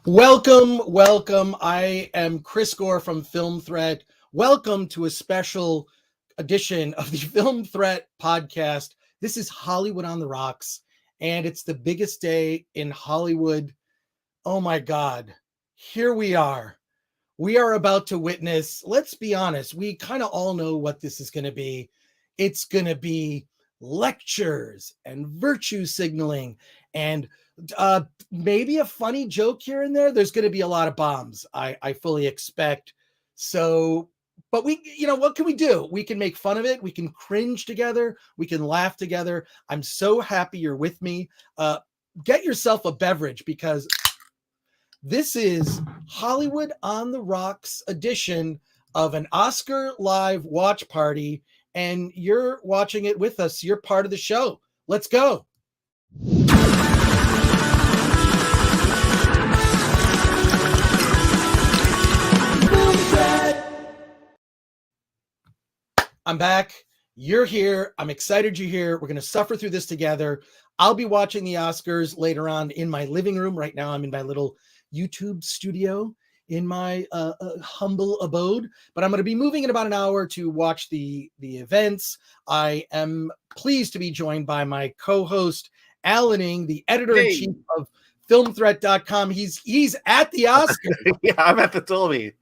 Welcome. I am Chris Gore from Film Threat. Welcome to a special edition of the Film Threat podcast. This is Hollywood on the Rocks, and it's the biggest day in Hollywood. Oh my God, here we are. We are about to witness, let's be honest, we kind of all know what this is going to be. It's going to be lectures and virtue signaling and maybe a funny joke here and there. There's going to be a lot of bombs, I fully expect. So, but what can we do? We can make fun of it. We can cringe together. We can laugh together. I'm so happy you're with me. Get yourself a beverage because this is Hollywood on the Rocks edition of an Oscar live watch party, and you're watching it with us. You're part of the show. Let's go. I'm back. You're here. I'm excited you're here. We're going to suffer through this together. I'll be watching the Oscars later on in my living room. Right now, I'm in my little YouTube studio in my humble abode, but I'm going to be moving in about an hour to watch the events. I am pleased to be joined by my co-host, Alaning, the editor-in-chief of filmthreat.com. He's at the Oscars. Yeah, I'm at the Dolby.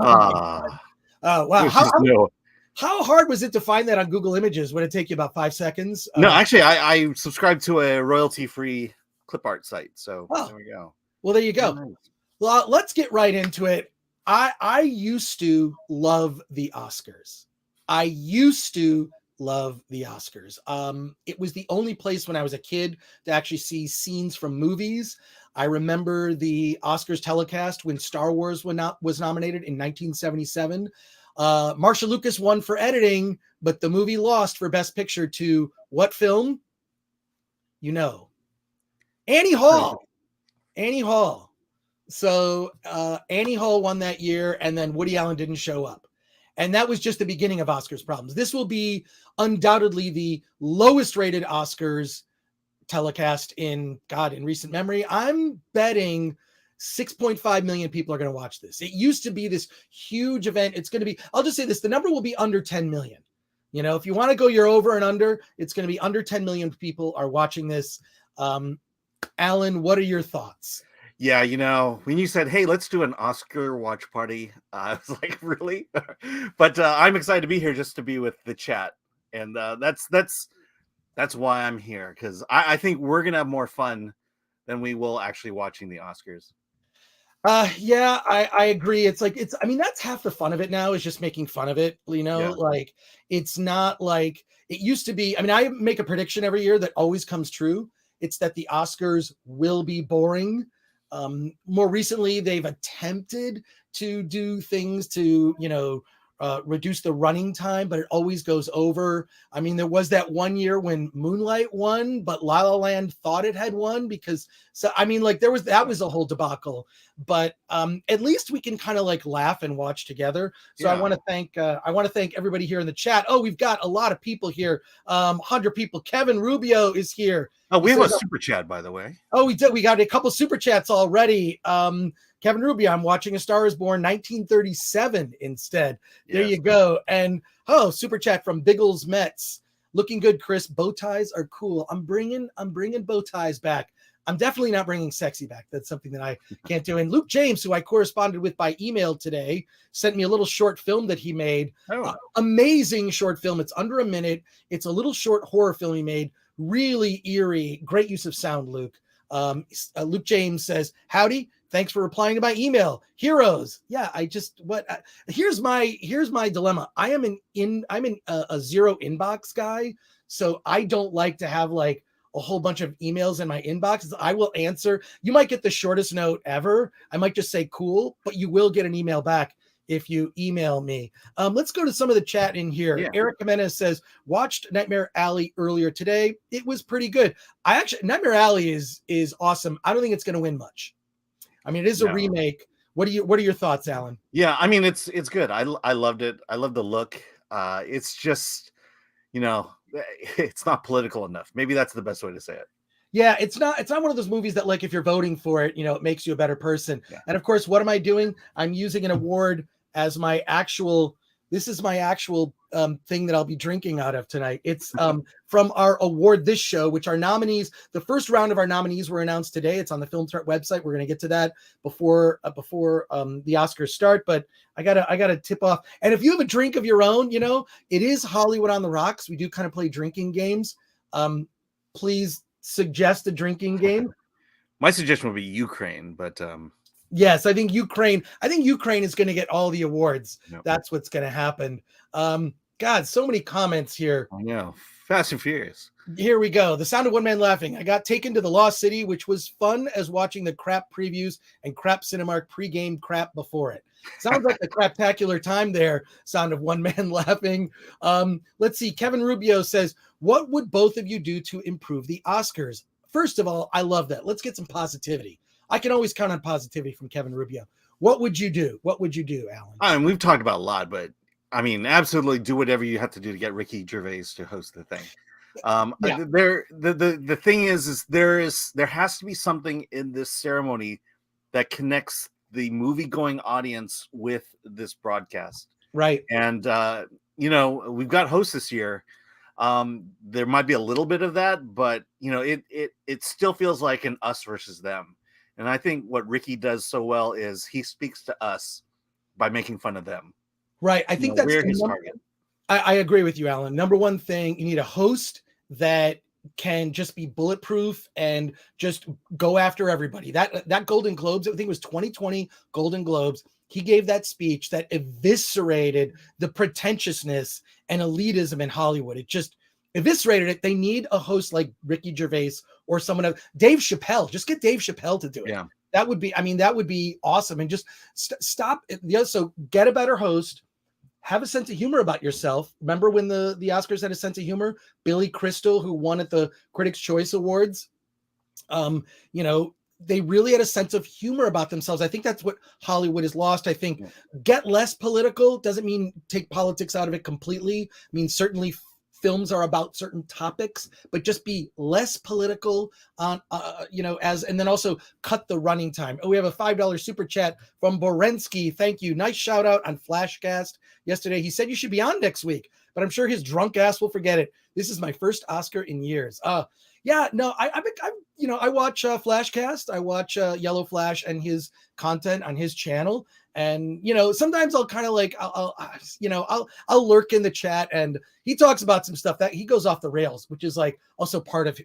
Oh, wow. How hard was it to find that on Google Images? Would it take you about 5 seconds? No, actually, I subscribe to a royalty-free clip art site. So there we go. Well, there you go. Nice. Well, let's get right into it. I used to love the Oscars. It was the only place when I was a kid to actually see scenes from movies. I remember the Oscars telecast when Star Wars was nominated in 1977. Marsha Lucas won for editing, but the movie lost for Best Picture to what film? Annie Hall. Annie Hall. So Annie Hall won that year, and then Woody Allen didn't show up. And that was just the beginning of Oscars problems. This will be undoubtedly the lowest rated Oscars telecast in recent memory. I'm betting 6.5 million people are going to watch this. It used to be this huge event. It's going to be, I'll just say this, the number will be under 10 million. If you want to go your over and under, it's going to be under 10 million people are watching this. Alan, what are your thoughts? Yeah, when you said, hey, let's do an Oscar watch party, I was like, really? But I'm excited to be here just to be with the chat. And that's why I'm here, because I think we're going to have more fun than we will actually watching the Oscars. Yeah, I agree. That's half the fun of it now is just making fun of it, like it's not like it used to be. I make a prediction every year that always comes true. It's that the Oscars will be boring. More recently, they've attempted to do things to, reduce the running time, but it always goes over. There was that one year when Moonlight won, but La La Land thought it had won because, that was a whole debacle. But at least we can kind of laugh and watch together. So yeah. I want to thank everybody here in the chat. Oh, we've got a lot of people here. 100 people. Kevin Rubio is here. Oh, we have a super chat, by the way. Oh, we did. We got a couple super chats already. Kevin Rubio, I'm watching A Star is Born 1937 instead. There you go. And super chat from Biggles Mets. Looking good, Chris. Bow ties are cool. I'm bringing bow ties back. I'm definitely not bringing sexy back. That's something that I can't do. And Luke James, who I corresponded with by email today, sent me a little short film that he made. Amazing short film. It's under a minute. It's a little short horror film he made. Really eerie. Great use of sound, Luke. Luke James says, howdy. Thanks for replying to my email. Heroes. Yeah, here's my dilemma. I'm a zero inbox guy. So I don't like to have a whole bunch of emails in my inbox. I will answer. You might get the shortest note ever. I might just say cool, but you will get an email back if you email me. Let's go to some of the chat in here. Yeah. Eric Jimenez says, watched Nightmare Alley earlier today. It was pretty good. Nightmare Alley is awesome. I don't think it's going to win much. It is a remake. What are your thoughts, Alan? Yeah, it's good. I loved it. I love the look. It's just, it's not political enough. Maybe that's the best way to say it. Yeah, it's not one of those movies that, like, if you're voting for it, it makes you a better person. Yeah. And of course, what am I doing? I'm using an award as my actual. This is my actual thing that I'll be drinking out of tonight. It's from our award this show, which our nominees. The first round of our nominees were announced today. It's on the Film Chart website. We're going to get to that before the Oscars start. But I gotta tip off. And if you have a drink of your own, it is Hollywood on the Rocks. We do kind of play drinking games. Please suggest a drinking game. My suggestion would be Ukraine, but yes, I think Ukraine is going to get all the awards. Yep. That's what's going to happen. God, so many comments here. I know. Fast and Furious. Here we go. The sound of one man laughing. I got taken to the Lost City, which was fun as watching the crap previews and crap Cinemark pregame crap before it. Sounds like a craptacular time there. Sound of one man laughing. Let's see. Kevin Rubio says, what would both of you do to improve the Oscars? First of all, I love that. Let's get some positivity. I can always count on positivity from Kevin Rubio. What would you do? What would you do, Alan? I mean, we've talked about a lot, but I mean, absolutely do whatever you have to do to get Ricky Gervais to host the thing. The thing is there has to be something in this ceremony that connects the movie going audience with this broadcast. Right. And we've got hosts this year. There might be a little bit of that, but it still feels like an us versus them. And I think what Ricky does so well is he speaks to us by making fun of them. Right. I think that's we're his target. I agree with you, Alan. Number one thing, you need a host that can just be bulletproof and just go after everybody. That Golden Globes, I think it was 2020 Golden Globes. He gave that speech that eviscerated the pretentiousness and elitism in Hollywood. It just eviscerated it. They need a host like Ricky Gervais or someone else. Dave Chappelle. Just get Dave Chappelle to do it. Yeah. That would be awesome. And just stop. So get a better host. Have a sense of humor about yourself. Remember when the Oscars had a sense of humor? Billy Crystal, who won at the Critics' Choice Awards, they really had a sense of humor about themselves. I think that's what Hollywood has lost. I think get less political doesn't mean take politics out of it completely. I mean, certainly films are about certain topics, but just be less political on, and then also cut the running time. Oh, we have a $5 super chat from Borensky. Thank you. Nice shout out on Flashcast yesterday. He said you should be on next week, but I'm sure his drunk ass will forget it. This is my first Oscar in years. I watch Flashcast. I watch Yellow Flash and his content on his channel. And, sometimes I'll kind of like, I'll lurk in the chat, and he talks about some stuff that he goes off the rails, which is like also part of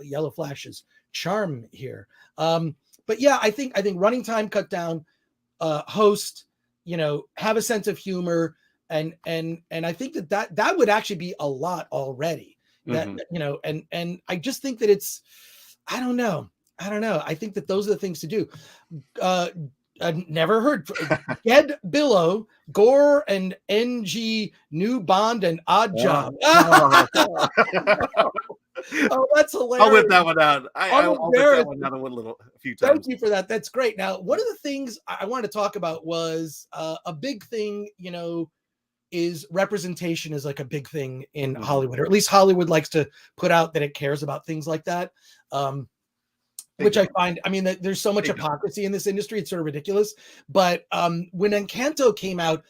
Yellow Flash's charm here. But yeah, I think running time cut down, host, have a sense of humor. And I think that would actually be a lot already. That, and I just think that it's, I don't know. I think that those are the things to do. I've never heard Ed Billow, Gore and NG, New Bond and Odd Job. Oh, that's hilarious. I'll whip that one out. I'll whip that one out a few times. Thank you for that. That's great. Now, one of the things I wanted to talk about was a big thing, is representation is like a big thing in Hollywood, or at least Hollywood likes to put out that it cares about things like that. Which I find, there's so much hypocrisy in this industry. It's sort of ridiculous. But when Encanto came out,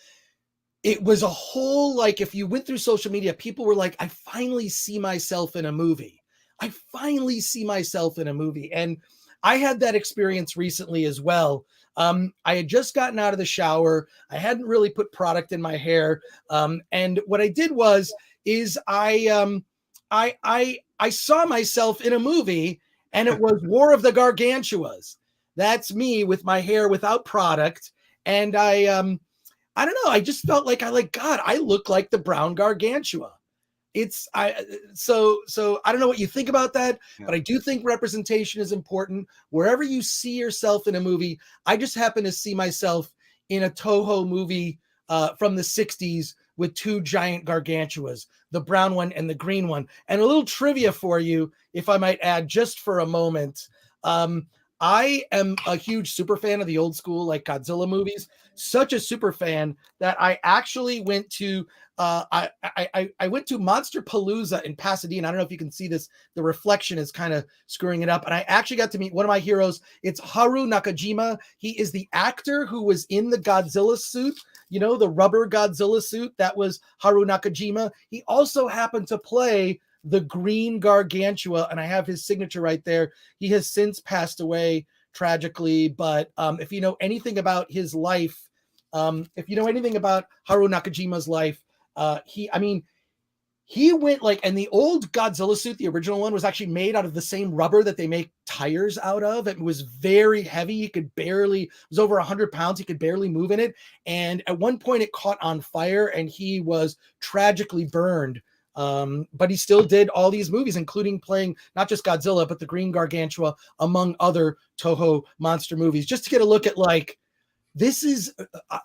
it was a whole, like, if you went through social media, people were like, I finally see myself in a movie. And I had that experience recently as well. I had just gotten out of the shower. I hadn't really put product in my hair. And what I did is I saw myself in a movie, and it was War of the Gargantuas. That's me with my hair without product. And I don't know. I just felt like God, I look like the brown Gargantua. So I don't know what you think about that, but I do think representation is important. Wherever you see yourself in a movie, I just happen to see myself in a Toho movie from the 60s with two giant Gargantuas, the brown one and the green one. And a little trivia for you, if I might add, just for a moment. I am a huge super fan of the old school, like Godzilla movies. Such a super fan that I actually went to. I went to Monster Palooza in Pasadena. I don't know if you can see this. The reflection is kind of screwing it up. And I actually got to meet one of my heroes. It's Haru Nakajima. He is the actor who was in the Godzilla suit. You know, the rubber Godzilla suit. That was Haru Nakajima. He also happened to play the Green Gargantua, and I have his signature right there. He has since passed away tragically, but if you know anything about his life, if you know anything about Haru Nakajima's life, he went like, and the old Godzilla suit, the original one, was actually made out of the same rubber that they make tires out of. It was very heavy. He could barely, it was over 100 pounds. He could barely move in it. And at one point it caught on fire and he was tragically burned. But he still did all these movies, including playing not just Godzilla, but the Green Gargantua, among other Toho monster movies. Just to get a look at like, this is,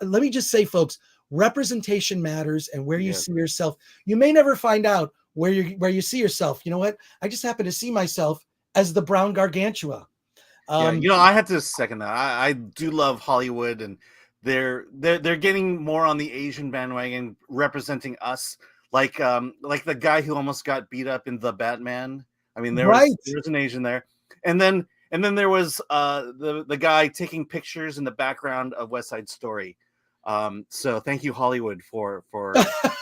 let me just say, folks, representation matters and where you see yourself. You may never find out where you see yourself. You know what? I just happen to see myself as the brown Gargantua. I have to second that. I do love Hollywood, and they're getting more on the Asian bandwagon, representing us. Like the guy who almost got beat up in The Batman. I mean, there was an Asian there, and then there was the guy taking pictures in the background of West Side Story. So thank you, Hollywood, for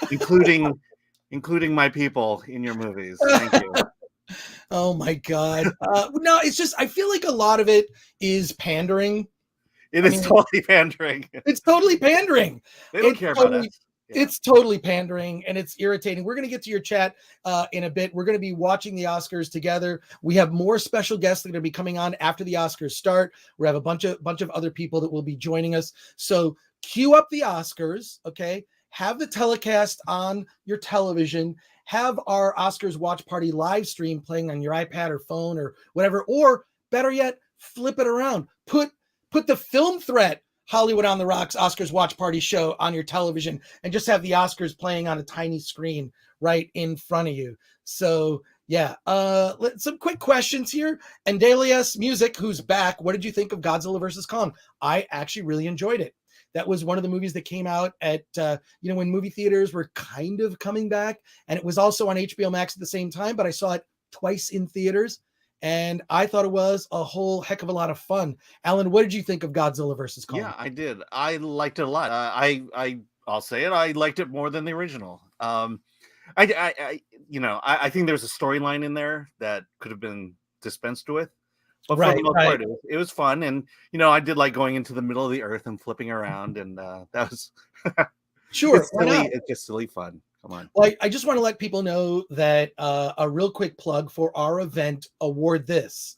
including my people in your movies. Thank you. Oh my God! No, it's just I feel like a lot of it is pandering. It is totally pandering. It's totally pandering. They don't care about us. Yeah. It's totally pandering and it's irritating. We're going to get to your chat in a bit. We're going to be watching the Oscars together. We have more special guests that are going to be coming on after the Oscars start. We have a bunch of other people that will be joining us. So cue up the Oscars, okay? Have the telecast on your television. Have our Oscars watch party live stream playing on your iPad or phone or whatever. Or better yet, flip it around. Put the Film Threat Hollywood on the Rocks Oscars watch party show on your television and just have the Oscars playing on a tiny screen right in front of you. So yeah, some quick questions here. And Delius Music, who's back, what did you think of Godzilla versus Kong? I actually really enjoyed it. That was one of the movies that came out at, when movie theaters were kind of coming back, and it was also on HBO Max at the same time, but I saw it twice in theaters. And I thought it was a whole heck of a lot of fun. Alan, what did you think of Godzilla versus Kong? Yeah, I did. I liked it a lot. I'll say it. I liked it more than the original. I think there's a storyline in there that could have been dispensed with. But for the most part, it was fun. And, I did like going into the middle of the earth and flipping around. And that was sure. It's just silly fun. Come on. Well, I just want to let people know that a real quick plug for our event, Award This.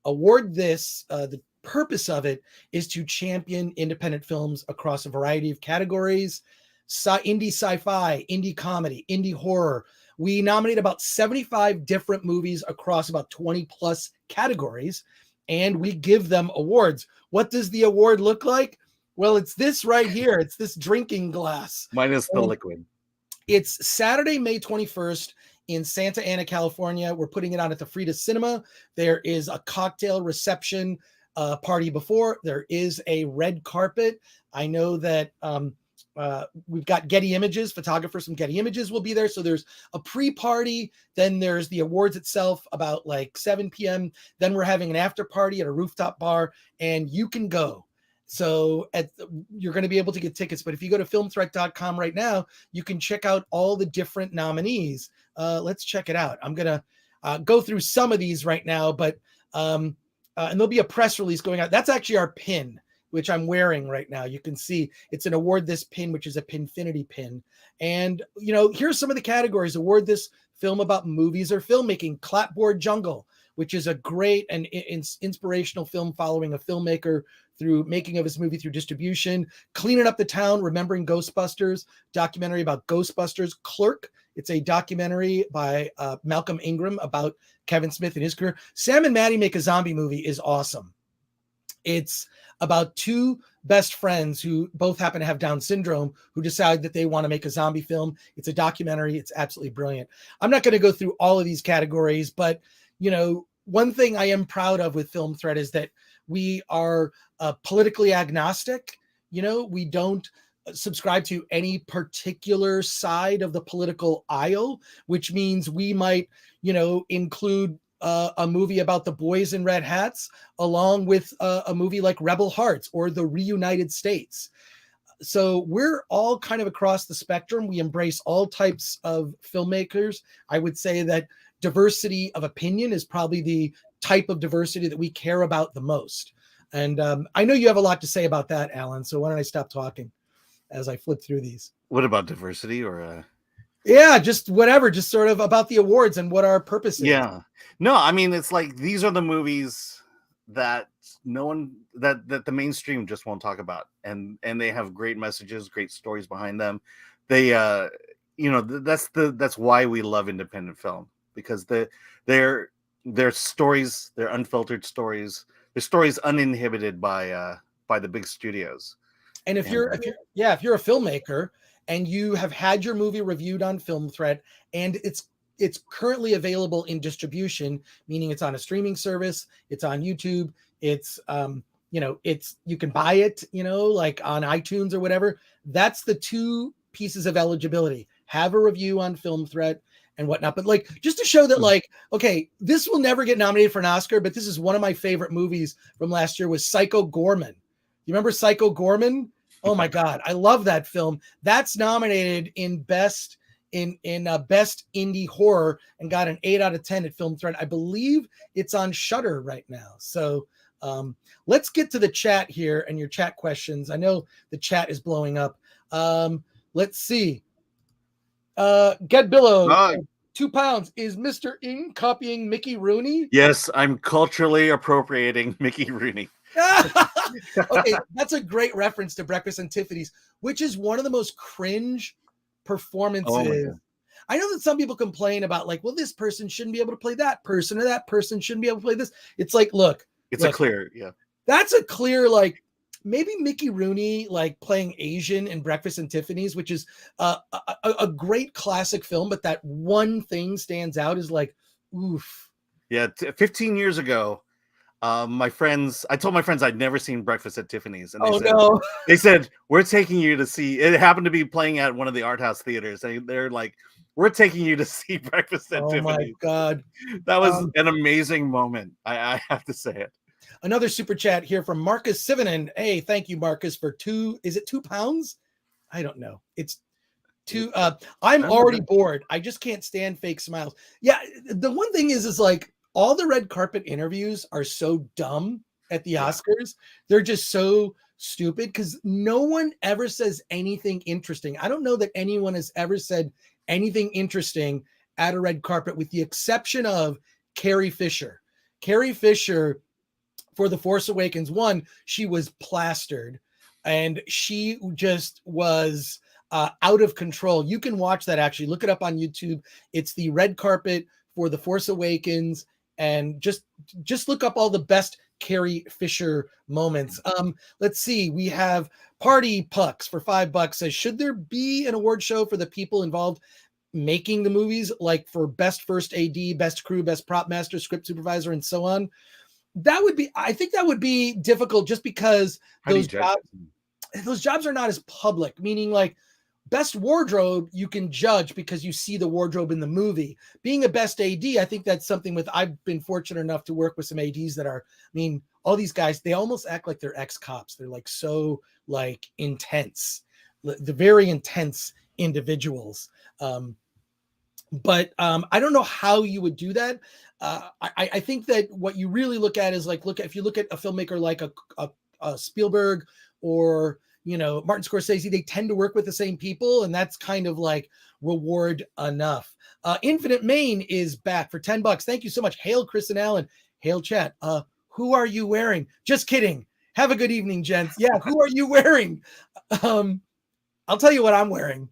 The purpose of it is to champion independent films across a variety of categories: indie sci-fi, indie comedy, indie horror. We nominate about 75 different movies across about 20 plus categories, and we give them awards. What does the award look like? Well, it's this right here. It's this drinking glass. Minus the liquid. It's Saturday, May 21st in Santa Ana, California. We're putting it on at the Frida Cinema. There is a cocktail reception party before. There is a red carpet. I know that we've got Getty Images, photographers from Getty Images will be there. So there's a pre-party. Then there's the awards itself about like 7 p.m. Then we're having an after party at a rooftop bar, and you can go. So you're going to be able to get tickets. But if you go to filmthreat.com right now, you can check out all the different nominees. Let's check it out. I'm going to go through some of these right now, but and there'll be a press release going out. That's actually our pin, which I'm wearing right now. You can see it's an Award This pin, which is a Pinfinity pin. And, here's some of the categories. Award This film about movies or filmmaking. Clapboard Jungle, which is a great and inspirational film following a filmmaker through making of his movie through distribution. Cleaning Up the Town, Remembering Ghostbusters, documentary about Ghostbusters. Clerk, it's a documentary by Malcolm Ingram about Kevin Smith and his career. Sam and Maddie Make a Zombie Movie is awesome. It's about two best friends who both happen to have Down syndrome who decide that they want to make a zombie film. It's a documentary. It's absolutely brilliant. I'm not going to go through all of these categories, but, one thing I am proud of with Film Threat is that We are politically agnostic. You know, we don't subscribe to any particular side of the political aisle, which means we might, you know, include a movie about the boys in red hats along with a movie like Rebel Hearts or The Reunited States. So we're all kind of across the spectrum. We embrace all types of filmmakers. I would say that diversity of opinion is probably the type of diversity that we care about the most. And I know you have a lot to say about that, Alan. So why don't I stop talking as I flip through these? What about diversity or? Yeah, just whatever, just sort of about the awards and what our purpose is. Yeah. No, I mean, it's like these are the movies that no one that the mainstream just won't talk about, and they have great messages, great stories behind them. They you know, that's why we love independent film, because their stories, they're unfiltered stories, their stories uninhibited by the big studios. And if you're a filmmaker and you have had your movie reviewed on Film Threat and it's currently available in distribution, meaning it's on a streaming service, it's on YouTube, it's you know, it's, you can buy it, you know, like on iTunes or whatever. That's the two pieces of eligibility. Have a review on Film Threat and whatnot. But like, just to show that, like, okay, this will never get nominated for an Oscar, but this is one of my favorite movies from last year, was Psycho Gorman. You remember Psycho Gorman? Oh my God, I love that film. That's nominated in best indie horror and got an 8 out of 10 at Film Threat. I believe it's on Shudder right now. So let's get to the chat here and your chat questions. I know the chat is blowing up. Let's see. Get Billow, 2 pounds. Is Mr. Ing copying Mickey Rooney? Yes, I'm culturally appropriating Mickey Rooney. Okay, that's a great reference to Breakfast and Tiffany's, which is one of the most cringe performances. I know that some people complain about, like, well, this person shouldn't be able to play that person, or that person shouldn't be able to play this. It's like, look, a clear, yeah. That's a clear, like, maybe Mickey Rooney, like, playing Asian in Breakfast and Tiffany's, which is a great classic film, but that one thing stands out is like, oof. Yeah, 15 years ago, I told my friends I'd never seen Breakfast at Tiffany's, and they said, we're taking you to see. It happened to be playing at one of the art house theaters, and they're like, we're taking you to see Breakfast at Tiffany's. Oh my God, that was an amazing moment. I have to say it. Another super chat here from Marcus Sivanen. Hey, thank you, Marcus, for is it 2 pounds? I don't know. It's 2. I'm already bored. I just can't stand fake smiles. Yeah, the one thing is like, all the red carpet interviews are so dumb at the Oscars. They're just so stupid because no one ever says anything interesting. I don't know that anyone has ever said anything interesting at a red carpet, with the exception of Carrie Fisher. Carrie Fisher, for The Force Awakens 1, she was plastered and she just was out of control. You can watch that, actually. Look it up on YouTube. It's the red carpet for The Force Awakens, and just look up all the best Carrie Fisher moments. Let's see. We have Party Pucks for $5 says, should there be an award show for the people involved making the movies, like for best first AD, best crew, best prop master, script supervisor, and so on? I think that would be difficult, just because those jobs are not as public, meaning like best wardrobe, you can judge because you see the wardrobe in the movie. Being a best AD, I think that's something I've been fortunate enough to work with some ADs that are, I mean, all these guys, they almost act like they're ex-cops. They're like so like intense. They're very intense individuals. But I don't know how you would do that. I think that what you really look at is like, if you look at a filmmaker like a Spielberg or, you know, Martin Scorsese, they tend to work with the same people, and that's kind of like reward enough. Infinite Main is back for $10. Thank you so much. Hail, Chris and Alan. Hail, chat. Who are you wearing? Just kidding. Have a good evening, gents. Yeah, who are you wearing? I'll tell you what I'm wearing.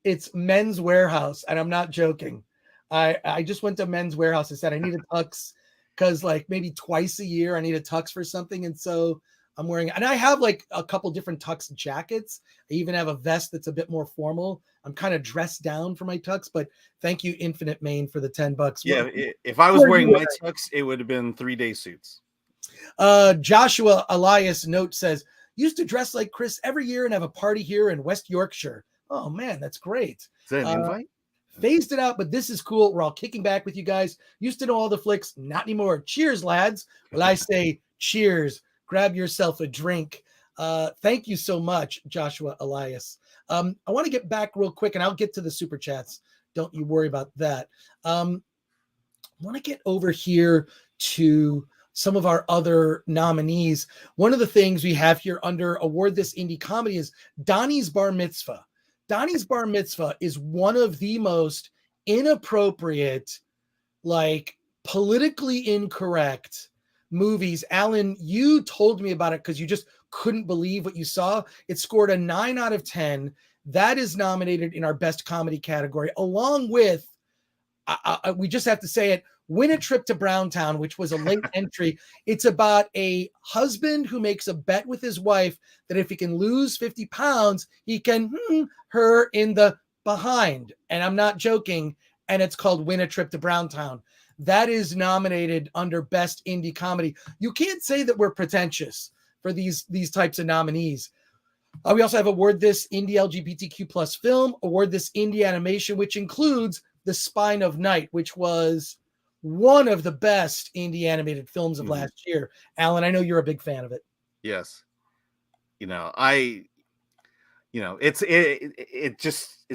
It's Men's Warehouse, and I'm not joking. I just went to Men's Warehouse and said I need a tux because like maybe twice a year I need a tux for something, and so I'm wearing, and I have like a couple different tux jackets. I even have a vest that's a bit more formal. I'm kind of dressed down for my tux, but thank you, Infinite Main, for the $10. Yeah, if I was wearing my tux, it would have been 3-day suits. Joshua Elias note says, used to dress like Chris every year and have a party here in West Yorkshire. Oh man, that's great. Is that an invite? Phased it out, but this is cool. We're all kicking back with you guys. Used to know all the flicks, not anymore. Cheers, lads. Well, I say cheers. Grab yourself a drink. Thank you so much, Joshua Elias. I want to get back real quick, and I'll get to the super chats. Don't you worry about that. I want to get over here to some of our other nominees. One of the things we have here under Award This Indie Comedy is Donnie's Bar Mitzvah. Donnie's Bar Mitzvah is one of the most inappropriate, like politically incorrect movies. Alan, you told me about it because you just couldn't believe what you saw. It scored a 9 out of 10. That is nominated in our best comedy category, along with, we just have to say it, Win a Trip to Browntown, which was a late entry. It's about a husband who makes a bet with his wife that if he can lose 50 pounds, he can her in the behind. And I'm not joking. And it's called Win a Trip to Browntown. That is nominated under Best Indie Comedy. You can't say that we're pretentious for these types of nominees. We also have Award This Indie LGBTQ plus film, Award This Indie Animation, which includes The Spine of Night, which was one of the best indie animated films of last year. Alan, I know you're a big fan of it. Yes. It's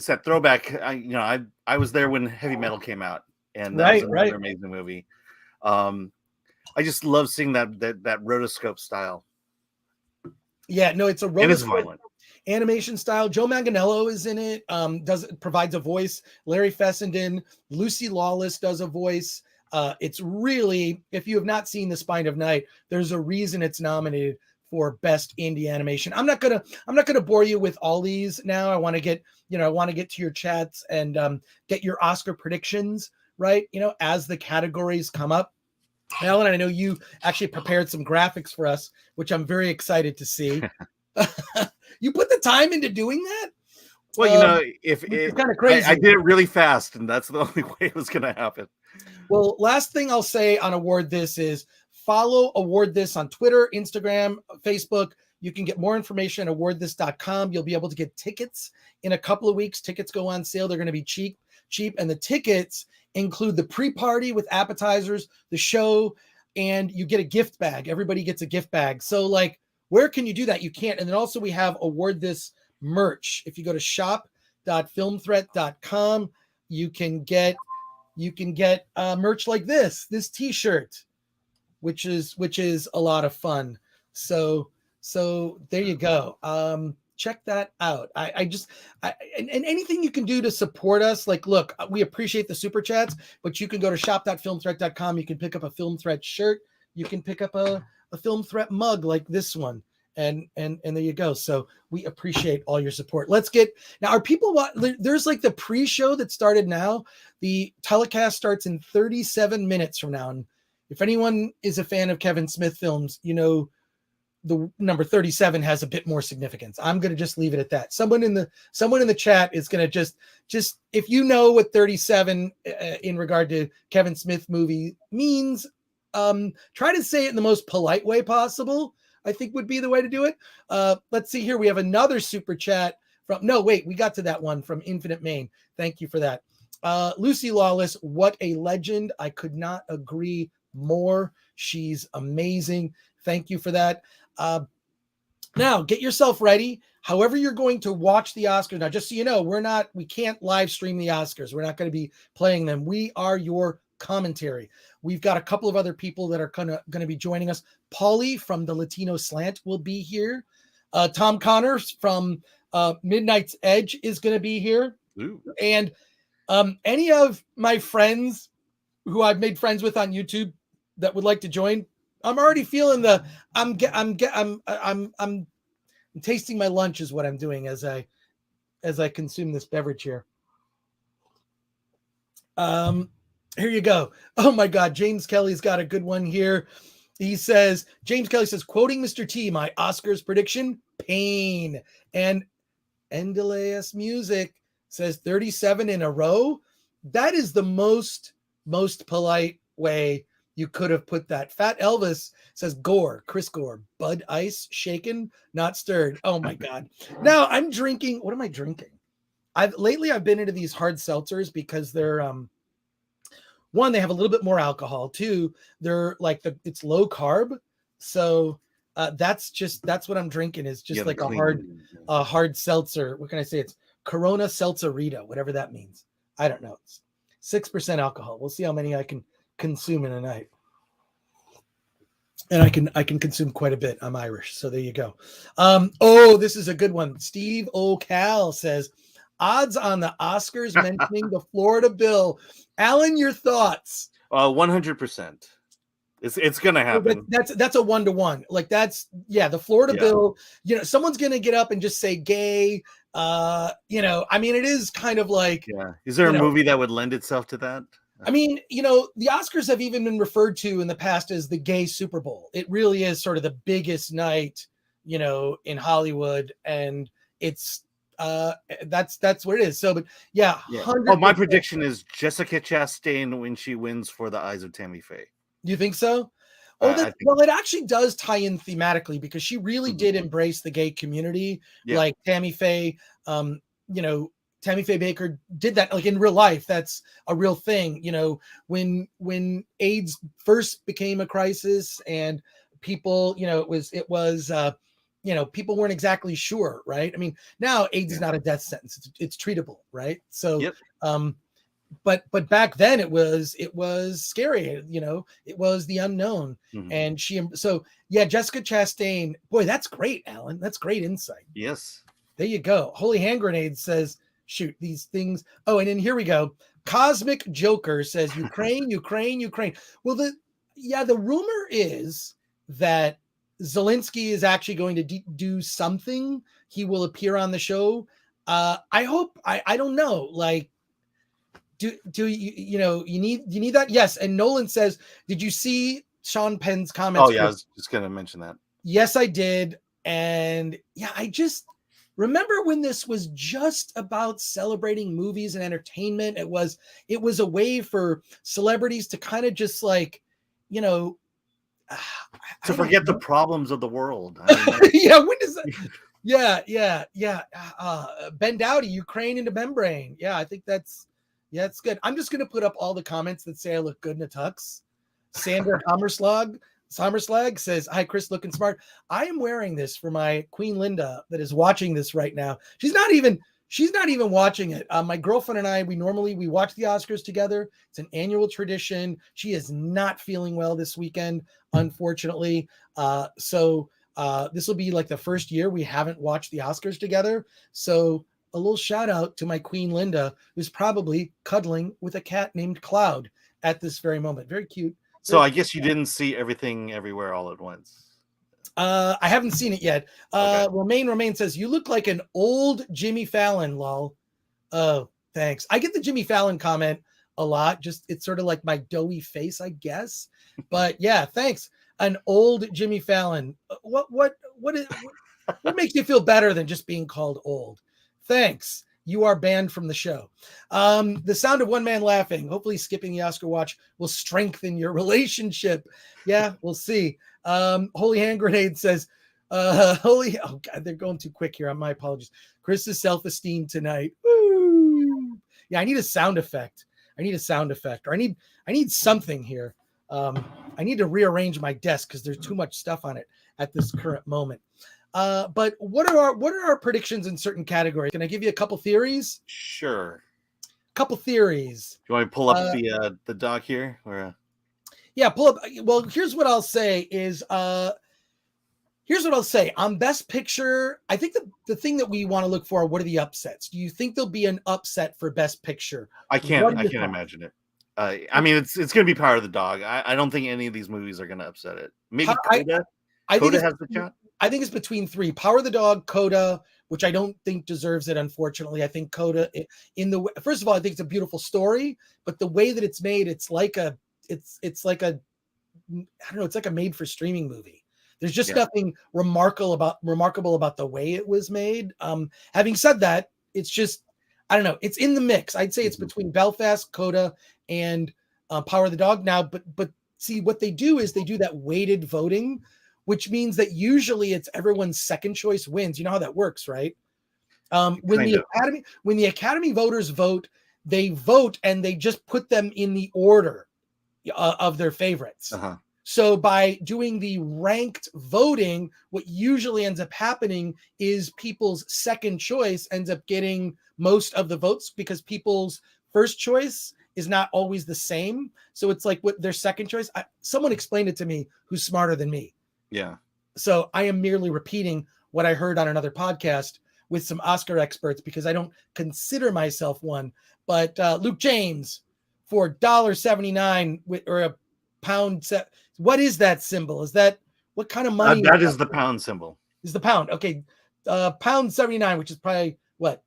that throwback. I was there when Heavy Metal came out, and that was another amazing movie. I just love seeing that rotoscope style. Yeah, no, it's a rotoscope. It is violent. Animation style. Joe Manganiello is in it. Provides a voice. Larry Fessenden, Lucy Lawless does a voice. It's really, if you have not seen The Spine of Night, there's a reason it's nominated for Best Indie Animation. I'm not gonna bore you with all these now. I want to get to your chats and get your Oscar predictions right. As the categories come up. Alan, I know you actually prepared some graphics for us, which I'm very excited to see. You put the time into doing that? Well, it's kind of crazy. I did it really fast, and that's the only way it was going to happen. Well, last thing I'll say on Award This is follow Award This on Twitter, Instagram, Facebook. You can get more information at awardthis.com. You'll be able to get tickets in a couple of weeks. Tickets go on sale. They're going to be cheap. And the tickets include the pre-party with appetizers, the show, and you get a gift bag. Everybody gets a gift bag. So where can you do that? You can't. And then also we have Award This merch. If you go to shop.filmthreat.com, you can get merch like this T-shirt, which is a lot of fun. So there you go. Check that out. And anything you can do to support us. Look, we appreciate the super chats, but you can go to shop.filmthreat.com. You can pick up a Film Threat shirt. You can pick up a Film Threat mug like this one. And there you go. So we appreciate all your support. Let's get now. Are people there's the pre-show that started now. The telecast starts in 37 minutes from now. And if anyone is a fan of Kevin Smith films, the number 37 has a bit more significance. I'm going to just leave it at that. Someone in the chat is going to just if you know what 37 in regard to Kevin Smith movie means, try to say it in the most polite way possible. I think would be the way to do it. Let's see here. We have another super chat we got to that one from Infinite Maine. Thank you for that. Lucy Lawless, what a legend. I could not agree more. She's amazing. Thank you for that. Now get yourself ready. However you're going to watch the Oscars. Now, just so you know, we can't live stream the Oscars. We're not going to be playing them. We are your commentary. We've got a couple of other people that are going to be joining us. Paulie from the Latino Slant will be here. Tom Connors from Midnight's Edge is going to be here. Ooh. And any of my friends who I've made friends with on YouTube that would like to join, I'm already feeling I'm tasting my lunch is what I'm doing as I consume this beverage here. Here you go. Oh my God. James Kelly's got a good one here. James Kelly says, quoting Mr. T, my Oscars prediction, pain. And Endeleas Music says 37 in a row. That is the most polite way you could have put that. Fat Elvis says Gore, Chris Gore, Bud Ice, shaken, not stirred. Oh my God. Now I'm drinking. What am I drinking? I've been into these hard seltzers because they're one, they have a little bit more alcohol. Two, they're like it's low carb. So that's what I'm drinking is just like a hard seltzer. What can I say? It's Corona Seltzerito, whatever that means. I don't know. It's 6% alcohol. We'll see how many I can consume in a night. And I can consume quite a bit. I'm Irish, so there you go. This is a good one. Steve O'Cal says, odds on the Oscars mentioning the Florida bill. Alan, your thoughts? 100%. It's gonna happen. That's a 1-to-1. Like the Florida bill. You know, someone's gonna get up and just say gay. You know, I mean, it is kind of like. Yeah. Is there a movie that would lend itself to that? I mean, you know, the Oscars have even been referred to in the past as the gay Super Bowl. It really is sort of the biggest night, you know, in Hollywood, and it's that's what it is. So, but yeah. Oh, my prediction is Jessica Chastain when she wins for The Eyes of Tammy Faye. You think so? Well, it actually does tie in thematically because she really did embrace the gay community, like Tammy Faye. You know, Tammy Faye Baker did that like in real life. That's a real thing. You know, when AIDS first became a crisis and people, you know, it was you know, people weren't exactly sure, right? I mean, now AIDS is not a death sentence; it's treatable, right? So, but back then it was scary. You know, it was the unknown, and Jessica Chastain. Boy, that's great, Alan. That's great insight. Yes, there you go. Holy Hand Grenade says, shoot these things. Oh, and then here we go. Cosmic Joker says Ukraine. Well, the rumor is that Zelensky is actually going to do something. He will appear on the show. I hope. I don't know. Like, do you know you need that? Yes. And Nolan says, did you see Sean Penn's comments? Oh yeah, I was just going to mention that. Yes, I did. And yeah, I just remember when this was just about celebrating movies and entertainment. It was a way for celebrities to kind of just like, you know, to forget the problems of the world. Yeah, when does that? Yeah. Ben Dowdy, Ukraine into membrane. Yeah, I think it's good. I'm just gonna put up all the comments that say I look good in a tux. Sander Hammerslag says, "Hi, Chris, looking smart. I am wearing this for my Queen Linda that is watching this right now. She's not even watching it. My girlfriend and I, we watch the Oscars together. It's an annual tradition. She is not feeling well this weekend, unfortunately. So this will be like the first year we haven't watched the Oscars together. So a little shout out to my Queen Linda, who's probably cuddling with a cat named Cloud at this very moment. Very cute. So I guess you didn't see Everything Everywhere All at Once. I haven't seen it yet. Okay. Romaine says, you look like an old Jimmy Fallon, lol. Oh, thanks. I get the Jimmy Fallon comment a lot. Just it's sort of like my doughy face, I guess. But yeah, thanks. An old Jimmy Fallon. What makes you feel better than just being called old? Thanks. You are banned from the show. The sound of one man laughing. Hopefully skipping the Oscar watch will strengthen your relationship. Yeah, we'll see. Holy Hand Grenade says, oh God, they're going too quick here. My apologies. Chris's self-esteem tonight. Woo! Yeah, I need a sound effect. Or I need something here. I need to rearrange my desk because there's too much stuff on it at this current moment. But what are our predictions in certain categories? Can I give you a couple theories? Sure. Couple theories. Do you want to pull up the doc here? Or yeah, pull up. Well, here's what I'll say on Best Picture. I think the thing that we want to look for, what are the upsets? Do you think there'll be an upset for Best Picture? I can't imagine it. I mean, it's going to be Power of the Dog. I don't think any of these movies are going to upset it. Maybe Coda. Coda has the shot. I think it's between three: Power of the Dog, Coda, which I don't think deserves it. Unfortunately, I think Coda. First of all, I think it's a beautiful story, but the way that it's made, it's like a made for streaming movie. There's just nothing remarkable about the way it was made. Having said that, it's just, I don't know. It's in the mix. I'd say it's between Belfast, Coda, and Power of the Dog now. But see what they do is they do that weighted voting, which means that usually it's everyone's second choice wins. You know how that works, right? When the Academy voters vote, they vote and they just put them in the order of their favorites. So by doing the ranked voting, what usually ends up happening is people's second choice ends up getting most of the votes because people's first choice is not always the same. So it's like what their second choice. Someone explained it to me who's smarter than me. Yeah. So I am merely repeating what I heard on another podcast with some Oscar experts because I don't consider myself one. But Luke James for $1.79 or a pound set. What is that symbol? Is that what kind of money? That is the pound symbol. Is the pound. Okay. Pound 79, which is probably what?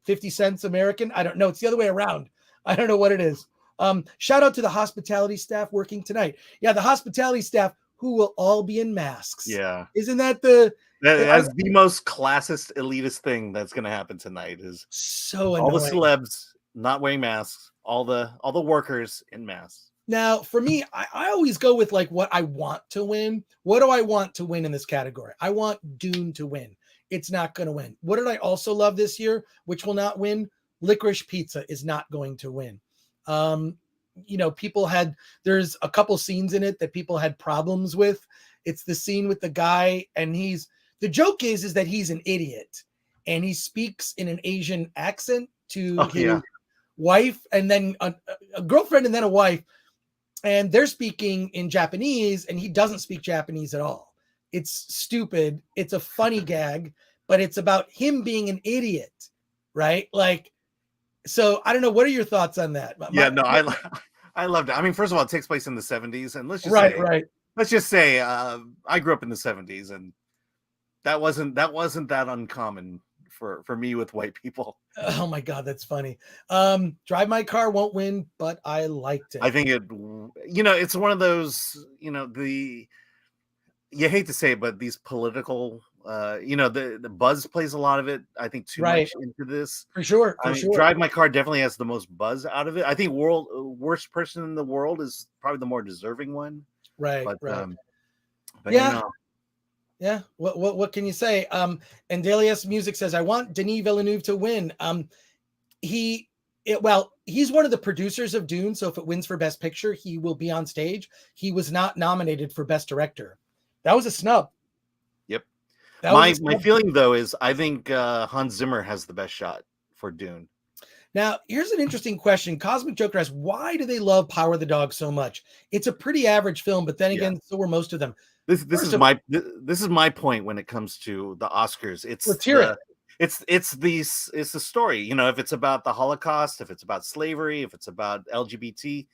50 cents American? I don't know. It's the other way around. I don't know what it is. Shout out to the hospitality staff working tonight. Yeah, the hospitality staff who will all be in masks. Yeah. Isn't that that's the most classist, elitist thing that's going to happen tonight is so annoying. All the celebs not wearing masks, all the workers in masks. Now, for me, I always go with like what I want to win. What do I want to win in this category? I want Dune to win. It's not going to win. What did I also love this year, which will not win? Licorice Pizza is not going to win. There's a couple scenes in it that people had problems with. It's the scene with the guy, and the joke is that he's an idiot, and he speaks in an Asian accent to his wife, and then a girlfriend, and then a wife. And they're speaking in Japanese, and he doesn't speak Japanese at all. It's stupid. It's a funny gag, but it's about him being an idiot, right? Like, so I don't know. What are your thoughts on that? I loved it. I mean, first of all, it takes place in the 70s, and let's just say I grew up in the 70s, and that wasn't that uncommon for me with white people. Oh my God, that's funny. Drive My Car won't win, but I liked it. I think it's one of those, you hate to say it, but these political, the buzz plays a lot of it. I think too much into this. For sure. Drive My Car definitely has the most buzz out of it. I think worst person in the world is probably the more deserving one. Right. But yeah. Yeah. What can you say? And Delius Music says, I want Denis Villeneuve to win. He's one of the producers of Dune. So if it wins for Best Picture, he will be on stage. He was not nominated for Best Director. That was a snub. Yep. My feeling though is I think Hans Zimmer has the best shot for Dune. Now, here's an interesting question. Cosmic Joker asks, why do they love Power of the Dog so much? It's a pretty average film, but then again, so were most of them. This is my point when it comes to the Oscars. It's the story. If it's about the Holocaust, if it's about slavery, if it's about LGBT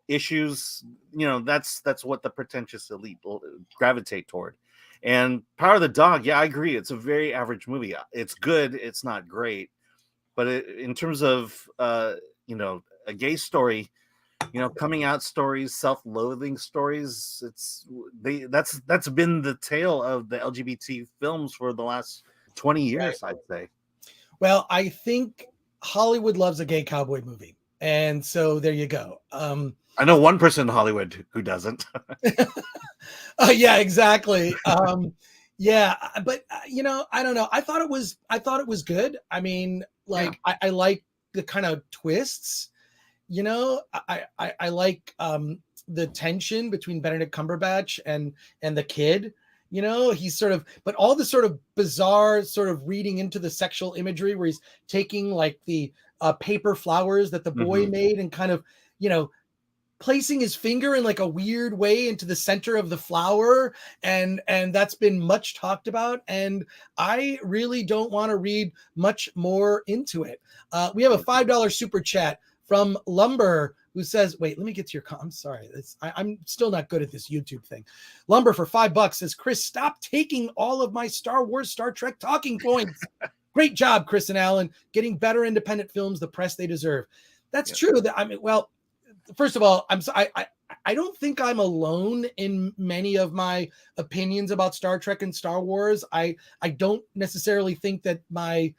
issues, that's what the pretentious elite will gravitate toward. And Power of the Dog, I agree. It's a very average movie. It's good. It's not great. But in terms of, a gay story, coming out stories, self-loathing stories, that's been the tale of the LGBT films for the last 20 years, I'd say. Well, I think Hollywood loves a gay cowboy movie. And so there you go. I know one person in Hollywood who doesn't. Yeah, exactly. Yeah, but I don't know. I thought it was good. I mean, I like the kind of twists. I like the tension between Benedict Cumberbatch and the kid. He's but all the sort of bizarre sort of reading into the sexual imagery where he's taking like the paper flowers that the boy made and kind of, placing his finger in like a weird way into the center of the flower. And that's been much talked about. And I really don't want to read much more into it. We have a $5 super chat from Lumber who says, wait, let me get to your, I'm sorry. I'm still not good at this YouTube thing. Lumber for $5 says, Chris, stop taking all of my Star Wars, Star Trek talking points. Great job, Chris and Alan, getting better independent films the press they deserve. That's true. First of all, I don't think I'm alone in many of my opinions about Star Trek and Star Wars. I don't necessarily think that my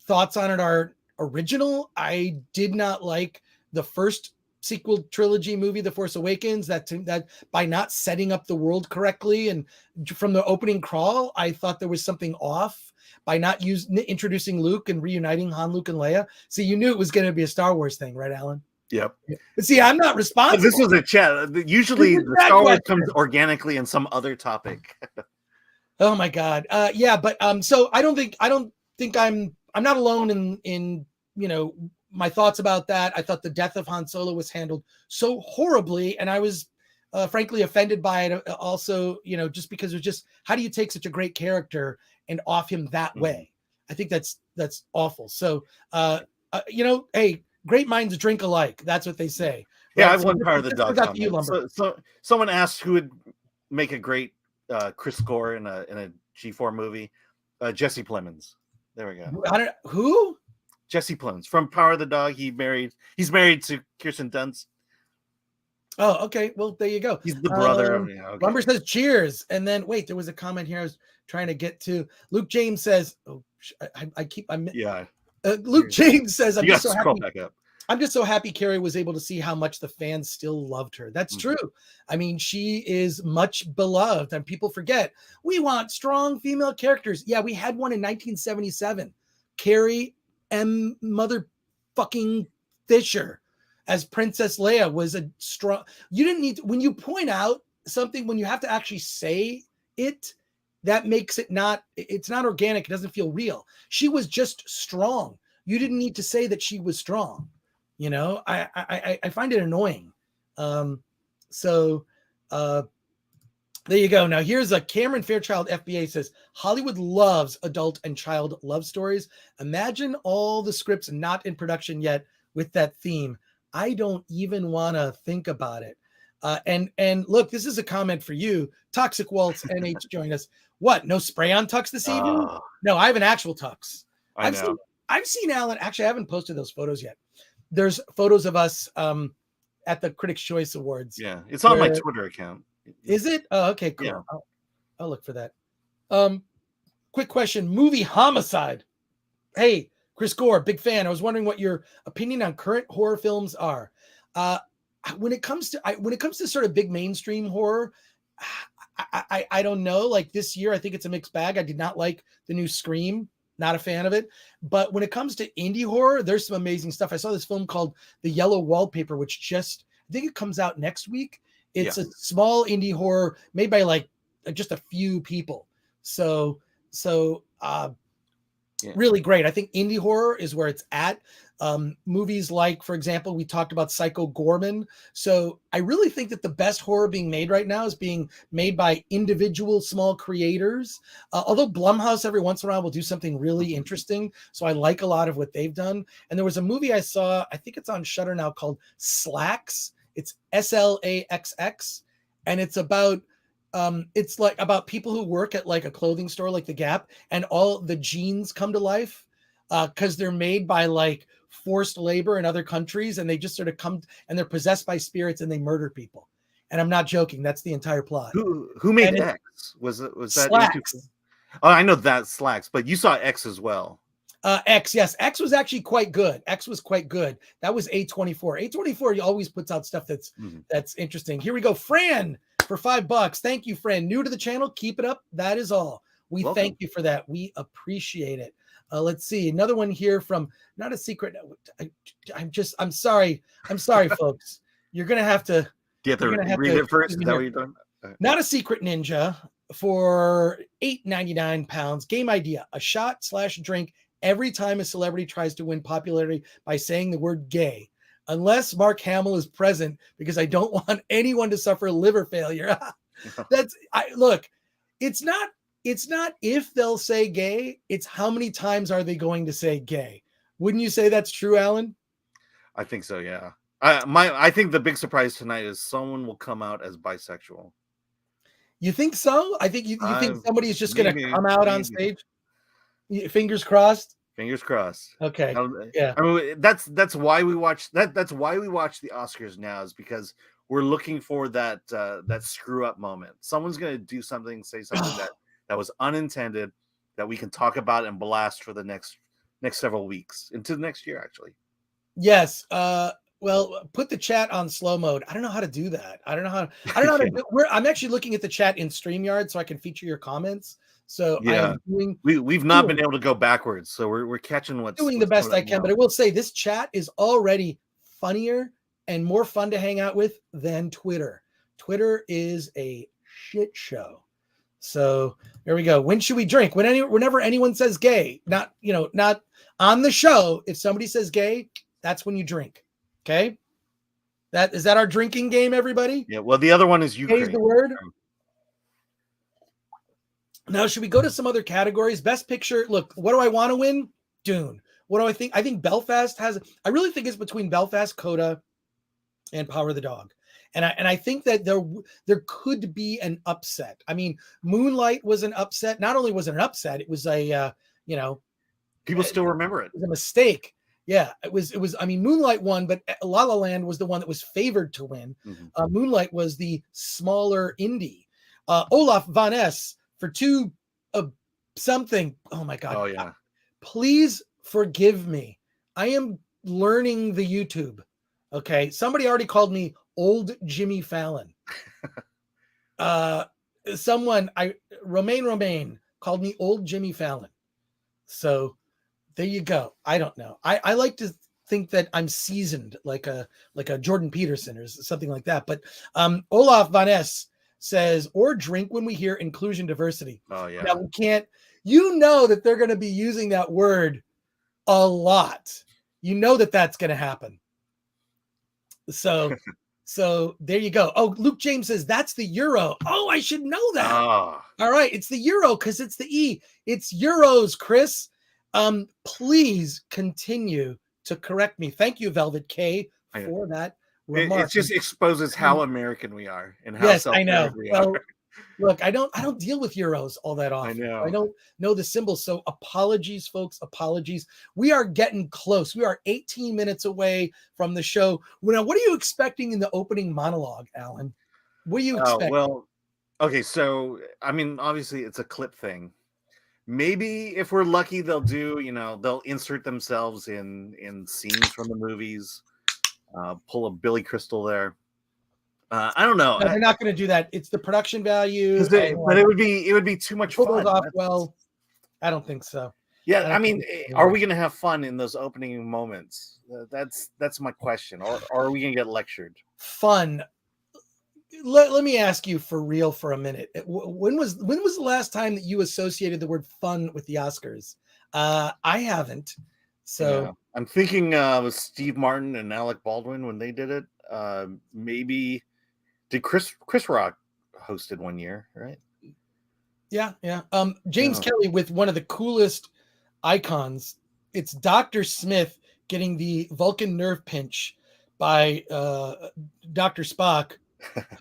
thoughts on it are original. I did not like the first sequel trilogy movie, The Force Awakens, that by not setting up the world correctly, and from the opening crawl, I thought there was something off by not introducing Luke and reuniting Han, Luke, and Leia. See, you knew it was going to be a Star Wars thing, right, Alan? Yep. But see, I'm not responsible. This was a chat. Usually, the Star Wars comes organically in some other topic. Oh my God. Yeah, but so I don't think I'm not alone in my thoughts about that. I thought the death of Han Solo was handled so horribly, and I was frankly offended by it. Also, just because it was just, how do you take such a great character and off him that way? I think that's awful. So, hey, great minds drink alike. That's what they say. Yeah, right? I've won Power of the Dog. So someone asked who would make a great Chris Gore in a G4 movie. Jesse Plemons. There we go. Who? Jesse Plemons from Power of the Dog. He's married to Kirsten Dunst. Oh, okay. Well, there you go. He's the brother of. Yeah, okay. Lumber says cheers, and then wait, there was a comment here I was trying to get to. Luke James says, Luke James says, I'm just so happy. Back up. I'm just so happy Carrie was able to see how much the fans still loved her. That's true. I mean, she is much beloved, and people forget we want strong female characters. Yeah, we had one in 1977. Carrie M. Motherfucking Fisher as Princess Leia was a strong. You didn't need to, when you point out something, when you have to actually say it, that makes it it's not organic. It doesn't feel real. She was just strong. You didn't need to say that she was strong. I find it annoying. There you go. Now here's a Cameron Fairchild FBA says, Hollywood loves adult and child love stories. Imagine all the scripts not in production yet with that theme. I don't even want to think about it. And look, this is a comment for you. Toxic Waltz NH joined us. What? No spray on tux this evening? No, I have an actual tux. I've seen Alan. Actually, I haven't posted those photos yet. There's photos of us at the Critics' Choice Awards. Yeah, it's on my Twitter account. Is it? Oh, okay, cool. Yeah. I'll look for that. Quick question. Movie Homicide. Hey, Chris Gore, big fan. I was wondering what your opinion on current horror films are. When it comes to sort of big mainstream horror, I don't know. Like this year, I think it's a mixed bag. I did not like the new Scream. Not a fan of it. But when it comes to indie horror, there's some amazing stuff. I saw this film called The Yellow Wallpaper, which I think it comes out next week. It's a small indie horror made by like just a few people. So really great. I think indie horror is where it's at. Movies like, for example, we talked about Psycho Gorman. So I really think that the best horror being made right now is being made by individual small creators. Although Blumhouse every once in a while will do something really interesting. So I like a lot of what they've done. And there was a movie I saw, I think it's on Shudder now, called Slacks. It's SLAXX. And it's about people who work at like a clothing store like the Gap, and all the jeans come to life because they're made by like forced labor in other countries, and they just sort of come and they're possessed by spirits and they murder people. And I'm not joking. That's the entire plot. Who made X? Was that Slacks? Oh, I know that Slacks, but you saw X as well. X, yes. X was actually quite good. X was quite good. That was A24. A24 always puts out stuff that's interesting. Here we go. Fran for $5. Thank you, Fran. New to the channel. Keep it up. That is all. We thank you for that. We appreciate it. Let's see. Another one here from Not a Secret. I'm sorry. I'm sorry, folks. You're going to have to. Do you have to read it first? Is that what you're doing? Right. Not a Secret Ninja for £8.99. Game idea. A shot/drink every time a celebrity tries to win popularity by saying the word gay. Unless Mark Hamill is present, because I don't want anyone to suffer liver failure. Look, it's not if they'll say gay, it's how many times are they going to say gay. Wouldn't you say that's true, Alan? I think so, yeah. I think the big surprise tonight is someone will come out as bisexual. You think so? I think you think somebody is just going to come out on stage. Fingers crossed. Fingers crossed. Okay. Yeah. I mean, that's why we watch that. That's why we watch the Oscars now, is because we're looking for that screw up moment. Someone's going to do something, say something that was unintended, that we can talk about and blast for the next several weeks into the next year, actually. Yes. Well, put the chat on slow mode. I don't know how to do that. I don't know how to do, I'm actually looking at the chat in StreamYard so I can feature your comments. So Yeah, we've not been able to go backwards, so we're catching what's the best I can. now. But I will say this chat is already funnier and more fun to hang out with than Twitter. Twitter is a shit show. So there we go. When should we drink? Whenever anyone says gay, not on the show. If somebody says gay, that's when you drink. Okay. Is that our drinking game, everybody? Yeah. Well, the other one is Ukraine. Gay's the word. Now, should we go to some other categories? Best picture. Look, what do I want to win? Dune. What do I think? I think Belfast I really think it's between Belfast, Coda, and Power of the Dog. And I think that there could be an upset. I mean, Moonlight was an upset. Not only was it an upset, it was a people still remember it. It was a mistake. Yeah, it was. I mean, Moonlight won, but La La Land was the one that was favored to win. Mm-hmm. Moonlight was the smaller indie. Olaf Van Ness for two something. Oh my God! Oh yeah. Please forgive me. I am learning the YouTube. Okay, somebody already called me old Jimmy Fallon. Romaine called me old Jimmy Fallon. So there you go. I don't know. I like to think that I'm seasoned like a Jordan Peterson or something like that. But Olaf Van Ness says, or drink when we hear inclusion diversity. Oh yeah. Now we can't, that they're going to be using that word a lot. That's going to happen. So there you go. Oh, Luke James says that's the euro. Oh, I should know that. Oh. All right. It's the euro because it's the E. It's euros, Chris. Please continue to correct me. Thank you, Velvet K, for that remark. It just exposes how American we are and how self-centered we are. Look, I don't deal with euros all that often. I don't know the symbols. So apologies, folks. Apologies. We are getting close. We are 18 minutes away from the show. Now, what are you expecting in the opening monologue, Alan? What do you expect? Well, okay. So, I mean, obviously it's a clip thing. Maybe if we're lucky, they'll insert themselves in scenes from the movies, pull a Billy Crystal there. I don't know. No, they're not going to do that. It's the production value. But it would be too much fun. Those off well, I don't think so. Yeah, I mean, are we going to have fun in those opening moments? That's my question. Or are we going to get lectured? Fun. Let me ask you for real for a minute. When was the last time that you associated the word fun with the Oscars? I haven't. So yeah. I'm thinking with Steve Martin and Alec Baldwin when they did it. Maybe did Chris Rock hosted one year, right? Yeah. James Kelly with one of the coolest icons. It's Dr. Smith getting the Vulcan nerve pinch by Dr. Spock.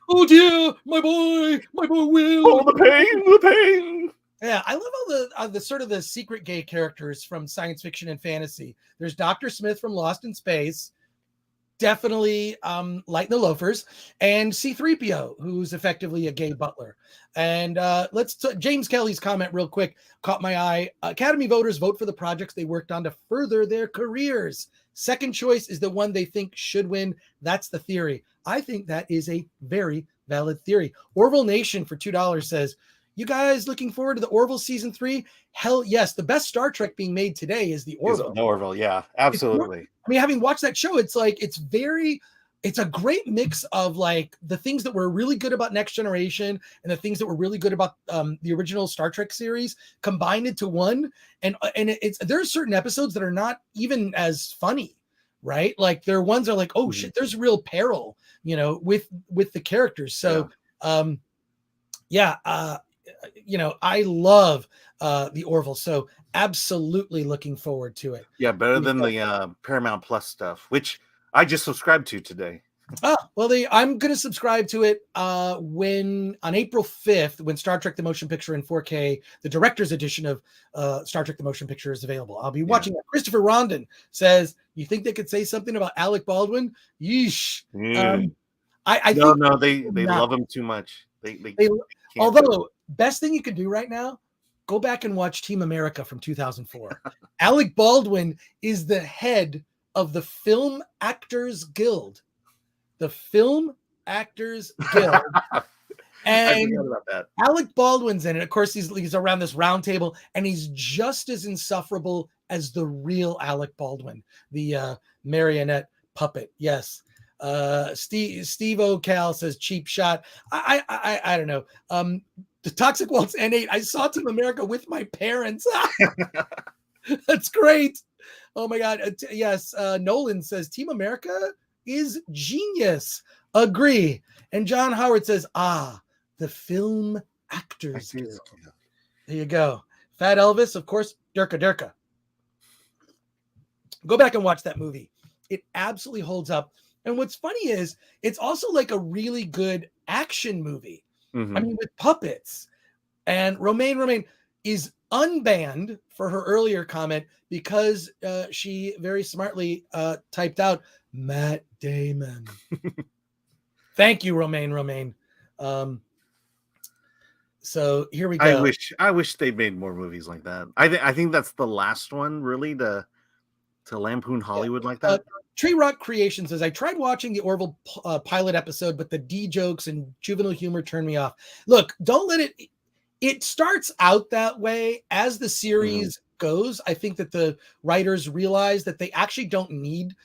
Oh dear, my boy Will. Oh, the pain. Yeah, I love all the sort of the secret gay characters from science fiction and fantasy. There's Dr. Smith from Lost in Space, definitely Light in the Loafers, and C-3PO, who's effectively a gay butler. And James Kelly's comment real quick caught my eye. Academy voters vote for the projects they worked on to further their careers. Second choice is the one they think should win. That's the theory. I think that is a very valid theory. Orville Nation for $2 says, you guys looking forward to the Orville season 3? Hell yes. The best Star Trek being made today is the Orville. The Orville, yeah, absolutely. I mean, having watched that show, it's like it's a great mix of like the things that were really good about Next Generation and the things that were really good about the original Star Trek series combined into one. And there's certain episodes that are not even as funny, right? Like there are ones that are like, oh shit, there's real peril, with the characters. So I love the Orville. So absolutely looking forward to it. Yeah, better than the Paramount Plus stuff, which I just subscribed to today. Oh, well, I'm going to subscribe to it when on April 5th, when Star Trek the Motion Picture in 4K, the director's edition of Star Trek the Motion Picture is available. I'll be watching that. Christopher Rondon says, you think they could say something about Alec Baldwin? Yeesh. I think they love him too much. They although, best thing you could do right now, go back and watch Team America from 2004. Alec Baldwin is the head of the Film Actors Guild. The Film Actors Guild. I And forgot about that. Alec Baldwin's in it. Of course, he's around this round table, and he's just as insufferable as the real Alec Baldwin, the marionette puppet. Yes. Steve O'Cal says cheap shot. I don't know. The Toxic Waltz N8. I saw Team America with my parents. That's great. Oh my God. Yes. Nolan says Team America is genius. Agree. And John Howard says, the Film Actors Guild. There you go. Fat Elvis, of course, Durka. Go back and watch that movie. It absolutely holds up. And what's funny is it's also like a really good action movie. Mm-hmm. I mean, with puppets. And Romaine is unbanned for her earlier comment because she very smartly typed out Matt Damon. Thank you, Romaine. So here we go. I wish they made more movies like that. I think that's the last one really to lampoon Hollywood like that. Tree Rock Creation says, I tried watching the Orville pilot episode, but the D jokes and juvenile humor turned me off. Look, don't let it starts out that way as the series goes. I think that the writers realize that they actually don't need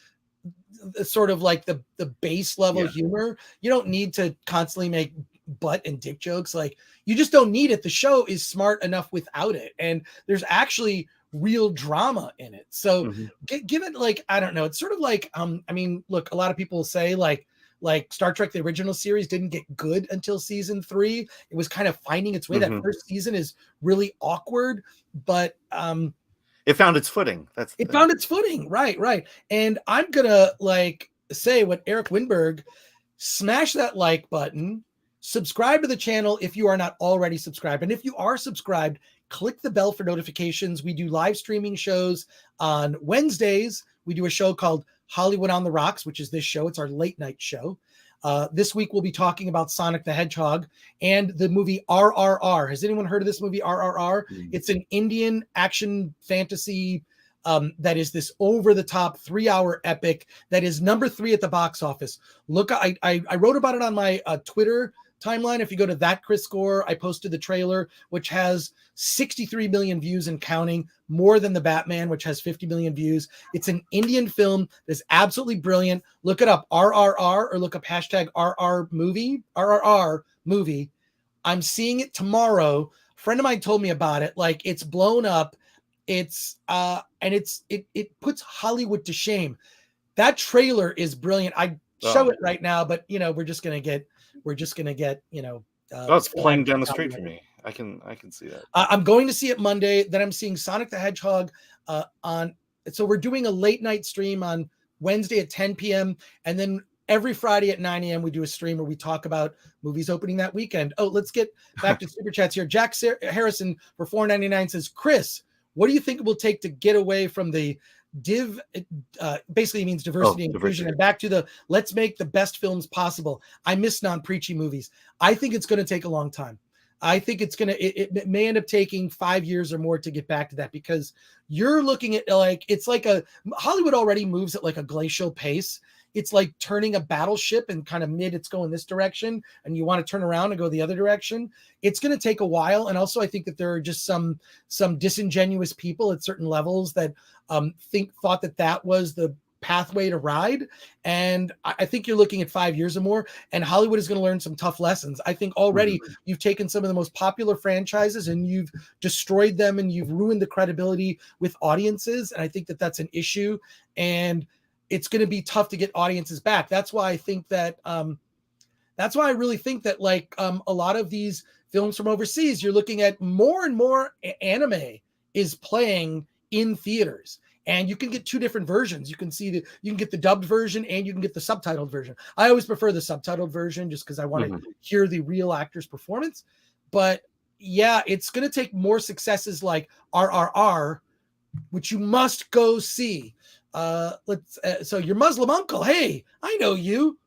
sort of like the base level humor. You don't need to constantly make butt and dick jokes. Like, you just don't need it. The show is smart enough without it. And there's actually real drama in it. So give it, like, I don't know. It's sort of like, I mean, look, a lot of people say like Star Trek, the original series didn't get good until season 3. It was kind of finding its way. That first season is really awkward, but, it found its footing. Found its footing. Right. And I'm going to like say what Eric Winberg, smash that like button, subscribe to the channel if you are not already subscribed. And if you are subscribed, click the bell for notifications. We do live streaming shows on Wednesdays. We do a show called Hollywood on the Rocks, which is this show. It's our late night show. This week, we'll be talking about Sonic the Hedgehog and the movie RRR. Has anyone heard of this movie, RRR? It's an Indian action fantasy that is this over-the-top 3-hour epic that is number 3 at the box office. Look, I wrote about it on my Twitter timeline. If you go to that Chris Gore, I posted the trailer, which has 63 million views and counting, more than the Batman, which has 50 million views. It's an Indian film that's absolutely brilliant. Look it up, RRR, or look up hashtag RRR movie. I'm seeing it tomorrow. A friend of mine told me about it. Like, it's blown up. It's and it puts Hollywood to shame. That trailer is brilliant. I show it right now, but we're just gonna get it's playing down the street for me. I can see that. I'm going to see it Monday. Then I'm seeing Sonic the Hedgehog so we're doing a late night stream on Wednesday at 10 p.m. and then every Friday at 9 a.m. we do a stream where we talk about movies opening that weekend. Oh, let's get back to super chats here. Jack Harrison for $4.99 says, Chris, what do you think it will take to get away from the basically means diversity and inclusion, and back to the let's make the best films possible? I miss non-preachy movies. I think it's going to take a long time. I think it may end up taking 5 years or more to get back to that, because you're looking at Hollywood already moves at like a glacial pace. It's like turning a battleship and kind of it's going this direction and you want to turn around and go the other direction. It's going to take a while. And also I think that there are just some disingenuous people at certain levels that thought that was the pathway to ride. And I think you're looking at 5 years or more, and Hollywood is going to learn some tough lessons. I think already you've taken some of the most popular franchises and you've destroyed them and you've ruined the credibility with audiences. And I think that that's an issue, and it's going to be tough to get audiences back. That's why I think that, I really think that like a lot of these films from overseas, you're looking at more and more anime is playing in theaters. And you can get 2 different versions. You can get the dubbed version and you can get the subtitled version. I always prefer the subtitled version just because I want to hear the real actor's performance. But yeah, it's going to take more successes like RRR, which you must go see. So your Muslim uncle, hey, I know you.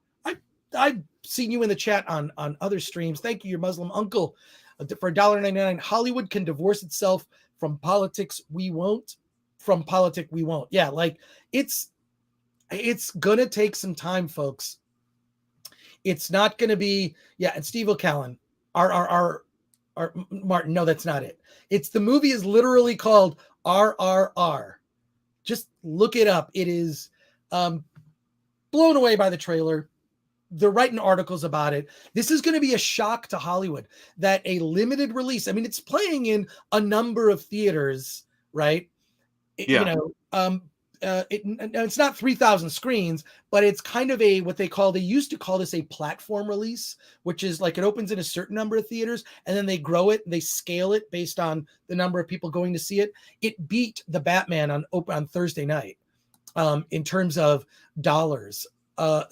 I've seen you in the chat on other streams. Thank you, your Muslim uncle, for $1.99. Hollywood can divorce itself from politics. We won't. From politic, we won't. Yeah, like it's It's gonna take some time, folks. It's not gonna be, yeah. And Steve O'Callaghan, Martin. No, that's not it. It's the movie is literally called RRR. Just look it up. It is blown away by the trailer. They're writing articles about it. This is going to be a shock to Hollywood that a limited release. I mean, it's playing in a number of theaters, right? Yeah. It's not 3,000 screens, but it's kind of they used to call this a platform release, which is like it opens in a certain number of theaters and then they grow it, they scale it based on the number of people going to see it. It beat the Batman on Thursday night in terms of dollars. Good.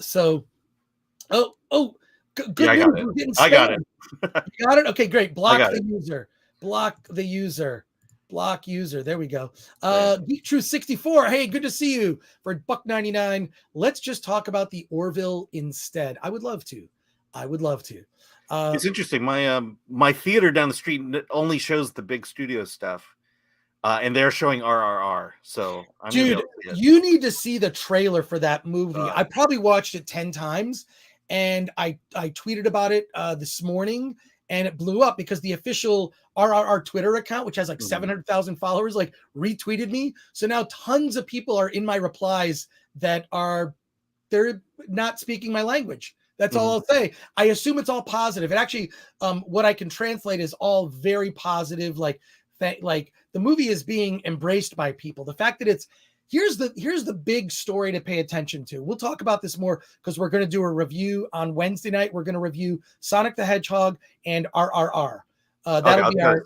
Yeah, I got it. You got it? Okay, great. Block the user. Block user. There we go. Geek Truth 64. Hey, good to see you for $1.99. Let's just talk about the Orville instead. I would love to. It's interesting. My theater down the street only shows the big studio stuff. And they're showing RRR. So dude, you need to see the trailer for that movie. I probably watched it 10 times and I tweeted about it this morning and it blew up because the official RRR Twitter account, which has like 700,000 followers, like retweeted me. So now tons of people are in my replies that they're not speaking my language. That's all I'll say. I assume it's all positive. It actually, what I can translate is all very positive. Like the movie is being embraced by people. The fact that here's the big story to pay attention to. We'll talk about this more because we're going to do a review on Wednesday night. We're going to review Sonic the Hedgehog and RRR. That'll be our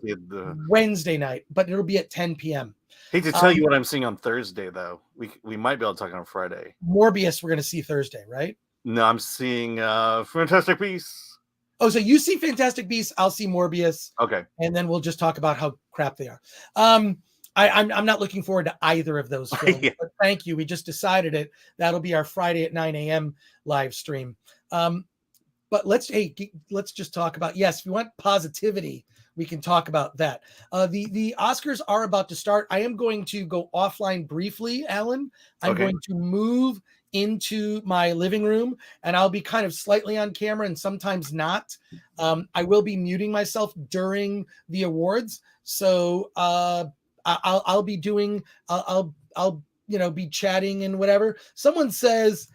Wednesday night, but it'll be at 10 p.m. Hate to tell you what I'm seeing on Thursday, though. We might be able to talk on Friday. Morbius, we're going to see Thursday, right? No, I'm seeing Fantastic Beasts. Oh, so you see Fantastic Beasts, I'll see Morbius. Okay. And then we'll just talk about how crap they are. I'm not looking forward to either of those films. Yeah. But thank you. We just decided it. That'll be our Friday at 9 a.m. live stream. But let's just talk about, yes, if you want positivity, we can talk about that. The Oscars are about to start. I am going to go offline briefly, Alan. I'm going to move into my living room and I'll be kind of slightly on camera and sometimes not. I will be muting myself during the awards. So I'll be doing, I'll be chatting and whatever. Someone says,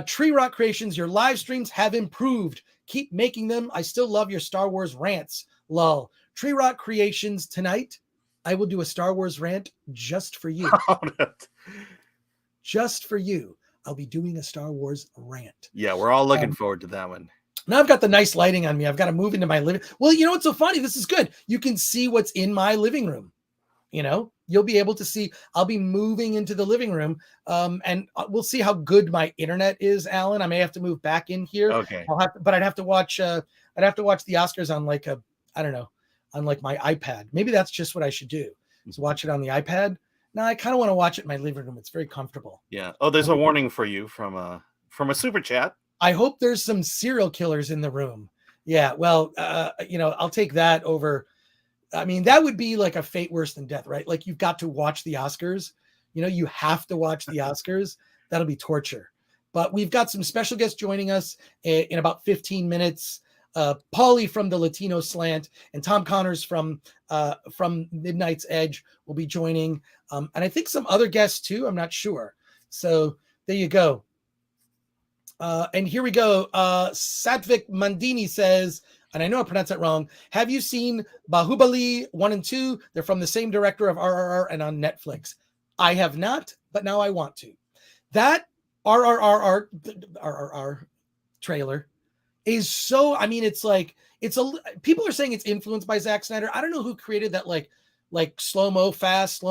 Tree Rock Creations, your live streams have improved. Keep making them. I still love your Star Wars rants. Lol. Tree Rock Creations, tonight, I will do a Star Wars rant just for you. Just for you. I'll be doing a Star Wars rant. Yeah, we're all looking forward to that one. Now I've got the nice lighting on me. I've got to move into my living. Well, you know what's so funny? This is good. You can see what's in my living room. You'll be able to see. I'll be moving into the living room, and we'll see how good my internet is, Alan. I may have to move back in here. Okay. I'd have to watch the Oscars on on my iPad. Maybe that's just what I should do. Is watch it on the iPad. No, I kind of want to watch it in my living room. It's very comfortable. Yeah. Oh, there's a warning for you from a super chat. I hope there's some serial killers in the room. Yeah. Well, I'll take that over. I mean, that would be like a fate worse than death, right? Like you've got to watch the Oscars. You have to watch the Oscars. That'll be torture. But we've got some special guests joining us in about 15 minutes. Paulie from the Latino Slant and Tom Connors from Midnight's Edge will be joining. And I think some other guests too. I'm not sure. So there you go. And here we go. Satvik Mandini says, and I know I pronounced that wrong, have you seen Bahubali 1 and 2? They're from the same director of RRR and on Netflix. I have not, but now I want to. That RRR trailer is so, I mean, people are saying it's influenced by Zack Snyder. I don't know who created that like slow-mo fast,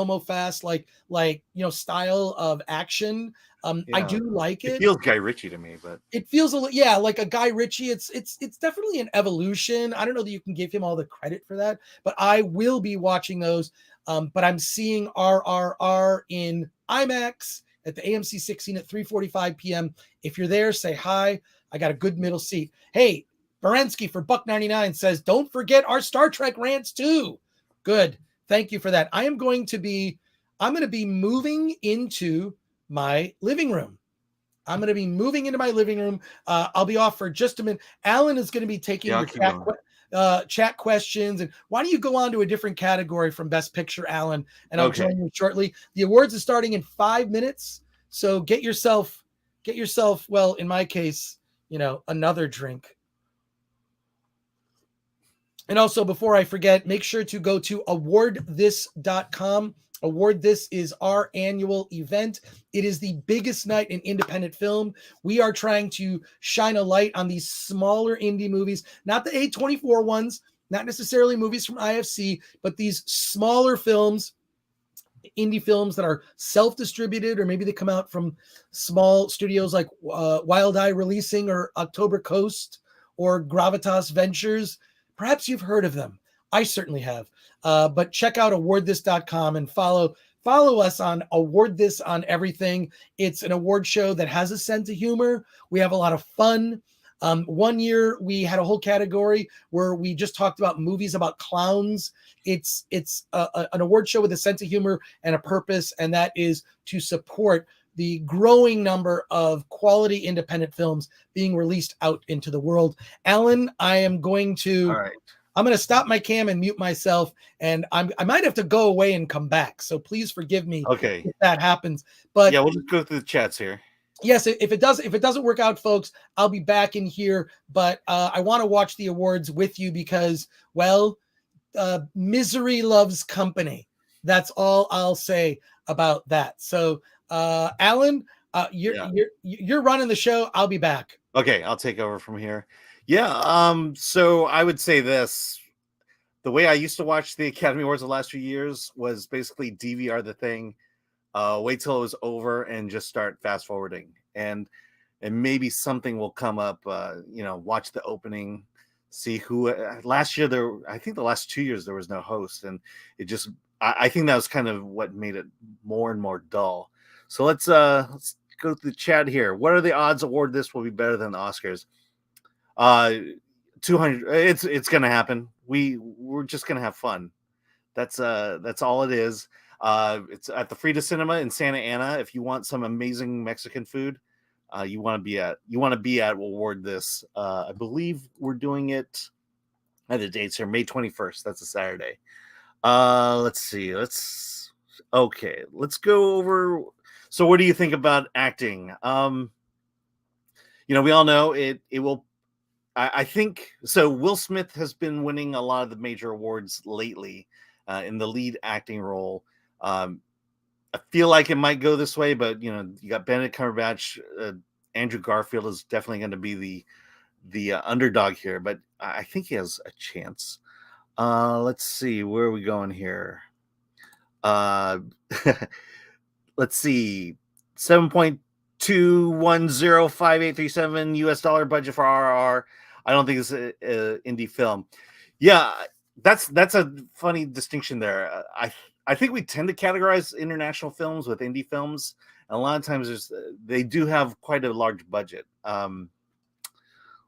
style of action. I do like it. It feels Guy Ritchie to me, but it feels like a Guy Ritchie. It's definitely an evolution. I don't know that you can give him all the credit for that, but I will be watching those. But I'm seeing RRR in IMAX at the AMC 16 at 3:45 p.m. If you're there, say hi. I got a good middle seat. Hey, Berensky for $1.99 says, don't forget our Star Trek rants too. Good. Thank you for that. I'm going to be moving into my living room. I'm going to be moving into my living room. I'll be off for just a minute. Alan is going to be taking your chat questions. And why don't you go on to a different category from Best Picture, Alan, and I'll join you shortly. The awards are starting in 5 minutes. So get yourself, well, in my case, another drink. And also, before I forget, make sure to go to awardthis.com. Award This is our annual event. It is the biggest night in independent film. We are trying to shine a light on these smaller indie movies, not the A24 ones, not necessarily movies from IFC, but these smaller films, indie films that are self-distributed, or maybe they come out from small studios like Wild Eye Releasing or October Coast or Gravitas Ventures. Perhaps you've heard of them. I certainly have. But check out awardthis.com and follow us on Award This on everything. It's an award show that has a sense of humor. We have a lot of fun. One year we had a whole category where we just talked about movies about clowns. It's an award show with a sense of humor and a purpose, and that is to support the growing number of quality independent films being released out into the world. Alan, I'm going to stop my cam and mute myself, and I might have to go away and come back. So please forgive me if that happens. But yeah, we'll just go through the chats here. Yes, if it doesn't work out, folks, I'll be back in here. But I want to watch the awards with you because, well, misery loves company. That's all I'll say about that. So, Alan, you're running the show. I'll be back. Okay, I'll take over from here. Yeah. So I would say this: the way I used to watch the Academy Awards the last few years was basically DVR the thing, wait till it was over, and just start fast forwarding, and maybe something will come up. Watch the opening, see who. Last year I think the last 2 years there was no host, and it just. I think that was kind of what made it more and more dull. So let's go to the chat here. What are the odds Award This will be better than the Oscars? 200. It's gonna happen. We're just gonna have fun. That's all it is. It's at the Frida Cinema in Santa Ana. If you want some amazing Mexican food, you want to be at Award This. I believe we're doing it. I have the dates here. May 21st. That's a Saturday. Let's see. Let's go over. So what do you think about acting? We all know it will. I think so. Will Smith has been winning a lot of the major awards lately in the lead acting role. I feel like it might go this way, but you got Benedict Cumberbatch. Andrew Garfield is definitely going to be the underdog here, but I think he has a chance. Let's see, where are we going here? Let's see, 7.2105837 US dollar budget for RRR. I don't think it's an indie film. Yeah, that's a funny distinction there. I think we tend to categorize international films with indie films, and a lot of times they do have quite a large budget.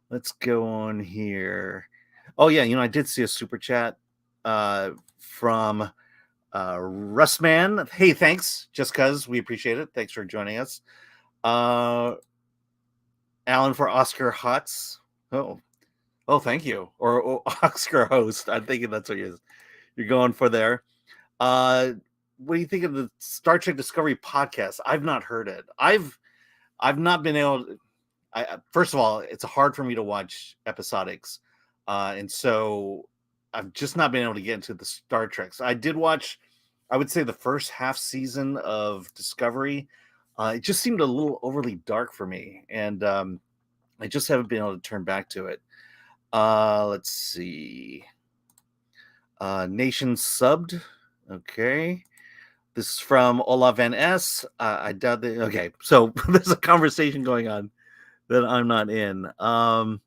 Let's go on here. Oh yeah, I did see a super chat from Russman. Hey, thanks. Just cause we appreciate it. Thanks for joining us. Alan for Oscar Hotz. Oh, thank you. Or Oscar host. I'm thinking that's what you're going for there. What do you think of the Star Trek Discovery podcast? I've not heard it. I've not been able to. First of all, it's hard for me to watch episodics. And so I've just not been able to get into the Star Trek. So I did watch, I would say, the first half season of Discovery. It just seemed a little overly dark for me. And I just haven't been able to turn back to it. Let's see. Nation subbed. Okay. This is from Olaf Van S. I doubt that. Okay. So there's a conversation going on that I'm not in. Oh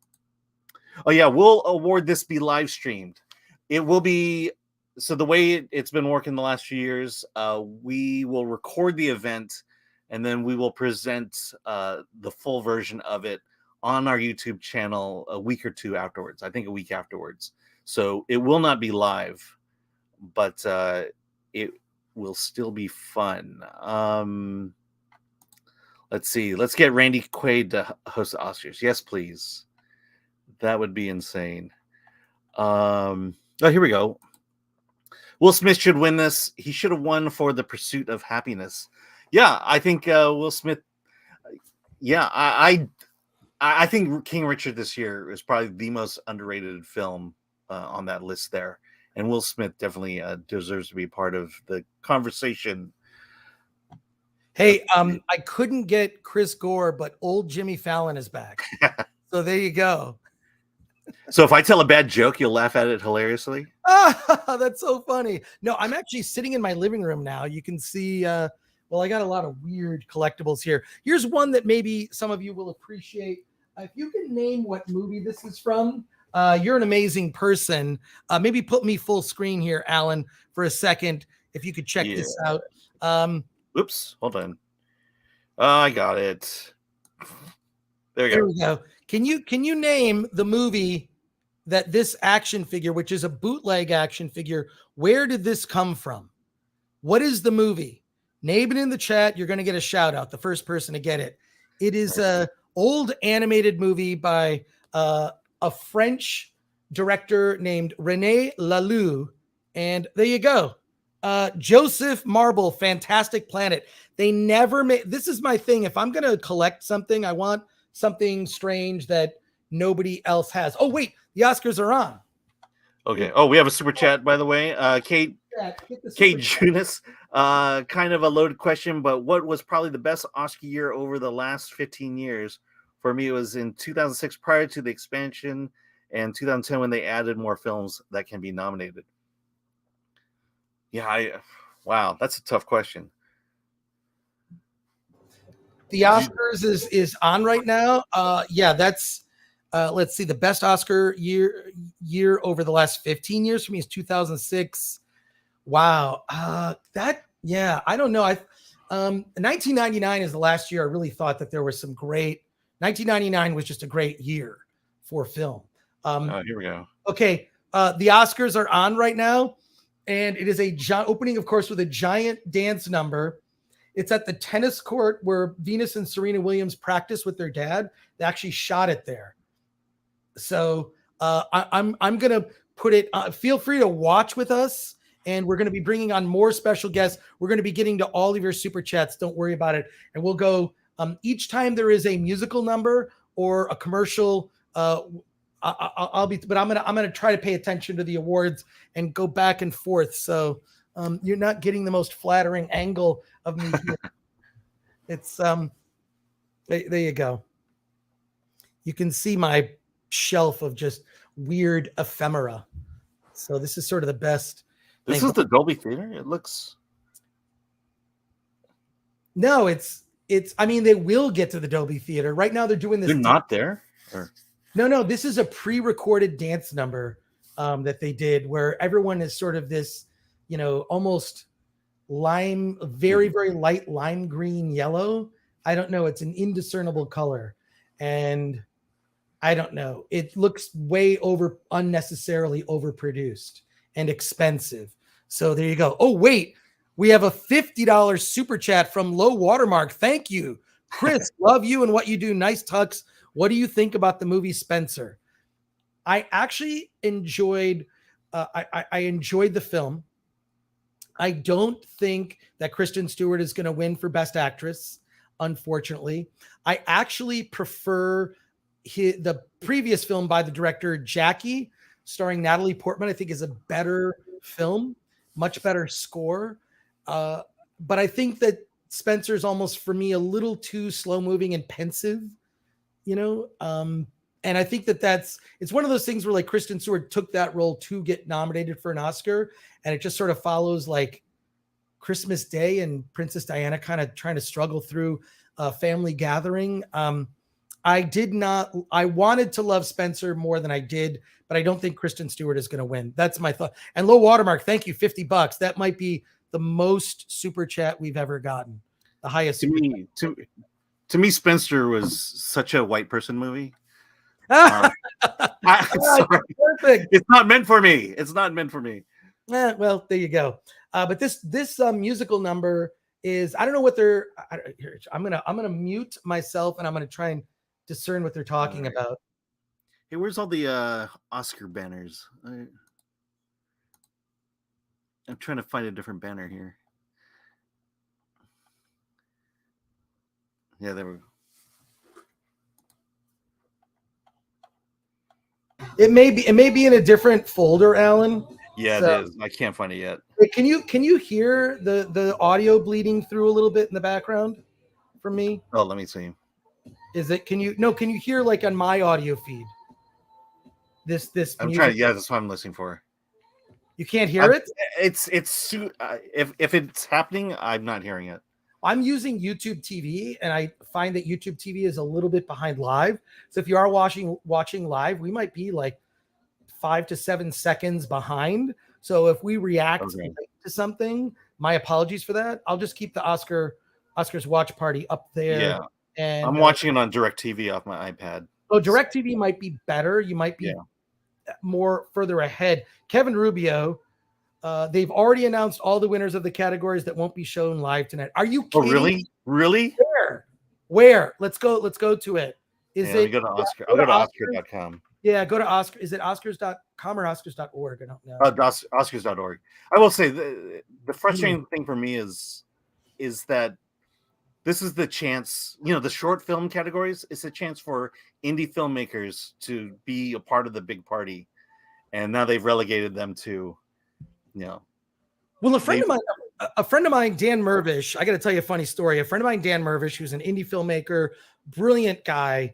yeah, will Award This be live streamed? It will be. So the way it's been working the last few years, we will record the event, and then we will present the full version of it on our YouTube channel a week or two afterwards. I think a week afterwards. So it will not be live, but it will still be fun. Let's see. Let's get Randy Quaid to host the Oscars. Yes, please. That would be insane. Oh, here we go. Will Smith should win this. He should have won for The Pursuit of Happiness. Yeah, I think Will Smith. Yeah, I think King Richard this year is probably the most underrated film on that list there, and Will Smith definitely deserves to be part of the conversation. Hey, I couldn't get Chris Gore, but old Jimmy Fallon is back. So there you go. So if I tell a bad joke, you'll laugh at it hilariously? Ah, that's so funny. No, I'm actually sitting in my living room now. You can see, well, I got a lot of weird collectibles here. Here's one that maybe some of you will appreciate. If you can name what movie this is from, you're an amazing person. Maybe put me full screen here, Alan, for a second, if you could check this out. Oops, hold on. I got it. There we go. Can you name the movie that this action figure, which is a bootleg action figure, where did this come from? What is the movie? Name it in the chat. You're going to get a shout out. The first person to get it. It is a old animated movie by a French director named René Laloux. And there you go. Joseph Marble, Fantastic Planet. They never made, this is my thing. If I'm going to collect something, I want something strange that nobody else has. Oh, wait, the Oscars are on. Okay. Oh, we have a super chat, by the way. Kate Junis, kind of a loaded question, but what was probably the best Oscar year over the last 15 years? For me, it was in 2006 prior to the expansion, and 2010 when they added more films that can be nominated. Yeah, wow, that's a tough question. The Oscars is on right now. Yeah, that's let's see. The best Oscar year over the last 15 years for me is 2006. Wow, I don't know. 1999 is the last year I really thought that there was some great. 1999 was just a great year for film. Here we go. Okay, the Oscars are on right now. And it is a opening, of course, with a giant dance number. It's at the tennis court where Venus and Serena Williams practice with their dad. They actually shot it there. So I'm going to put it. Feel free to watch with us, and we're going to be bringing on more special guests. We're going to be getting to all of your super chats. Don't worry about it. And we'll go each time there is a musical number or a commercial. I'll be, but I'm gonna try to pay attention to the awards and go back and forth. So you're not getting the most flattering angle of me here. It's there you go. You can see my shelf of just weird ephemera. So this is sort of the best. This is the Dolby Theater. It looks. No, it's. I mean, they will get to the Dolby Theater right now. They're doing this. They're not there. Or... No, this is a pre-recorded dance number that they did where everyone is sort of this, almost lime, very, very light lime green yellow. I don't know. It's an indiscernible color. And I don't know. It looks way unnecessarily overproduced and expensive. So there you go. Oh, wait. We have a $50 super chat from Low Watermark. Thank you. Chris, love you and what you do. Nice tux. What do you think about the movie Spencer? I actually enjoyed I enjoyed the film. I don't think that Kristen Stewart is going to win for Best Actress, unfortunately. I actually prefer the previous film by the director Jackie, starring Natalie Portman. I think is a better film, much better score. But I think that Spencer's almost, for me, a little too slow-moving and pensive. And I think it's one of those things where like Kristen Stewart took that role to get nominated for an Oscar, and it just sort of follows like Christmas Day and Princess Diana kind of trying to struggle through a family gathering. I wanted to love Spencer more than I did, but I don't think Kristen Stewart is going to win. That's my thought. And Low Watermark, thank you, $50. That might be the most super chat we've ever gotten. The highest. To me, Spencer was such a white person movie. Sorry. It's not meant for me. It's not meant for me. Well, there you go. But this musical number is I don't know what they're. Here, I'm gonna mute myself and I'm gonna try and discern what they're talking about. Hey, where's all the Oscar banners? I'm trying to find a different banner here. Yeah, there we go. It may be in a different folder, Alan. Yeah, so, it is. I can't find it yet. Can you hear the audio bleeding through a little bit in the background from me? Oh, let me see. Is it? Can you hear like on my audio feed? This I'm music? trying. Yeah, that's what I'm listening for. You can't hear it? It's if it's happening, I'm not hearing it. I'm using YouTube TV, and I find that YouTube TV is a little bit behind live. So if you are watching live, we might be like 5 to 7 seconds behind. So if we react to something, my apologies for that. I'll just keep the Oscars watch party up there. Yeah, and I'm watching it on DirecTV off my iPad. Oh, DirecTV might be better. You might be more further ahead. Kevin Rubio. They've already announced all the winners of the categories that won't be shown live tonight. Are you kidding? Oh, really? Really? Where? Let's go to it. Is it? Go to Oscar. I'll go to Oscar.com. Yeah, go to Oscar. Is it Oscars.com or Oscars.org? I don't know. Oscars.org. I will say the frustrating thing for me is that this is the chance, the short film categories. It's a chance for indie filmmakers to be a part of the big party. And now they've relegated them to, Well, a friend of mine, Dan Mervish, I got to tell you a funny story. A friend of mine, Dan Mervish, who's an indie filmmaker, brilliant guy.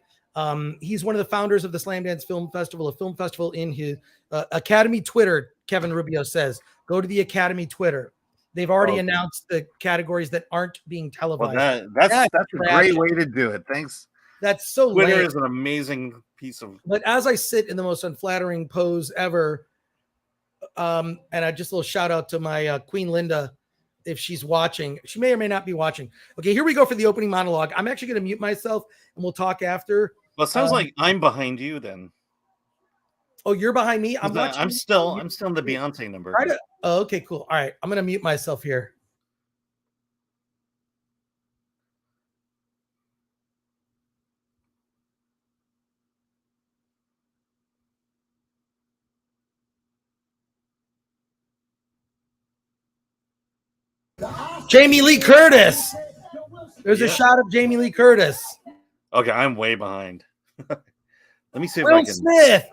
He's one of the founders of the Slamdance Film Festival, a film festival in his Academy Twitter. Kevin Rubio says, go to the Academy Twitter. They've already announced the categories that aren't being televised. Well, that's a great way to do it. Thanks. That's so Twitter lame. is an amazing piece of. But as I sit in the most unflattering pose ever, and I just a little shout out to my Queen Linda, if she's watching. She may or may not be watching. Okay, here we go for the opening monologue. I'm actually going to mute myself, and we'll talk after. Well, it sounds like I'm behind you then. Oh, you're behind me? I'm still in the Beyonce number. Right. Oh, okay, cool. All right, I'm going to mute myself here. Jamie Lee Curtis. There's a shot of Jamie Lee Curtis. Okay, I'm way behind. Let me see if Will I can. Smith.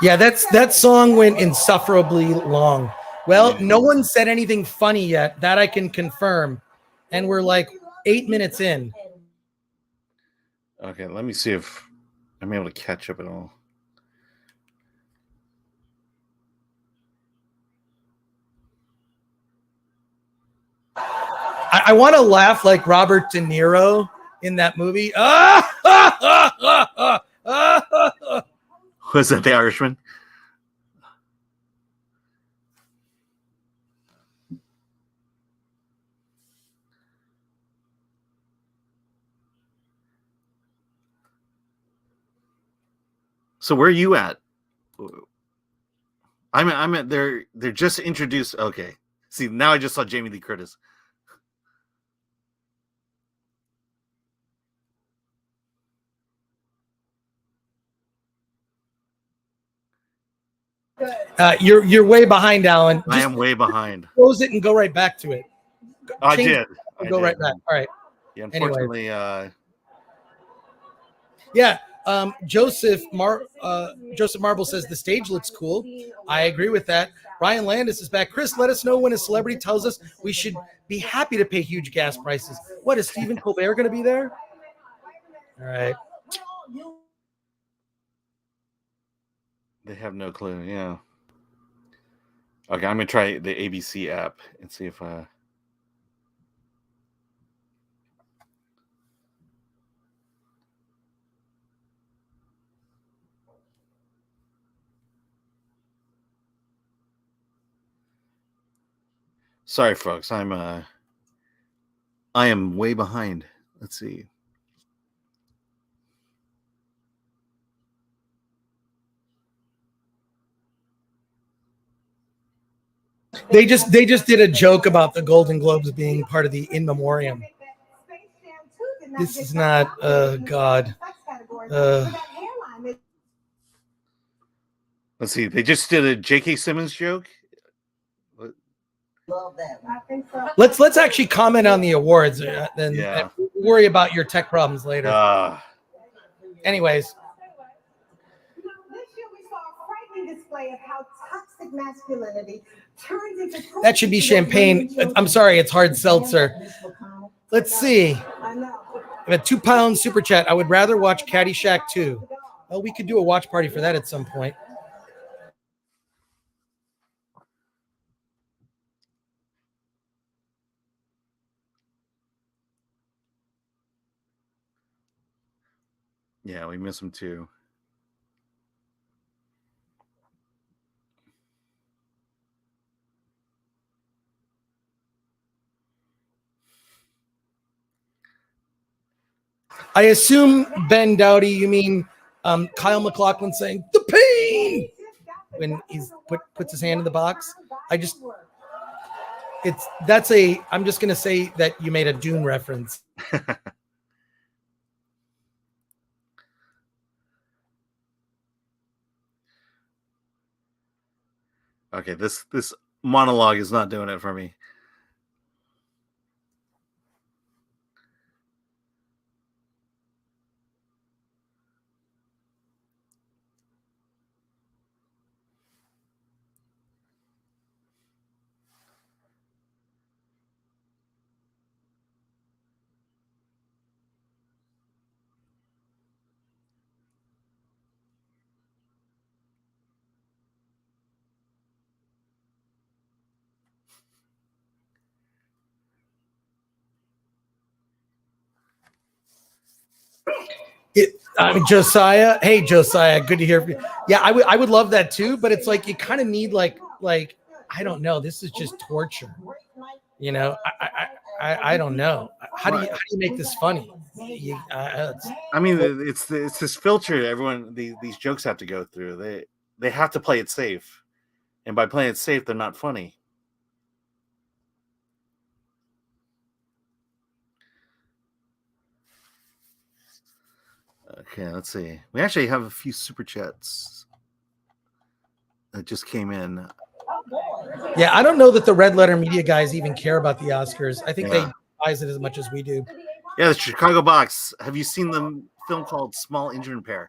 Yeah, that song went insufferably long. Well, no one said anything funny yet. That I can confirm. And we're like 8 minutes in. Okay, let me see if I'm able to catch up at all. I want to laugh like Robert De Niro in that movie. Was that The Irishman? So where are you at? I'm at they're just introduced. Okay. See, now I just saw Jamie Lee Curtis. You're way behind, Alan. I am way behind. Close it and go right back to it. I did. Go right back. All right. Yeah, unfortunately, yeah. Joseph Marble says the stage looks cool. I agree with that. Ryan Landis is back. Chris, let us know when a celebrity tells us we should be happy to pay huge gas prices. What, is Stephen Colbert going to be there? All right. They have no clue. Yeah. Okay, I'm gonna try the ABC app and see if Sorry, folks. I am way behind. Let's see. They just did a joke about the Golden Globes being part of the in memoriam. This is not God. Let's see. They just did a J.K. Simmons joke. Let's actually comment on the awards and worry about your tech problems later. Anyways. Display of how toxic masculinity turns into that should be champagne. I'm sorry, it's hard seltzer. Let's see. A 2 pound super chat. I would rather watch Caddyshack 2. Well, we could do a watch party for that at some point. Yeah, we miss him too. I assume, Ben Dowdy, you mean Kyle MacLachlan saying the pain when he's puts his hand in the box. I'm just gonna say that you made a Dune reference. Okay, this monologue is not doing it for me. Josiah. Hey, Josiah. Good to hear from you. Yeah, I would love that too, but it's like you kind of need like I don't know. This is just torture. You know, I don't know. How do you make this funny? I mean, it's this filter everyone these jokes have to go through. They have to play it safe, and by playing it safe, they're not funny. Okay, let's see. We actually have a few super chats that just came in. Yeah, I don't know that the Red Letter Media guys even care about the Oscars. I think they despise it as much as we do. Yeah, the Chicago Box. Have you seen the film called Small Engine Repair?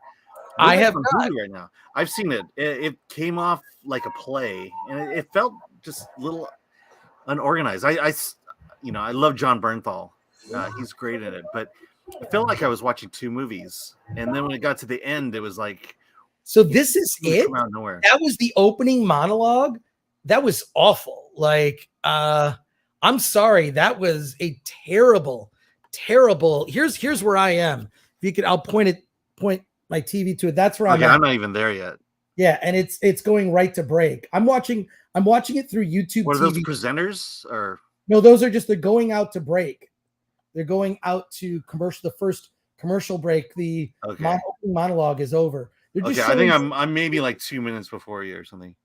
I have not. Right now. I've seen it. It came off like a play, and it felt just a little unorganized. I love John Bernthal. He's great in it, but I felt like I was watching two movies. And then when it got to the end, it was like, so this is it. Out of nowhere. That was the opening monologue. That was awful. Like, I'm sorry. That was a terrible. Here's where I am. If you could, I'll point my TV to it. That's where I'm at. I'm not even there yet. Yeah, and it's going right to break. I'm watching it through YouTube. What are those presenters? Or no, those are just they're going out to break. They're going out to commercial. The first commercial break. The monologue is over. They're just I think I'm maybe like 2 minutes before you or something.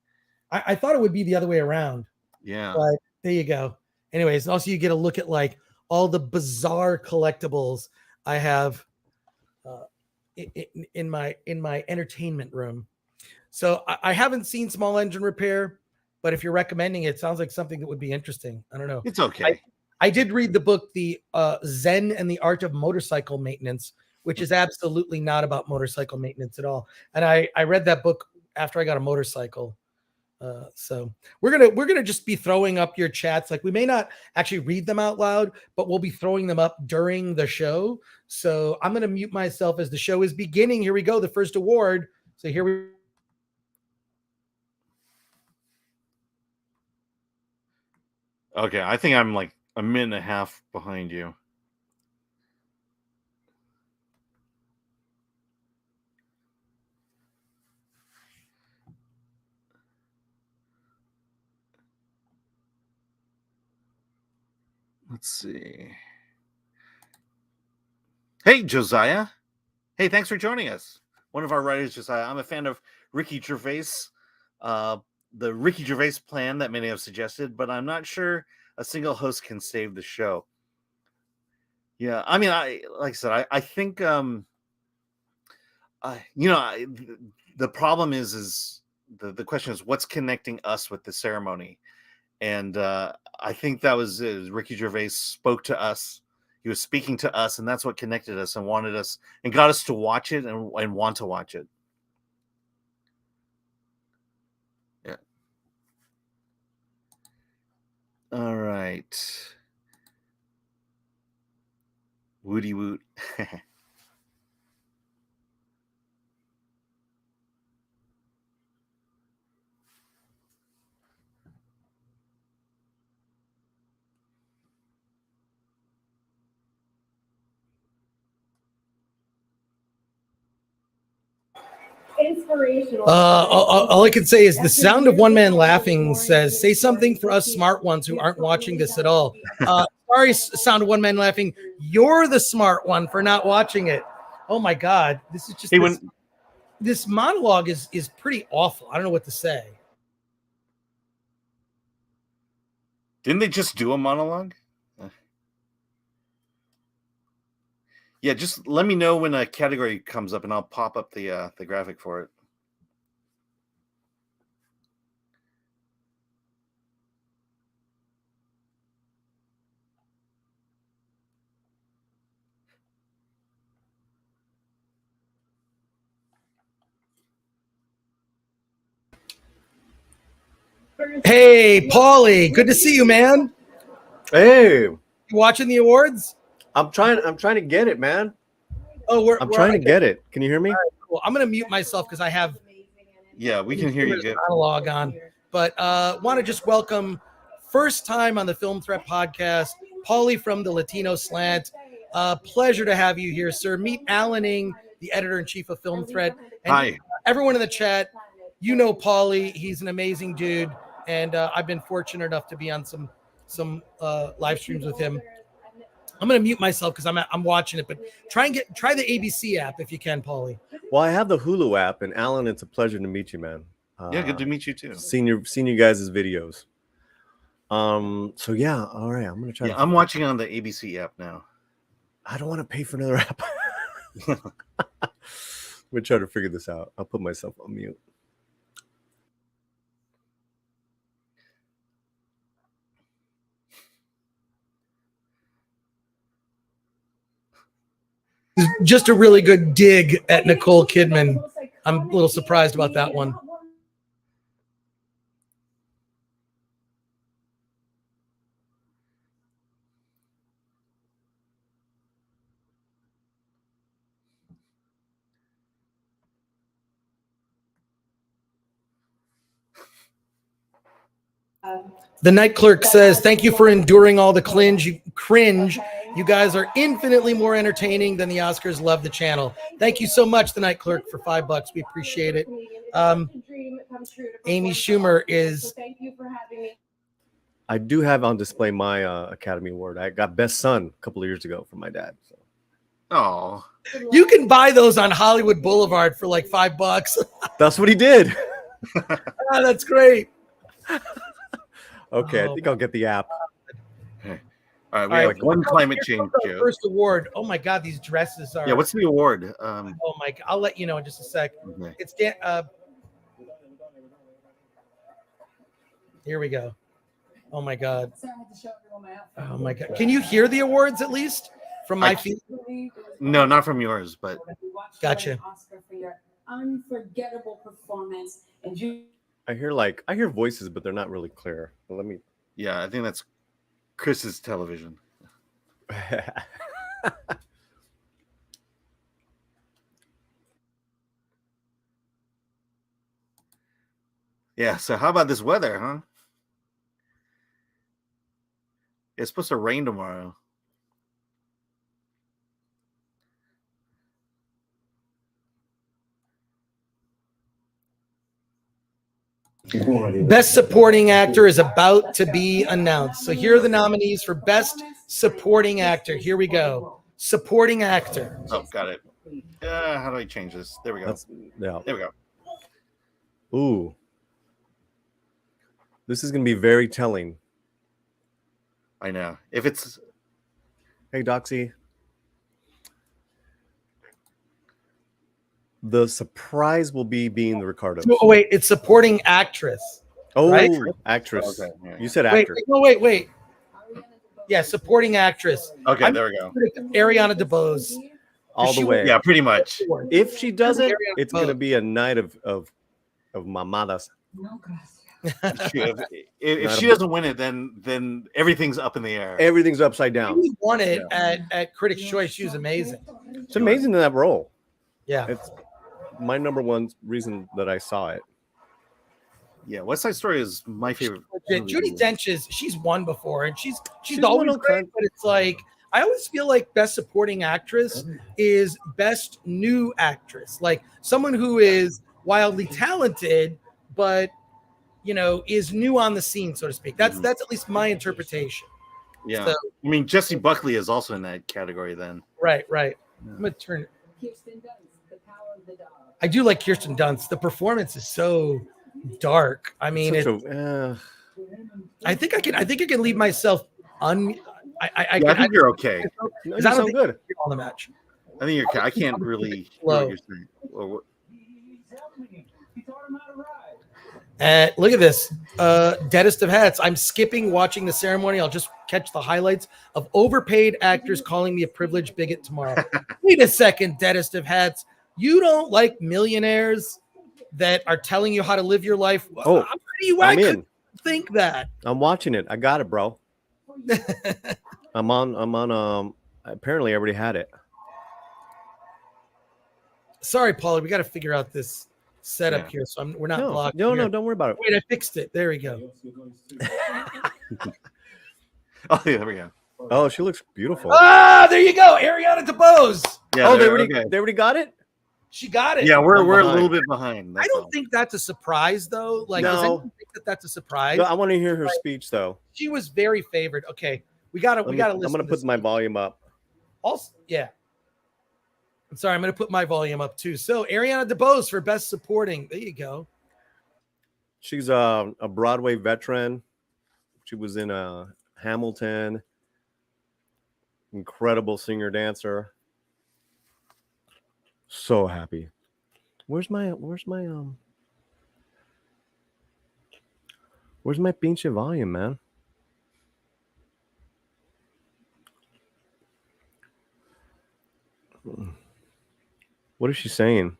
I thought it would be the other way around. Yeah. But there you go. Anyways, also you get a look at like all the bizarre collectibles I have in my entertainment room. So I haven't seen Small Engine Repair, but if you're recommending it, sounds like something that would be interesting. I don't know. It's okay. I did read the book, The Zen and the Art of Motorcycle Maintenance, which is absolutely not about motorcycle maintenance at all. And I read that book after I got a motorcycle. So we're gonna just be throwing up your chats. Like we may not actually read them out loud, but we'll be throwing them up during the show. So I'm gonna mute myself as the show is beginning. Here we go, the first award. So here we. Okay, I think I'm like a minute and a half behind you. Let's see. Hey, Josiah. Hey, thanks for joining us. One of our writers, Josiah. I'm a fan of Ricky Gervais, the Ricky Gervais plan that many have suggested, but I'm not sure a single host can save the show. Yeah, I mean, like I said, I think, the problem is the question is what's connecting us with the ceremony, and I think that was Ricky Gervais spoke to us. He was speaking to us, and that's what connected us and wanted us and got us to watch it and want to watch it. Yeah. All right. Woody woot. Inspirational. All I can say is the sound of one man laughing says, say something for us smart ones who aren't watching this at all. Sorry, sound of one man laughing. You're the smart one for not watching it. Oh my God. This is just this monologue is pretty awful. I don't know what to say. Didn't they just do a monologue? Yeah, just let me know when a category comes up and I'll pop up the graphic for it. Hey, Paulie, good to see you, man. Hey, You watching the awards? I'm trying to get it, man. Oh, I'm trying to get it. Can you hear me? Right, cool. I'm gonna mute myself because I have we can hear you good. Monologue on, but want to just welcome first time on the Film Threat podcast, Paulie from the Latino Slant. Pleasure to have you here, sir. Meet Alan-ing, the editor-in-chief of Film Threat. And hi, everyone in the chat. You know Paulie. He's an amazing dude, and I've been fortunate enough to be on some live streams with him. I'm gonna mute myself because I'm watching it, but try the ABC app if you can, Paulie. Well, I have the Hulu app, and Alan, it's a pleasure to meet you, man. yeah, good to meet you too. Seen you guys' videos. So yeah, all right, I'm gonna try. I'm watching on the ABC app now. I don't want to pay for another app. I'm gonna try to figure this out. I'll put myself on mute. Just a really good dig at Nicole Kidman. I'm a little surprised about that one. The night clerk says, thank you for enduring all the cringe. You guys are infinitely more entertaining than the Oscars. Love the channel. Thank you so much, the night clerk, for $5. We appreciate it. Amy Schumer is. I do have on display my Academy Award. I got Best Son a couple of years ago from my dad. So. Oh, you can buy those on Hollywood Boulevard for like $5. That's what he did. That's great. Okay, I think I'll get the app. All right, like one climate change joke. First award. Oh my God, these dresses are. Yeah, what's the award? Oh my God, I'll let you know in just a sec. Okay. It's here we go. Oh my God. Oh my God. Can you hear the awards at least from my feed? No, not from yours, but gotcha. Oscar for your unforgettable performance and I hear voices, but they're not really clear. Let me. Yeah, I think that's Chris's television. Yeah, so how about this weather, huh? It's supposed to rain tomorrow. Best Supporting Actor is about to be announced. So here are the nominees for Best supporting actor. Here we go. Supporting actor. Oh, got it. How do I change this? There we go. Yeah. There we go. Ooh. This is going to be very telling. I know. If it's... Hey, Doxy. The surprise will be being the Ricardos. Oh, wait. It's supporting actress. Oh, right? actress. Okay, yeah, You said Wait, actor. no, wait. Yeah, supporting actress. Okay, there we go. Ariana DeBose. All the way. Yeah, pretty much. If she doesn't, Ariana it's going to DeBose. be a night of mamadas. If she doesn't win it, then everything's up in the air. Everything's upside down. She won it at Critics' Choice. She was amazing. It's amazing in that role. Yeah. It's my number one reason that I saw it. Yeah, West Side Story is my favorite. Judi Dench she's won before, and she's She's always won great, okay. but it's like I always feel like best supporting actress is best new actress, like someone who is wildly talented, but is new on the scene, so to speak. That's at least my interpretation. Yeah, So, I mean Jessie Buckley is also in that category. Then right. Yeah. I'm gonna turn it. Kirsten Dunst, The Power of the Dog. I do like Kirsten Dunst. The performance is so dark. I mean, I think I can leave myself I think you're okay. no, I you don't sound think good. on the match. I think you're okay. I can't really hear what you're saying. Well, Look at this. Deadest of Hats. I'm skipping watching the ceremony. I'll just catch the highlights of overpaid actors calling me a privileged bigot tomorrow. Wait a second, Deadest of Hats. You don't like millionaires that are telling you how to live your life? Oh, I couldn't think that. I'm watching it. I got it, bro. I'm on apparently I already had it. Sorry, Paulie. We got to figure out this setup here. So we're not blocked. No, here. don't worry about it. Wait, I fixed it. There we go. oh yeah, there we go. Oh, she looks beautiful. There you go. Ariana DeBose. Yeah, they already got it? She got it. Yeah, we're a behind. little bit behind. I don't think that's a surprise, though. Like, does anyone think that that's a surprise? No, I want to hear her speech, though. She was very favored. Okay, we gotta listen. I'm gonna put my volume up. Also, yeah. I'm sorry. I'm gonna put my volume up too. So Ariana DeBose for Best Supporting. There you go. She's a Broadway veteran. She was in Hamilton. Incredible singer dancer. So happy. Where's my pinche volume, man? What is she saying?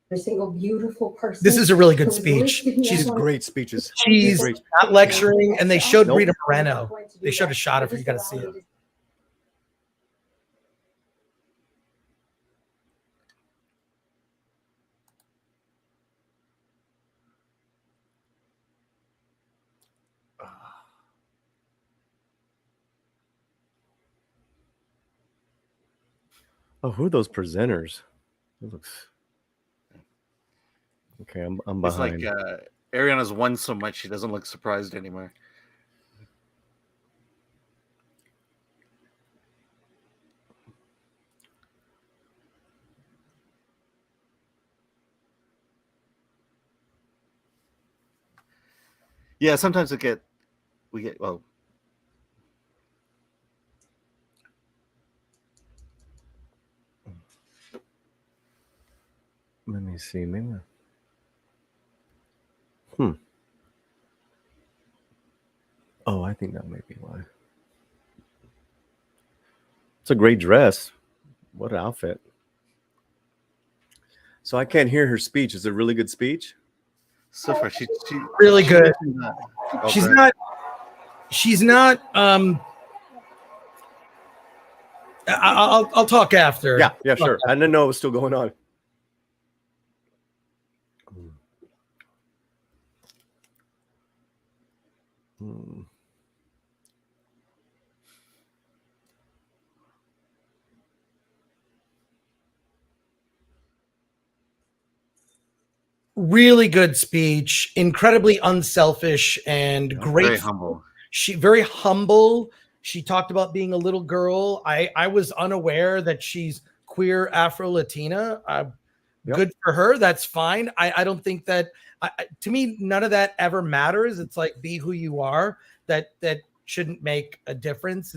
Every single beautiful person. This is a really good speech. She's great speeches. She's Great. not lecturing, and they showed Nope. Rita Moreno. They showed a shot of her. You got to see it. Oh, who are those presenters? It looks okay. I'm It's behind. like Ariana's won so much she doesn't look surprised anymore. Yeah, sometimes we get well. Let me see. Maybe. Oh, I think that might be why. It's a great dress. What an outfit. So I can't hear her speech. Is it a really good speech? So far, she Really good. Okay. She's not. I'll talk after. Yeah, sure. I didn't know it was still going on. Really good speech, incredibly unselfish and great. Very humble. She very humble. She talked about being a little girl. I was unaware that she's queer Afro-Latina. Good for her. That's fine. I don't think that to me, none of that ever matters. It's like, be who you are. That shouldn't make a difference.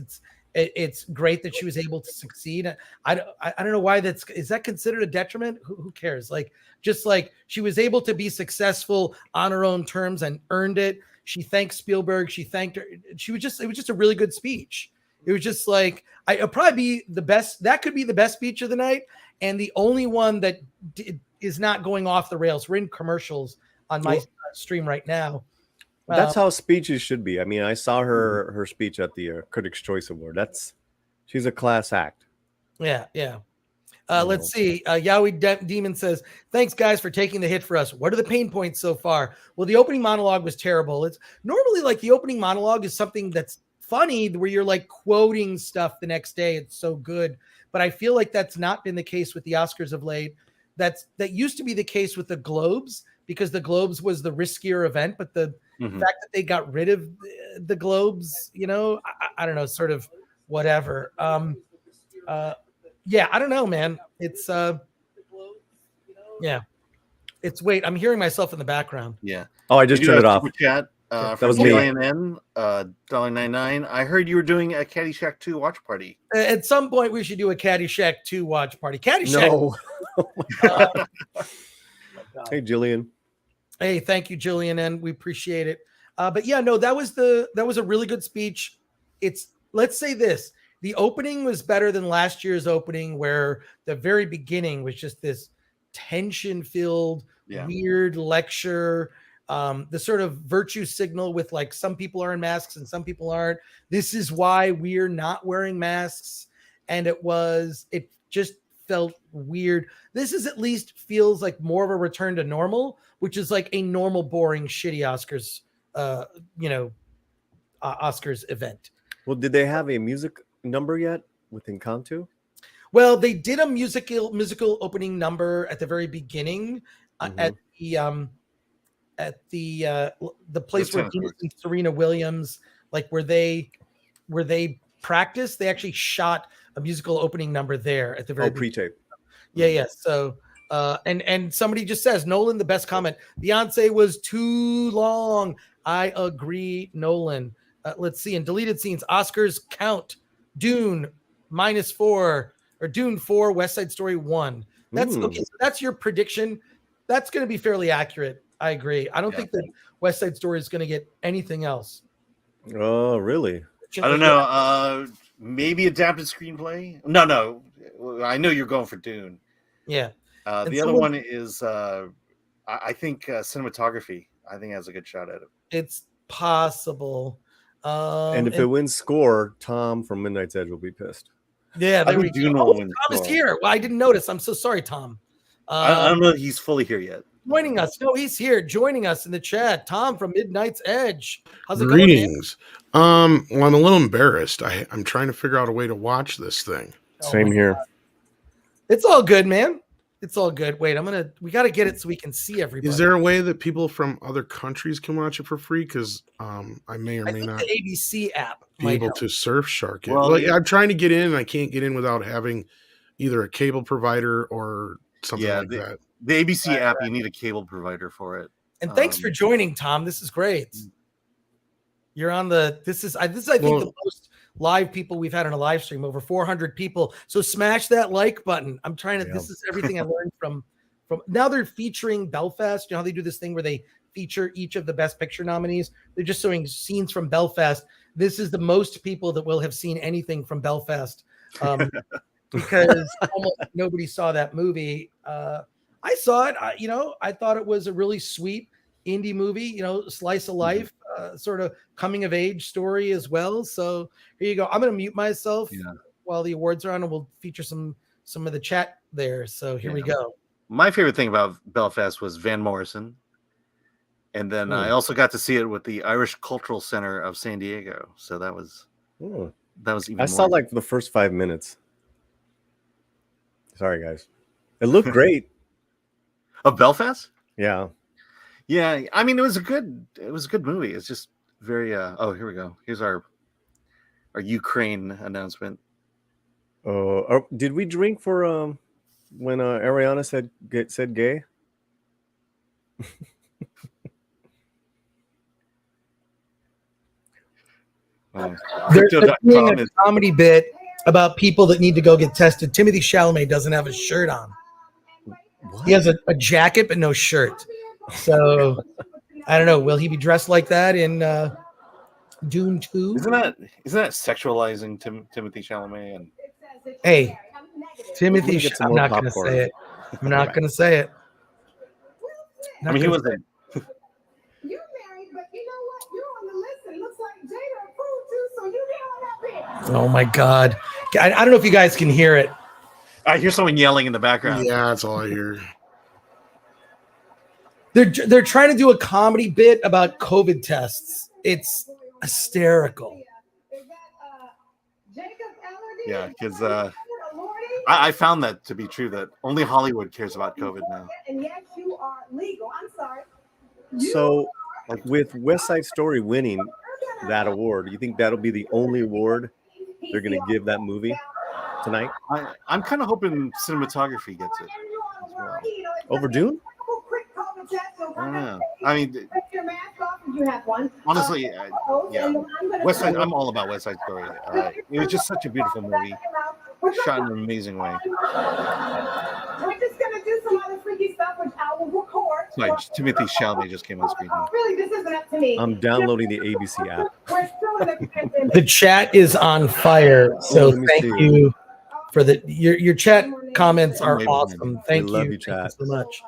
It's great that she was able to succeed. I don't know why is that considered a detriment? Who cares? Like, just like she was able to be successful on her own terms and earned it. She thanked Spielberg. She thanked her. It was just a really good speech. It was just like, it'll probably be the best. That could be the best speech of the night. And the only one that is not going off the rails. We're in commercials on my stream right now. That's how speeches should be. I mean, I saw her speech at the Critics' Choice Award. She's a class act. Yeah. Let's see. Yowie Demon says, thanks, guys, for taking the hit for us. What are the pain points so far? Well, the opening monologue was terrible. It's normally like the opening monologue is something that's funny where you're like quoting stuff the next day. It's so good. But I feel like that's not been the case with the Oscars of late. That used to be the case with the Globes, because the Globes was the riskier event. But the fact that they got rid of the Globes, I don't know, sort of whatever. Yeah, I don't know, man. It's It's wait, I'm hearing myself in the background. Yeah. Oh, I just turned it off. Chat, that was me. $1.99. I heard you were doing a Caddyshack 2 watch party. At some point, we should do a Caddyshack 2 watch party. Caddyshack. No. Hey, Jillian. Hey, thank you, Jillian, and we appreciate it. But yeah, no, that was a really good speech. Let's say this. The opening was better than last year's opening, where the very beginning was just this tension-filled, weird lecture. The sort of virtue signal with like some people are in masks and some people aren't. This is why we're not wearing masks. And it just felt weird. This is at least feels like more of a return to normal, which is like a normal, boring, shitty Oscars, Oscars event. Well, did they have a music number yet with Encanto? Well, they did a musical opening number at the very beginning at the place where Venus and Serena Williams, like where they practiced. They actually shot a musical opening number there at the very pre-tape. Yeah. So and somebody just says, Nolan, the best comment. Beyonce was too long. I agree, Nolan. Let's see. In deleted scenes, Oscars count. Dune -4 or Dune 4, West Side Story 1. That's okay. So that's your prediction. That's going to be fairly accurate. I agree. I don't think that West Side Story is going to get anything else. Oh, really? I don't know. Maybe adapted screenplay. No. I know you're going for Dune. Yeah. The other one is, I think, cinematography. I think has a good shot at it. It's possible. And if it wins score, Tom from Midnight's Edge will be pissed. Yeah, there we go. Tom is here. Well, I didn't notice. I'm so sorry, Tom. I don't know if he's fully here yet. Joining us. No, he's here. Joining us in the chat. Tom from Midnight's Edge. How's it Greetings. Going, well, I'm a little embarrassed. I'm trying to figure out a way to watch this thing. Same here. God. It's all good, man. It's all good. Wait, we got to get it so we can see everybody. Is there a way that people from other countries can watch it for free? Because I may or may not. The ABC app be able to Surfshark it. Well, I'm trying to get in, and I can't get in without having either a cable provider or something like that. The ABC app, you need a cable provider for it. And thanks for joining, Tom. This is great. You're on this is I think the most live people we've had on a live stream, over 400 people. So smash that like button. I'm trying to, this is everything I learned from now they're featuring Belfast. You know how they do this thing where they feature each of the best picture nominees? They're just showing scenes from Belfast. This is the most people that will have seen anything from Belfast. Because almost nobody saw that movie. I saw it. I thought it was a really sweet indie movie, slice of life, sort of coming of age story as well. So here you go. I'm going to mute myself while the awards are on, and we'll feature some of the chat there. So here we go. My favorite thing about Belfast was Van Morrison. And then I also got to see it with the Irish Cultural Center of San Diego. So that was even I saw like the first 5 minutes. Sorry, guys. It looked great. Of Belfast? Yeah. Yeah. I mean, it was a good movie. It's just very. Oh, here we go. Here's our Ukraine announcement. Did we drink for when Ariana said gay? They're doing a comedy bit about people that need to go get tested. Timothy Chalamet doesn't have a shirt on. What? He has a jacket but no shirt. So I don't know. Will he be dressed like that in Dune 2? Isn't that sexualizing Timothy Chalamet? And hey, Timothy. I'm not going to say it. I'm not going to say it. I mean, he wasn't. You're married, but you know what? You're on the list. It looks like Jada approved too, so you get on that bit. Oh my God! I don't know if you guys can hear it. I hear someone yelling in the background. Yeah, that's all I hear. They're trying to do a comedy bit about COVID tests. It's hysterical. Yeah, because I found that to be true, that only Hollywood cares about COVID now. And yes, you are legal. I'm sorry. So, like with West Side Story winning that award, do you think that'll be the only award they're going to give that movie tonight? I'm kind of hoping cinematography gets it as well. Over Dune? I don't know. I mean, honestly, yeah. West Side. I'm all about West Side Story. It was just such a beautiful movie, shot in an amazing way. We're just gonna do some other freaky stuff, which I will record. Sorry, Timothy Chalamet just came on screen. Really, this isn't up to me. I'm downloading the ABC app. The chat is on fire, so thank you for your chat comments are awesome. Thank you. Love you, chat. Thank you so much.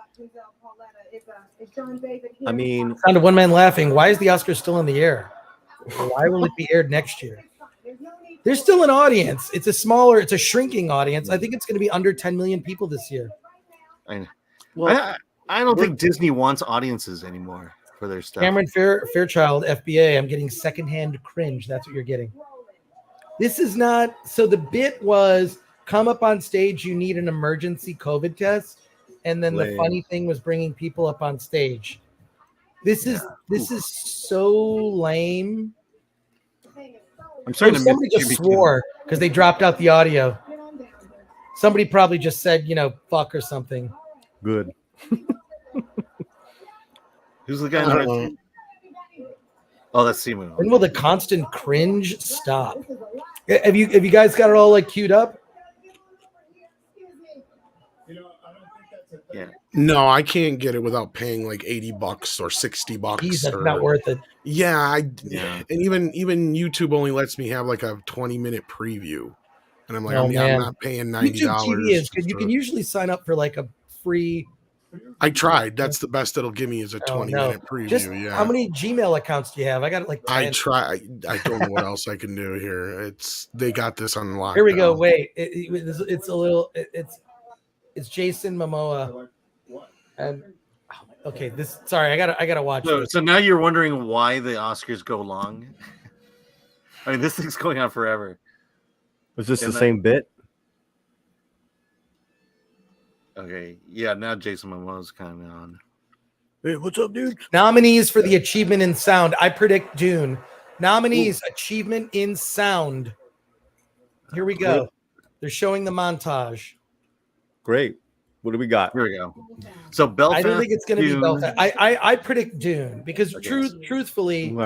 I mean, sound of one man laughing. Why is the Oscar still in the air? Why will it be aired next year? There's still an audience. It's a shrinking audience. I think it's going to be under 10 million people this year. I don't think Disney wants audiences anymore for their stuff. Cameron Fairchild, FBA. I'm getting secondhand cringe. That's what you're getting. This is not. So the bit was come up on stage. You need an emergency COVID test. And then the funny thing was bringing people up on stage. This is so lame. I'm sorry. Somebody just swore because they dropped out the audio. Somebody probably just said, fuck or something. Good. Who's the guy in the red? Oh, that's Simu. When will the constant cringe stop? Have you guys got it all like queued up? Yeah. No, I can't get it without paying like $80 or $60. Jeez, that's not worth it. Yeah, and even YouTube only lets me have like a 20-minute preview, and I'm like, I'm not paying $90. YouTube TV is because you can usually sign up for like a free. I tried. That's the best it'll give me is a 20-minute preview. How many Gmail accounts do you have? I got it like 10. I try. I don't know what else I can do here. They got this on lockdown. Here we go. Wait, it's a little. It's Jason Momoa. And okay, sorry, I gotta watch. So now you're wondering why the Oscars go long. I mean, this thing's going on forever. Was this the same bit? Okay, yeah. Now Jason Momoa's kind of on. Hey, what's up, dude? Nominees for the achievement in sound. I predict Dune. Nominees, achievement in sound. Here we go. They're showing the montage. Great. What do we got? Here we go. So Belfast. I don't think it's going to be Belfast. I predict Dune because truthfully,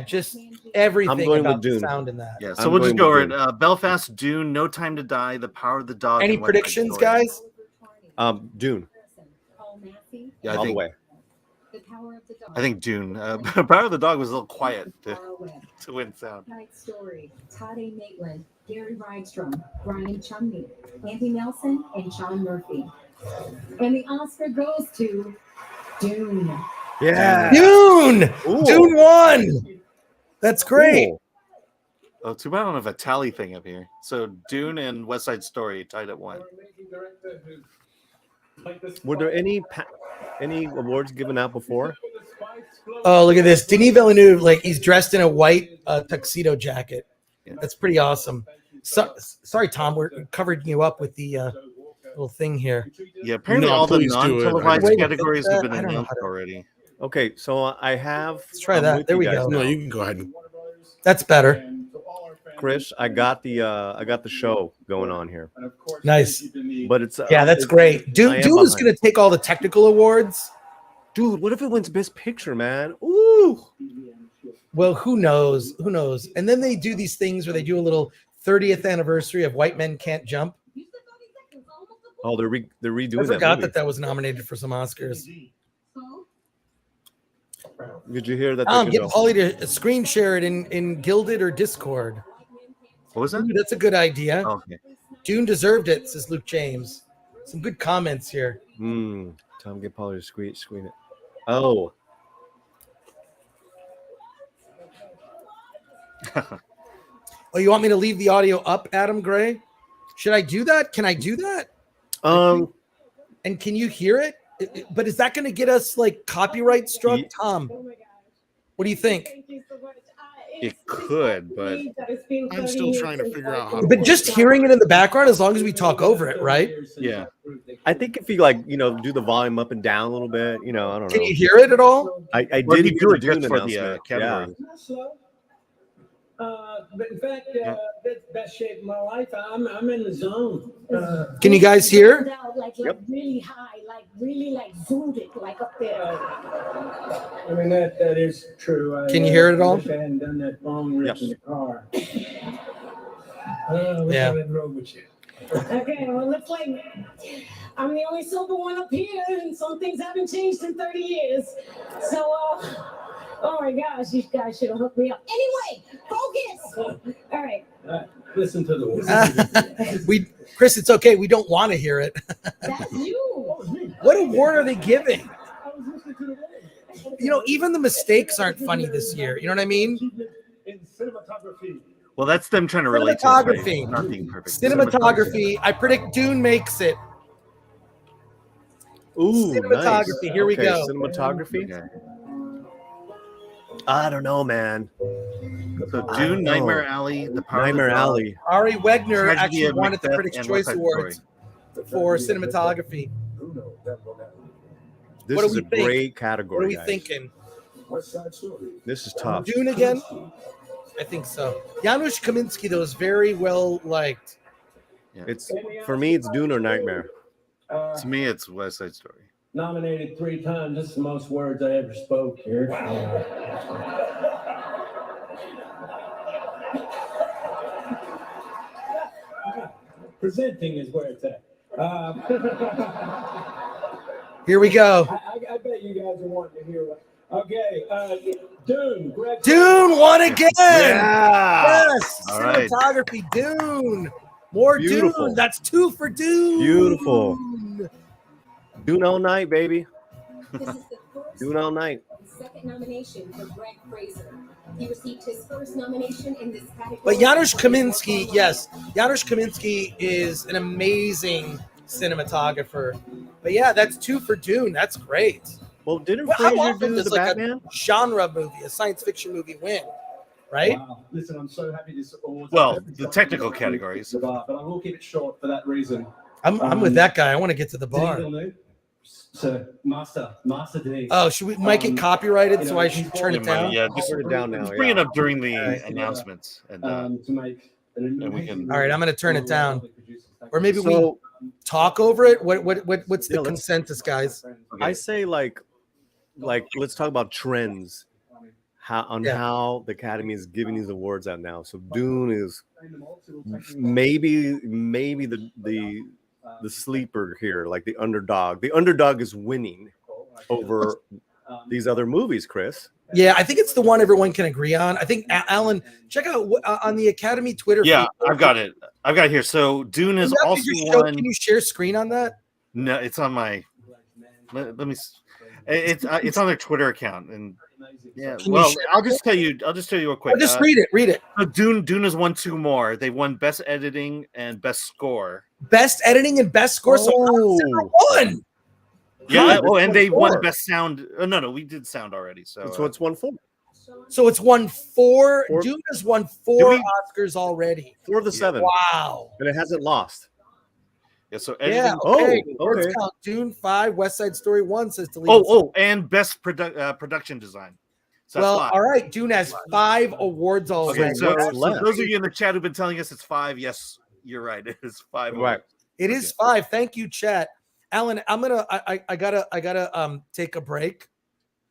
just everything about the sound in that. Yeah, so we'll just go over it. Belfast, Dune, No Time to Die, The Power of the Dog. Any predictions, guys? Dune. Yeah, all the way. I think Dune. Power of the Dog was a little quiet to win sound. Night Story, Todd A. Maitland, Gary Rydstrom, Brian Chumney, Andy Nelson, and Sean Murphy. And the Oscar goes to Dune. Yeah. Dune! Ooh. Dune won! That's great. Ooh. Oh, too bad I don't have a tally thing up here. So Dune and West Side Story tied at 1. Were there any awards given out before? Oh, look at this. Denis Villeneuve, he's dressed in a white tuxedo jacket. Yeah. That's pretty awesome. Sorry, Tom, we're covering you up with the little thing here. Yeah, apparently all the non-televised categories have been announced already. Okay, so I have. Let's try I'm that. with There you we guys go. No, now. you can go ahead. That's better. Chris, I got the show going on here, Nice. but it's Yeah, that's great. Dune is behind. going to take all the technical awards. Dude, what if it wins Best Picture, man? Ooh. Well, who knows? Who knows? And then they do these things where they do a little 30th anniversary of White Men Can't Jump. Oh, they're redoing I forgot that that was nominated for some Oscars. movie. Did you hear that? Get Paulie to screen share it in Gilded or Discord. What was that? Ooh, that's a good idea. Okay. Dune deserved it, says Luke James. Some good comments here. Tom, get Paulie to screen it. Oh. Oh, you want me to leave the audio up, Adam Gray? Should I do that? Can I do that? And can you hear it? But is that going to get us like copyright struck? Tom, what do you think? It could, but I'm still trying to figure out how to. But just hearing it in the background, as long as we talk over it, right? yeah. I think if you do the volume up and down a little bit, I don't know. Can you hear it at all? I Well, did you hear do the it just Dune for the announcement. category. But in fact, best shape of my life. I'm in the zone. Can you guys hear? Like really high, like really like zoomed it, like up there. I mean that is true. Can you hear it at all? Wish I hadn't done that phone rip in the car. Wish Yeah. I hadn't rode with you. Okay, well, looks like I'm the only sober one up here, and some things haven't changed in 30 years. So, oh my gosh, you guys should have hooked me up. Anyway, focus. All right. Listen to the Chris, it's okay. We don't want to hear it. That's you. What award are they giving? I was listening to the Even the mistakes aren't funny this year. You know what I mean? in cinematography. Well, that's them trying to relate to Cinematography. not being perfect. Cinematography. I predict Dune makes it. Ooh, Cinematography. nice. Here we Okay, go. Cinematography. Okay. I don't know, man. So I Dune, don't know. Nightmare Alley, The Power Nightmare of the Dog, Alley. Ari Wegner Tragedy actually of won at the Macbeth, Critics' and Choice West Side Awards for cinematography. This What do is we a think? great category. What are we guys. thinking? This is tough. Dune again? I think so. Janusz Kaminski, though, is very well liked. It's for me. It's Dune or Nightmare. To me, it's West Side Story. Nominated 3 times. This is the most words I ever spoke here. Presenting is where it's at. Here we go. I bet you guys are wanting to hear what. Okay, Dune. Greg. Dune won again. Yeah. Yes. All right. Cinematography. Dune. More Beautiful. Dune. That's 2 for Dune. Beautiful. Dune all night, baby. This is the first Dune all night. second nomination for Greg Fraser. He received his first nomination in this category. But Janusz Kaminski, yes. Janusz Kaminski is an amazing cinematographer. But yeah, that's 2 for Dune. That's great. Well, didn't Well, how Fraser often do does the like Batman? a genre movie, a science fiction movie win? Right? Wow. Listen, I'm so happy this award. Well, the technical categories. But I will keep it short for that reason. I'm with that guy. I want to get to the bar. So, Master Denis. Oh, should we might get copyrighted, so I should turn it down? Yeah, just Turn it down now. just bring it Yeah. up during the Alright. announcements. And To make and we can- All right, I'm going to turn it down. Or maybe we So talk over it. What's the Yeah, let's- consensus, guys? I say like let's talk about trends. How the Academy is giving these awards out now. So Dune is maybe the sleeper here, like the underdog. The underdog is winning over these other movies, Chris. Yeah, I think it's the one everyone can agree on. I think Alan, check out on the Academy Twitter. yeah, feed. I've got it. I've got it here. So Dune Can is you have to also just show- one. Can you share screen on that? No, it's on my. Let me. It's on their Twitter account, and yeah. Can you Well, share I'll just tell you real quick. Or just read it. Read it. So Dune has won 2 more. They won Best Editing and Best Score. Best editing and best score. So one. Yeah. Huh? Oh, and they won 4. Best Sound. Oh, no, we did sound already. So That's what's 1 4. So it's won 4. 4. Dune has won Do 4 we- Oscars already. 4 of the 7, Wow. and it hasn't lost. Yeah, so Yeah. editing. Okay. Oh, Words okay. count. Dune 5, West Side Story 1 says deleted. And best production design. So that's Well, 5. all right. Dune has 5 awards Okay, already. so what's left? those of you in the chat who've been telling us it's 5, yes, you're right. It is 5. Right. It is 5. Thank you, chat. Alan, I gotta take a break.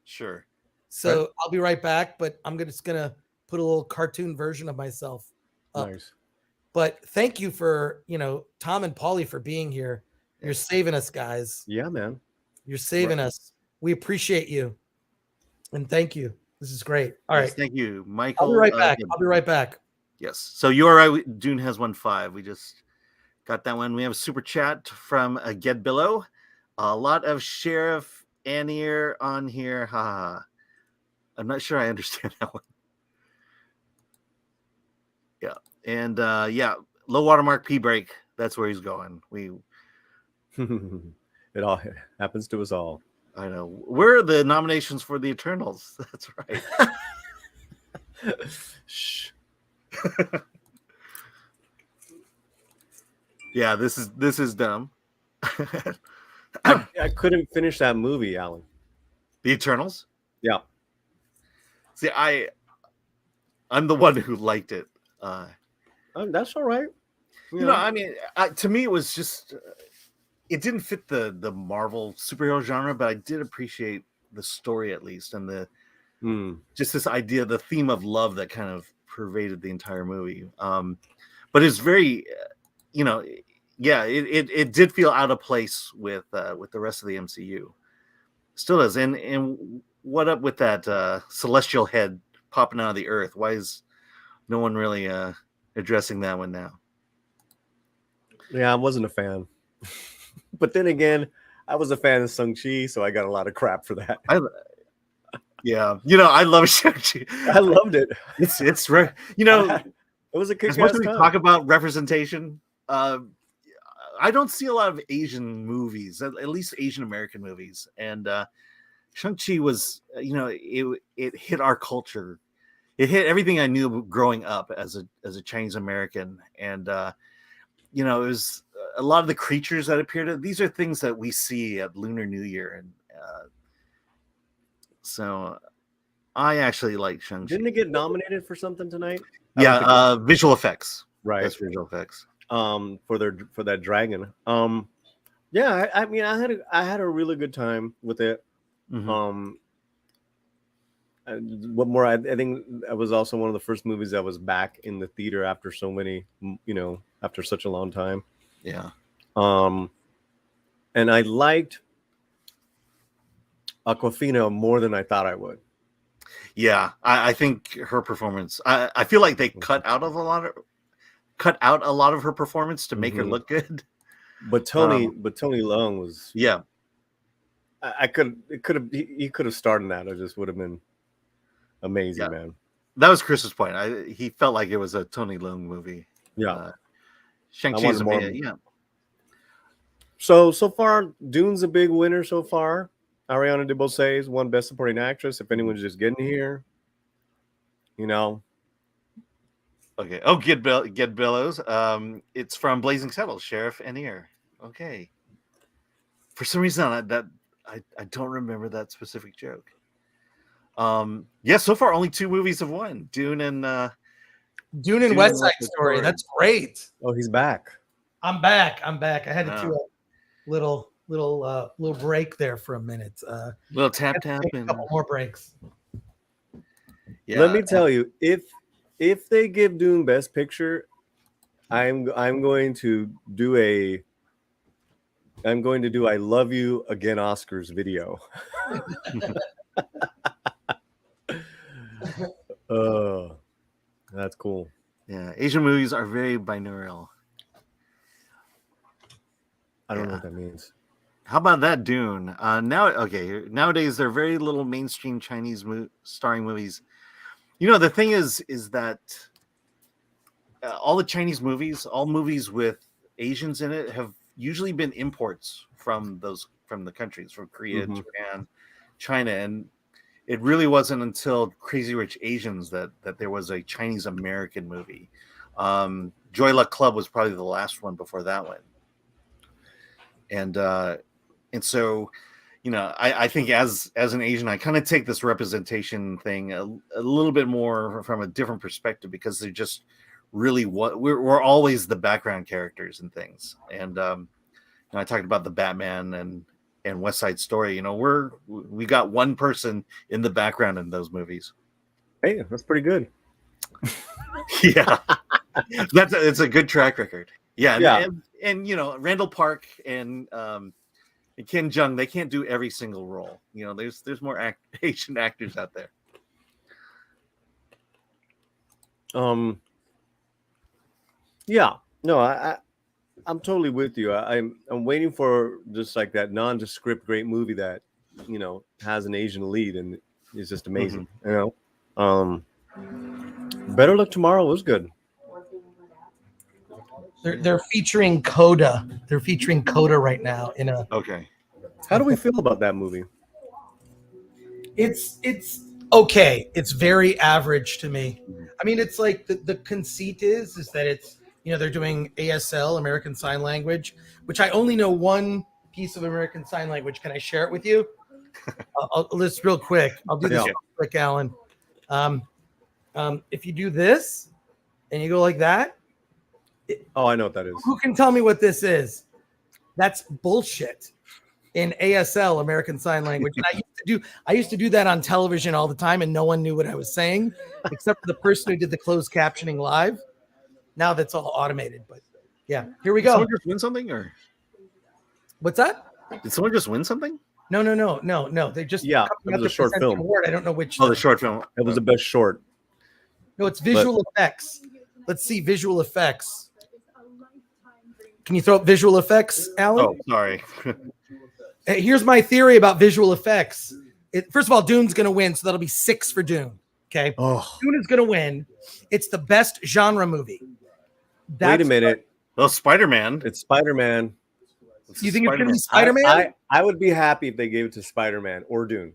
Sure. So I'll be right back, but I'm just gonna put a little cartoon version of myself up. Nice. But thank you for, Tom and Paulie for being here. You're saving us, guys. Yeah, man. You're saving us. We appreciate you. And thank you. This is great. All right. Thank you, Michael. I'll be right back. Yes. So you are right. Dune has won 5. We just got that one. We have a super chat from Get Below. A lot of Sheriff Annier on here. Ha. I'm not sure I understand that one. Yeah. And low watermark P break. That's where he's going. It all happens to us all. I know. Where are the nominations for the Eternals? That's right. Shh. Yeah, this is dumb. I couldn't finish that movie, Alan. The Eternals? Yeah. See, I'm the one who liked it. That's all right. I mean, to me, it was just it didn't fit the Marvel superhero genre, but I did appreciate the story at least, and the just this idea, the theme of love that kind of pervaded the entire movie. But it's very, it did feel out of place with the rest of the MCU. Still does. And what up with that celestial head popping out of the earth? Why is no one really addressing that one now? Yeah, I wasn't a fan. But then again, I was a fan of Shang-Chi, so I got a lot of crap for that. I love Shang-Chi. I loved it. It's right. It was a kick-ass as much as we time. talk about representation, I don't see a lot of Asian movies, at least Asian American movies. And Shang-Chi was, it hit our culture. It hit everything I knew growing up as a Chinese American. And it was a lot of the creatures that appeared. These are things that we see at Lunar New Year, and so I actually like Shang-Chi. Didn't it get nominated for something tonight? Yeah, visual effects. Right. That's visual effects. For that dragon. Yeah, I mean, I had a really good time with it. Mm-hmm. What more? I think that was also one of the first movies that was back in the theater after so many, after such a long time. Yeah. And I liked Aquafina more than I thought I would. Yeah, I think her performance. I feel like they cut out a lot of her performance to make her look good. But Tony Leung was. Yeah. He could have starred in that. It just would have been amazing, man. That was Chris's point. He felt like it was a Tony Leung movie. Yeah. Shang-Chi is amazing. Yeah. So far, Dune's a big winner so far. Ariana DeBose won Best Supporting Actress. If anyone's just getting here, Okay. Oh, Get Billows. It's from Blazing Saddles, Sheriff Annier. Okay. For some reason, I don't remember that specific joke. So far only 2 movies have won. Dune and West Side Story. That's great. Oh, he's back. I'm back. I had to do a little break there for a minute. Little tap and a couple more breaks. Yeah. Let me tell you, if they give Dune Best Picture, I'm going to do I Love You Again Oscars video. That's cool. Yeah, Asian movies are very binaural. I don't know what that means. How about that, Dune? Nowadays there are very little mainstream Chinese starring movies. The thing is that all the Chinese movies, all movies with Asians in it, have usually been imports from the countries, from Korea, Japan, China, and it really wasn't until Crazy Rich Asians that there was a Chinese American movie. Joy Luck Club was probably the last one before that one. and so, I think as an Asian, I kind of take this representation thing a little bit more from a different perspective, because they're just really we're always the background characters and things. And I talked about the Batman and West Side Story. We got one person in the background in those movies. Hey, that's pretty good. Yeah, it's a good track record. Yeah, Yeah. And Randall Park and Ken Jeong, they can't do every single role. There's more Asian actors out there. Yeah, no, I'm totally with you. I'm waiting for just like that nondescript great movie that has an Asian lead and is just amazing. Better Luck Tomorrow was good. They're featuring Coda. They're featuring Coda right now in a. Okay. How do we feel about that movie? It's okay. It's very average to me. I mean, it's like the conceit is that it's they're doing ASL, American Sign Language, which I only know one piece of American Sign Language. Can I share it with you? I'll list real quick. I'll do this real quick, Alan. If you do this and you go like that. I know what that is. Who can tell me what this is? That's bullshit in ASL, American Sign Language. And I used to do that on television all the time, and no one knew what I was saying except for the person who did the closed captioning live. Now that's all automated, but yeah, here we go. Did someone just win something, or what's that? Did someone just win something? No. They just it was a short film. Award. I don't know which. Oh, the short film. It was the best short. No, it's visual effects. Let's see visual effects. Can you throw up visual effects, Alan? Oh, sorry. Here's my theory about visual effects. First of all, Dune's going to win, so that'll be 6 for Dune. Okay. Oh. Dune is going to win. It's the best genre movie. Wait a minute. Well, Spider-Man. It's Spider-Man. You think it's going to be Spider-Man? I would be happy if they gave it to Spider-Man or Dune.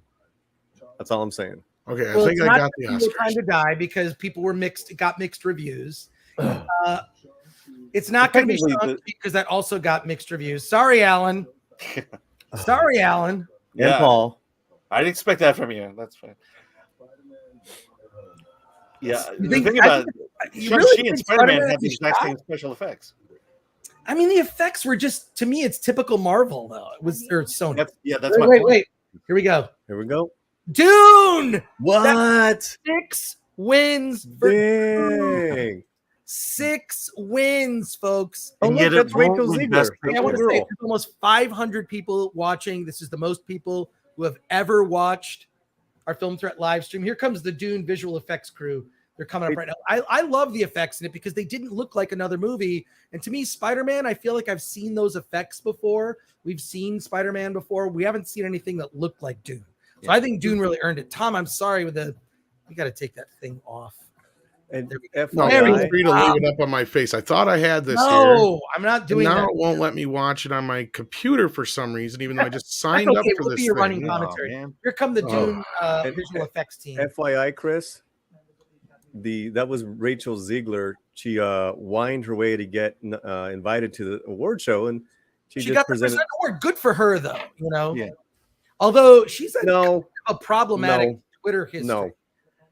That's all I'm saying. Okay, I think I got the Oscars. Time to Die because people were got mixed reviews. It's not going to be Shang-Chi because that also got mixed reviews. Sorry, Alan. Sorry, Alan. And Paul. I didn't expect that from you. That's fine. Yeah, the thing about Shang-Chi and Spider-Man have the exact same special effects. I mean, the effects were just, to me, it's typical Marvel, though. It was or Sony. That's my point. Wait. Here we go. Dune! What? 6 wins for Dune. 6 wins, folks. Oh, look, that's Rachel Ziegler. I want to say there's almost 500 people watching. This is the most people who have ever watched our Film Threat live stream. Here comes the Dune visual effects crew. They're coming up right now. I love the effects in it because they didn't look like another movie. And to me, Spider-Man, I feel like I've seen those effects before. We've seen Spider-Man before. We haven't seen anything that looked like Dune. So I think Dune really earned it. Tom, I'm sorry we got to take that thing off. And feel free to leave it up on my face. I thought I had this here. No, I'm not doing that. Now it won't let me watch it on my computer for some reason, even though I just signed up for this thing. running commentary. Here come the Dune visual effects team. FYI, Chris, that was Rachel Ziegler. She whined her way to get invited to the award show, and she just got presented the award. Good for her, though. Yeah. Although she's a problematic Twitter history. No,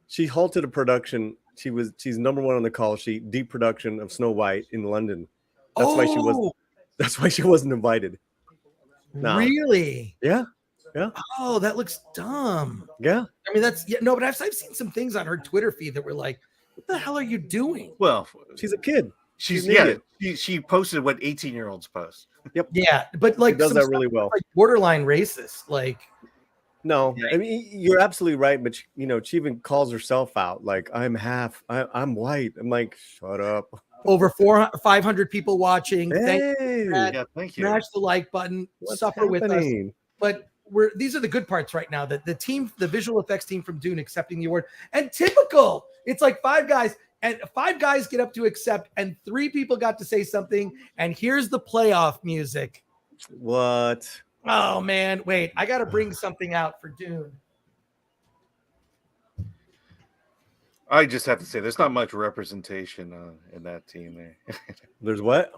she halted a production. She's number 1 on the call sheet. Deep production of Snow White in London. That's why she wasn't invited. No. Really? Yeah. Oh, that looks dumb. Yeah. I mean, but I've seen some things on her Twitter feed that were like, "What the hell are you doing?" Well, she's a kid. She posted what 18-year-olds post. Yep. Yeah, but like she does that really well. Like borderline racist, like. No, I mean you're absolutely right, but she even calls herself out. Like I'm white. I'm like, shut up. Over 500 people watching. Hey, thank you. Smash the like button. Suffer with us. But these are the good parts right now. That the visual effects team from Dune accepting the award, and typical. It's like 5 guys, and 5 guys get up to accept, and 3 people got to say something. And here's the playoff music. What? Oh, man. Wait, I got to bring something out for Dune. I just have to say, there's not much representation in that team there. There's what?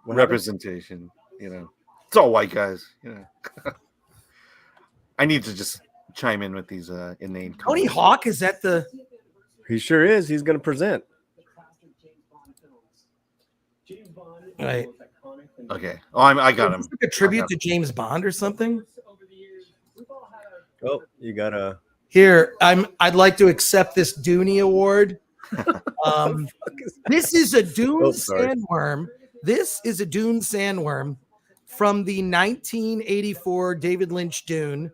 representation. It's all white guys. I need to just chime in with these inane. Tony Hawk, is that the? He sure is. He's going to present. Right. Okay. Oh, I got him. Like a tribute to James Bond or something. Oh, you gotta. Here, I'd like to accept this Dooney Award. This is a Dune sandworm. This is a Dune sandworm from the 1984 David Lynch Dune.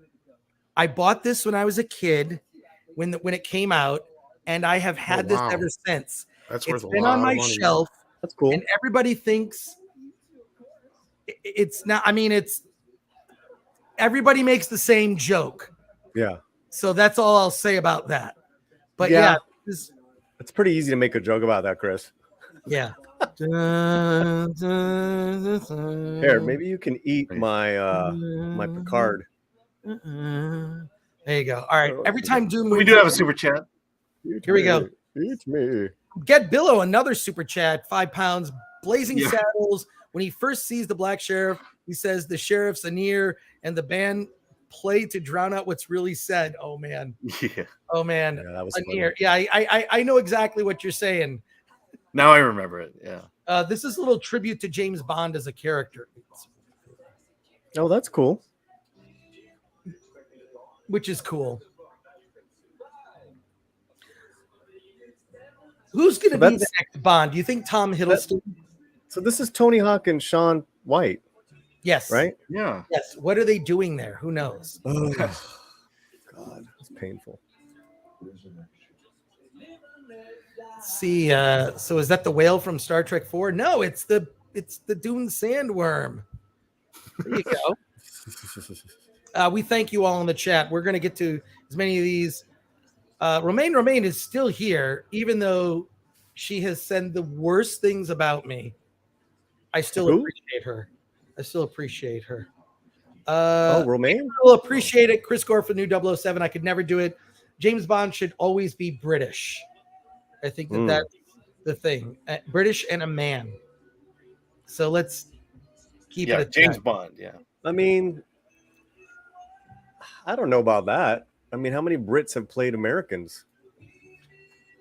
I bought this when I was a kid, when it came out, and I have had this ever since. That's worth it's been on my shelf. That's cool. And everybody thinks it's not. I mean, everybody makes the same joke. Yeah. So that's all I'll say about that. But yeah, it's pretty easy to make a joke about that, Chris. Yeah. Here, maybe you can eat my my Picard. There you go. All right. Every time Doom we do have a super chat. Here we go. It's me. Get Billow, another super chat, £5. Blazing Saddles. When he first sees the black sheriff, he says the sheriff's Anir and the band play to drown out what's really said. Oh man. Yeah. Oh man. Yeah, that was Anir. Yeah, I know exactly what you're saying. Now I remember it. Yeah. This is a little tribute to James Bond as a character. Oh, that's cool. Which is cool. Who's going to be the next Bond? Do you think Tom Hiddleston? So this is Tony Hawk and Sean White. Yes. Right? Yeah. Yes. What are they doing there? Who knows? Oh, God, it's painful. See, so is that the whale from Star Trek 4? No, it's the Dune sandworm. There you go. We thank you all in the chat. We're going to get to as many of these. Romaine is still here, even though she has said the worst things about me. I still appreciate her. Romaine? I will appreciate it. Chris Gore for the new 007. I could never do it. James Bond should always be British. I think that's the thing. British and a man. So let's keep it at James that. Bond. Yeah. I mean, I don't know about that. I mean, how many Brits have played Americans?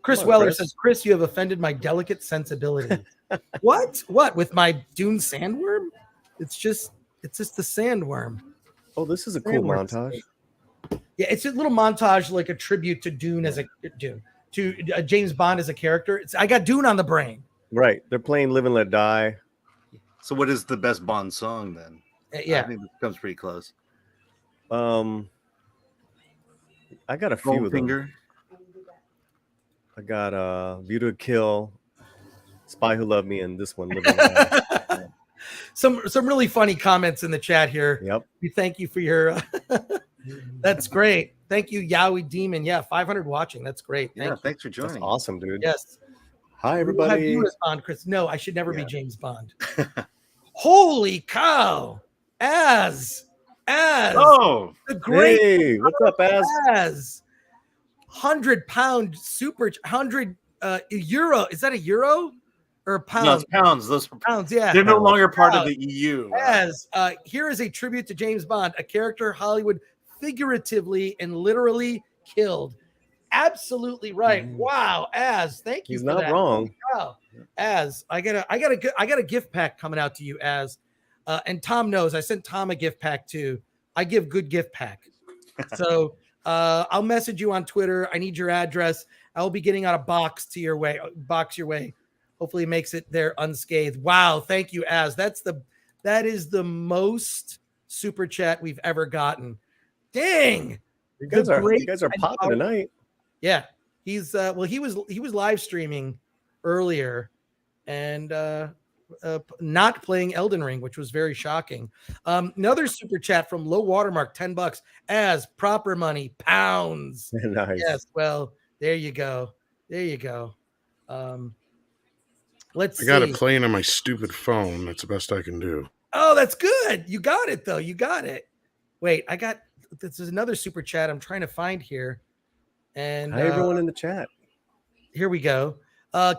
Chris Weller says, Chris, you have offended my delicate sensibility. What? With my Dune sandworm? It's just the sandworm. Oh, this is a cool montage. Yeah, it's a little montage, like a tribute to Dune to James Bond as a character. I got Dune on the brain. Right. They're playing Live and Let Die. So what is the best Bond song then? Yeah. I think it comes pretty close. I got a few of them. I got View to a Kill, Spy Who Loved Me, and this one, Live and Let Die. Some really funny comments in the chat here. Yep. We thank you for your that's great. Thank you, Yowie Demon. Yeah, 500 watching. That's great. Thanks for joining. That's awesome, dude. Yes. Hi, everybody. Have you as Bond, Chris? No, I should never be James Bond. Holy cow! Az. Oh, the great. Hey, what's up, Az? 100-pound super 100 euro. Is that a euro or a pound? No, it's pounds. Those are pounds. Yeah, they're no longer part of the EU. As here is a tribute to James Bond, a character Hollywood figuratively and literally killed. Absolutely right. Wow, Az, thank you. He's for not that. wrong. Wow, Az, I got a gift pack coming out to you, Az. And Tom knows I sent Tom a gift pack too. I give good gift pack. So I'll message you on Twitter. I need your address. I'll be getting out a box your way. Hopefully it makes it there unscathed. Wow. Thank you, Az. That is the most super chat we've ever gotten. Dang. You guys are popping tonight. Yeah. He's he was live streaming earlier and not playing Elden Ring, which was very shocking. Another super chat from Low Watermark, $10. As proper money, pounds. Nice. Yes, well, there you go. Let's see. I got it playing on my stupid phone. That's the best I can do. Oh, that's good. You got it though. You got it. Wait, this is another super chat I'm trying to find here. And hi, everyone in the chat. Here we go.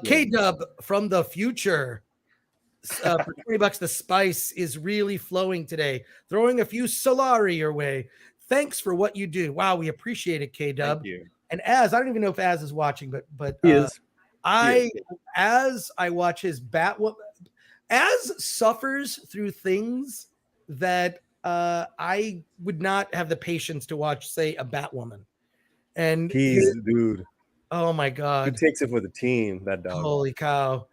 K-Dub from the future. for $20, the spice is really flowing today. Throwing a few Solari your way. Thanks for what you do. Wow, we appreciate it, K-Dub. Thank you. And Az, I don't even know if Az is watching, but He is. as I watch his Batwoman, Az suffers through things that I would not have the patience to watch, say, a Batwoman. And Dude. Oh my He God. takes it for the team, that dog. Holy cow.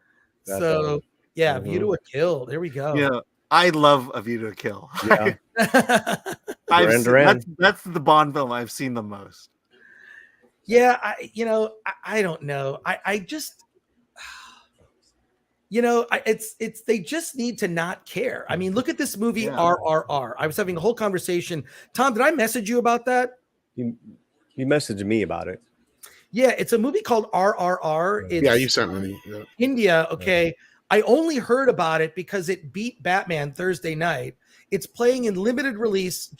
That So dog. yeah, View to a Kill. There we go. Yeah, I love A View to a Kill. Yeah. That's the Bond film I've seen the most. Yeah, I don't know. I just it's they just need to not care. I mean, look at this movie, RRR. I was having a whole conversation. Tom, did I message you about that? You messaged me about it. Yeah, it's a movie called RRR. It's you sent me. Yeah. India. Okay. I only heard about it because it beat Batman Thursday night. It's playing in limited release,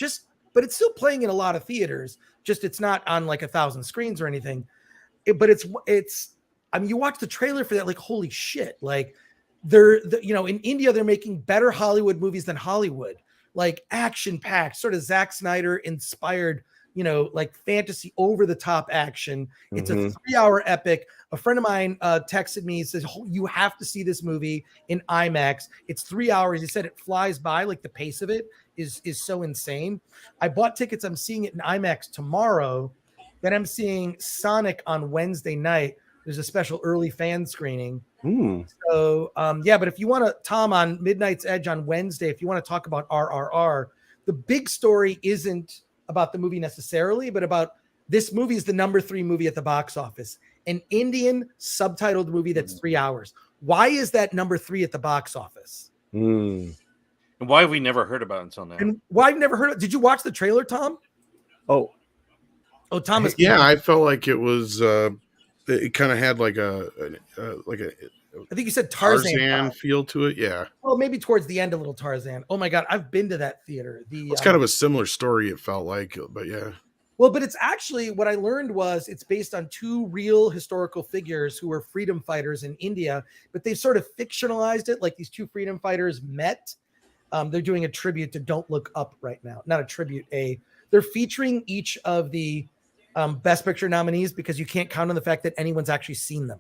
but it's still playing in a lot of theaters. Just it's not on like 1,000 screens or anything. But it's. I mean, you watch the trailer for that, like holy shit! Like in India they're making better Hollywood movies than Hollywood, like action packed, sort of Zack Snyder inspired. Like fantasy over the top action. It's a 3-hour epic. A friend of mine texted me, says, you have to see this movie in IMAX. It's 3 hours. He said it flies by, like the pace of it is so insane. I bought tickets. I'm seeing it in IMAX tomorrow. Then I'm seeing Sonic on Wednesday night. There's a special early fan screening. So but if you want to, Tom, on Midnight's Edge on Wednesday, if you want to talk about RRR, the big story isn't about the movie necessarily, but about this movie is the number 3 movie at the box office, an Indian subtitled movie that's 3 hours. Why is that number 3 at the box office? And why have we never heard about it until now? And why I've never heard of it? Did you watch the trailer, Tom? Oh, Thomas. Yeah, I felt like it was. It kind of had like a I think you said Tarzan feel to it. Yeah. Well, maybe towards the end, a little Tarzan. Oh my God, I've been to that theater. It's kind of a similar story. It felt like, but yeah. Well, but it's actually what I learned was it's based on 2 real historical figures who were freedom fighters in India, but they've sort of fictionalized it. Like these 2 freedom fighters met. They're doing a tribute to Don't Look Up right now. Not a tribute. They're featuring each of the Best Picture nominees because you can't count on the fact that anyone's actually seen them.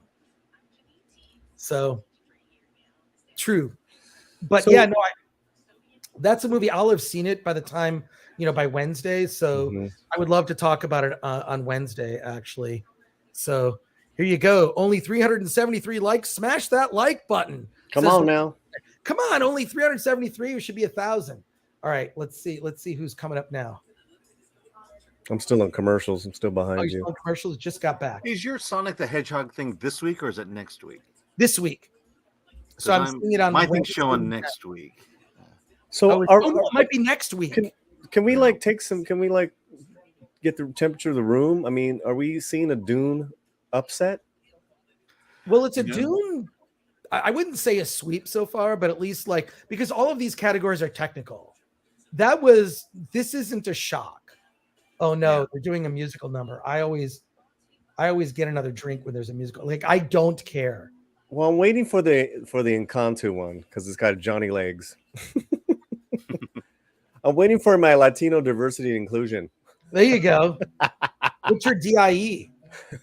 So true. But that's a movie. I'll have seen it by the time, by Wednesday. So I would love to talk about it on Wednesday, actually. So here you go. Only 373 likes. Smash that like button. Come on now. Come on. Only 373. It should be 1,000. All right. Let's see who's coming up now. I'm still on commercials. I'm still behind you. On commercials. Just got back. Is your Sonic the Hedgehog thing this week or is it next week? This week. So I'm seeing it on my thing's showing next week. So it might be next week. Can we can we get the temperature of the room? I mean, are we seeing a Dune upset? Well, it's a Dune. I wouldn't say a sweep so far, but at least because all of these categories are technical. This isn't a shock. Oh no, they're doing a musical number. I always get another drink when there's a musical. I don't care. Well, I'm waiting for the Encanto one because it's got Johnny Legs. I'm waiting for my Latino diversity and inclusion. There you go. What's your DIE?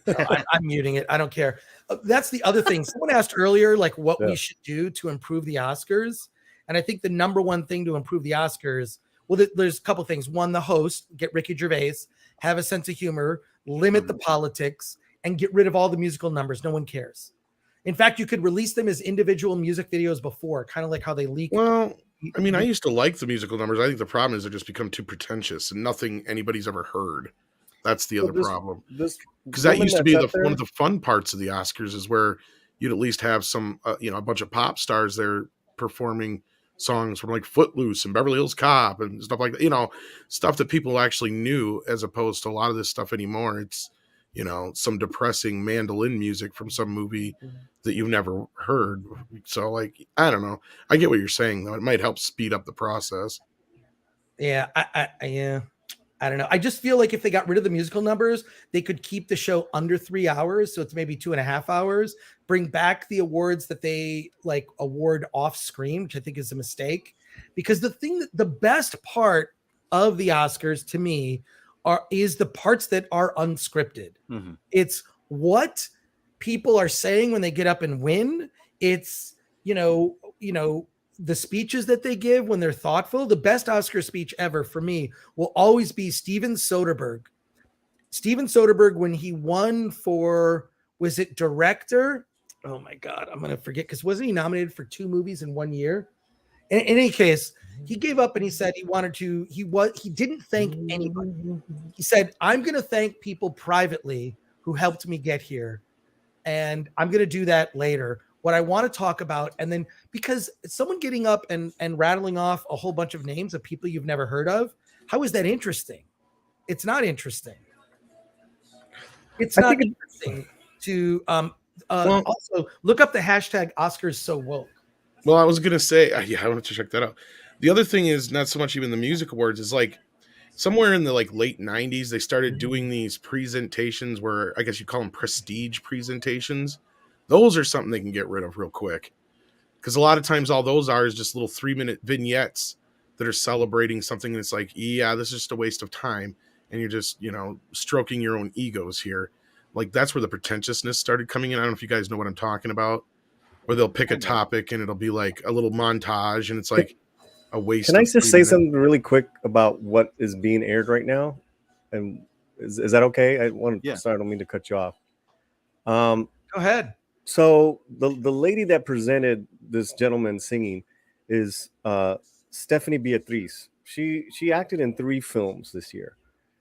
I'm muting it. I don't care. That's the other thing. Someone asked earlier, what we should do to improve the Oscars. And I think the number one thing to improve the Oscars, well, there's a couple things. One, the host, get Ricky Gervais, have a sense of humor, limit the politics, and get rid of all the musical numbers. No one cares. In fact, you could release them as individual music videos before, kind of like how they leak. Well, I mean, I used to like the musical numbers. I think the problem is they just become too pretentious and nothing anybody's ever heard. That's the other problem. Because that used to be one of the fun parts of the Oscars is where you'd at least have some, a bunch of pop stars there performing songs from like Footloose and Beverly Hills Cop and stuff like that. Stuff that people actually knew, as opposed to a lot of this stuff anymore. It's, some depressing mandolin music from some movie that you've never heard. So I don't know. I get what you're saying though. It might help speed up the process. Yeah. I don't know. I just feel like if they got rid of the musical numbers, they could keep the show under 3 hours. So it's maybe 2.5 hours, bring back the awards that they like award off screen, which I think is a mistake, because the best part of the Oscars to me is the parts that are unscripted. Mhm. It's what people are saying when they get up and win. It's, the speeches that they give when they're thoughtful. The best Oscar speech ever for me will always be Steven Soderbergh. Steven Soderbergh, when he won for, was it director? Oh my God, I'm going to forget, because wasn't he nominated for 2 movies in 1 year? In any case, he gave up and he said he didn't thank anybody. He said, I'm going to thank people privately who helped me get here. And I'm going to do that later. What I want to talk about, and then because someone getting up and rattling off a whole bunch of names of people you've never heard of, how is that interesting? It's not interesting. It's not interesting to also look up the hashtag Oscars so woke. Well, I was going to say, yeah, I want to check that out. The other thing is not so much even the music awards, is like somewhere in the like late 90s, they started doing these presentations where I guess you call them prestige presentations. Those are something they can get rid of real quick. Because a lot of times all those are is just little 3-minute vignettes that are celebrating something that's like, yeah, this is just a waste of time. And you're just, stroking your own egos here. Like that's where the pretentiousness started coming in. I don't know if you guys know what I'm talking about. Where they'll pick a topic and it'll be like a little montage and it's like a waste. Can I just say something really quick about what is being aired right now? And is that okay? I don't mean to cut you off. Go ahead. So the lady that presented this gentleman singing is Stephanie Beatriz. She acted in 3 films this year.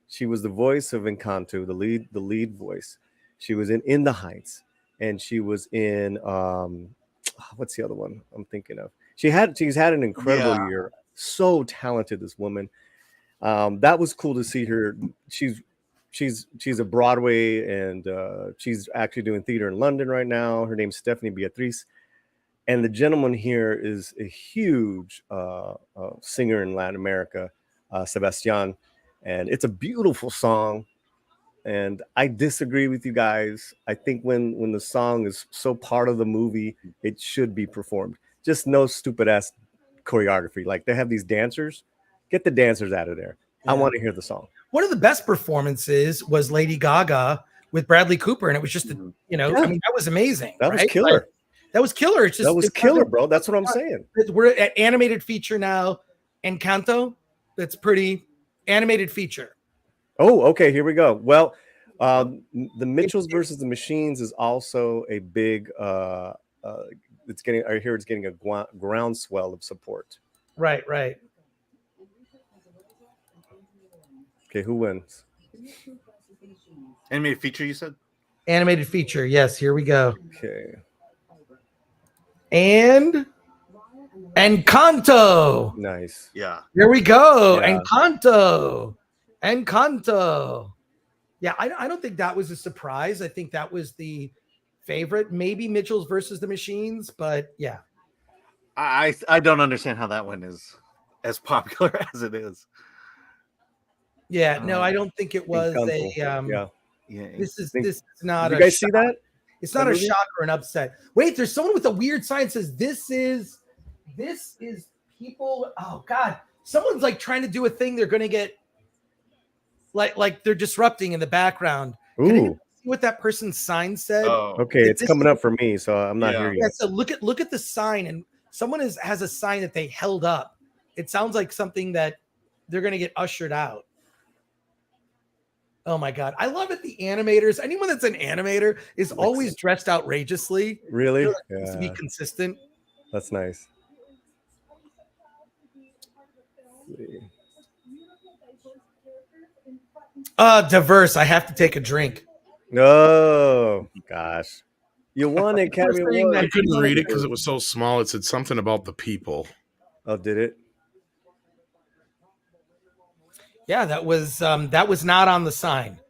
She was the voice of Encanto, the lead voice. She was in The Heights, and she was in what's the other one I'm thinking of? She's had an incredible year. So talented, this woman. That was cool to see her. She's a Broadway, and she's actually doing theater in London right now. Her name's Stephanie Beatriz. And the gentleman here is a huge singer in Latin America, Sebastian. And it's a beautiful song. And I disagree with you guys. I think when the song is so part of the movie, it should be performed. Just no stupid ass choreography. Like they have these dancers. Get the dancers out of there. Yeah. I want to hear the song. One of the best performances was Lady Gaga with Bradley Cooper, and it was just, I mean, that was amazing. That was killer. Like, that was killer. It's just that was killer, bro. That's what I'm saying. We're at animated feature now. Encanto, that's pretty animated feature. Oh, okay. Here we go. Well, the Mitchells versus the Machines is also a big. It's getting a groundswell of support. Right. Okay, who wins? Animated feature, you said? Animated feature. Yes, here we go. Okay. And Encanto. Nice. Yeah. Here we go. Yeah. Encanto. Yeah, I don't think that was a surprise. I think that was the favorite. Maybe Mitchell's versus the Machines, but yeah. I don't understand how that one is as popular as it is. Yeah, no, I don't think it was Encanto. This is not. Did you guys see that? It's not a shock or an upset. Wait, there's someone with a weird sign that says this is people. Oh God, someone's like trying to do a thing. They're going to get like they're disrupting in the background. Ooh. Can you see what that person's sign said? Oh. Okay, it's coming up for me, so I'm not here yet. Yeah, so look at the sign, and someone has a sign that they held up. It sounds like something that they're going to get ushered out. Oh my God. I love it. The animators, anyone that's an animator is always dressed outrageously. Really? To be consistent. That's nice. Diverse. I have to take a drink. Oh gosh. You won it, Academy Award. I couldn't read it because it was so small. It said something about the people. Oh, did it? Yeah, that was not on the sign.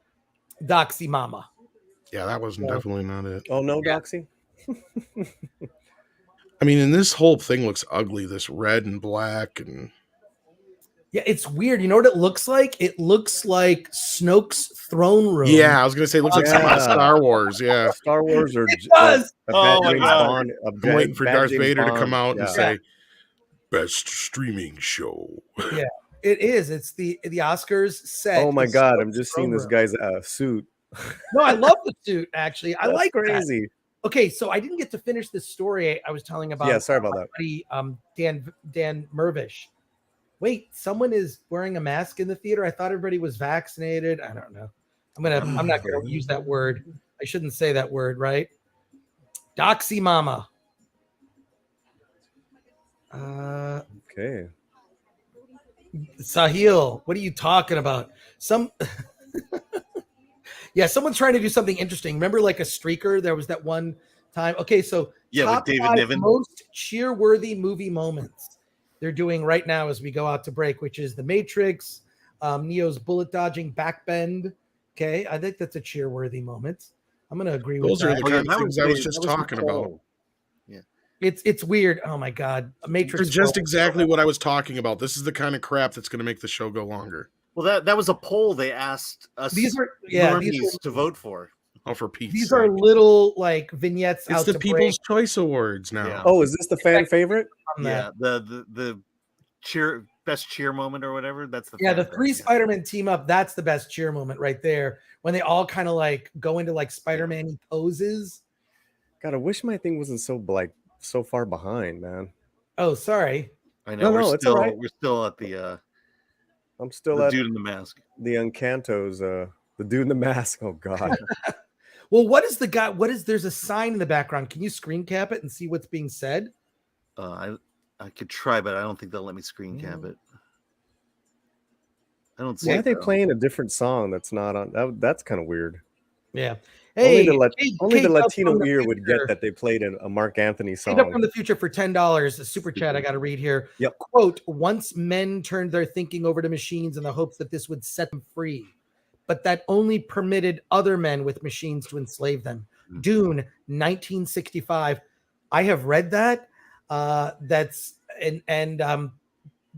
Doxy Mama. Yeah, that wasn't definitely not it. Oh no, Doxy. I mean, and this whole thing looks ugly. This red and black, and Yeah, it's weird. You know what it looks like? It looks like Snoke's throne room. Yeah, I was gonna say it looks like something out of Star Wars. Yeah, Star Wars or It does. a Oh bad my James God. Bond. I'm waiting for Darth Vader to come out and Yeah. say, "Best streaming show." Yeah, it is. It's the Oscars set. Oh my is God! Snoke's I'm just seeing throne this room. guy's suit. No, I love the suit. Actually, I That's like that. crazy. Okay, so I didn't get to finish this story I was telling about. Yeah, sorry about that. Buddy, Dan Mervish. Wait, someone is wearing a mask in the theater. I thought everybody was vaccinated. I don't know. I'm not gonna use that word. I shouldn't say that word, right? Doxy mama. Okay. Sahil, what are you talking about? Yeah, someone's trying to do something interesting. Remember, like a streaker? There was that one time. Okay, so Yeah, top with David 5 Niven. most cheer-worthy movie moments they're doing right now as we go out to break, which is The Matrix, Neo's bullet dodging backbend. Okay, I think that's a cheer-worthy moment. I'm going to agree with Those are that. the kind of things I was just talking about. It's weird. Oh my God, Matrix. They're just exactly what I was talking about. This is the kind of crap that's going to make the show go longer. Well, that was a poll they asked us normies to vote for. Oh, for Pete's These sake. are little like vignettes. It's out the to People's break. Choice Awards now. Yeah. Oh, is this the fan favorite? On that. Yeah, the best cheer moment or whatever. That's the The 3 Spider-Man team up. That's the best cheer moment right there. When they all kind of like go into like Spider-Man poses. God, I wish my thing wasn't so far behind, man. Oh, sorry. I know. No, it's all right. We're still at the. I'm still the at dude in the mask. The Encantos. The dude in the mask. Oh God. Well, what is the guy? There's a sign in the background. Can you screen cap it and see what's being said? I could try, but I don't think they'll let me screen cap it. I don't see. Why are they playing a different song that's not on? That's kind of weird. Yeah. Hey, only the Latino ear would get that they played a Mark Anthony song. Up from the future for $10. A super chat I got to read here. Yep. Quote: once men turned their thinking over to machines in the hopes that this would set them free, but that only permitted other men with machines to enslave them. Dune, 1965. I have read that.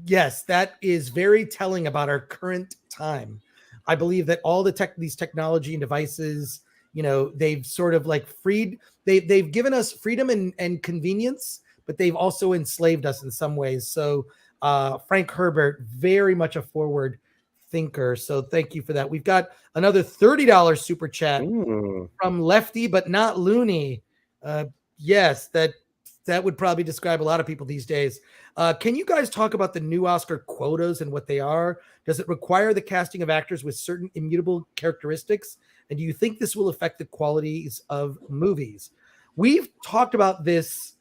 Yes, that is very telling about our current time. I believe that all these technology and devices, they've sort of like freed. They've given us freedom and convenience, but they've also enslaved us in some ways. So Frank Herbert, very much a forward thinker. So thank you for that. We've got another $30 super chat from Lefty, but not Looney. Yes, that would probably describe a lot of people these days. Can you guys talk about the new Oscar quotas and what they are? Does it require the casting of actors with certain immutable characteristics? And do you think this will affect the qualities of movies? We've talked about this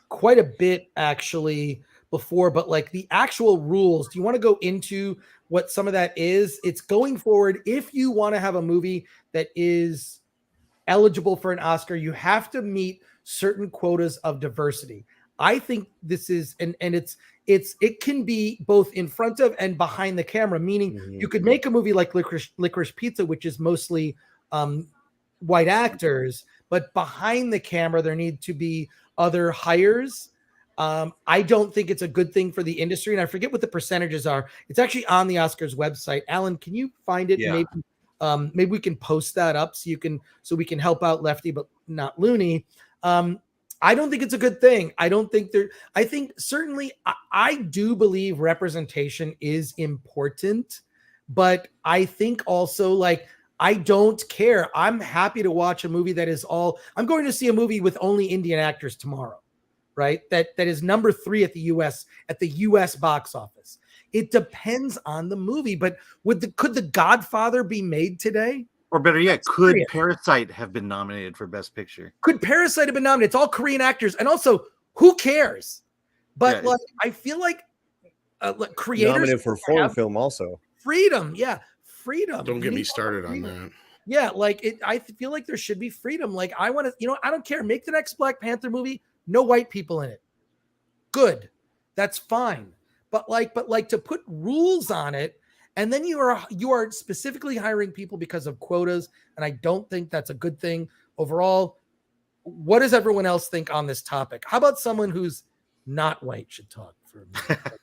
quite a bit actually before, but like the actual rules, do you want to go into what some of that is? It's going forward. If you want to have a movie that is eligible for an Oscar, you have to meet certain quotas of diversity. I think this is, and it can be both in front of and behind the camera, meaning you could make a movie like Licorice Pizza, which is mostly white actors, but behind the camera, there need to be other hires. I don't think it's a good thing for the industry, and I forget what the percentages are. It's actually on the Oscars website. Alan, can you find it? Yeah. Maybe we can post that up so we can help out Lefty, but not Looney. I don't think it's a good thing. I think certainly I do believe representation is important, but I think also like, I don't care. I'm happy to watch a movie that is I'm going to see a movie with only Indian actors tomorrow, right? That is number 3 at the US box office. It depends on the movie, but could The Godfather be made today? Or better yet, could Parasite have been nominated for Best Picture? Could Parasite have been nominated? It's all Korean actors. And also, who cares? But I feel like creators... Nominated for foreign film also. Freedom. Yeah, freedom. Don't get me started on that. Yeah, I feel like there should be freedom. Like, I want to... I don't care. Make the next Black Panther movie. No white people in it. Good. That's fine. But to put rules on it, and then you are specifically hiring people because of quotas, and I don't think that's a good thing overall. What does everyone else think on this topic? How about someone who's not white should talk for a minute?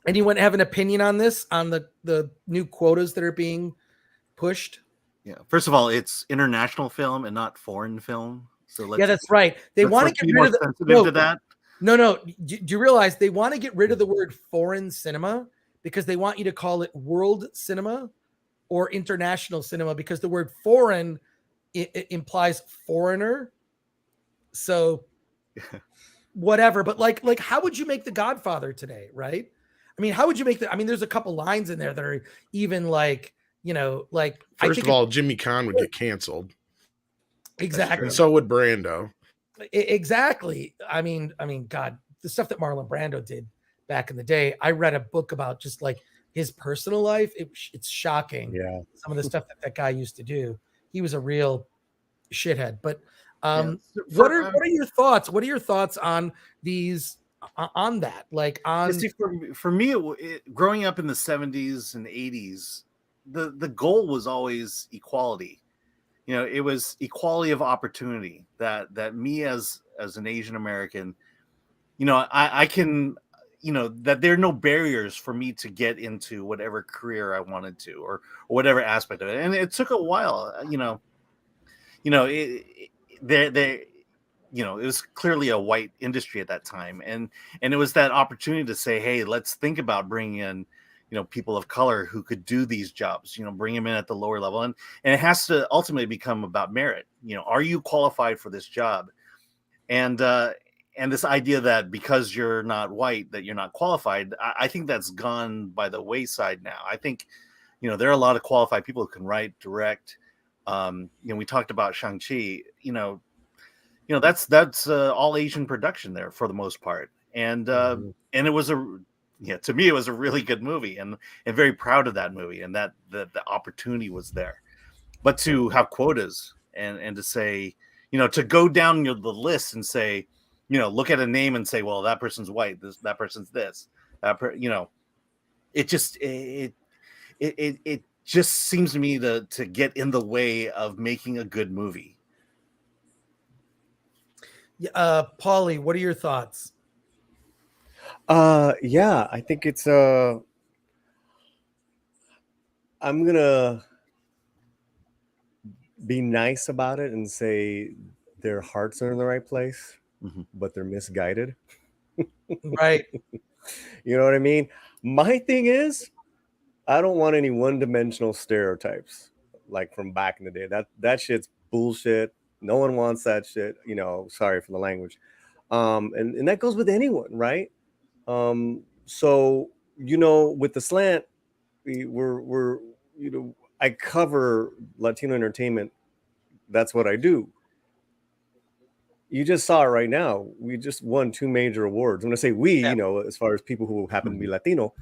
Anyone have an opinion on this, on the new quotas that are being pushed? Yeah. First of all, it's international film and not foreign film. So yeah, that's right. They want to get rid of sensitive to that. No. Do you realize they want to get rid of the word foreign cinema because they want you to call it world cinema or international cinema, because the word foreign it implies foreigner. So whatever, but like how would you make The Godfather today, right? I mean, how would you make that? I mean, there's a couple lines in there that are even like, like first of all, Jimmy Caan would get canceled. Exactly. And so would Brando. Exactly. I mean, God, the stuff that Marlon Brando did back in the day. I read a book about just like his personal life. It's shocking. Yeah. Some of the stuff that guy used to do. He was a real shithead. But what are your thoughts? What are your thoughts on these? On that, like on for me, growing up in the 70s and 80s, the goal was always equality. It was equality of opportunity that me as an Asian American, I can, that there are no barriers for me to get into whatever career I wanted to, or whatever aspect of it. And it took a while, it was clearly a white industry at that time. And it was that opportunity to say, hey, let's think about bringing in, people of color who could do these jobs, bring them in at the lower level. And it has to ultimately become about merit. Are you qualified for this job? And this idea that because you're not white, that you're not qualified, I think that's gone by the wayside now. I think, there are a lot of qualified people who can write, direct. We talked about Shang-Chi, that's all Asian production there for the most part. And it was to me, it was a really good movie, and very proud of that movie, and that the opportunity was there. But to have quotas and to say, to go down the list and say, look at a name and say, well, that person's white, that person's this, it just seems to me to get in the way of making a good movie. Paulie, what are your thoughts? Yeah, I think it's I'm gonna be nice about it and say their hearts are in the right place, but they're misguided. Right. You know what I mean? My thing is, I don't want any one-dimensional stereotypes like from back in the day. That shit's bullshit. No one wants that shit. Sorry for the language. And that goes with anyone, right? So with the slant, we're I cover Latino entertainment. That's what I do. You just saw it right now. We just won 2 major awards. When I say we, as far as people who happen to be Latino,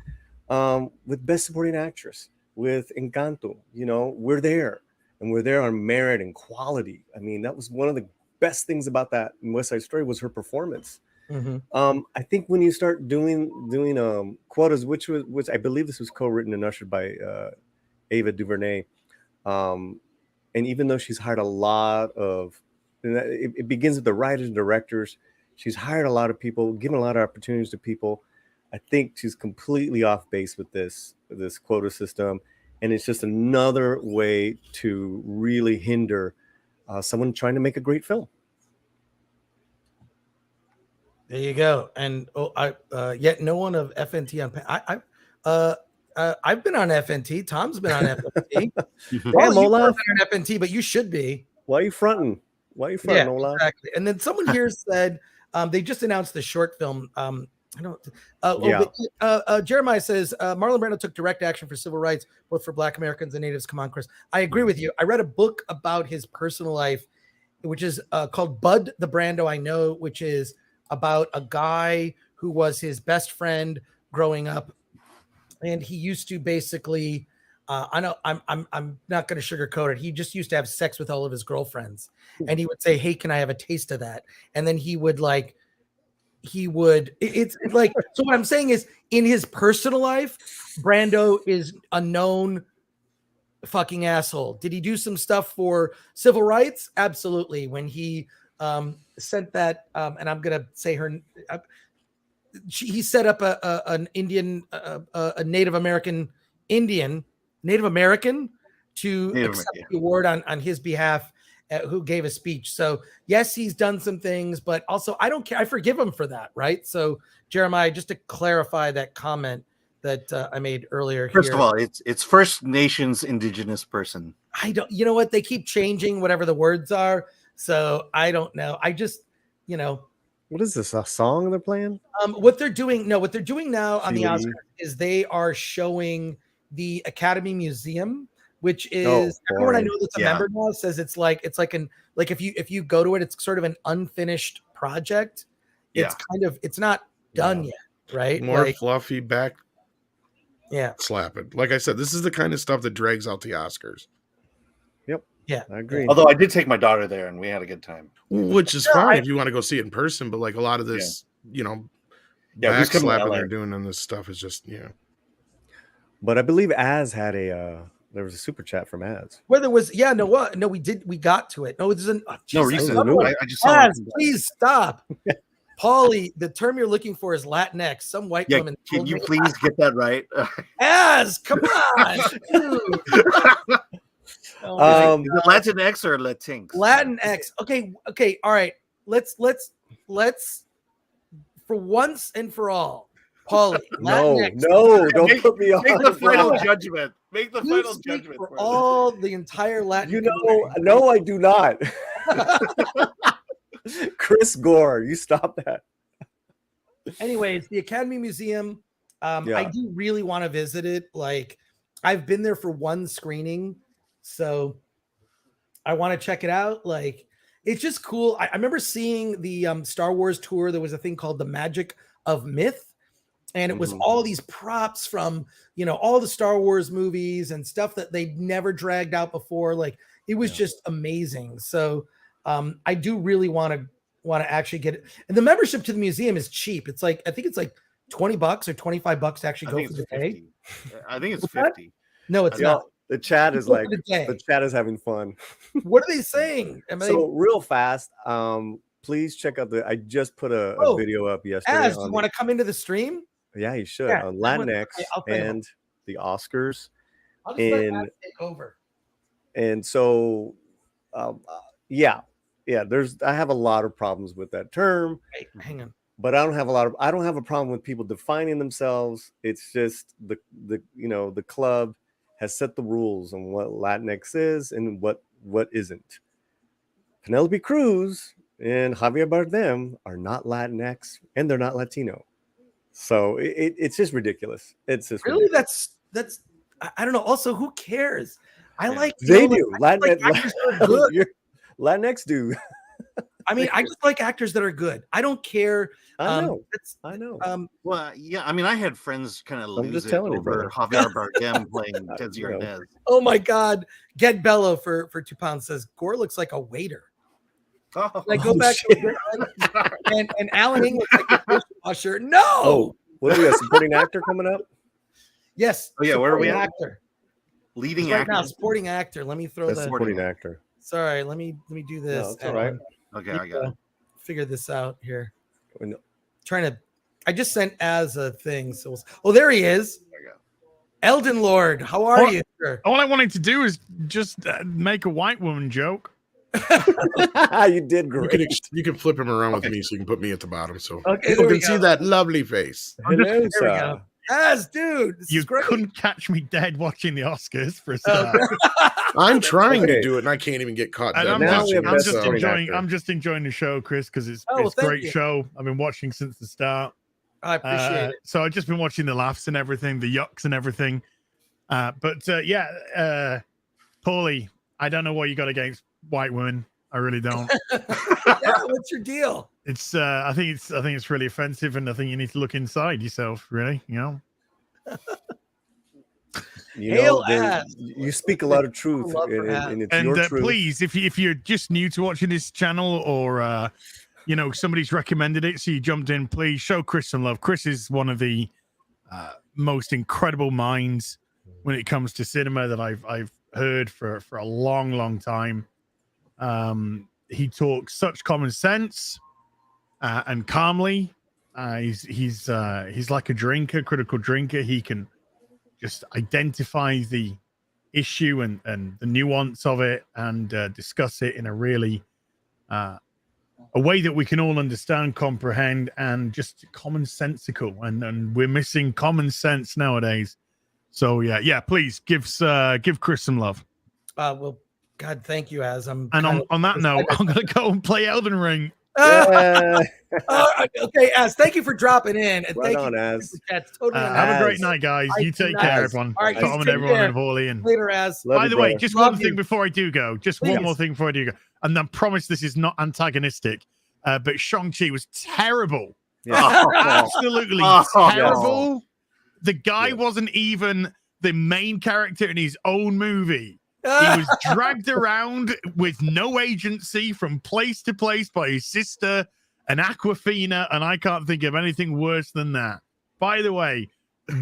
with Best Supporting Actress, with Encanto, we're there, and we're there on merit and quality. I mean, that was one of the best things about that in West Side Story was her performance. I think when you start doing quotas, which I believe this was co-written and ushered by Ava DuVernay, and even though she's hired a lot of, it begins with the writers and directors. She's hired a lot of people, given a lot of opportunities to people. I think she's completely off base with this quota system, and it's just another way to really hinder someone trying to make a great film. There you go. And yet no one of FNT on. I've been on FNT. Tom's been on FNT. Well, you've been on FNT, but you should be. Why are you fronting? Yeah, Olaf? Exactly. And then someone here said they just announced the short film. Jeremiah says Marlon Brando took direct action for civil rights, both for Black Americans and Natives. Come on, Chris. I agree with you. I read a book about his personal life, which is called Bud the Brando I Know, which is about a guy who was his best friend growing up, and he used to basically I'm not going to sugarcoat it. He just used to have sex with all of his girlfriends, and he would say, "Hey, can I have a taste of that?" And then it's like, so what I'm saying is, in his personal life, Brando is a known fucking asshole. Did he do some stuff for civil rights? Absolutely. When he sent that, and I'm gonna say her, he set up an Indian, a Native American to accept the award on his behalf, who gave a speech. So yes, he's done some things, but also I don't care. I forgive him for that, right? So Jeremiah, just to clarify that comment that I made earlier. First of all, it's First Nations Indigenous person. I don't. You know what? They keep changing whatever the words are, so I don't know. I just, what is this? A song they're playing? What they're doing now on the Oscars is they are showing the Academy Museum, which is everyone I know that's a member now says it's like if you go to it, it's sort of an unfinished project. It's it's not done yet, right? More fluffy back. Yeah, slapping. Like I said, this is the kind of stuff that drags out the Oscars. Yep. Yeah, I agree. Although I did take my daughter there and we had a good time. Which is fine if you want to go see it in person, but like a lot of this, back slapping they're doing on this stuff is just, But I believe Az had there was a super chat from Az. Where there was, no, we got to it. No, it's no reason. I just saw Az, please stop. Paulie, the term you're looking for is Latinx. Some white woman. Can you please get that right? Az, come on. Latinx or Latinx? Latinx. Okay. All right. Let's for once and for all, Paulie. No, don't put me on. Make the final judgment. Make the final judgment for all the entire Latin. No, I do not. Chris Gore, you stop that. Anyways, the Academy Museum, I do really want to visit it. Like, I've been there for one screening, so I want to check it out. Like, it's just cool. I remember seeing the Star Wars tour. There was a thing called the Magic of Myth, and it was all these props from all the Star Wars movies and stuff that they'd never dragged out before. Like, it was just amazing. So I do really want to actually get it. And the membership to the museum is cheap. It's like, I think it's like $20 or $25 to actually go for the day. I think it's 50. No, it's not. The chat is like, the chat is having fun. What are they saying? Real fast, please check out I just put a video up yesterday. Az, you want to come into the stream? Yeah, you should. On Latinx and the Oscars. I'll just let Az take over. And so, I have a lot of problems with that term. Wait, hang on. But I don't have a problem with people defining themselves. It's just the club has set the rules on what Latinx is and what isn't. Penelope Cruz and Javier Bardem are not Latinx and they're not Latino. So it's just ridiculous. It's just really ridiculous. That's I don't know. Also, who cares? I like they do. Latinx do. I mean, I just like actors that are good. I don't care. I know. Well, yeah. I mean, I had friends kind of lose it over Javier Bardem playing Desi Arnaz. Oh my God! Get Bello for 2 pounds says Gore looks like a waiter. Oh, like go back to and Alan Ing looks like a dishwasher. No. Oh, what do we have? Supporting actor coming up? Yes. Oh yeah. Where are we? Actor. Leading right actor. Now, supporting actor. Let me throw the supporting actor. Sorry, let me do this. No, it's all right. Okay, I got it. Figure this out here. I just sent Az a thing. So there he is. There you go. Elden Lord, how are you, sir? All I wanted to do is just make a white woman joke. You did great. You can flip him around with me so you can put me at the bottom so okay, people can see that lovely face. There we go. Az, dude, you couldn't catch me dead watching the Oscars for a start. I'm trying to do it, and I can't even get caught. I'm just enjoying the show, Chris, because it's a great show. I've been watching since the start. I appreciate it. So I've just been watching the laughs and everything, the yucks and everything. Paulie, I don't know what you got against white women. I really don't. What's your deal? It's I think it's really offensive, and I think you need to look inside yourself, really, you speak a lot of truth, and it's your truth. Please, if you're just new to watching this channel, or somebody's recommended it, so you jumped in, please show Chris some love. Chris is one of the most incredible minds when it comes to cinema that I've heard for a long time. He talks such common sense and calmly, He's like a drinker, critical drinker. He can just identify the issue and the nuance of it and discuss it in a really a way that we can all understand, comprehend, and just commonsensical. And we're missing common sense nowadays. So yeah, please give Chris some love. Well, God, thank you, Az. On that note, I'm gonna go and play Elden Ring. Okay, Az, thank you for dropping in, and Right thank on, you. Az. That's totally Have a great night, guys. You take care, everyone. All right, Tom and everyone in Hawley. And later, Az. by the way, just one thing before I do go. One more thing before I do go. And I promise this is not antagonistic, but Shang-Chi was terrible. Yeah. Absolutely terrible. The guy wasn't even the main character in his own movie. He was dragged around with no agency from place to place by his sister and Aquafina, and I can't think of anything worse than that. By the way,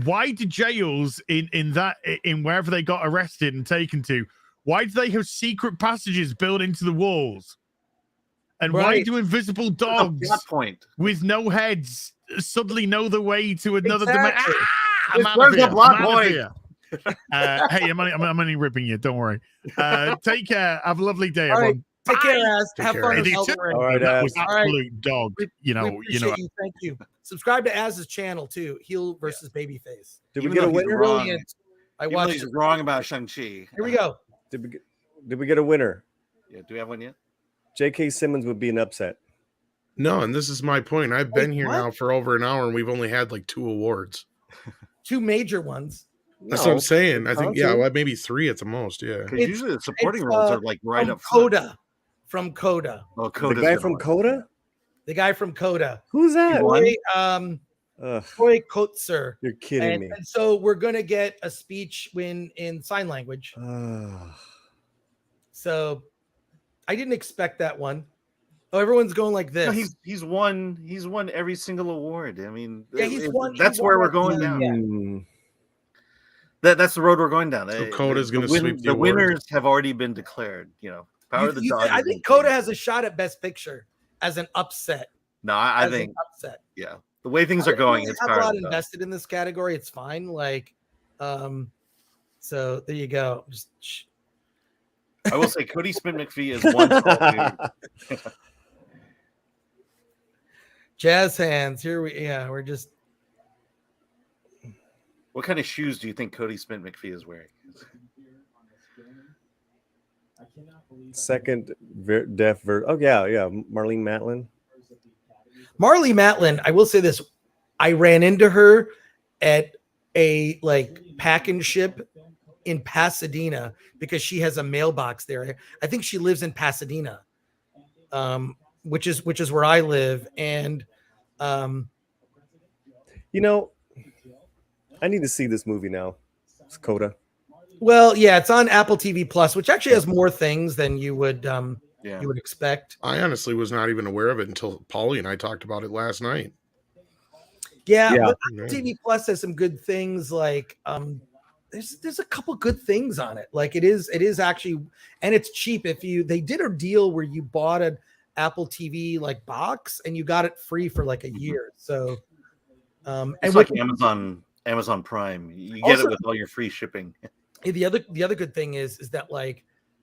why do jails in wherever they got arrested and taken to, why do they have secret passages built into the walls? And why do invisible dogs with no heads suddenly know the way to another dimension? Where's the block point? Hey, I'm only ripping you. Don't worry. Take care. Have a lovely day, everyone. Take care, Az. Have fun with All right, that was absolute dog. We appreciate you. Thank you. Subscribe to Az's channel too. Heel versus Babyface. Did we get a winner? Brilliant. I watched. He's wrong about Shang-Chi. Here we go. Did we get a winner? Yeah. Do we have one yet? J.K. Simmons would be an upset. No, and this is my point. I've been here now for over an hour, and we've only had like 2 awards. 2 major ones. That's what I'm saying. I think, maybe 3 at the most. Yeah. Because usually the supporting roles are like right up front. From Coda. Oh, Coda. The guy from Coda? The guy from Coda. Who's that? Troy Kotzer. You're kidding me. And so we're going to get a speech in sign language. So I didn't expect that one. Oh, everyone's going like this. No, he's won every single award. I mean, that's where we're going down. That's the road we're going down. So Coda's going to sweep the winners have already been declared. Power of the Dog. I think Coda has a shot at Best Picture as an upset. No, I think upset. Yeah, the way things are going, it's Power. I'm not invested in this category. It's fine. So there you go. I will say Cody Smith McPhee is one tall dude. Jazz hands. We're just. What kind of shoes do you think Cody Smith McPhee is wearing? Second deaf version. Oh yeah. Marlene Matlin. Marley Matlin. I will say this: I ran into her at a pack and ship in Pasadena because she has a mailbox there. I think she lives in Pasadena, which is where I live. And I need to see this movie now. It's Coda. Well, yeah, it's on Apple TV Plus, which actually has more things than you would expect. I honestly was not even aware of it until Paulie and I talked about it last night. Yeah. But Apple TV Plus has some good things. There's a couple good things on it. It is actually, and it's cheap. They did a deal where you bought an Apple TV box and you got it free for a year. So, it's like Amazon Prime. You get it with all your free shipping. The other good thing is that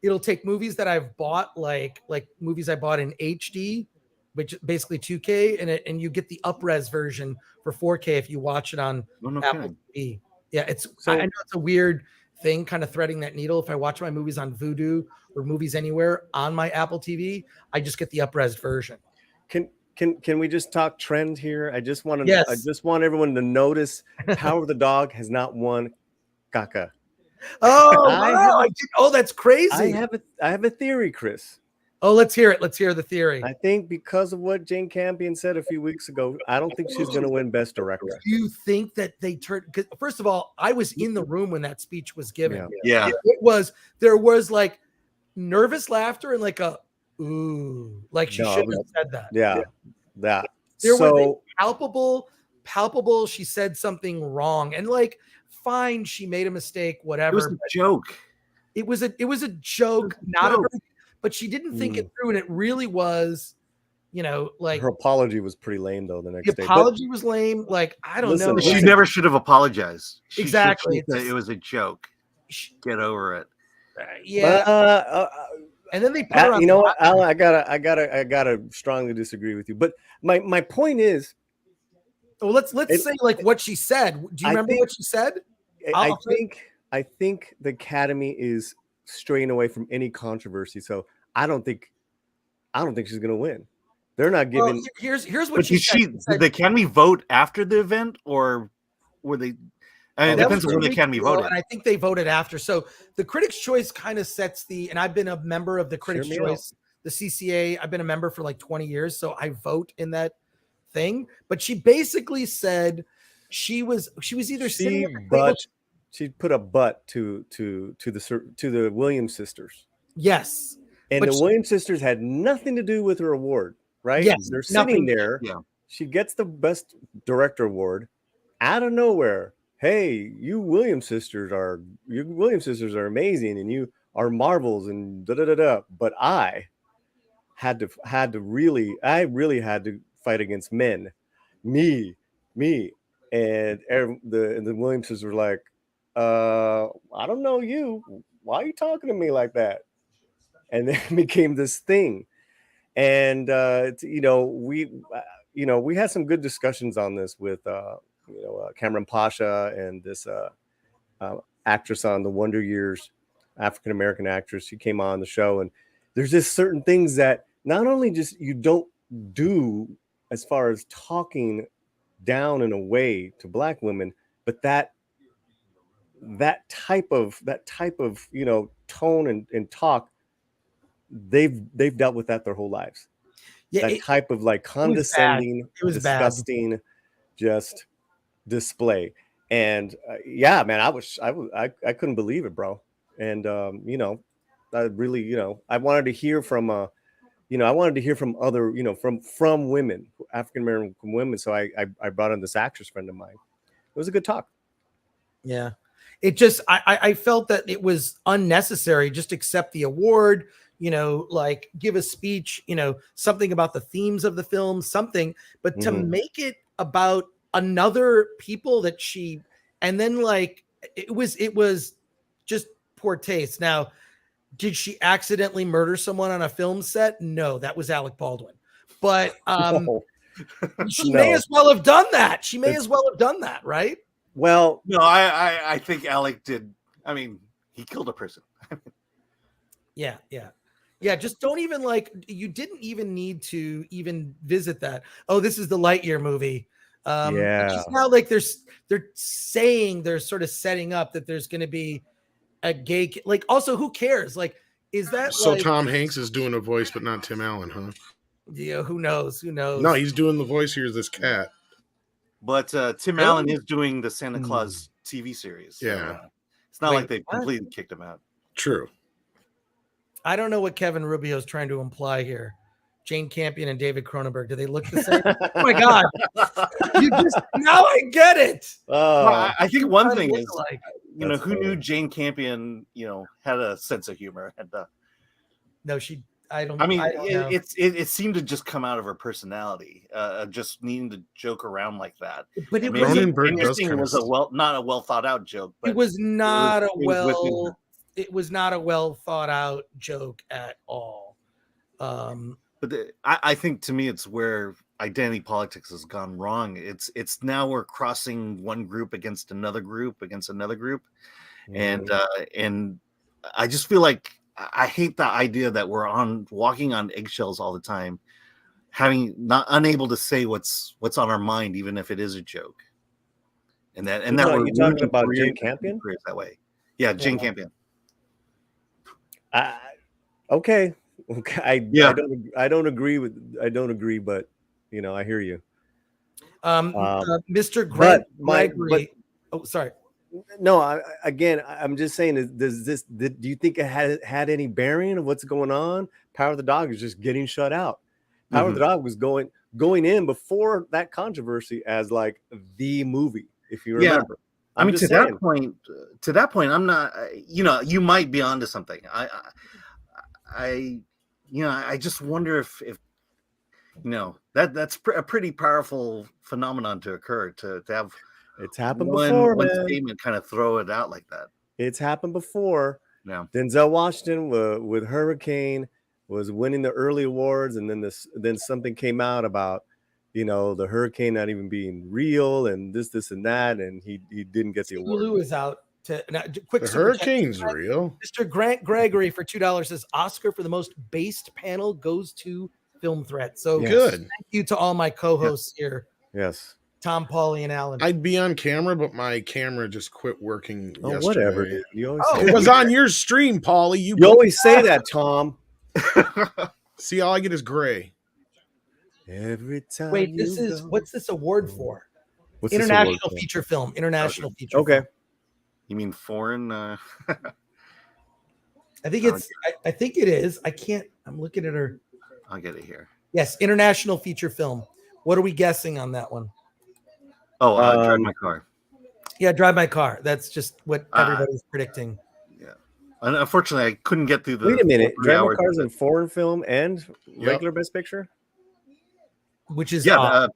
it'll take movies that I've bought, like movies I bought in HD, which basically 2K, and you get the up-res version for 4K if you watch it on Apple TV. Yeah, I know it's a weird thing, kind of threading that needle. If I watch my movies on Vudu or Movies Anywhere on my Apple TV, I just get the up-res version. Can we just talk trend here? I just want everyone to notice Power of the Dog has not won Caca. Oh, that's crazy. I have a theory, Chris. Oh, let's hear it. Let's hear the theory. I think because of what Jane Campion said a few weeks ago, I don't think she's going to win Best Director. Do you think that they turned? Because first of all, I was in the room when that speech was given. Yeah. There was nervous laughter and a ooh, she shouldn't have said that. Yeah. That. There was a palpable. She said something wrong, and fine, she made a mistake. Whatever. It was a joke. It was a joke, but she didn't think it through, and it really was like her apology was pretty lame though. The next the day, apology was lame. Like, I don't know. She never should have apologized. Exactly. It was a joke. Get over it. Yeah. And then they put her on. You know what, Alan? I gotta strongly disagree with you. But my point is, well, let's say like what she said. Do you remember what she said? I think the Academy is straying away from any controversy. So I don't think she's gonna win. They're not giving. Well, here's what she said. Did the Academy vote after the event, or were they? It depends on when the Academy voted. And I think they voted after. So the Critics' Choice kind of sets the. And I've been a member of the Critics' Choice, the CCA. I've been a member for like 20 years, so I vote in that thing. But she basically said she was either she put a butt to the Williams sisters. Yes. And the Williams sisters had nothing to do with her award, right? Yes, they're sitting there. Yeah. She gets the Best Director award out of nowhere. Hey, you Williams sisters are amazing, and you are marvels, and da da da da. But I really had to fight against men, me, and the Williams sisters were like, I don't know you. Why are you talking to me like that? And then it became this thing. And, we had some good discussions on this with, Cameron Pasha and this actress on the Wonder Years, African-American actress. She came on the show. And there's just certain things that not only just you don't do as far as talking down in a way to Black women, but that type of tone and talk, they've dealt with that their whole lives. Yeah, that type of like condescending, disgusting, just display. And man, I couldn't believe it, bro. And I really, I wanted to hear from other, from women, African American women. So I brought in this actress friend of mine. It was a good talk. Yeah. It just, I felt that it was unnecessary. Just accept the award, like give a speech, something about the themes of the film, something, but to make it about another people that and then like, it was just poor taste. Now, did she accidentally murder someone on a film set? No, that was Alec Baldwin. But she may as well have done that. Right? Well, no, I think Alec did. I mean, he killed a person. Yeah. Just don't even you didn't even need to even visit that. Oh, this is the Lightyear movie. Just now, like they're sort of setting up that there's going to be a gay. Like, also, who cares? Like, is that so? Tom Hanks is doing a voice, but not Tim Allen, huh? Yeah, who knows? No, he's doing the voice here. This cat. But Tim Allen is doing the Santa Claus TV series. So, yeah. It's not like they completely kicked him out. True. I don't know what Kevin Rubio is trying to imply here. Jane Campion and David Cronenberg, do they look the same? Oh my God. Now I get it. Well, I think one thing is, who knew Jane Campion, had a sense of humor? No, I don't know. It seemed to just come out of her personality, just needing to joke around like that. But it was not a well thought out joke. But it was not it was not a well thought out joke at all. But I think to me, it's where identity politics has gone wrong. It's now we're crossing one group against another group, and I just feel like I hate the idea that we're walking on eggshells all the time, unable to say what's on our mind, even if it is a joke. And that we're talking about Jane Campion that way. Yeah, Jane Campion. Okay. I don't agree, but I hear you. Mr. Gregory. Sorry. No, I'm just saying, do you think it had any bearing of what's going on? Power of the Dog is just getting shut out. Power of the Dog was going in before that controversy as like the movie, if you remember. I mean, to that point, I'm not. You might be onto something. I just wonder if No, that's a pretty powerful phenomenon to occur. To have it's happened before, one man. statement kind of throw it out like that. It's happened before. Yeah. Denzel Washington with Hurricane was winning the early awards, and then something came out about, you know, the hurricane not even being real, and this and that, and he didn't get the award. Lulu is out. Quick, the hurricane's real. Mr. Grant Gregory for $2 says Oscar for the most based panel goes to Film Threat. So good. Thank you to all my co-hosts here. Yes. Tom, Paulie, and Alan. I'd be on camera, but my camera just quit working yesterday. Whatever, dude. You always it was on your stream, Paulie. You always say that, Tom. See, all I get is gray. Every time. Wait, what's this award for? What's International feature film. International feature. Okay. Film. You mean foreign? I think it's. I think it is. I can't. I'm looking at her. I'll get it here. Yes, international feature film. What are we guessing on that one? Oh, Drive My Car. Yeah, Drive My Car. That's just what everybody's predicting. Yeah. Unfortunately, I couldn't get through the. Wait a minute. Drive My Car is in foreign film and regular Best Picture? Which is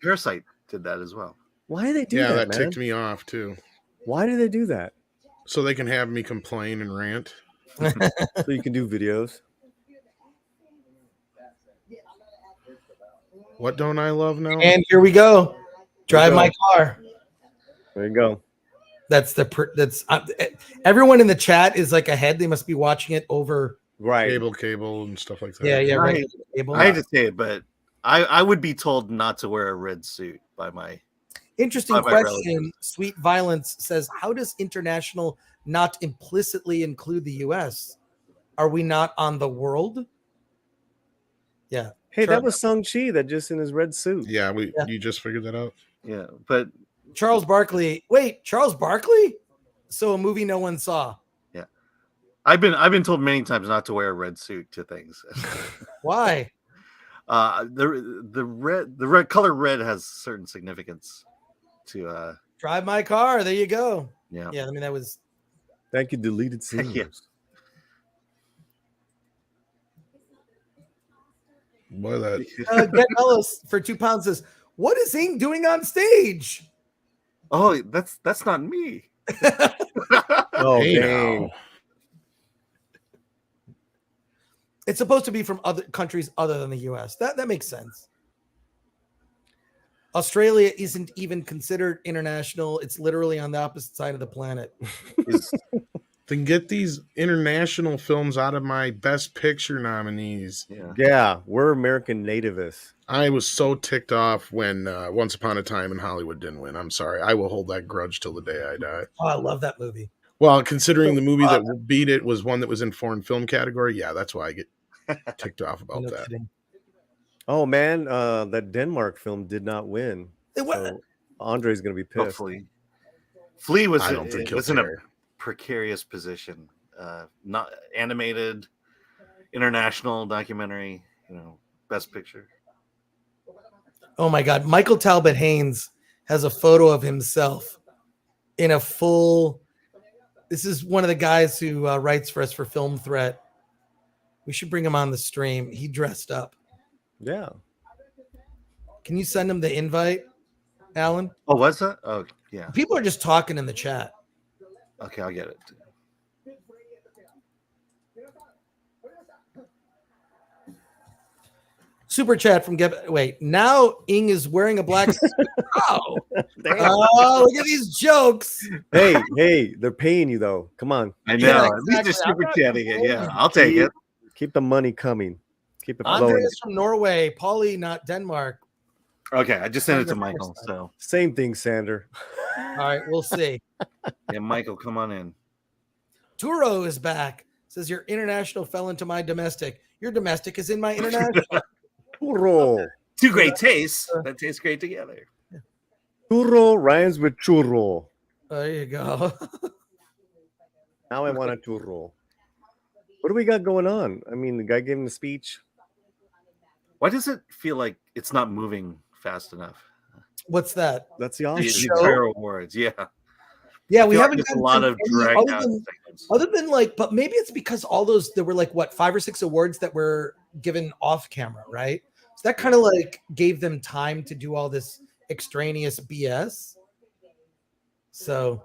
Parasite did that as well. Why do they do that? Yeah, that ticked me off too. Why do they do that? So they can have me complain and rant. So you can do videos. What don't I love now? And here we go. Drive My Car. There you go. That's everyone in the chat is like ahead. They must be watching it over cable and stuff like that. Yeah. Right. Cable. I hate to say it, but I would be told not to wear a red suit by my. Interesting question. Sweet Violence says, how does international not implicitly include the U.S.? Are we not on the world? Yeah. Hey, that was Shang-Chi that just in his red suit. Yeah, you just figured that out. Yeah, but Charles Barkley. Wait, Charles Barkley? So a movie no one saw. Yeah. I've been told many times not to wear a red suit to things. Why? The red color red has certain significance to Drive My Car. There you go. Yeah. I mean, that was. Thank you, deleted scenes. Yes. Boy, that Get Ellis for £2 says, what is Ing doing on stage? Oh, that's not me. Oh, hey, dang. no. It's supposed to be from other countries other than the U.S. That makes sense. Australia isn't even considered international. It's literally on the opposite side of the planet. Then get these international films out of my Best Picture nominees. Yeah, we're American nativists. I was so ticked off when Once Upon a Time in Hollywood didn't win. I'm sorry. I will hold that grudge till the day I die. Oh, I love that movie. Well, considering the movie that beat it was one that was in foreign film category, yeah, that's why I get ticked off about that. Kidding. Oh, man, that Denmark film did not win. So Andre's going to be pissed. Hopefully. Flea was I don't think in a precarious position. Not animated, international documentary, Best Picture. Oh my God. Michael Talbot Haynes has a photo of himself in a full. This is one of the guys who writes for us for Film Threat. We should bring him on the stream. He dressed up. Yeah. Can you send him the invite, Alan? Oh, what's that? Oh, yeah. People are just talking in the chat. Okay, I'll get it. Super chat from wait, now Ing is wearing a black suit. Oh, look at these jokes. Hey, they're paying you though. Come on. I know. Yeah, At least they're super chatting it. Yeah, I'll take it. Keep the money coming. Keep it Andre flowing. is from Norway. Paulie, not Denmark. Okay, I just sent it to Michael. So same thing, Sander. All right, we'll see. Yeah, Michael, come on in. Turo is back. Says your international fell into my domestic. Your domestic is in my international. Churro. Two great tastes that taste great together. Churro rhymes with churro. There you go. Now I want a churro. What do we got going on? I mean, the guy gave him the speech. Why does it feel like it's not moving fast enough? What's that? That's the The option. entire awards, yeah. Yeah, we feel haven't like there's gotten a lot of any drag out segments. other than like, but maybe it's because all those there were like 5 or 6 awards that were given off camera, right? So that kind of like gave them time to do all this extraneous BS. So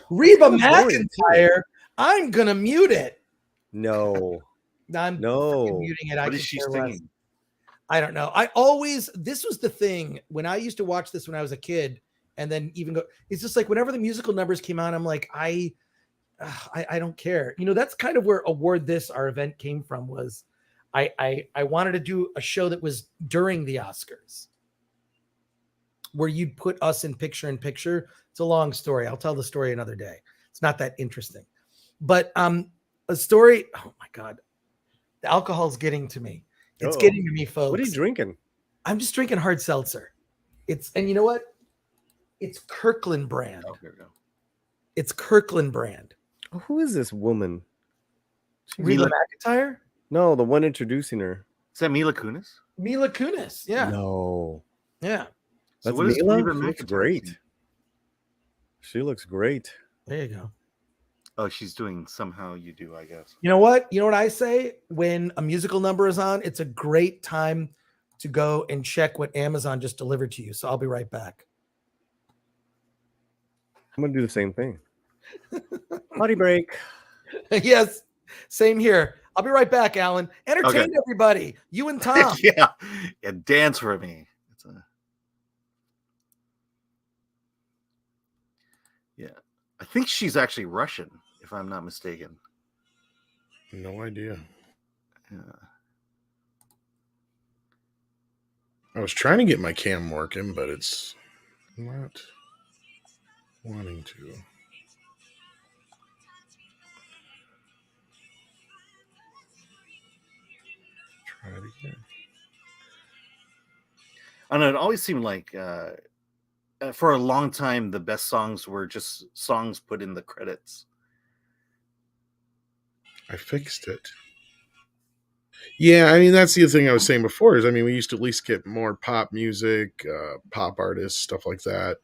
Reba McEntire, I'm gonna mute it. No. I'm No. muting it. What is she singing? I don't know. This was the thing when I used to watch this when I was a kid, and then even go, it's just like whenever the musical numbers came out, I'm like, I don't care. You know, that's kind of where Award This, our event, came from. Was I wanted to do a show that was during the Oscars, where you'd put us in picture. It's a long story. I'll tell the story another day. It's not that interesting, but a story. Oh my God, the alcohol's getting to me. It's getting to me, folks. What are you drinking? I'm just drinking hard seltzer. And you know what? It's Kirkland brand. Oh, here we go. It's Kirkland brand. Oh, who is this woman? Reba McEntire? No, the one introducing her. Is that Mila Kunis? Mila Kunis, yeah. No. Yeah. That's what is Mila? Reba She looks McEntire great. doing? She looks great. There you go. Oh, she's doing Somehow You Do, I guess. You know what? You know what I say? When a musical number is on, it's a great time to go and check what Amazon just delivered to you. So I'll be right back. I'm going to do the same thing. Potty break. Yes, same here. I'll be right back, Alan. Entertain everybody. You and Tom. Yeah, dance for me. Yeah, I think she's actually Russian, if I'm not mistaken. No idea. Yeah. I was trying to get my cam working, but it's not wanting to. Try it again. I don't know. It always seemed like for a long time, the best songs were just songs put in the credits. I fixed it. Yeah, I mean, that's the thing I was saying before is, I mean, we used to at least get more pop music, pop artists, stuff like that.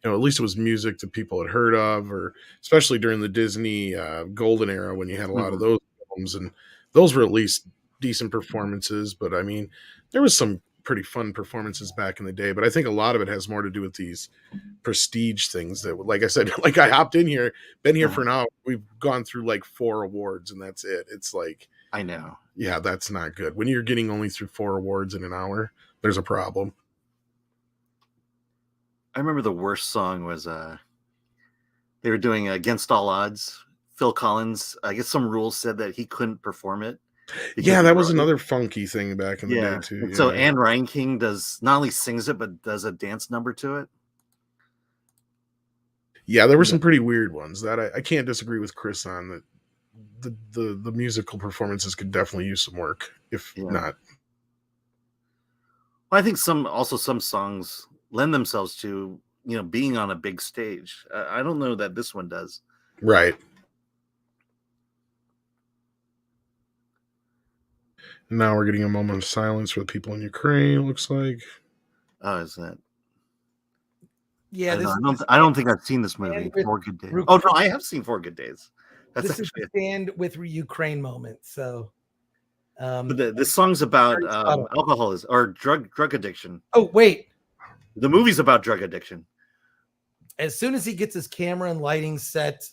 You know, at least it was music that people had heard of, or especially during the Disney golden era when you had a lot of those films, and those were at least decent performances. But I mean, there was some pretty fun performances back in the day, but I think a lot of it has more to do with these prestige things that, like I said, like I hopped in here, been here for an hour. We've gone through like 4 awards and that's it. It's like, I know. Yeah, that's not good. When you're getting only through 4 awards in an hour, there's a problem. I remember the worst song was they were doing Against All Odds. Phil Collins, I guess some rules said that he couldn't perform it. Yeah, that was another funky thing back in the day too. And so Anne Reinking does not only sings it, but does a dance number to it. Yeah, there were some pretty weird ones that I can't disagree with Chris on. That the musical performances could definitely use some work, if not. Well, I think some songs lend themselves to, you know, being on a big stage. I don't know that this one does. Right. Now we're getting a moment of silence for the people in Ukraine, looks like. Oh, is that? Yeah, I don't think I've seen this movie, 4 Good Days. Oh, no, I have seen 4 Good Days. That's this is the stand with Ukraine moment. So, but the song's about alcoholism or drug addiction. Oh, wait. The movie's about drug addiction. As soon as he gets his camera and lighting set,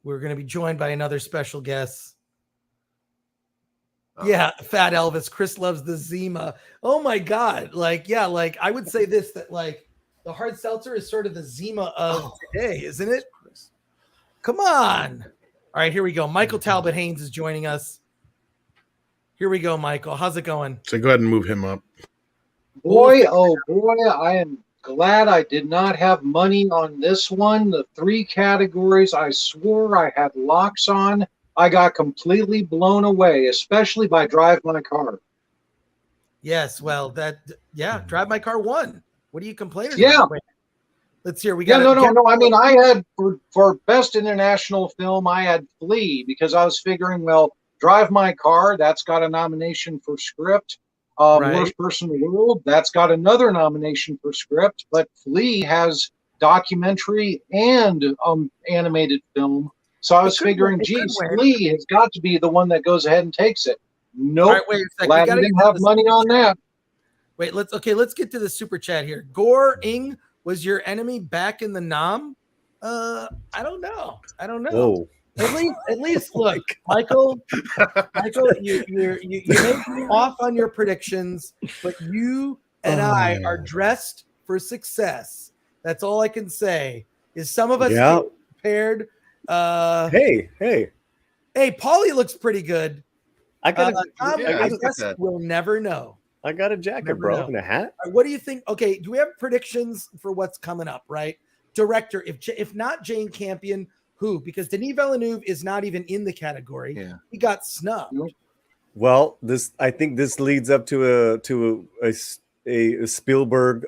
we're going to be joined by another special guest. Yeah, Fat Elvis. Chris loves the Zima. Oh my God. Like, yeah, like I would say this, that like the hard seltzer is sort of the Zima of today, isn't it? Come on. All right, here we go. Michael Talbot Haynes is joining us. Here we go, Michael. How's it going? So go ahead and move him up. Boy, oh boy, I am glad I did not have money on this one. The 3 categories I swore I had locks on, I got completely blown away, especially by Drive My Car. Yes, well, Drive My Car won. What are you complaining about? Yeah. Let's hear. No. I mean, I had for best international film, I had Flea because I was figuring, well, Drive My Car, that's got a nomination for script. Worst Person in the World, that's got another nomination for script. But Flea has documentary and animated film. So I was figuring, geez, Lee has got to be the one that goes ahead and takes it. Nope. All right, wait a second. Glad we didn't have money on that. Wait, let's get to the super chat here. Gore Ing, was your enemy back in the nom? I don't know. Whoa. At least look, Michael, you may be off on your predictions, but you and I are dressed for success. That's all I can say. Is some of us prepared? Hey, Paulie looks pretty good. I got I guess we'll never know. I got a jacket, bro, and a hat. What do you think? Okay, do we have predictions for what's coming up? Right, director. If not Jane Campion, who? Because Denis Villeneuve is not even in the category. Yeah. He got snubbed. Well, I think this leads up to a Spielberg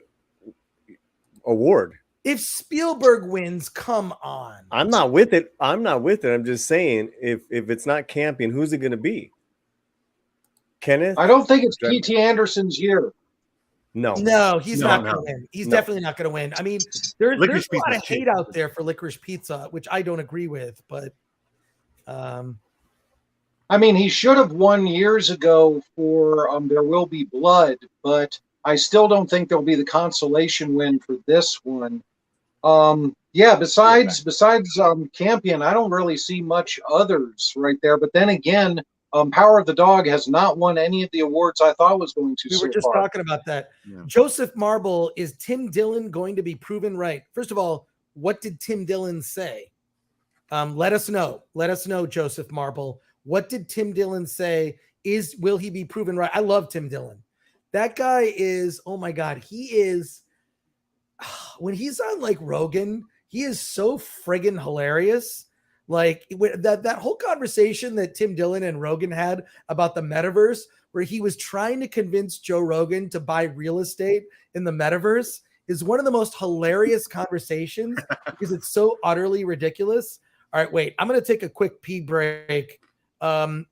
award. If Spielberg wins, come on. I'm not with it. I'm just saying, if it's not Campion, who's it going to be? Kenneth? I don't think it's P.T. Anderson's year. No, he's not going to win. He's definitely not going to win. I mean, there's a lot of hate out there for Licorice Pizza, which I don't agree with. But, I mean, he should have won years ago for There Will Be Blood, but I still don't think there'll be the consolation win for this one. Besides Campion, I don't really see much others right there. But then again, Power of the Dog has not won any of the awards I thought was going to. We were just talking about that. Yeah. Joseph Marble, is Tim Dillon going to be proven right? First of all, what did Tim Dillon say? Let us know. Let us know, Joseph Marble. What did Tim Dillon say? Will he be proven right? I love Tim Dillon. That guy is, oh my God, he is, when he's on like Rogan, he is so friggin' hilarious. Like that whole conversation that Tim Dillon and Rogan had about the metaverse, where he was trying to convince Joe Rogan to buy real estate in the metaverse, is one of the most hilarious conversations because it's so utterly ridiculous. All right, wait, I'm going to take a quick pee break. I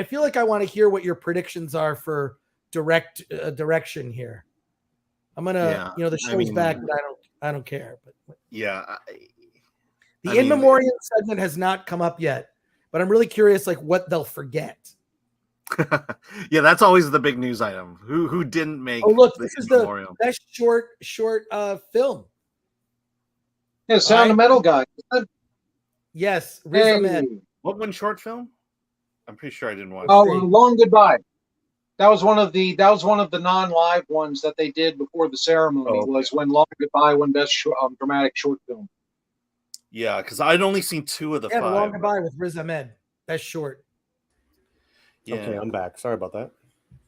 feel like I want to hear what your predictions are for direction here. I'm gonna, the show's back, but I don't care. But the In Memoriam segment has not come up yet, but I'm really curious, like what they'll forget. Yeah, that's always the big news item. Who didn't make? Oh, look, this is the best short film. Yeah, Sound of Metal guy. Yes, Riz Ahmed. What one short film? I'm pretty sure I didn't watch. Oh, Long Goodbye. That was one of the non-live ones that they did before the ceremony. Was when Long Goodbye won best dramatic short film. Yeah, because I'd only seen 2 of the 5. Long Goodbye with Riz Ahmed. Best short. Yeah. Okay, I'm back. Sorry about that.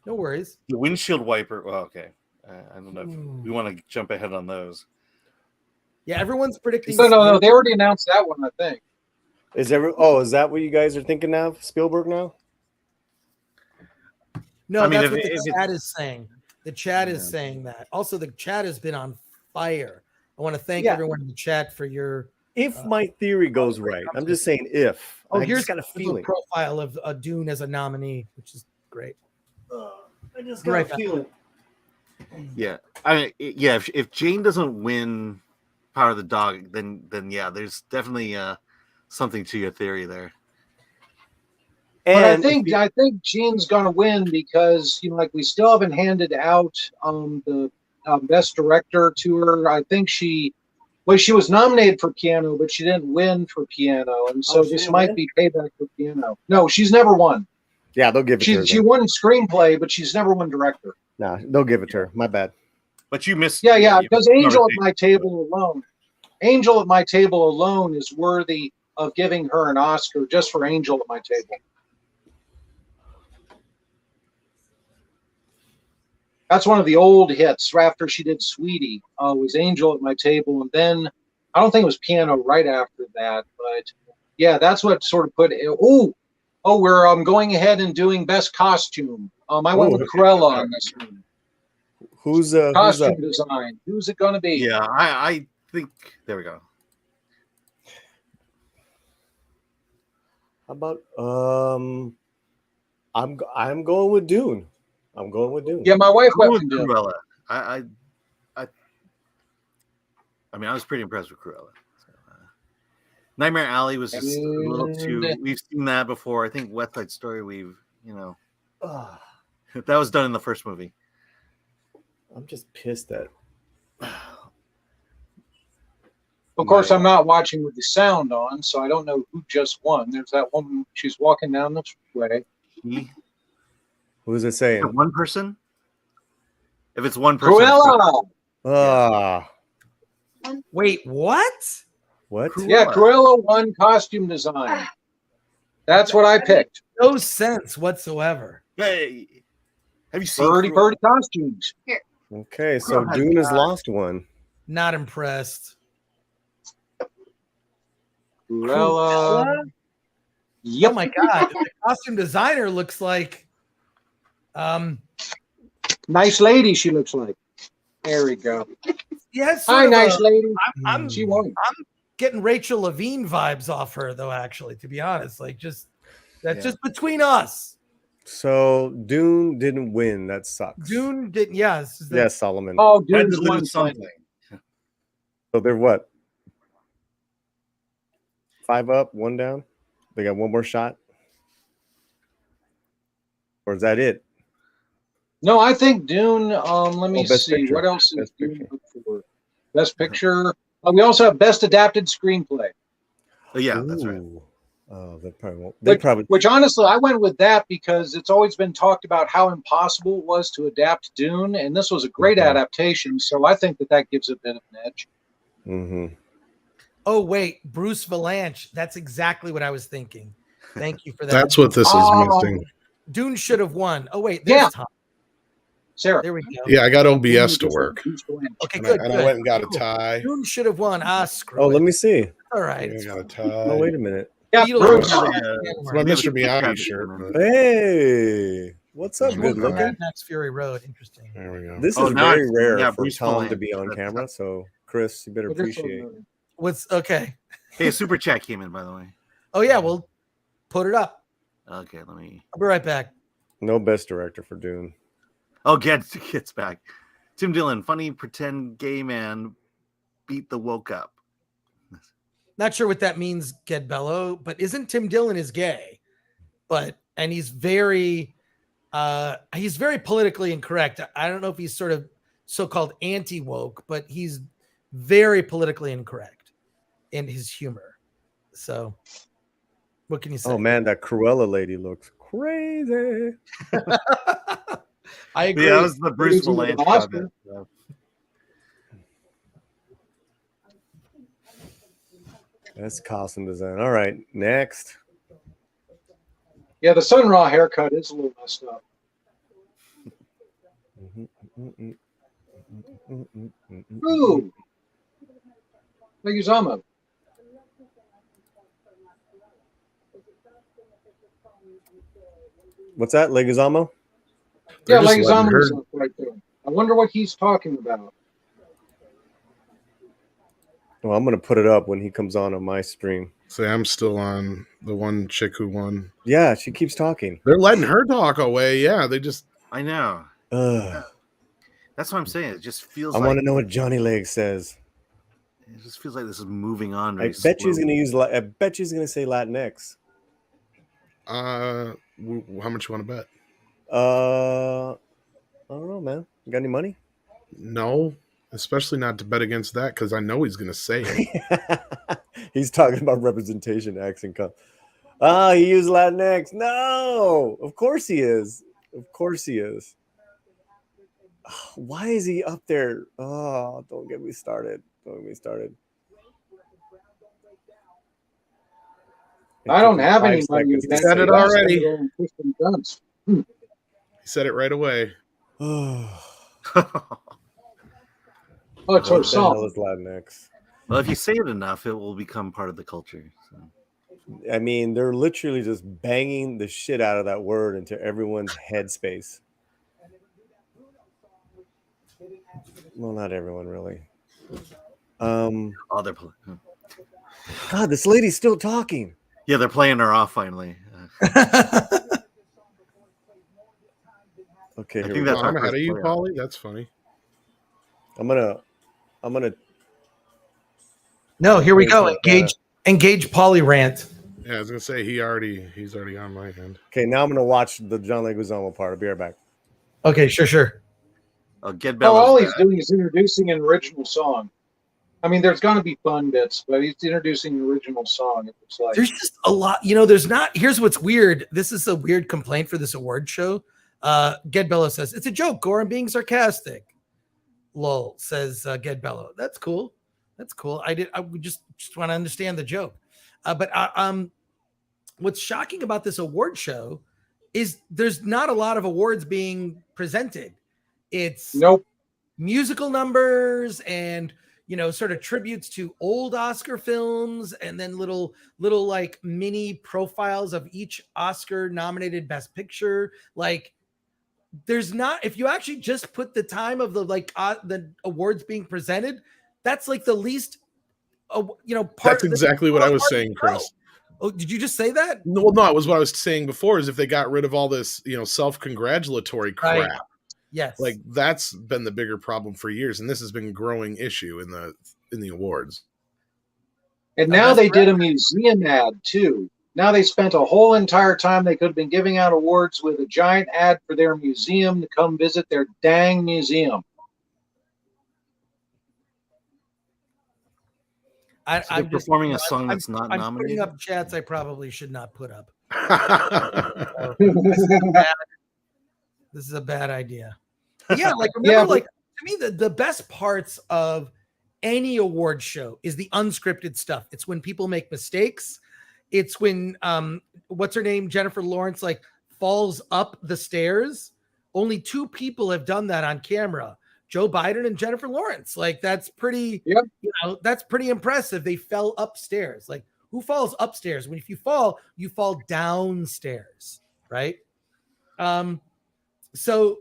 No worries. The windshield wiper. Well, okay. I don't know if we want to jump ahead on those. Yeah, everyone's predicting. No. They already announced that one, I think. Is that what you guys are thinking now? Spielberg now? No, that's what the chat is saying. The chat is saying that. Also, the chat has been on fire. I want to thank everyone in the chat for your. If my theory goes right, I'm just saying if. Oh, here's got a feeling. Profile of Dune as a nominee, which is great. I just got a feeling. Yeah, If Jane doesn't win Power of the Dog, then yeah, there's definitely something to your theory there. And I think Jane's gonna win because like we still haven't handed out the best director to her. I think she was nominated for Piano, but she didn't win for Piano, and so this might be payback for Piano. No, she's never won. Yeah, they'll give it to her. She won screenplay, but she's never won director. Nah, they'll give it to her. My bad. But you missed. Yeah, because Angel at My Table alone is worthy of giving her an Oscar just for Angel at My Table. That's one of the old hits after she did Sweetie, was Angel at My Table. And then I don't think it was Piano right after that. But yeah, that's what sort of put it. We're going ahead and doing best costume. I went with Cruella on this one. Who's costume design? Who's it going to be? Yeah, I think there we go. How about I'm going with Dune. I'm going with Dune. Yeah, my wife went with Dune. Cruella. I mean, I was pretty impressed with Cruella. So, Nightmare Alley was just a little too. We've seen that before. I think West Side Story. That was done in the first movie. I'm just pissed at. Of course, I'm not watching with the sound on, so I don't know who just won. There's that woman. She's walking down this way. Who is it saying? One person? If it's one person. Cruella! Wait, what? What? Cruella. Yeah, Cruella won costume design. That's what I picked. No sense whatsoever. Hey, have you seen Birdie costumes? Here. Okay, so Dune has lost one. Not impressed. Cruella. Yep. Oh my god, the costume designer looks like nice lady she looks like. There we go. Yes. Hi, nice lady. She won. I'm getting Rachel Levine vibes off her though, actually, to be honest. Like just just between us. So Dune didn't win. That sucks. Dune didn't. Yes. Yes, Solomon. Oh, Dune's won something. So they're what? 5 up, 1 down. They got one more shot. Or is that it? No, I think Dune. Let me see. Picture. What else is Dune up for? Best Picture. We also have Best Adapted Screenplay. Oh, yeah, that's right. Oh, they probably won't. Which honestly, I went with that because it's always been talked about how impossible it was to adapt Dune, and this was a great adaptation. So I think that gives a bit of an edge. Mm-hmm. Oh wait, Bruce Valanche. That's exactly what I was thinking. Thank you for that. That's what this is missing. Dune should have won. Oh wait, there's Tom. Sarah. There we go. Yeah, I got OBS to work. Okay, and good. I went and got a tie. Dune should have won. Screw Oh, it. let me see. All right. I got a tie. Oh, wait a minute. Yeah, Bruce. It's my Mr. Miyagi shirt. Hey, what's up? Good looking. Mad Max Fury Road. Interesting. There we go. This is very rare for Bruce Tom Valanche. to be on camera. So, Chris, you better appreciate it. What's okay? Hey, a super chat came in, by the way. Oh yeah, we'll put it up. Okay, let me. I'll be right back. No best director for Dune. Oh, gets back. Tim Dillon, funny pretend gay man beat the woke up. Not sure what that means, Ged Bello, but isn't Tim Dillon is gay? And he's very politically incorrect. I don't know if he's sort of so-called anti-woke, but he's very politically incorrect in his humor. So what can you say? Oh man, that Cruella lady looks crazy. I agree. Yeah, that was the Bruce Valanche comment. That's costume design. All right, next. Yeah, the Sun Ra haircut is a little messed up. Ooh. Leguizamo. What's that, Leguizamo? Yeah, Leguizamo's up right there. I wonder what he's talking about. Well, I'm gonna put it up when he comes on my stream. See, I'm still on the one chick who won. Yeah, she keeps talking. They're letting her talk away. Yeah, they just. I know. That's what I'm saying. It just feels. I want to know what Johnny Legs says. It just feels like this is moving on. I bet she's gonna use. I bet she's gonna say Latinx. How much you want to bet? I don't know, man. You got any money? No, especially not to bet against that because I know he's going to say it. He's talking about representation, accent. He used Latinx. No, of course he is. Of course he is. Why is he up there? Oh, don't get me started. Don't get me started. I don't have any money. He said it already. He said it right away. Oh, it's our song. Latinx. Well, if you say it enough, it will become part of the culture. So. I mean, they're literally just banging the shit out of that word into everyone's headspace. Well, not everyone, really. They're God, this lady's still talking. Yeah, they're playing her off finally. Okay, I think that's I'm ahead of you, Paulie. That's funny. I'm gonna. No, here we go. Engage Polyrant. Yeah, I was gonna say he's already on my end. Okay, now I'm gonna watch the John Leguizamo part. I'll be right back. Okay, sure. Get all Bella's he's doing is introducing an original song. I mean, there's going to be fun bits, but he's introducing an original song. It looks like there's just a lot. There's not. Here's what's weird. This is a weird complaint for this award show. Ged Bello says it's a joke. Gore and being sarcastic. Lol, says Ged Bello. That's cool. I would just want to understand the joke. But what's shocking about this award show is there's not a lot of awards being presented. It's musical numbers and sort of tributes to old Oscar films, and then little like mini profiles of each Oscar nominated Best Picture. Like, there's not, if you actually just put the time of the awards being presented, that's like the least part. That's exactly what I was saying, Chris. Oh, did you just say that? No, well, no, it was what I was saying before. Is if they got rid of all this, self-congratulatory crap. Right. Yes. Like, that's been the bigger problem for years, and this has been a growing issue in the awards. And now they did a museum ad too. Now they spent a whole entire time they could have been giving out awards with a giant ad for their museum to come visit their dang museum. I'm performing a song that's not I'm nominated. putting up chats I probably should not put up. This is a bad idea. But yeah, like remember, to me, the best parts of any award show is the unscripted stuff. It's when people make mistakes. It's when what's her name, Jennifer Lawrence, like falls up the stairs. Only 2 people have done that on camera: Joe Biden and Jennifer Lawrence. Like, that's pretty. Yep. That's pretty impressive. They fell upstairs. Like, who falls upstairs? When if you fall downstairs, right? So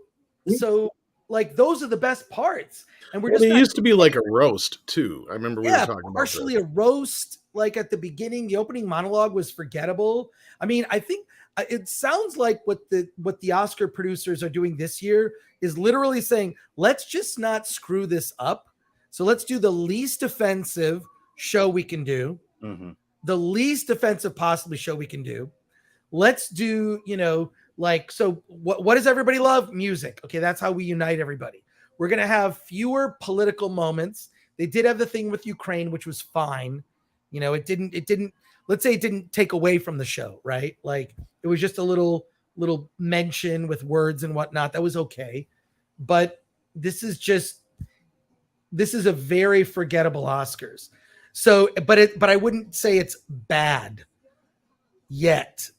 like, those are the best parts. And it used to be like a roast too. I remember we were talking about partially a roast. Like, at the beginning, the opening monologue was forgettable. I mean, I think it sounds like what the Oscar producers are doing this year is literally saying, let's just not screw this up. So let's do the least offensive show we can do, the least offensive possibly show we can do. Let's do, so what does everybody love? Music. Okay, that's how we unite everybody. We're going to have fewer political moments. They did have the thing with Ukraine, which was fine. It didn't, let's say it didn't take away from the show, right? Like, it was just a little mention with words and whatnot. That was okay. But this is a very forgettable Oscars. So, but I wouldn't say it's bad yet.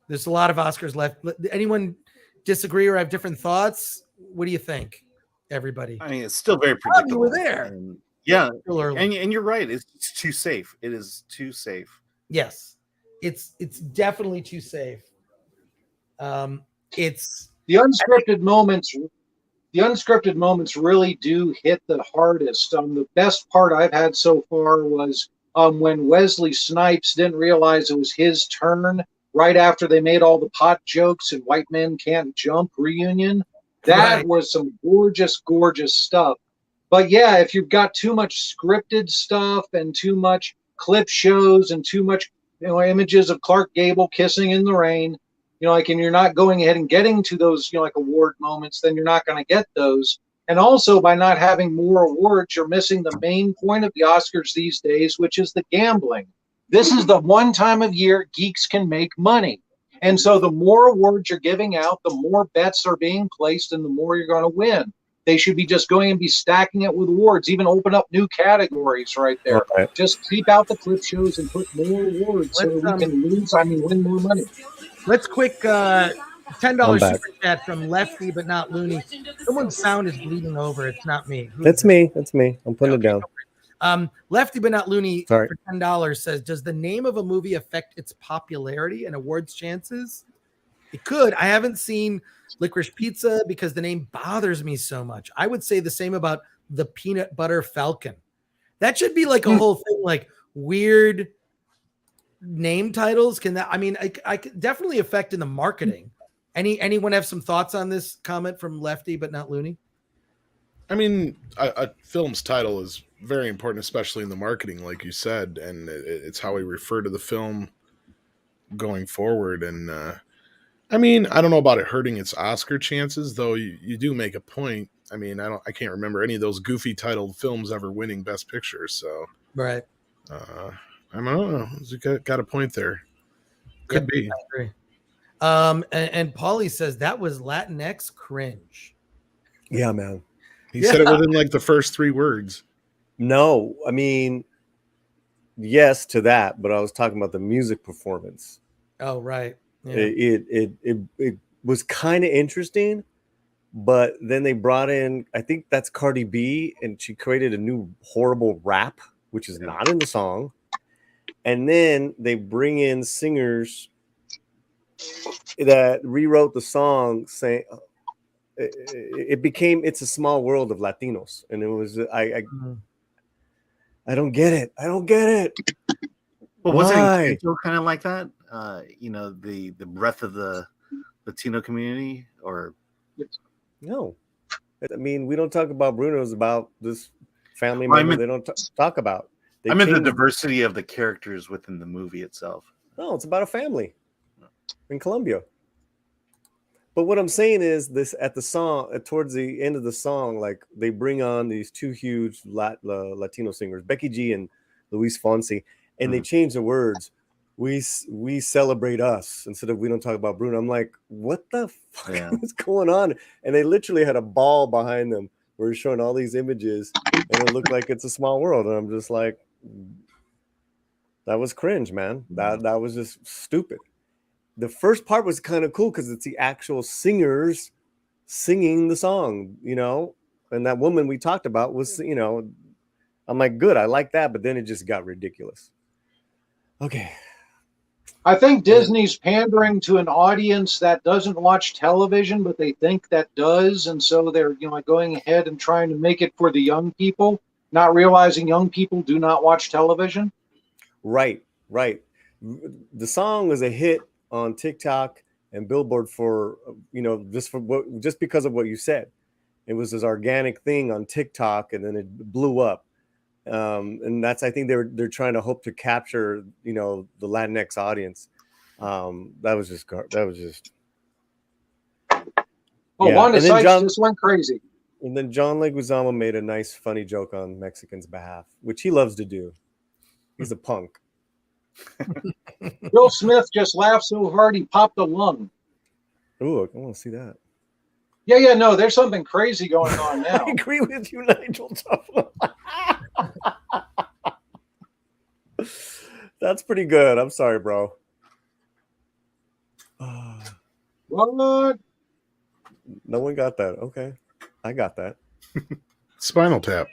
There's a lot of Oscars left. Anyone disagree or have different thoughts? What do you think, everybody? I mean, it's still very predictable. You were there. And, yeah, and you're right. It's too safe. It is too safe. Yes, it's definitely too safe. It's the unscripted moments. The unscripted moments really do hit the hardest. The best part I've had so far was when Wesley Snipes didn't realize it was his turn right after they made all the pot jokes and White Men Can't Jump reunion. That was some gorgeous, gorgeous stuff. But yeah, if you've got too much scripted stuff and too much clip shows and too much, images of Clark Gable kissing in the rain, and you're not going ahead and getting to those, like award moments, then you're not going to get those. And also, by not having more awards, you're missing the main point of the Oscars these days, which is the gambling. This is the one time of year geeks can make money. And so the more awards you're giving out, the more bets are being placed and the more you're going to win. They should be just going and be stacking it with awards, even open up new categories right there. Right. Just keep out the clip shows and put more awards so we can win more money. Let's quick $10 super chat from Lefty but not Looney. Someone's sound is bleeding over. It's not me. That's me. I'm putting it down. Lefty but not Looney for $10 says, does the name of a movie affect its popularity and awards chances? It could. I haven't seen Licorice Pizza because the name bothers me so much. I would say the same about The Peanut Butter Falcon. That should be like a whole thing, like weird name titles. I could definitely affect in the marketing. Anyone have some thoughts on this comment from Lefty but not Looney? I mean, a film's title is very important, especially in the marketing, like you said, and it's how we refer to the film going forward. And I mean, I don't know about it hurting its Oscar chances, though. You do make a point. I mean, I can't remember any of those goofy titled films ever winning Best Picture. So, right. I don't know. You got a point there. Could be. I agree. And Paulie says that was Latinx cringe. Yeah, man. He said it within like the first 3 words. No, I mean, yes to that, but I was talking about the music performance. Oh, right. Yeah. It was kind of interesting, but then they brought in, I think that's Cardi B, and she created a new horrible rap, which is not in the song. And then they bring in singers that rewrote the song, saying it became It's a Small World of Latinos, and it was I don't get it. I don't get it. Well, wasn't it kind of like that? The breadth of the Latino community, or no? I mean, we don't talk about Bruno's about this family member. They don't talk about. I meant the diversity of the characters within the movie itself. No, it's about a family in Colombia. But what I'm saying is this at the song, towards the end of the song, like they bring on these 2 huge Latino singers, Becky G and Luis Fonsi, and they change the words. We celebrate us instead of we don't talk about Bruno. I'm like, what the fuck is going on? And they literally had a ball behind them where it's showing all these images, and it looked like It's a Small World. And I'm just like, that was cringe, man. That was just stupid. The first part was kind of cool because it's the actual singers singing the song, and that woman we talked about was, I'm like, good, I like that, but then it just got ridiculous. Okay. I think Disney's pandering to an audience that doesn't watch television, but they think that does, and so they're going ahead and trying to make it for the young people, not realizing young people do not watch television. Right. The song was a hit on TikTok and Billboard for just because of what you said. It was this organic thing on TikTok, and then it blew up. And that's, I think they're trying to hope to capture the Latinx audience. That was just Wanda Sykes just went crazy. And then John Leguizamo made a nice funny joke on Mexicans' behalf, which he loves to do. He's a punk. Will Smith just laughed so hard he popped a lung. Ooh, I want to see that. Yeah, no, there's something crazy going on now. I agree with you, Nigel. That's pretty good. I'm sorry, bro. What? No one got that. Okay, I got that. Spinal Tap.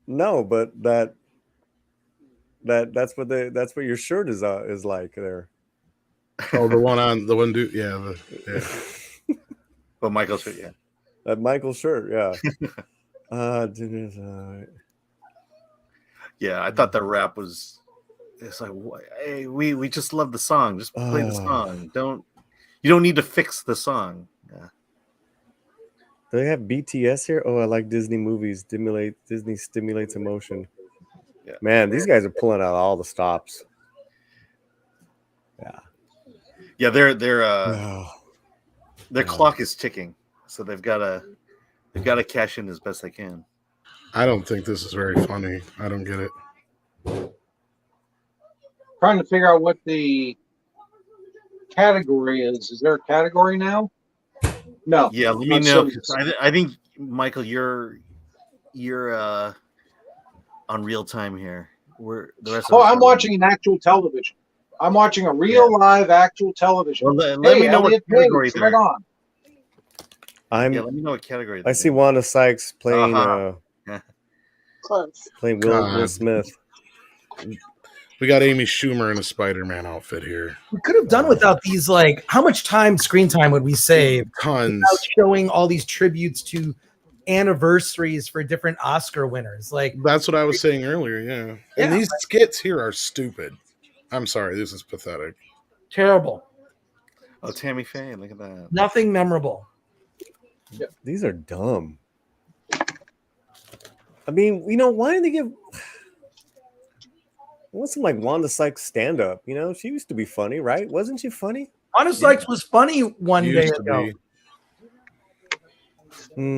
No, but that's what your shirt is like there. Oh, the one dude, yeah. Well, Michael's shirt, yeah. That Michael shirt, yeah. Yeah, I thought the rap was. It's like, hey, we just love the song. Just play the song. You don't need to fix the song. Yeah. Do they have BTS here? Oh, I like Disney movies. Disney stimulates emotion. Yeah. Man, these guys are pulling out all the stops. Yeah, their clock is ticking, so they've got to cash in as best they can. I don't think this is very funny. I don't get it. Trying to figure out what the category is. Is there a category now? No. Yeah, let me know. I think Michael, you're on real time here. I'm watching an actual television. I'm watching a real live actual television. Well, let me know what category right on. Let me know what category. I see Wanda Sykes playing Close. Playing Will Smith. We got Amy Schumer in a Spider-Man outfit here. We could have done without these. Like, how much screen time would we save? Tons. Without showing all these tributes to anniversaries for different Oscar winners. Like, that's what I was saying earlier. Yeah. And these skits here are stupid. I'm sorry. This is pathetic. Terrible. Oh, Tammy Faye. Look at that. Nothing memorable. These are dumb. I mean, why didn't they give? I want some like Wanda Sykes stand up. She used to be funny, right? Wasn't she funny? Wanda Sykes was funny one day ago.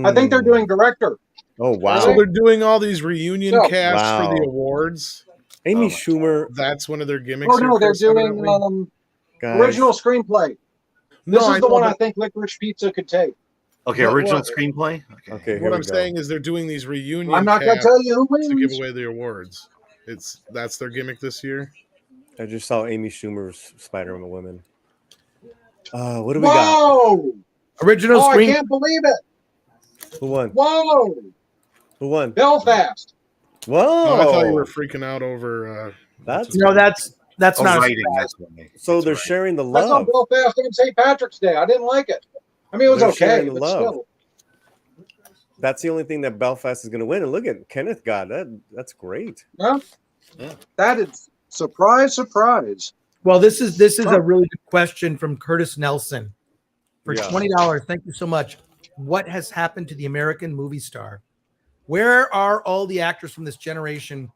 I think they're doing director. Oh wow! So they're doing all these reunion casts for the awards. Amy Schumer. That's one of their gimmicks. Oh no, they're doing original screenplay. This is the one I think Licorice Pizza could take. Okay, original screenplay. Okay. What I'm saying is they're doing these reunion. I'm not going to tell you who wins to give away the awards. That's their gimmick this year. I just saw Amy Schumer's Spider-Woman. What do we got? Whoa! Original screen. I can't believe it. Who won? Whoa! Who won? Belfast. Whoa! No, I thought you were freaking out over. That's not writing. So they're sharing the That's love. on Belfast on St. Patrick's Day. I didn't like it. I mean, it was okay, but still. That's the only thing that Belfast is going to win. And look at Kenneth got that. That's great. Yeah. That is surprise. Well, this is a really good question from Curtis Nelson for $20. Thank you so much. What has happened to the American movie star? Where are all the actors from this generation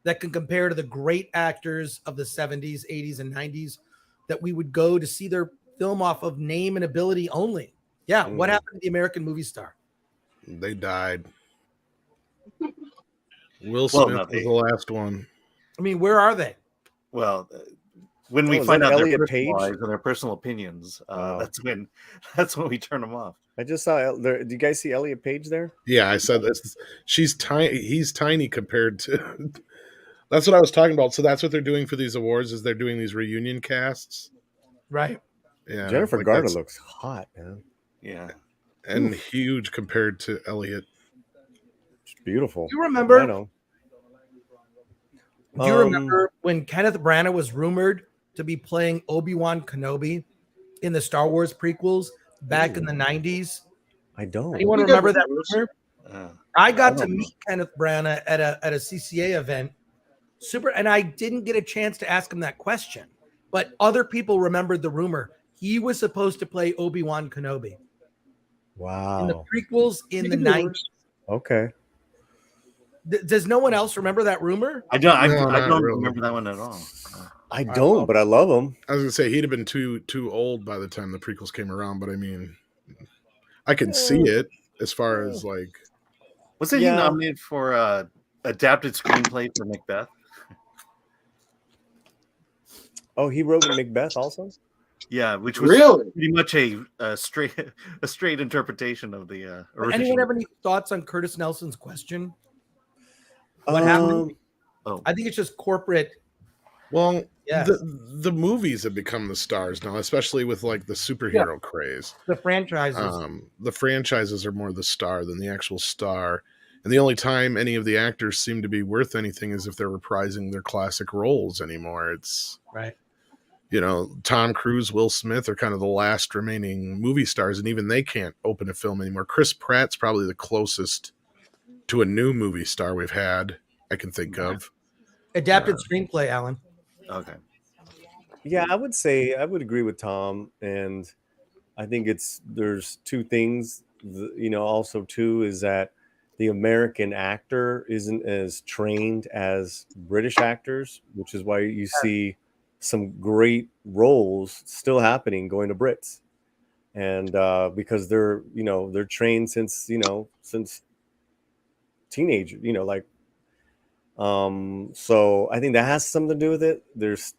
that can compare to the great actors of the 70s, 80s, and 90s that we would go to see their film off of name and ability only? Yeah. What happened to the American movie star? They died. Will Smith was the last one. I mean, where are they? Well, when we find out their personal lives and their personal opinions, that's when we turn them off. I just saw. Do you guys see Elliot Page there? Yeah, I said this. She's tiny. He's tiny compared to. That's what I was talking about. So that's what they're doing for these awards. Is they're doing these reunion casts. Right. Yeah. Jennifer Garner looks hot, man. Yeah. And huge compared to Elliot. It's beautiful. Do you remember? I know. Do you remember when Kenneth Branagh was rumored to be playing Obi-Wan Kenobi in the Star Wars prequels back in the 90s? I don't. Anyone remember that rumor? I got to meet Kenneth Branagh at a CCA event. And I didn't get a chance to ask him that question, but other people remembered the rumor. He was supposed to play Obi-Wan Kenobi. Wow. In the prequels in the 90s. Okay. Does no one else remember that rumor? I don't remember that one at all. I don't, but I love him. I was gonna say he'd have been too old by the time the prequels came around, but I mean, I can see it as far as like. Wasn't he nominated for adapted screenplay for Macbeth? Oh, he wrote Macbeth also. Yeah, which was pretty much a straight interpretation of the original. Anyone have any thoughts on Curtis Nelson's question? What happened? I think it's just corporate. Well, the movies have become the stars now, especially with like the superhero craze. The franchises. The franchises are more the star than the actual star. And the only time any of the actors seem to be worth anything is if they're reprising their classic roles anymore. It's right. Tom Cruise, Will Smith are kind of the last remaining movie stars, and even they can't open a film anymore. Chris Pratt's probably the closest to a new movie star we've had I can think of. Adapted screenplay, Alan. Okay. Yeah, I would agree with Tom, and I think there's two things. Also too is that the American actor isn't as trained as British actors, which is why you see some great roles still happening going to Brits, and because they're trained since teenage, so I think that has something to do with it. There's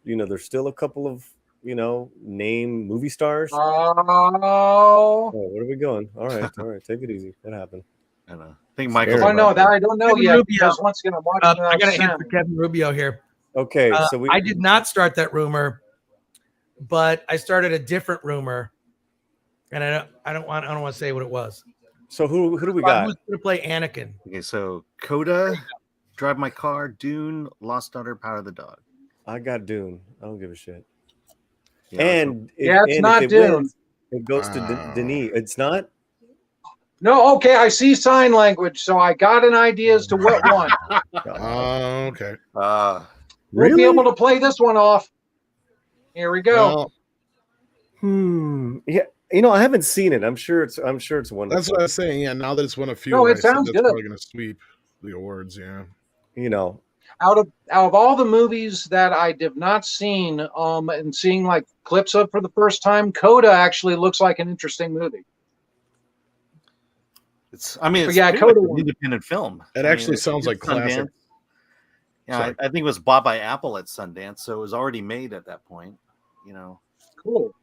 still a couple of name movie stars. Oh, where are we going? All right, take it easy. What happened? I don't know. I think Michael. I know that I don't know Kevin yet. Rubio. Because once again, I'm watching. I got to answer Kevin Rubio here. Okay, so I did not start that rumor, but I started a different rumor, and I don't want to say what it was. So who do we got? Who's going to play Anakin? Okay, so Coda, Drive My Car, Dune, Lost Daughter, Power of the Dog. I got Dune. I don't give a shit. Yeah, it's not Dune. It goes to Denis. It's not. No, okay. I see sign language, so I got an idea as to what one. Okay. We'll be able to play this one off. Here we go. Yeah, I haven't seen it. I'm sure it's one. That's what I was saying. Yeah, now that it's one of few, no, it sounds good. Probably gonna sweep. the awards. Yeah, Out of all the movies that I have not seen, and seeing like clips of for the first time, Coda actually looks like an interesting movie. It's Coda an independent film. It actually sounds like classic. Yeah, I think it was bought by Apple at Sundance, so it was already made at that point. Cool.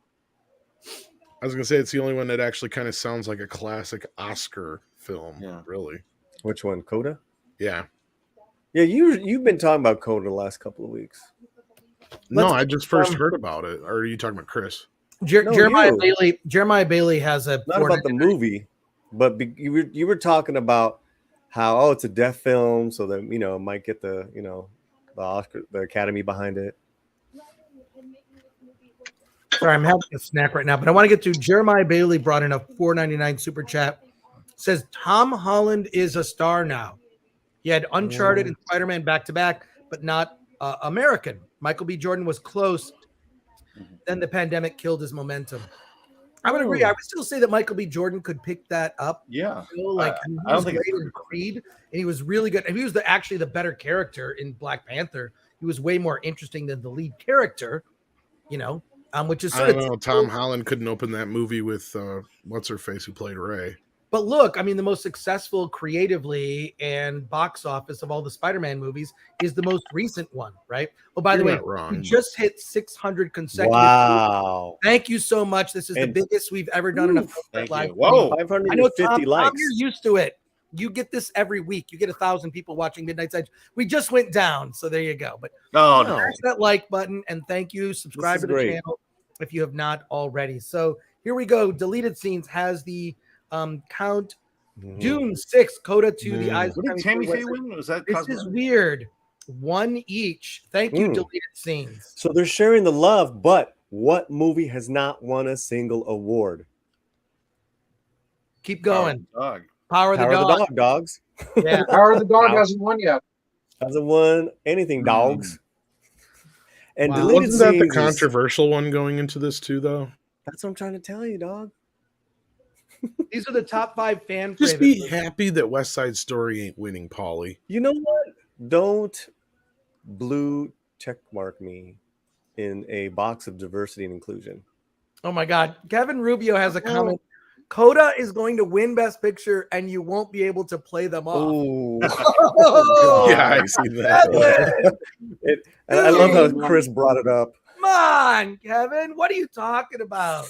I was gonna say it's the only one that actually kind of sounds like a classic Oscar film. Yeah, really. Which one, Coda? Yeah. Yeah, you've been talking about Coda the last couple of weeks. No, I just first heard about it. Or are you talking about Chris? Jeremiah Bailey has a not about the movie, but you were talking about how it's a deaf film, so that it might get the the Oscar, the Academy behind it. Sorry, I'm having a snack right now, but I want to get to Jeremiah Bailey brought in a $4.99 super chat. Says Tom Holland is a star now. He had Uncharted and Spider-Man back to back, but not American. Michael B. Jordan was close. Then the pandemic killed his momentum. I would agree. I would still say that Michael B. Jordan could pick that up. Yeah, he was great in Creed, and he was really good. And he was actually the better character in Black Panther. He was way more interesting than the lead character. Which is I don't know. Tom Holland couldn't open that movie with what's her face who played Ray. But look, the most successful creatively and box office of all the Spider-Man movies is the most recent one, right? Oh, by the way, we just hit 600 consecutive. Wow! Thank you so much. This is the biggest we've ever done in a live. Whoa! 550 likes. Tom, you're used to it. You get this every week. You get 1,000 people watching Midnight Edge. We just went down, so there you go. But smash that like button and thank you. Subscribe to the channel if you have not already. So here we go. Deleted Scenes has the count. Dune 6, Coda 2, The Eyes. What did Tammy Faye win? Was that? This is weird. One each. Thank you, Deleted Scenes. So they're sharing the love, but what movie has not won a single award? Keep going. Power of the Dog. Dogs. Yeah. Power of the Dog hasn't won yet. Hasn't won anything, dogs. And Wasn't that the controversial one going into this too, though? That's what I'm trying to tell you, dog. These are the top 5 fan favorites. Just be happy that West Side Story ain't winning, Paulie. You know what? Don't blue checkmark me in a box of diversity and inclusion. Oh my God. Kevin Rubio has a comment. Coda is going to win Best Picture and you won't be able to play them off. Yeah, I see that. I love how Chris brought it up. Come on, Kevin. What are you talking about?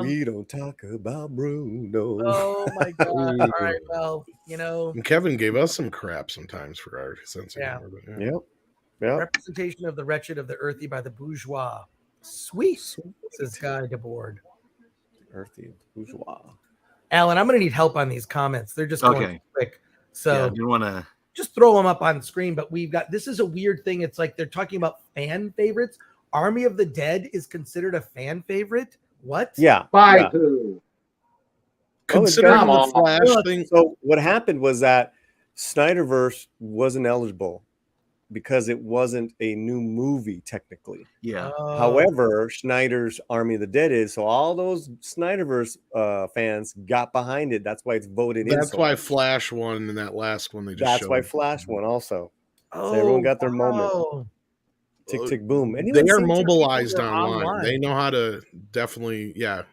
We don't talk about Bruno. Oh my God. All right. Well, And Kevin gave us some crap sometimes for our sense of humor. Yep. Representation of the wretched, of the earthy by the bourgeois. Sweet, says Guy Debord. Earthy bourgeois. Alan, I'm going to need help on these comments. They're just going quick. So you want to just throw them up on the screen. But this is a weird thing. It's like they're talking about fan favorites. Army of the Dead is considered a fan favorite. What? Yeah. By who? Considering the Flash thing. So what happened was that Snyderverse wasn't eligible because it wasn't a new movie technically. Yeah. However, Snyder's Army of the Dead is, so all those Snyderverse fans got behind it. That's why it's voted in. That's why Flash won in that last one they just That's showed. why Flash won also. So everyone got their moment. Tick, tick, boom. And they are mobilized online. They know how to definitely, Yeah,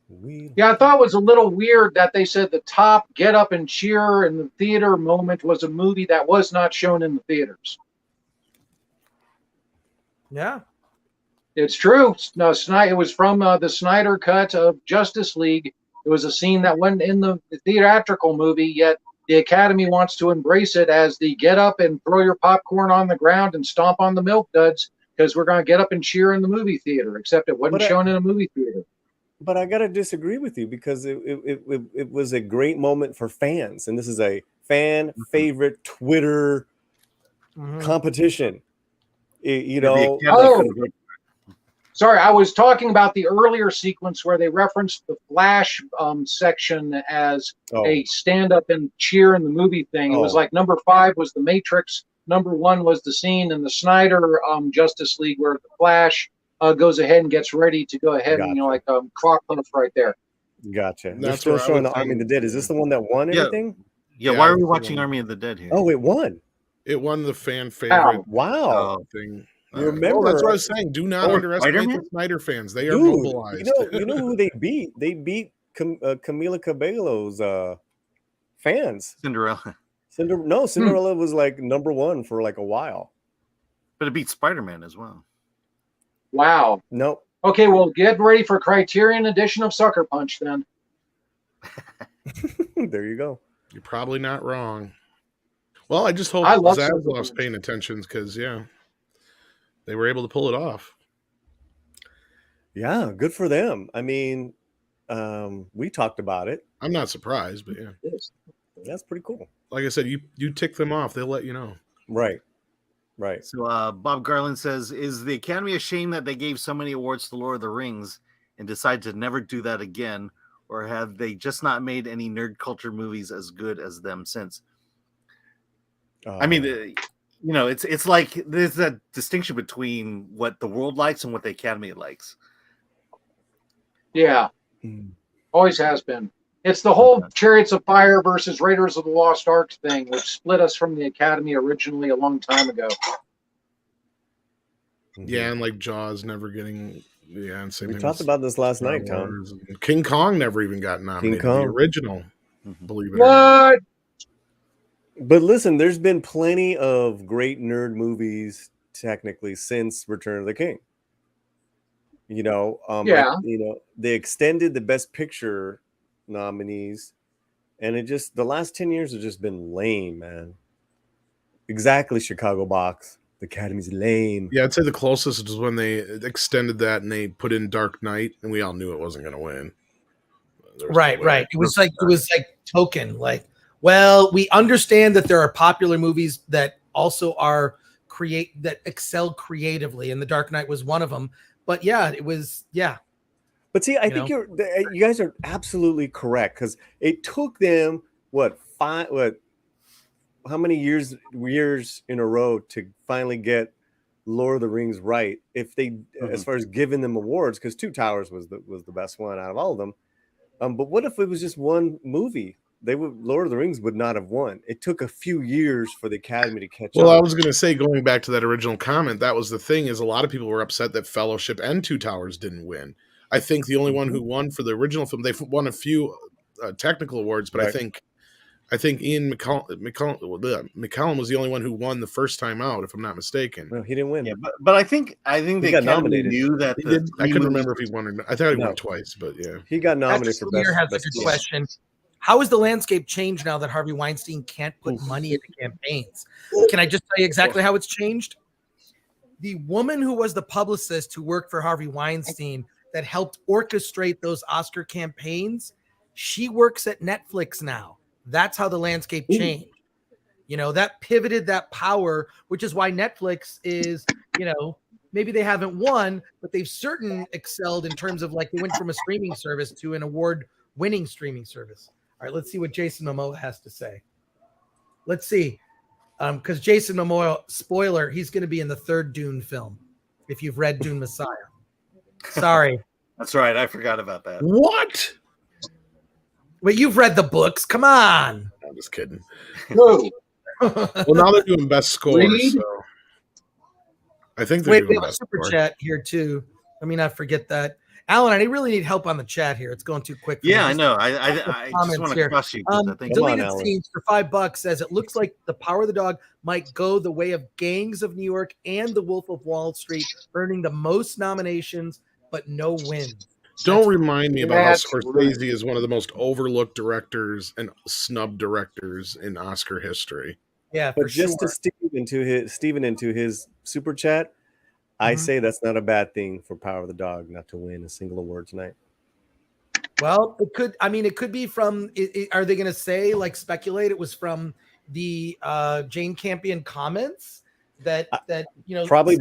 I thought it was a little weird that they said the top get up and cheer in the theater moment was a movie that was not shown in the theaters. Yeah. It's true. No, it was from the Snyder cut of Justice League. It was a scene that went in the theatrical movie, yet the Academy wants to embrace it as the get up and throw your popcorn on the ground and stomp on the milk duds because we're going to get up and cheer in the movie theater, except it wasn't shown in a movie theater. But I got to disagree with you because it was a great moment for fans. And this is a fan favorite Twitter competition. Sorry, I was talking about the earlier sequence where they referenced the Flash section as a stand-up and cheer in the movie thing. It was like number 5 was the Matrix, number 1 was the scene in the Snyder Justice League where the Flash goes ahead and gets ready to go ahead and like clock puff right there. Gotcha. They're still showing the Army of the Dead. Is this the one that won everything? Yeah, why are we watching Army of the Dead here? Oh, it won. It won the fan favorite. Wow. Thing. Remember, that's what I was saying. Do not underestimate Spider-Man? the Snyder fans. They are mobilized. You know who they beat? They beat Camila Cabello's fans. Cinderella. Cinderella was like number one for like a while. But it beat Spider-Man as well. Wow. Nope. Okay, well, get ready for Criterion edition of Sucker Punch then. There you go. You're probably not wrong. Well, I just hope I love Zaslav's paying attention because, they were able to pull it off. Yeah, good for them. I mean, we talked about it. I'm not surprised, but yeah. That's pretty cool. Like I said, you tick them off, they'll let you know. Right. So Bob Garland says, is the Academy ashamed that they gave so many awards to Lord of the Rings and decided to never do that again? Or have they just not made any nerd culture movies as good as them since? I mean, it's like there's a distinction between what the world likes and what the Academy likes. Yeah. Always has been. It's the whole Chariots of Fire versus Raiders of the Lost Ark thing, which split us from the Academy originally a long time ago. Yeah, and like Jaws never getting... Yeah, and we talked about this last night, Tom. King Kong never even got nominated. King Kong. The original, believe it or not. But listen, there's been plenty of great nerd movies technically since Return of the King. They extended the Best Picture nominees, and the last 10 years have just been lame, man. Exactly, Chicago box. The Academy's lame. Yeah, I'd say the closest was when they extended that and they put in Dark Knight, and we all knew it wasn't going to win. Right. It was like token. Like, well, we understand that there are popular movies that also are that excel creatively, and The Dark Knight was one of them. But yeah, it was But see, I think you guys are absolutely correct, because it took them how many years in a row to finally get Lord of the Rings right? If they, as far as giving them awards, because Two Towers was the best one out of all of them. But what if it was just one movie? Lord of the Rings would not have won. It took a few years for the Academy to catch up. Well, I was going to say, going back to that original comment, that was the thing, is a lot of people were upset that Fellowship and Two Towers didn't win. I think the only one who won for the original film, they've won a few technical awards, but right. I think Ian McKellen was the only one who won the first time out, if I'm not mistaken. No, he didn't win. Yeah, but I think the got nominated. Knew that I couldn't remember if he won or not. I thought he won twice, but yeah, he got nominated for best. Has a good question. How has the landscape changed now that Harvey Weinstein can't put money into campaigns? Can I just tell you exactly how it's changed? The woman who was the publicist who worked for Harvey Weinstein that helped orchestrate those Oscar campaigns, she works at Netflix now. That's how the landscape changed. That pivoted that power, which is why Netflix is, maybe they haven't won, but they've certainly excelled in terms of, like, they went from a streaming service to an award-winning streaming service. All right, let's see what Jason Momoa has to say. Let's see. Because Jason Momoa, spoiler, he's going to be in the third Dune film, if you've read Dune Messiah. Sorry. That's right. I forgot about that. What? Wait, you've read the books. Come on. I'm just kidding. No. Well, now they're doing best score, so I think they're doing best super score. Chat here, too. Let me not forget that. Alan, I really need help on the chat here. It's going too quick. Yeah, I know. I just want to cross you. Deleted Scenes for $5 says it looks like The Power of the Dog might go the way of Gangs of New York and The Wolf of Wall Street, earning the most nominations but no wins. Don't remind me about how Scorsese is one of the most overlooked directors and snubbed directors in Oscar history. Yeah, but just to Steven into his super chat, I say that's not a bad thing for Power of the Dog not to win a single award tonight. Well, it could. I mean, it could be from. Are they going to say, like, speculate it was from the Jane Campion comments that probably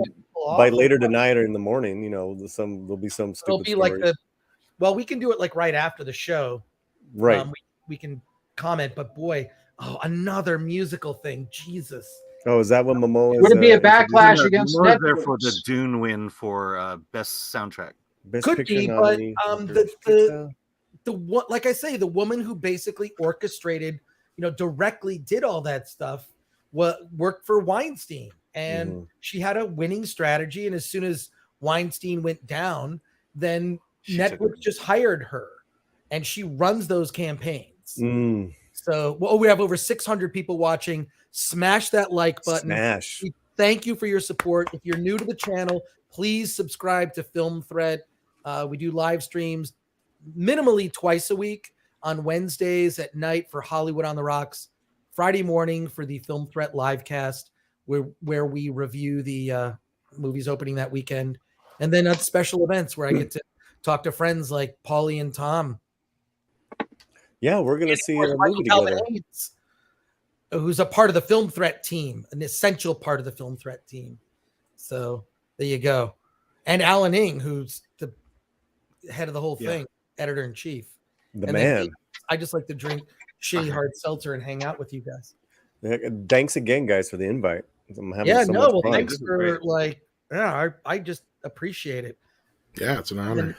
by later tonight or in the morning. There'll be some stupid. It'll be story. like well, we can do it like right after the show, right? We can comment, but boy, another musical thing, Jesus. Oh, is that what Momoa is? Would it be a backlash against Netflix? There for the Dune win for best soundtrack? Could be, but like I say, the woman who basically orchestrated directly did all that stuff, worked for Weinstein, and she had a winning strategy. And as soon as Weinstein went down, then Netflix just hired her, and she runs those campaigns. So, we have over 600 people watching. Smash that like button. Smash. Thank you for your support. If you're new to the channel, please subscribe to Film Threat. We do live streams minimally twice a week, on Wednesdays at night for Hollywood on the Rocks, Friday morning for the Film Threat livecast, where we review the movies opening that weekend, and then at special events where I get to talk to friends like Paulie and Tom. Yeah, we're gonna see a movie together. Who's a part of the Film Threat team, an essential part of the Film Threat team. So there you go. And Alan Ing, who's the head of the whole thing, editor in chief. The man. I just like to drink shitty hard seltzer and hang out with you guys. Thanks again, guys, for the invite. I'm having thanks for I just appreciate it. Yeah, it's an honor.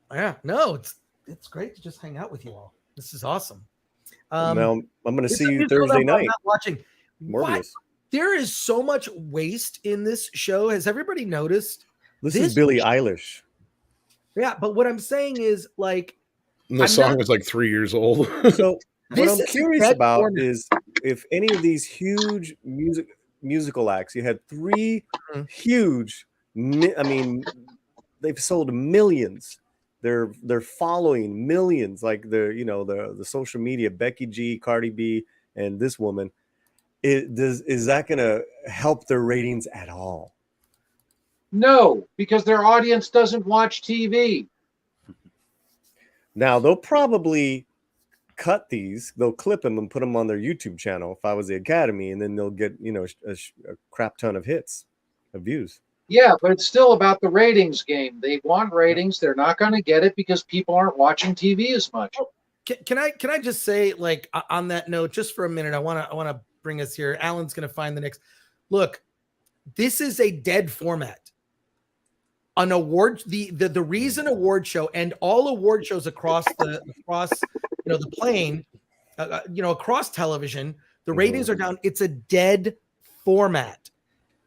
It's great to just hang out with you all. This is awesome. Now I'm going to see you Thursday night. I'm not watching Morbius. There is so much waste in this show. Has everybody noticed? This is Billie Eilish. Yeah, but what I'm saying is and the song is like 3 years old. So what I'm curious about is if any of these huge musical acts, you had 3 huge, I mean, they've sold millions. They're following millions, like the social media, Becky G, Cardi B, and this woman. Is that going to help their ratings at all? No, because their audience doesn't watch TV. Now, they'll probably cut these, they'll clip them and put them on their YouTube channel if I was the Academy, and then they'll get, a crap ton of hits, of views. Yeah, but it's still about the ratings game. They want ratings. They're not going to get it because people aren't watching TV as much. Can I just say, on that note, just for a minute, I want to bring us here. Alan's going to find the next. Look, this is a dead format. An award, the reason award show and all award shows across the plane, across television, the ratings are down. It's a dead format.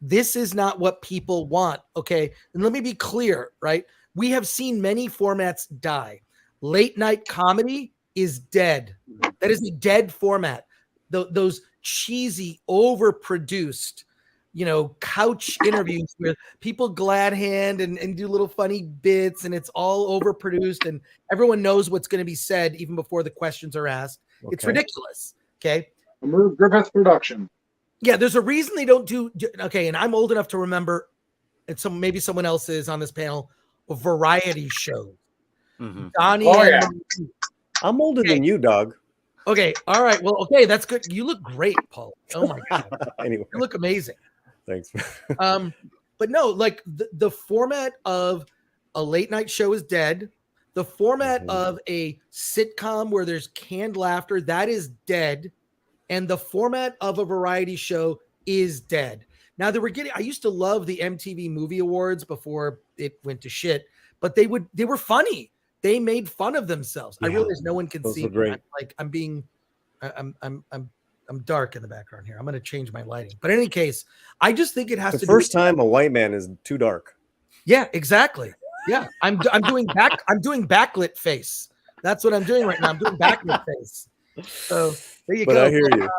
This is not what people want. Okay. And let me be clear, right? We have seen many formats die. Late night comedy is dead. That is a dead format. Those cheesy, overproduced, couch interviews where people glad hand and do little funny bits, and it's all overproduced and everyone knows what's going to be said even before the questions are asked. Okay. It's ridiculous. Okay. Griffith production. Yeah. There's a reason they don't do. Okay. And I'm old enough to remember, and maybe someone else is on this panel, variety shows. Mm-hmm. Donnie. I'm older than you, dog. Okay. All right. Well, okay. That's good. You look great, Paul. Oh my God. Anyway. You look amazing. Thanks. But no, the format of a late night show is dead. The format of a sitcom where there's canned laughter, that is dead. And the format of a variety show is dead. Now I used to love the MTV Movie Awards before it went to shit, but they were funny. They made fun of themselves. Yeah, I realize no one can see me. I'm dark in the background here. I'm going to change my lighting. But in any case, I just think it has to be the first time a white man is too dark. Yeah, exactly. Yeah. I'm doing backlit face. That's what I'm doing right now. I'm doing backlit face. So there you go. But I hear you.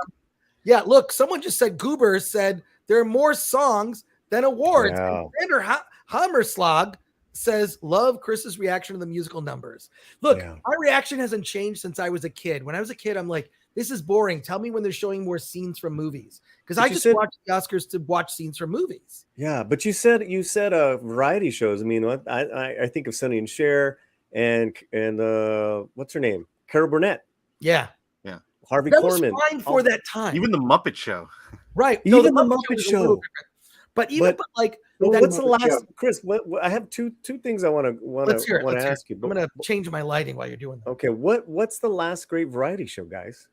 Yeah, look, someone just said Goober said there are more songs than awards. Wow. And Xander Hammerslag says, love Chris's reaction to the musical numbers. Look, my reaction hasn't changed since I was a kid. When I was a kid, I'm like, this is boring. Tell me when they're showing more scenes from movies. Because I just watch the Oscars to watch scenes from movies. Yeah, but you said variety shows. I mean, I think of Sonny and Cher and what's her name? Carol Burnett. Yeah. Yeah. Harvey that Korman. Was fine for that time. Even the Muppet Show. Right. Even the Muppet Show. But what's the last, Chris? I have two things I want to ask you. I'm going to change my lighting while you're doing that. Okay, what's the last great variety show, guys?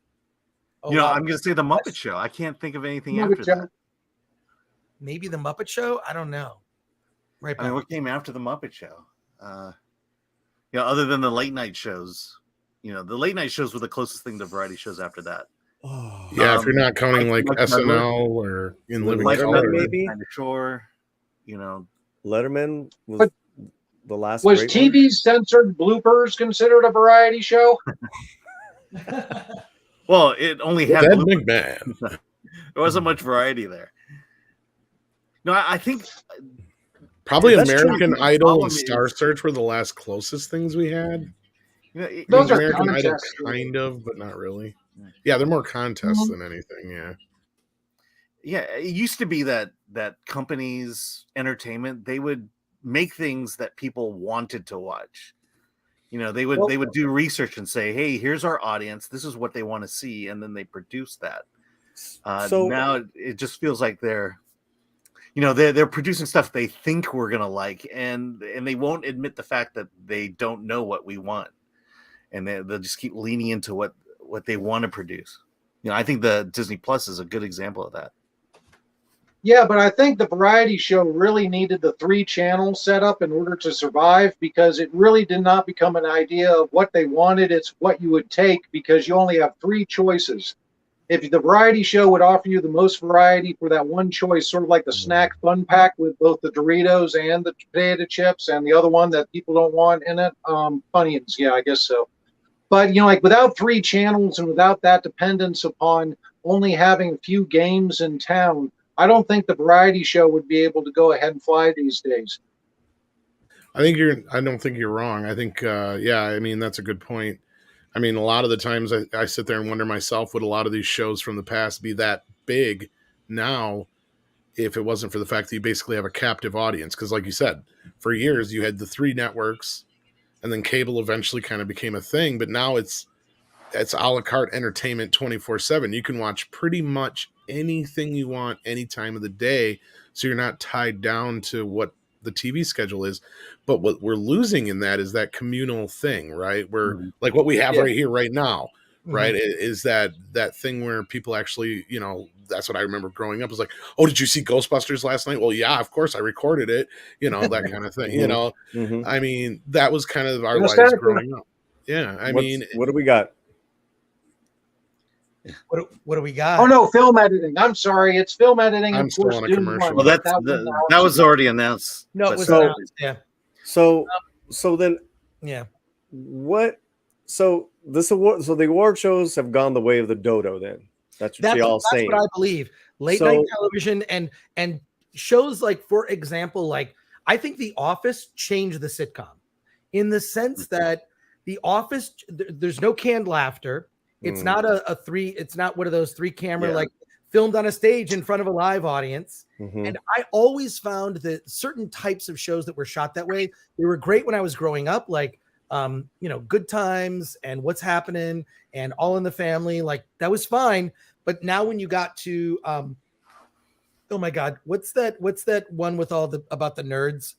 I'm going to say the Muppet Show. I can't think of anything after that. Maybe the Muppet Show. I don't know. Right. I mean, what came after the Muppet Show? Other than the late night shows. The late night shows were the closest thing to variety shows after that. Yeah, if you're not counting like Like SNL or In Living Letterman, Color, maybe? Kind of Sure, you know. Letterman was But the last. Was great one. TV's censored bloopers considered a variety show? Well, it only had that bloopers. big man. There wasn't much variety there. No, I think Probably That's American true. Idol Problem and Star is- Search were the last closest things we had. you know, Those are American Idol, contests. kind of, but not really. Yeah, they're more contests than anything. Yeah. Yeah, it used to be that companies, entertainment, they would make things that people wanted to watch. You know, they would do research and say, "Hey, here's our audience. This is what they want to see," and then they produce that. So now it just feels like they're producing stuff they think we're gonna like, and they won't admit the fact that they don't know what we want, and they'll just keep leaning into what they want to produce. You know, I think the Disney Plus is a good example of that. Yeah, but I think the variety show really needed the 3-channel setup in order to survive, because it really did not become an idea of what they wanted. It's what you would take, because you only have 3 choices. If the variety show would offer you the most variety for that one choice, sort of like the snack fun pack with both the Doritos and the potato chips and the other one that people don't want in it, Funyuns, yeah, I guess so. But, you know, like without 3 channels and without that dependence upon only having a few games in town, I don't think the variety show would be able to go ahead and fly these days. I don't think you're wrong. I think, yeah, I mean, that's a good point. I mean, a lot of the times I sit there and wonder myself, would a lot of these shows from the past be that big now if it wasn't for the fact that you basically have a captive audience? Because like you said, for years you had the 3 networks, and then cable eventually kind of became a thing, but now it's a la carte entertainment 24/7. You can watch pretty much anything you want any time of the day, so you're not tied down to what the TV schedule is. But what we're losing in that is that communal thing, right? Where like what we have right here, right now, right? Is that thing where people actually, you know, that's what I remember growing up. Is like, oh, did you see Ghostbusters last night? Well, yeah, of course I recorded it, you know, that kind of thing. You know, I mean, that was kind of our lives growing up. Yeah, I mean, what do we got? What do we got? Oh no, film editing. I'm sorry, it's film editing. I'm of still course, on a Dune commercial. 1, Well, that was already announced. No, it was so- announced, yeah. So then, Yeah. what? So this award, so the award shows have gone the way of the dodo. Then that's what they all That's saying. what I believe. Late night television and shows like, for example, like I think The Office changed the sitcom in the sense that The Office, there's no canned laughter. It's not it's not one of those 3 camera like filmed on a stage in front of a live audience. And I always found that certain types of shows that were shot that way, they were great when I was growing up, like you know, Good Times and What's Happening and All in the Family, like that was fine. But now when you got to oh my God, what's that one with all the about the nerds?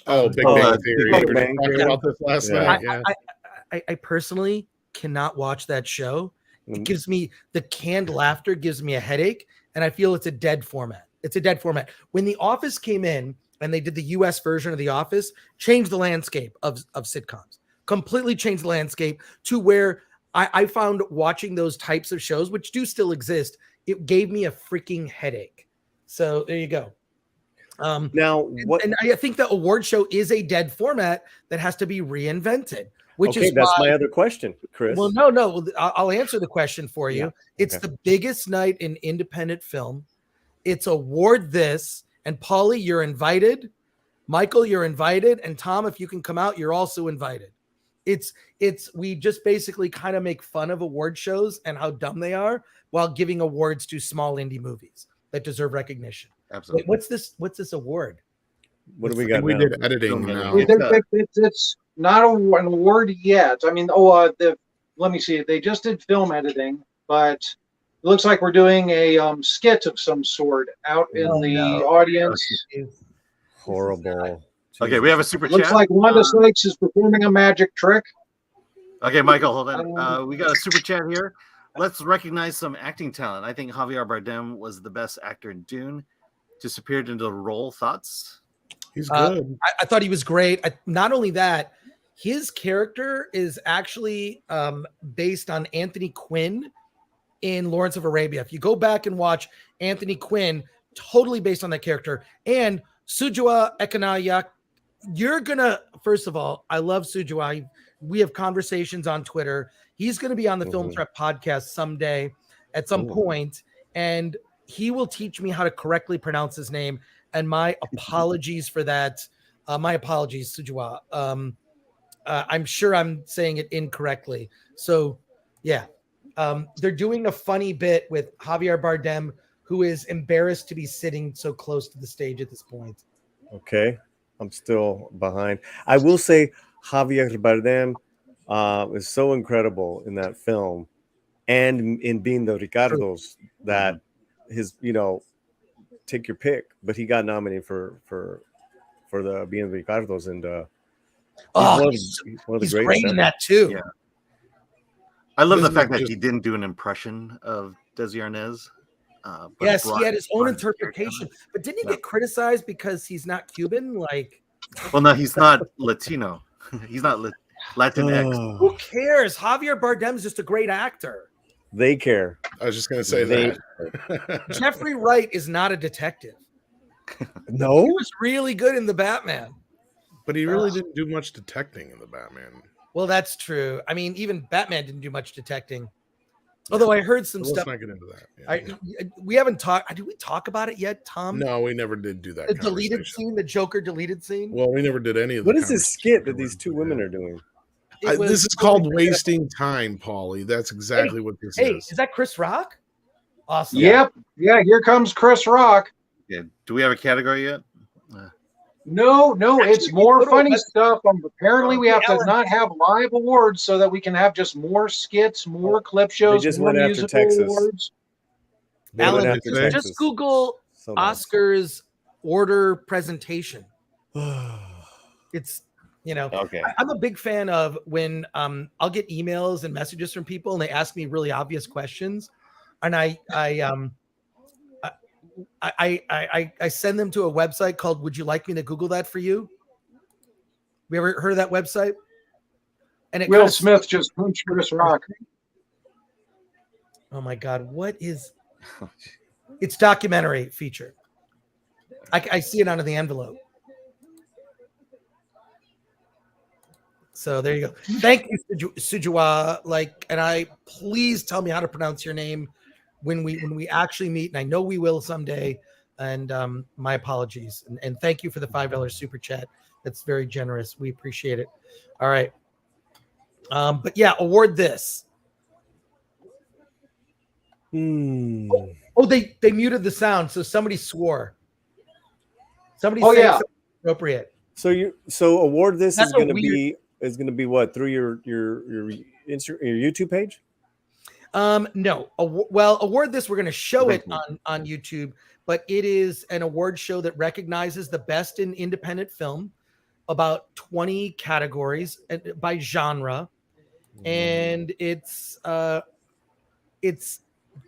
Big Bang Theory. Big We were Bang talking Theory. about this last night. Yeah. I personally cannot watch that show. It gives me the canned laughter, gives me a headache, and I feel it's a dead format. It's a dead format. When The Office came in and they did the US version of The Office, changed the landscape of sitcoms, completely changed the landscape to where I found watching those types of shows, which do still exist, it gave me a freaking headache. So there you go. Now, what? And I think the award show is a dead format that has to be reinvented. Which is that's my other question, Chris. Well, no, I'll answer the question for you. Yeah. It's the biggest night in independent film. It's award this, and Paulie, you're invited. Michael, you're invited, and Tom, if you can come out, you're also invited. We just basically kind of make fun of award shows and how dumb they are while giving awards to small indie movies that deserve recognition. Absolutely. Wait, what's this award? What do we got? We now? did editing now. It's not an award yet. I mean, let me see. They just did film editing, but it looks like we're doing a skit of some sort out in the audience. Horrible. Okay, we have a super Looks chat. like Wanda Sykes is performing a magic trick. Okay, Michael, hold on. We got a super chat here. Let's recognize some acting talent. I think Javier Bardem was the best actor in Dune. Disappeared into the role. Thoughts? He's good. I thought he was great. Not only that, his character is actually based on Anthony Quinn in Lawrence of Arabia. If you go back and watch Anthony Quinn, totally based on that character, and Sujua Ekanaya, you're gonna, first of all, I love Sujua. We have conversations on Twitter. He's going to be on the Film Threat podcast someday at some point, and he will teach me how to correctly pronounce his name. And my apologies for that. My apologies, Sujua. I'm sure I'm saying it incorrectly. So, yeah. They're doing a funny bit with Javier Bardem, who is embarrassed to be sitting so close to the stage at this point. Okay. I'm still behind. I will say Javier Bardem is so incredible in that film and in being the Ricardos that his, take your pick, but he got nominated for the being the Ricardos, and he's great in that too. Yeah. I love the fact that he didn't do an impression of Desi Arnaz. Yes, he had his own interpretation, but didn't he get criticized because he's not Cuban? Well, no, he's not Latino. He's not Latinx. Who cares? Javier Bardem's just a great actor. They care. I was just going to say that. Jeffrey Wright is not a detective. No? He was really good in the Batman. But he really didn't do much detecting in the Batman. Well, that's true. I mean, even Batman didn't do much detecting. Although I heard some stuff. Let's not get into that. We haven't talked. Did we talk about it yet, Tom? No, we never did do that. The deleted scene, the Joker deleted scene. Well, we never did any of. What is this skit that these two women are doing? This is called wasting time, Paulie. That's exactly what this is. Hey, is that Chris Rock? Awesome. Yep. Yeah, here comes Chris Rock. Yeah. Do we have a category yet? No, it's more funny stuff. Apparently, we have to not have live awards so that we can have just more skits, more clip shows, more musical awards. Alan, just Google Oscars order presentation. It's, okay. I'm a big fan of when I'll get emails and messages from people and they ask me really obvious questions, and I send them to a website called "Would you like me to Google that for you?" We ever heard of that website? And Will Smith just punched Chris Rock. Oh my God! What is? It's documentary feature. I see it under the envelope. So there you go. Thank you, Sujua. And please tell me how to pronounce your name when we actually meet, and I know we will someday. And my apologies, and thank you for the $5 super chat. That's very generous. We appreciate it. All right. But yeah, award this. Oh, they muted the sound, so somebody swore. Somebody said something appropriate. So award this is going to be what, through your YouTube page? No. Award this. We're going to show it on YouTube, but it is an award show that recognizes the best in independent film, about 20 categories by genre, and it's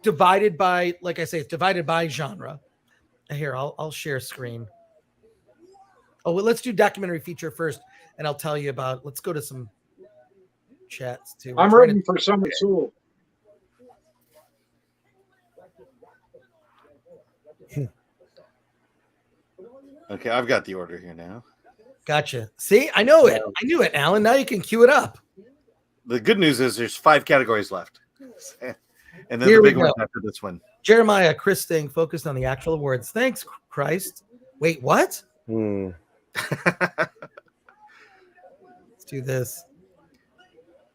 divided by, like I say, it's divided by genre. Here, I'll share screen. Oh, well, let's do documentary feature first, and I'll tell you about. Let's go to some chats too. I'm rooting for Summer Soul. Okay, I've got the order here now. Gotcha. See, I know it. I knew it, Alan. Now you can cue it up. The good news is there's 5 categories left. And then the big one after this one. Jeremiah, Chris staying focused on the actual awards. Thanks, Christ. Wait, what? Let's do this.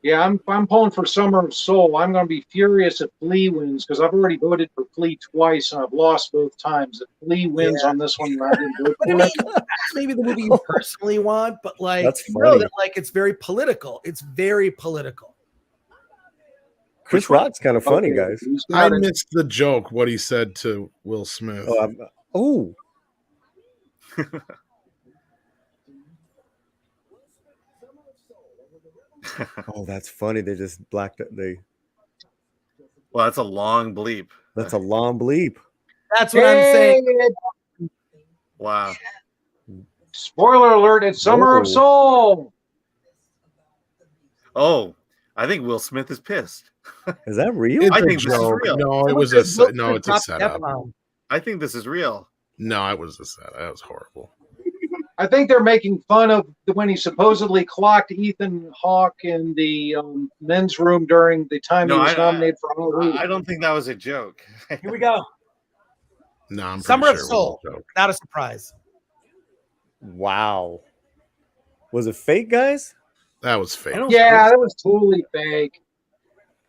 Yeah, I'm pulling for Summer of Soul. I'm going to be furious if Flea wins because I've already voted for Flea twice and I've lost both times. If Flea wins on this one, I didn't vote for it. That's maybe the movie you personally want, but that it's very political. It's very political. Chris Rock's kind of funny, guys. I missed the joke, what he said to Will Smith. Oh. Oh, that's funny. They just blacked it. Well, that's a long bleep. That's a long bleep. That's what I'm saying. Wow. Spoiler alert, it's Summer of Soul. Oh, I think Will Smith is pissed. Is that real? It's I a think this is joke. real. No, it Someone was a said Will no. Smith It's a dropped the setup. F-bomb. I think this is real. No, it was a setup. That was horrible. I think they're making fun of when he supposedly clocked Ethan Hawke in the men's room during the time he was nominated for Halloween. I don't think that was a joke. Here we go. No, I'm Summer pretty of sure it was Soul. a joke. Not a surprise. Wow. Was it fake, guys? That was fake. Yeah, that was totally fake.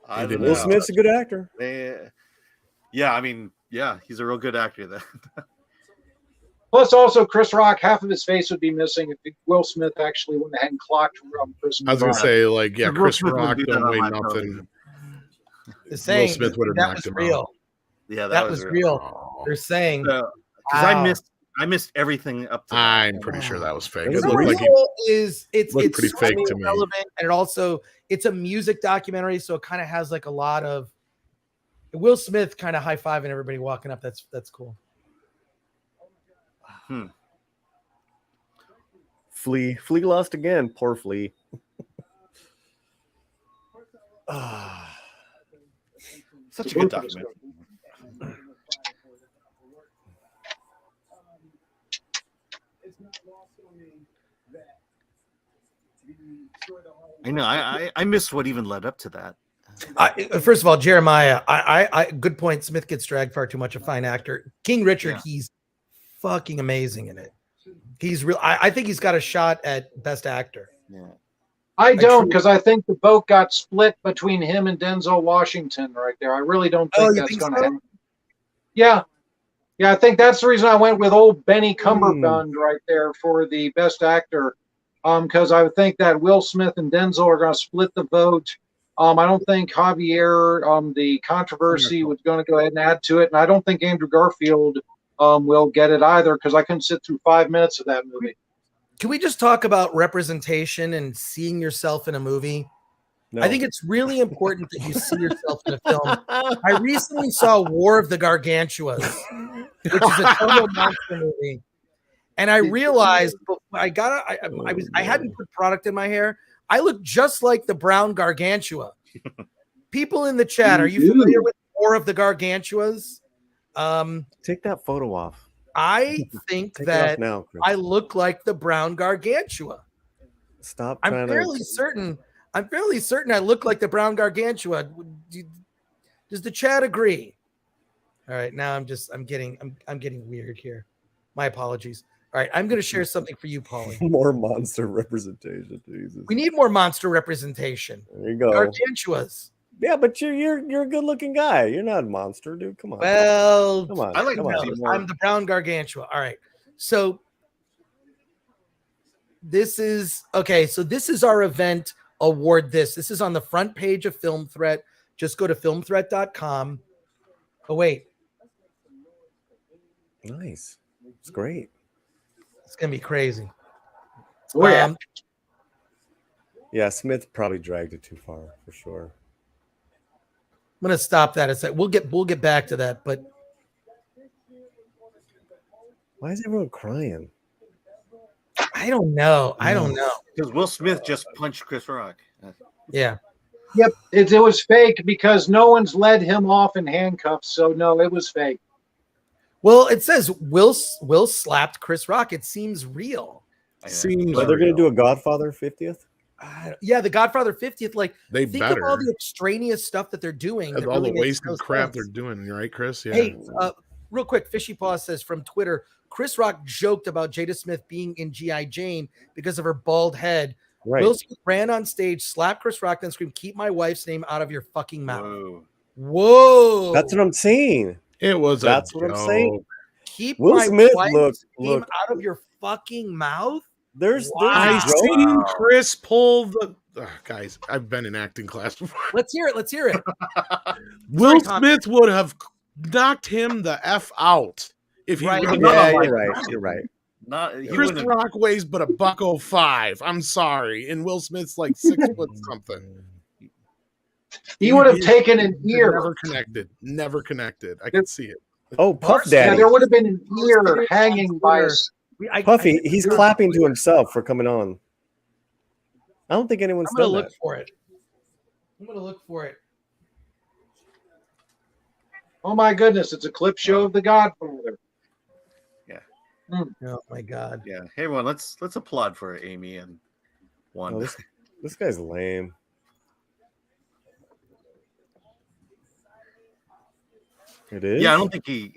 I don't Will know. Smith's a good actor. Yeah, I mean, yeah, he's a real good actor. Then. Plus, also, Chris Rock, half of his face would be missing if Will Smith actually went ahead and clocked Chris I was gonna Rock. say, like, yeah, Will Chris Smith would Rock do that don't on weigh my nothing. television. They're saying Will Smith would have that knocked was him real. out. Yeah, That was real. Oh. They're saying Because wow. I missed everything up to that. I'm pretty sure that was fake. It Summer looked of like he Soul is it's looked pretty fake socially to me. relevant, and it's a music documentary, so it kind of has like a lot of Will Smith kind of high-fiving everybody walking up. That's cool. Flea lost again. Poor Flea. Such a good documentary. I know. I missed what even led up to that. First of all, Jeremiah, I good point. Smith gets dragged far too much. A fine actor. King Richard, he's fucking amazing in it. He's real. I think he's got a shot at best actor. Yeah. I don't, because I think the vote got split between him and Denzel Washington right there. I really don't think that's going to happen. Yeah. Yeah, I think that's the reason I went with old Benny Cumberbund right there for the best actor. Because I would think that Will Smith and Denzel are going to split the vote. I don't think Javier, the controversy, was going to go ahead and add to it. And I don't think Andrew Garfield will get it either, because I couldn't sit through 5 minutes of that movie. Can we just talk about representation and seeing yourself in a movie? No. I think it's really important that you see yourself in a film. I recently saw War of the Gargantuas, which is a total monster movie. And I realized I hadn't put product in my hair. I look just like the brown gargantua. People in the chat, are you familiar with War of the Gargantuas? Take that photo off. I think that now, I look like the brown gargantua. Stop. I'm fairly certain I look like the brown gargantua. Does the chat agree? All right, now I'm getting weird here. My apologies. All right, I'm going to share something for you, Paulie. More monster representation. Jesus. We need more monster representation. There you go. Gargantuas. Yeah, but you're a good-looking guy. You're not a monster, dude. Come on. Well, come on. I like I'm the brown gargantua. All right. So this is okay. So this is our event award. This is on the front page of Film Threat. Just go to filmthreat.com. Oh, wait. Nice. It's great. It's going to be crazy. Oh, yeah. Yeah, Smith probably dragged it too far for sure. I'm going to stop that. It's like we'll get back to that, but why is everyone crying? I don't know. Because Will Smith just punched Chris Rock. Yeah. Yep. It was fake because no one's led him off in handcuffs. So no, it was fake. Well, it says Will slapped Chris Rock. It seems real. Seems they're going to do a Godfather 50th. Yeah, the Godfather 50th. Like, think better. of all the extraneous stuff that they're doing. All really the wasted crap sense. they're doing, right, Chris? Yeah. Hey, real quick, Fishy Paw says from Twitter, Chris Rock joked about Jada Smith being in G.I. Jane because of her bald head. Right. Will Smith ran on stage, slapped Chris Rock, then screamed, "Keep my wife's name out of your fucking mouth." Whoa. That's what I'm saying. That's what I'm saying. Keep Will my Smith wife's name out of your fucking mouth? There's I seen Chris pull the guys. I've been in acting class before. Let's hear it. Will Smith would have knocked him the F out if he right. You're right. Chris Rock weighs but $105. I'm sorry, and Will Smith's like 6 foot something. He would have taken an ear. Never connected. I can see it. Oh, Puff Daddy. Yeah, there would have been an ear hanging by us. Puffy, he's clapping to himself for coming on. I don't think anyone's I'm going to look for it. Oh my goodness, it's a clip show of The Godfather. Oh my God. Yeah. Hey everyone, let's applaud for Amy and Wanda. Oh, this guy's lame. It is. Yeah, I don't think he.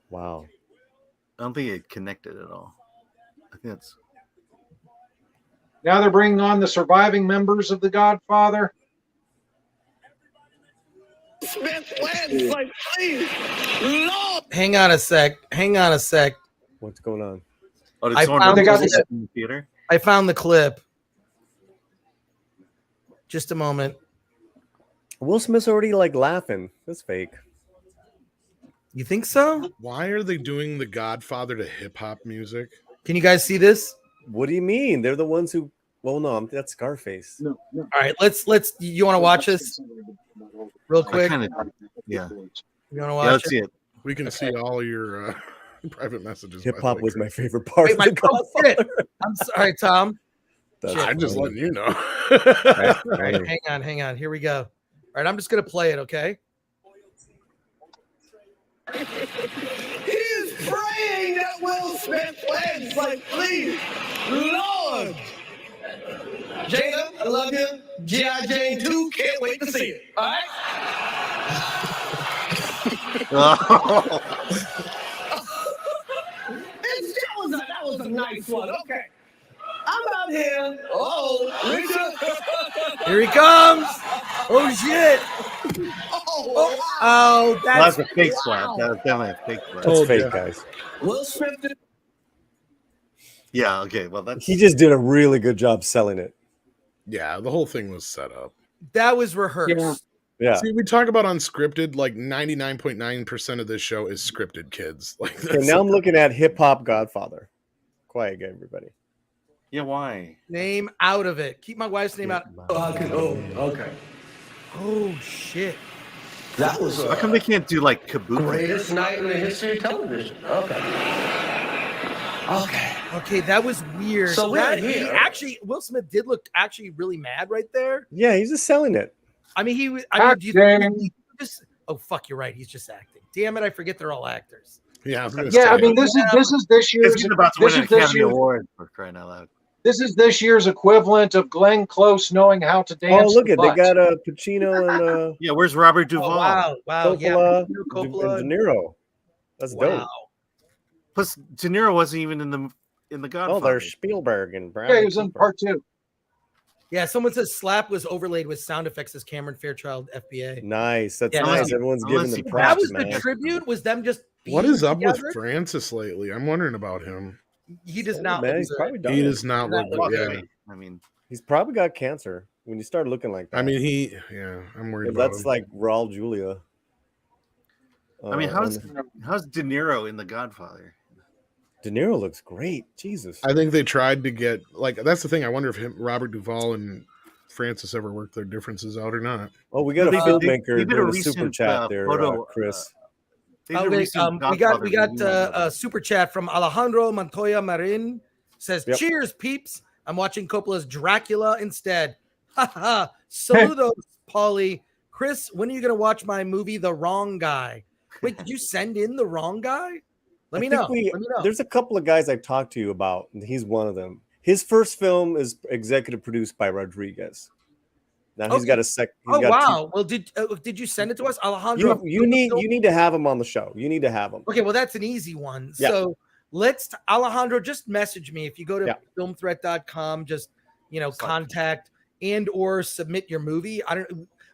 Wow. I don't think it connected at all. I think that's. Now they're bringing on the surviving members of The Godfather. Hang on a sec. What's going on? Oh, did I someone found release the- it in the theater? I found the clip. Just a moment. Will Smith's already like laughing. That's fake. You think so? Why are they doing the Godfather to hip hop music? Can you guys see this? What do you mean? They're the ones who. Well, no, that's Scarface. No. All right, let's. You want to watch this real quick? Yeah. You want to Yeah, watch let's see it. We can see all of your private messages. Hip by hop the way, was Chris. my favorite part Wait, of The Godfather. I'm sorry, Tom. That's I'm just funny. letting you know. All right, hang on. Here we go. All right, I'm just gonna play it. Okay. He's praying that Will Smith wins. Like, please, Lord. Jada, I love you. G.I. Jane 2, can't wait to see it. All right? That was a nice one. Okay. I'm out here. Oh, Richard. Here he comes. Oh shit. Oh, That's a fake slap. That was definitely a fake slap. That's fake, guys. Will Smith did. Yeah. Okay. Well, that's. He just did a really good job selling it. Yeah, the whole thing was set up. that was rehearsed. Yeah. See, we talk about unscripted. Like 99.9% of this show is scripted, kids. Like Okay, now I'm looking at Hip Hop Godfather. Quiet, everybody. Yeah. Why? Name out of it. Keep my wife's name out. Oh, okay. Oh shit. That was How come they can't do like Kabuki? greatest night in the history of television. Okay. Okay. Okay, that was weird. So we're That- here. he actually, Will Smith did look actually really mad right there. Yeah, he's just selling it. I mean, he was. I mean, do you Acting. think just? Oh fuck, you're right. He's just acting. Damn it, I forget they're all actors. Yeah, I was gonna Yeah, say. I mean this is this year's He's about to win this an is this Academy year's Award for crying out loud. this is this year's equivalent of Glenn Close knowing how to Oh, dance. look the at they butt. got Pacino and Yeah. Where's Robert Duvall? Oh, wow, yeah, Coppola, Coppola. and De Niro. That's Wow. dope. Plus, De Niro wasn't even in the Godfather. Oh, there's Spielberg and Brad. Yeah, he was in part 2. Yeah, someone says slap was overlaid with sound effects as Cameron Fairchild, FBA. Nice. That's Yeah, nice. unless- Everyone's unless giving them he- That props, was man. the tribute. Was them just What being is up together? with Francis lately? I'm wondering about him. He does Oh, not. man, look he's good. probably done He it. does not look Not good. look Yeah. I mean, He's probably got cancer when you start looking like that. I mean, I'm worried If about that's him. like Raul Julia. I mean, how's and De Niro in the Godfather? De Niro looks great. Jesus. I think they tried to get like that's the thing. I wonder if Robert Duvall and Francis ever worked their differences out or not. Oh, we got a They did- they filmmaker did a doing a recent, super chat there, photo, Chris. They did a Okay, recent we Godfather got movie. a super chat from Alejandro Montoya Marin. Says, Yep. "Cheers, peeps! I'm watching Coppola's Dracula instead." Haha. Saludos, Paulie. Chris, when are you gonna watch my movie, The Wrong Guy? Wait, did you send in The Wrong Guy? Let me know. Let me know. There's a couple of guys I've talked to you about, and he's one of them. His first film is executive produced by Rodriguez. Now he's Okay. got a sec. Oh got wow! Well, did you send it to us, Alejandro? You need to have him on the show. You need to have him. Okay, well that's an easy one. Yeah. So let's Alejandro, just message me if you go to Yeah. filmthreat.com, just contact and or submit your movie.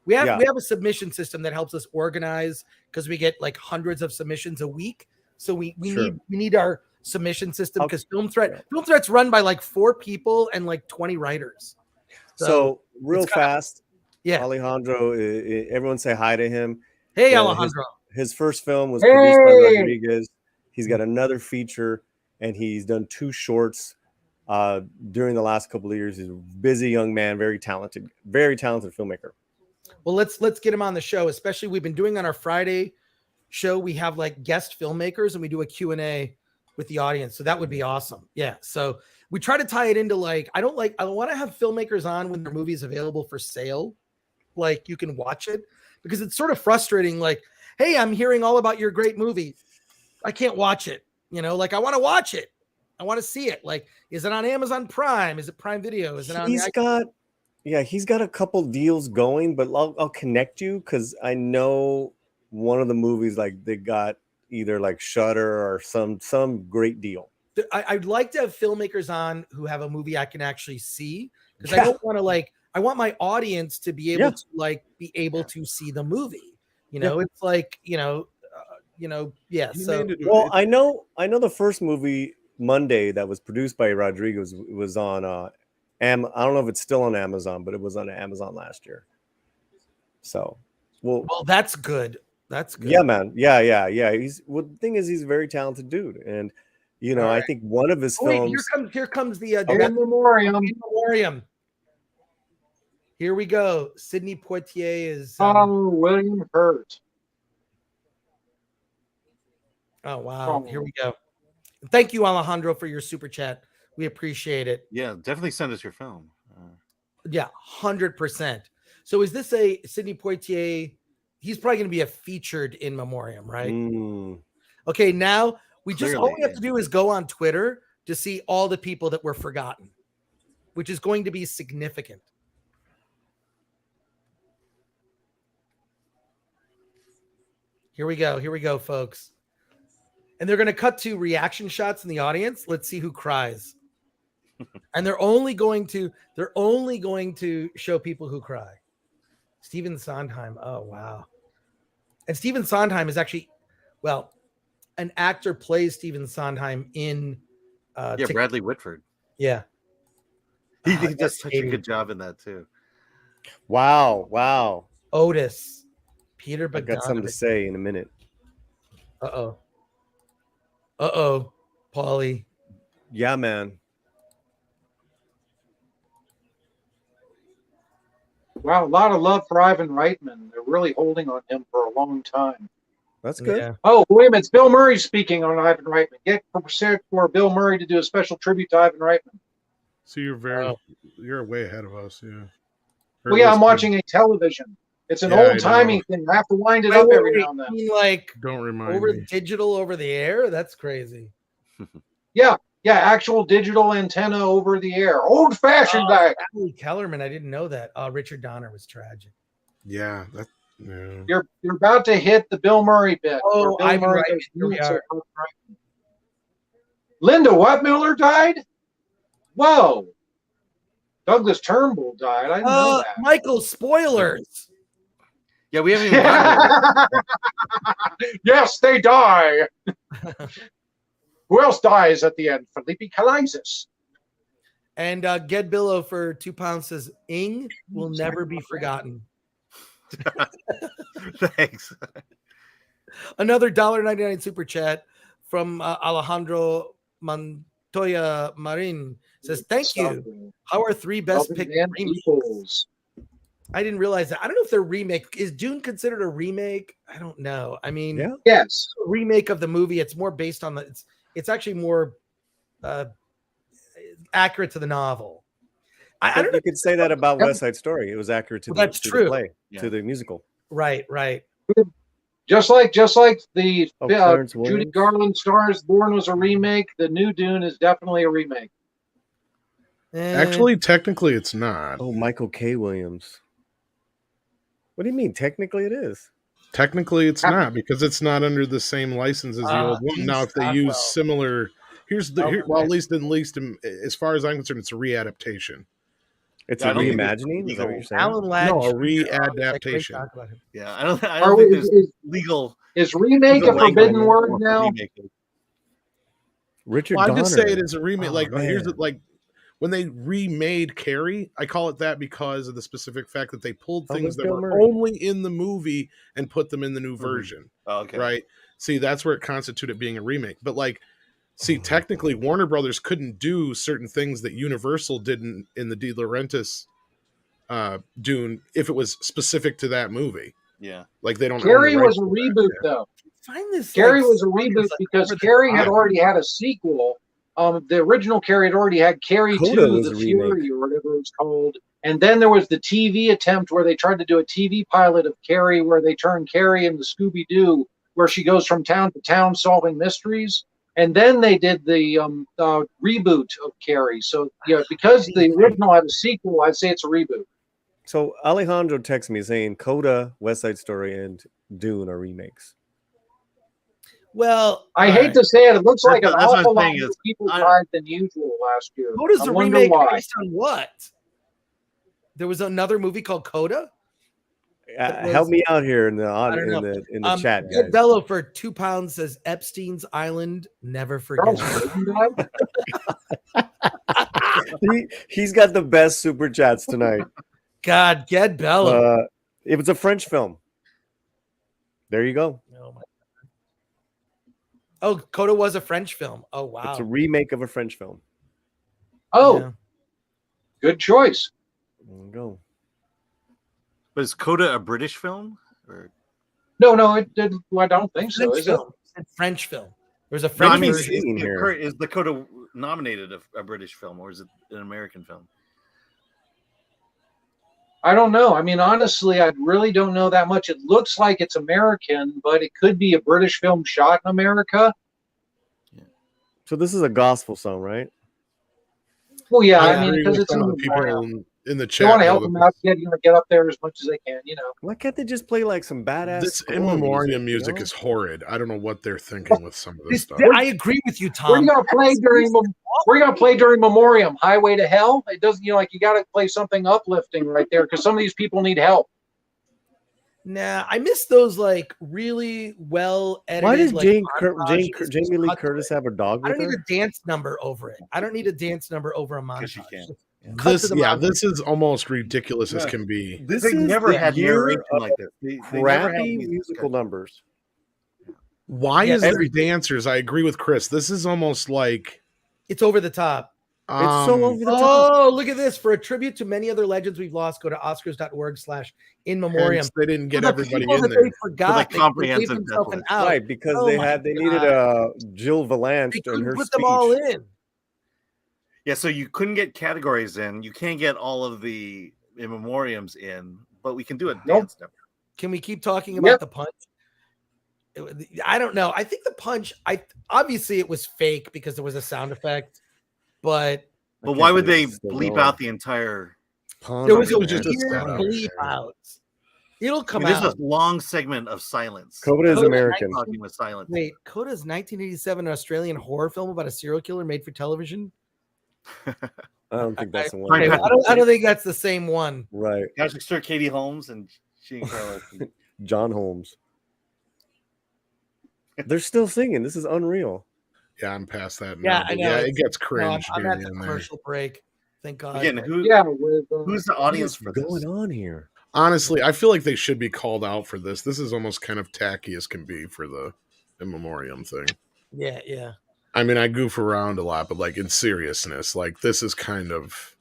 We have a submission system that helps us organize because we get like hundreds of submissions a week. So we need our submission system because Film Threat's run by like 4 people and like 20 writers. So real it's kinda- fast, yeah. Alejandro. Everyone say hi to him. Hey, Yeah, Alejandro. His first film was produced by Rodriguez. He's got another feature, and he's done 2 shorts during the last couple of years. He's a busy young man, very talented filmmaker. Well, let's get him on the show. Especially we've been doing on our Friday show. We have like guest filmmakers, and we do a Q&A with the audience. So that would be awesome. Yeah. So we try to tie it into like I don't want to have filmmakers on when their movie is available for sale, like you can watch it, because it's sort of frustrating. Like hey, I'm hearing all about your great movie. I can't watch it. You know, like I want to watch it. I want to see it. Like, is it on Amazon Prime? Is it Prime Video? Is it on? He's got a couple deals going, but I'll connect you because I know one of the movies like they got either like Shudder or some great deal. I'd like to have filmmakers on who have a movie I can actually see because I don't want to I want my audience to be able to see the movie. You know, it's like So well, I know the first movie Monday that was produced by Rodriguez was on I don't know if it's still on Amazon, but it was on Amazon last year. So, well, that's good. That's good. Yeah, man. Yeah. The thing is, he's a very talented dude, and I think one of his films. Here comes the In Memoriam. In Memoriam. Here we go. Sidney Poitier is. William Hurt. Oh wow! Here we go. Thank you, Alejandro, for your super chat. We appreciate it. Yeah, definitely send us your film. Yeah, 100%. So is this a Sidney Poitier? He's probably going to be a featured in Memoriam, right? Okay, now all we have to do is go on Twitter to see all the people that were forgotten, which is going to be significant. Here we go, folks. And they're going to cut to reaction shots in the audience. Let's see who cries. And they're only going to show people who cry. Stephen Sondheim. Oh, wow. And Stephen Sondheim is actually, an actor plays Stephen Sondheim in Bradley Whitford. Yeah. He does such a good job in that too. Wow. Otis. Peter Bogdanovich. I got something to say in a minute. Uh-oh, Paulie. Yeah, man. Wow, a lot of love for Ivan Reitman. They're really holding on him for a long time. That's good. Yeah. Oh, wait a minute. It's Bill Murray speaking on Ivan Reitman. Get prepared for Bill Murray to do a special tribute to Ivan Reitman. So you're you're way ahead of us, yeah. Well, yeah, I'm watching a television. It's an old-timey thing. I have to wind it up every now and then. Don't remind me. Digital over the air? That's crazy. Yeah, actual digital antenna over the air. Old-fashioned guy. Ali Kellerman, I didn't know that. Richard Donner was tragic. Yeah, You're about to hit the Bill Murray bit. Oh, Bill Ivan Murray Reitman. Linda Miller died? Whoa. Douglas Turnbull died. I didn't know that. Michael, spoilers. Yeah, we haven't even gotten Yes, they die. Who else dies at the end? Felipe Calaisis. And Ged Billow for £2 says, Ing will never be forgotten. Thanks. Another $1.99 super chat from Alejandro Montoya Marin says, thank you. How are 3 best picked remakes? I didn't realize that. I don't know if they're remake. Is Dune considered a remake? I don't know. I mean, yes, a remake of the movie. It's more based on it's actually more accurate to the novel. I don't know. You could say that about West Side Story. It was accurate to the play, to the musical. Right. Just like the Judy Garland Stars Born was a remake, the new Dune is definitely a remake. Actually, technically, it's not. Oh, Michael K. Williams. What do you mean? Technically, it is. Technically, it's not because it's not under the same license as the old one. Now, if they use similar, at least as far as I'm concerned, it's a readaptation. It's a reimagining. Is that what you're saying? Alan Ladd, no, a readaptation. Yeah, I don't think there's legal. Is remake a forbidden word now? Richard I Donner. just say it as a remake. Here's when they remade Carrie, I call it that because of the specific fact that they pulled things that were only in the movie and put them in the new version. Oh, okay. Right? See, that's where it constituted being a remake. But technically, Warner Brothers couldn't do certain things that Universal did in the De Laurentiis Dune if it was specific to that movie. Yeah. They don't. Carrie was a reboot, though. Carrie was a reboot because Carrie had already had a sequel. The original Carrie had already had Carrie 2, The Fury, or whatever it was called. And then there was the TV attempt where they tried to do a TV pilot of Carrie, where they turned Carrie into Scooby-Doo, where she goes from town to town solving mysteries. And then they did the reboot of Carrie. So, because the original had a sequel, I'd say it's a reboot. So Alejandro texts me saying Coda, West Side Story, and Dune are remakes. Well, I hate to say it. It looks like an awful lot more people died than usual last year. Coda's a remake based on what? There was another movie called Coda. Help me out here in the chat, guys. Ed Bello for £2 says Epstein's Island, never forget. He's got the best super chats tonight. God, Ged Bello. It was a French film. There you go. Oh, Coda was a French film. Oh, wow. It's a remake of a French film. Oh, good choice. There you go. But is Coda a British film? Or... No, I don't think so. Is it? It's a French film. There's a French version here. Is the Coda nominated a British film, or is it an American film? I don't know. I mean, honestly, I really don't know that much. It looks like it's American, but it could be a British film shot in America. Yeah. So this is a gospel song, right? Well, yeah. I mean, because it's in the chat. They want to help them out, get up there as much as they can, Why can't they just play like some badass? This in memoriam music is horrid. I don't know what they're thinking with some of this stuff. I agree with you, Tom. We're gonna play during memoriam. Highway to Hell. It doesn't, you got to play something uplifting right there because some of these people need help. Nah, I miss those like really well edited. Why does like, Jamie Lee Curtis have a dog? I don't with need her? a dance number over it. I don't need a dance number over a montage. She can. This is almost ridiculous as can be. This they is never the had year narration of like this. They crappy musical numbers. Why is there dancers? I agree with Chris. This is almost like it's over the top. It's so over the top. Oh, look at this. For a tribute to many other legends we've lost, go to oscars.org/in memoriam. They didn't get everybody in there. They forgot. They comprehensive out. Right, because they needed Jill Valance and her put speech. them all in. Yeah, so you couldn't get categories in. You can't get all of the in memoriams in, but we can do a dance number. Can we keep talking about the punch? I don't know. I think the punch, obviously it was fake because there was a sound effect, but why would they bleep out the entire punch? There was just a bleep out. It'll come out. There's a long segment of silence. Coda is American. Talking with silence. Wait, Coda's 1987 Australian horror film about a serial killer made for television. I don't think that's the one. I don't think that's the same one. Right. Patrick Stewart, Katie Holmes, and John Holmes. They're still singing. This is unreal. Yeah, I'm past that. Yeah, I know. Yeah, it gets cringe. I'm at the commercial break. Thank God. Again, who's the audience for this? What's going on here? Honestly, I feel like they should be called out for this. This is almost kind of tacky as can be for the in memoriam thing. Yeah. I mean, I goof around a lot, but like in seriousness, like this is kind of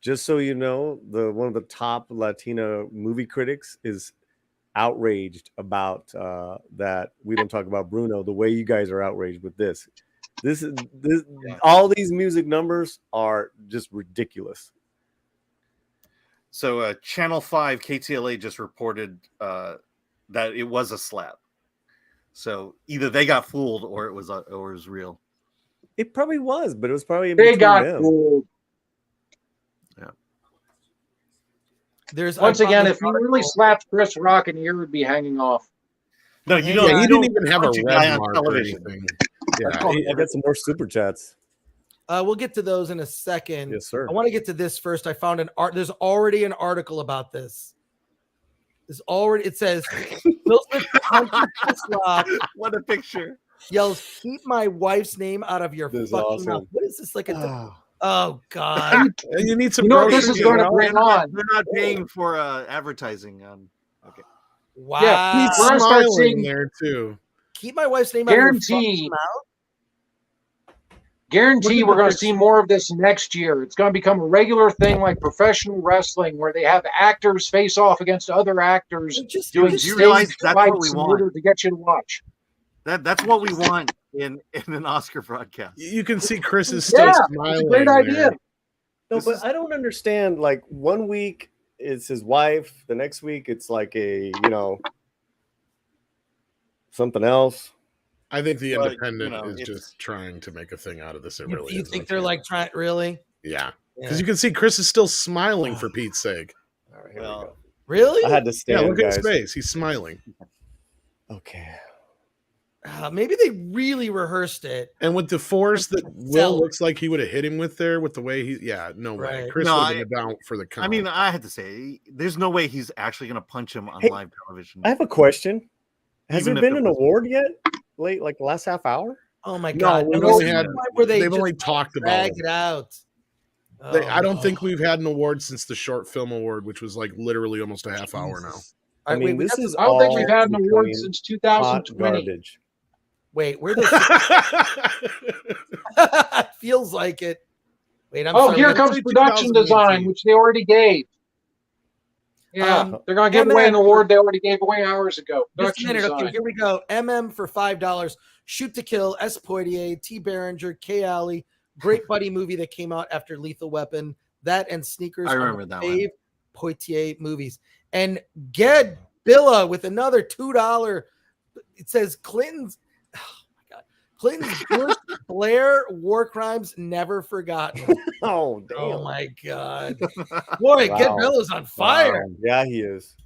just so you know, the one of the top Latina movie critics is outraged about that we don't talk about Bruno the way you guys are outraged with this. All these music numbers are just ridiculous. So Channel 5 KTLA just reported that it was a slap. So either they got fooled or it was real. It probably was, but it was probably they got fooled. Yeah. Once again, if you really slapped Chris Rock, an ear would be hanging off. No, you don't. Yeah, he didn't even have a red mark or television. anything. Yeah, I got some more super chats. We'll get to those in a second. Yes, sir. I want to get to this first. I found there's already an article about this. It says Will Smith punches Chris Rock. What a picture. Yells, "Keep my wife's name out of your fucking awesome. mouth." What is this like oh God. You need some what this is going to bring on. They're not paying for advertising on. Okay. Wow. Yeah, he's we're gonna start seeing there too. Keep my wife's name out of your fucking mouth. Guarantee we're going to see more of this next year. It's going to become a regular thing like professional wrestling where they have actors face off against other actors doing you realize that's what we in want order to get you to watch. That's what we want in an Oscar broadcast. You can see Chris is still smiling. It's a great idea. No, but I don't understand. Like 1 week it's his wife, the next week it's like a something else. I think the Independent is just trying to make a thing out of this. It really you is. think they're like trying really? Yeah, because you can see Chris is still smiling for Pete's sake. All right, here we go. Really? I had to stand. Yeah, look at guys. his face. He's smiling. Okay. Maybe they really rehearsed it. And with the force that Will looks like he would have hit him with there, with the way he, no way. Chris would have been down for the count. I mean, I had to say, there's no way he's actually going to punch him on live television. I have a question. Has Even there if been it an was- award yet? Late, like the last half hour? Oh my No, god! we've No, only had. where they They've just only talked about drag it. it out. I don't think we've had an award since the short film award, which was like literally almost a half hour now. I mean, this is I don't think we've had an all award between since hot 2020. garbage. Wait, where this? It feels like it. Wait, I'm sorry. Here comes production design, which they already gave. Yeah, they're going to give away an award they already gave away hours ago. Just a Production minute. design. Okay, here we go. For $5. Shoot to Kill, S. Poitier, T. Barringer, Kay Alley. Great buddy movie that came out after Lethal Weapon. That and Sneakers. I remember that one. Dave Poitier movies. And Ged Billa with another $2. It says Clinton's. Oh my God. Clinton's Bush Blair war crimes never forgotten. Oh, damn. Oh my God. Boy, Wow. Ged Billa's on fire. Wow. Yeah, he is.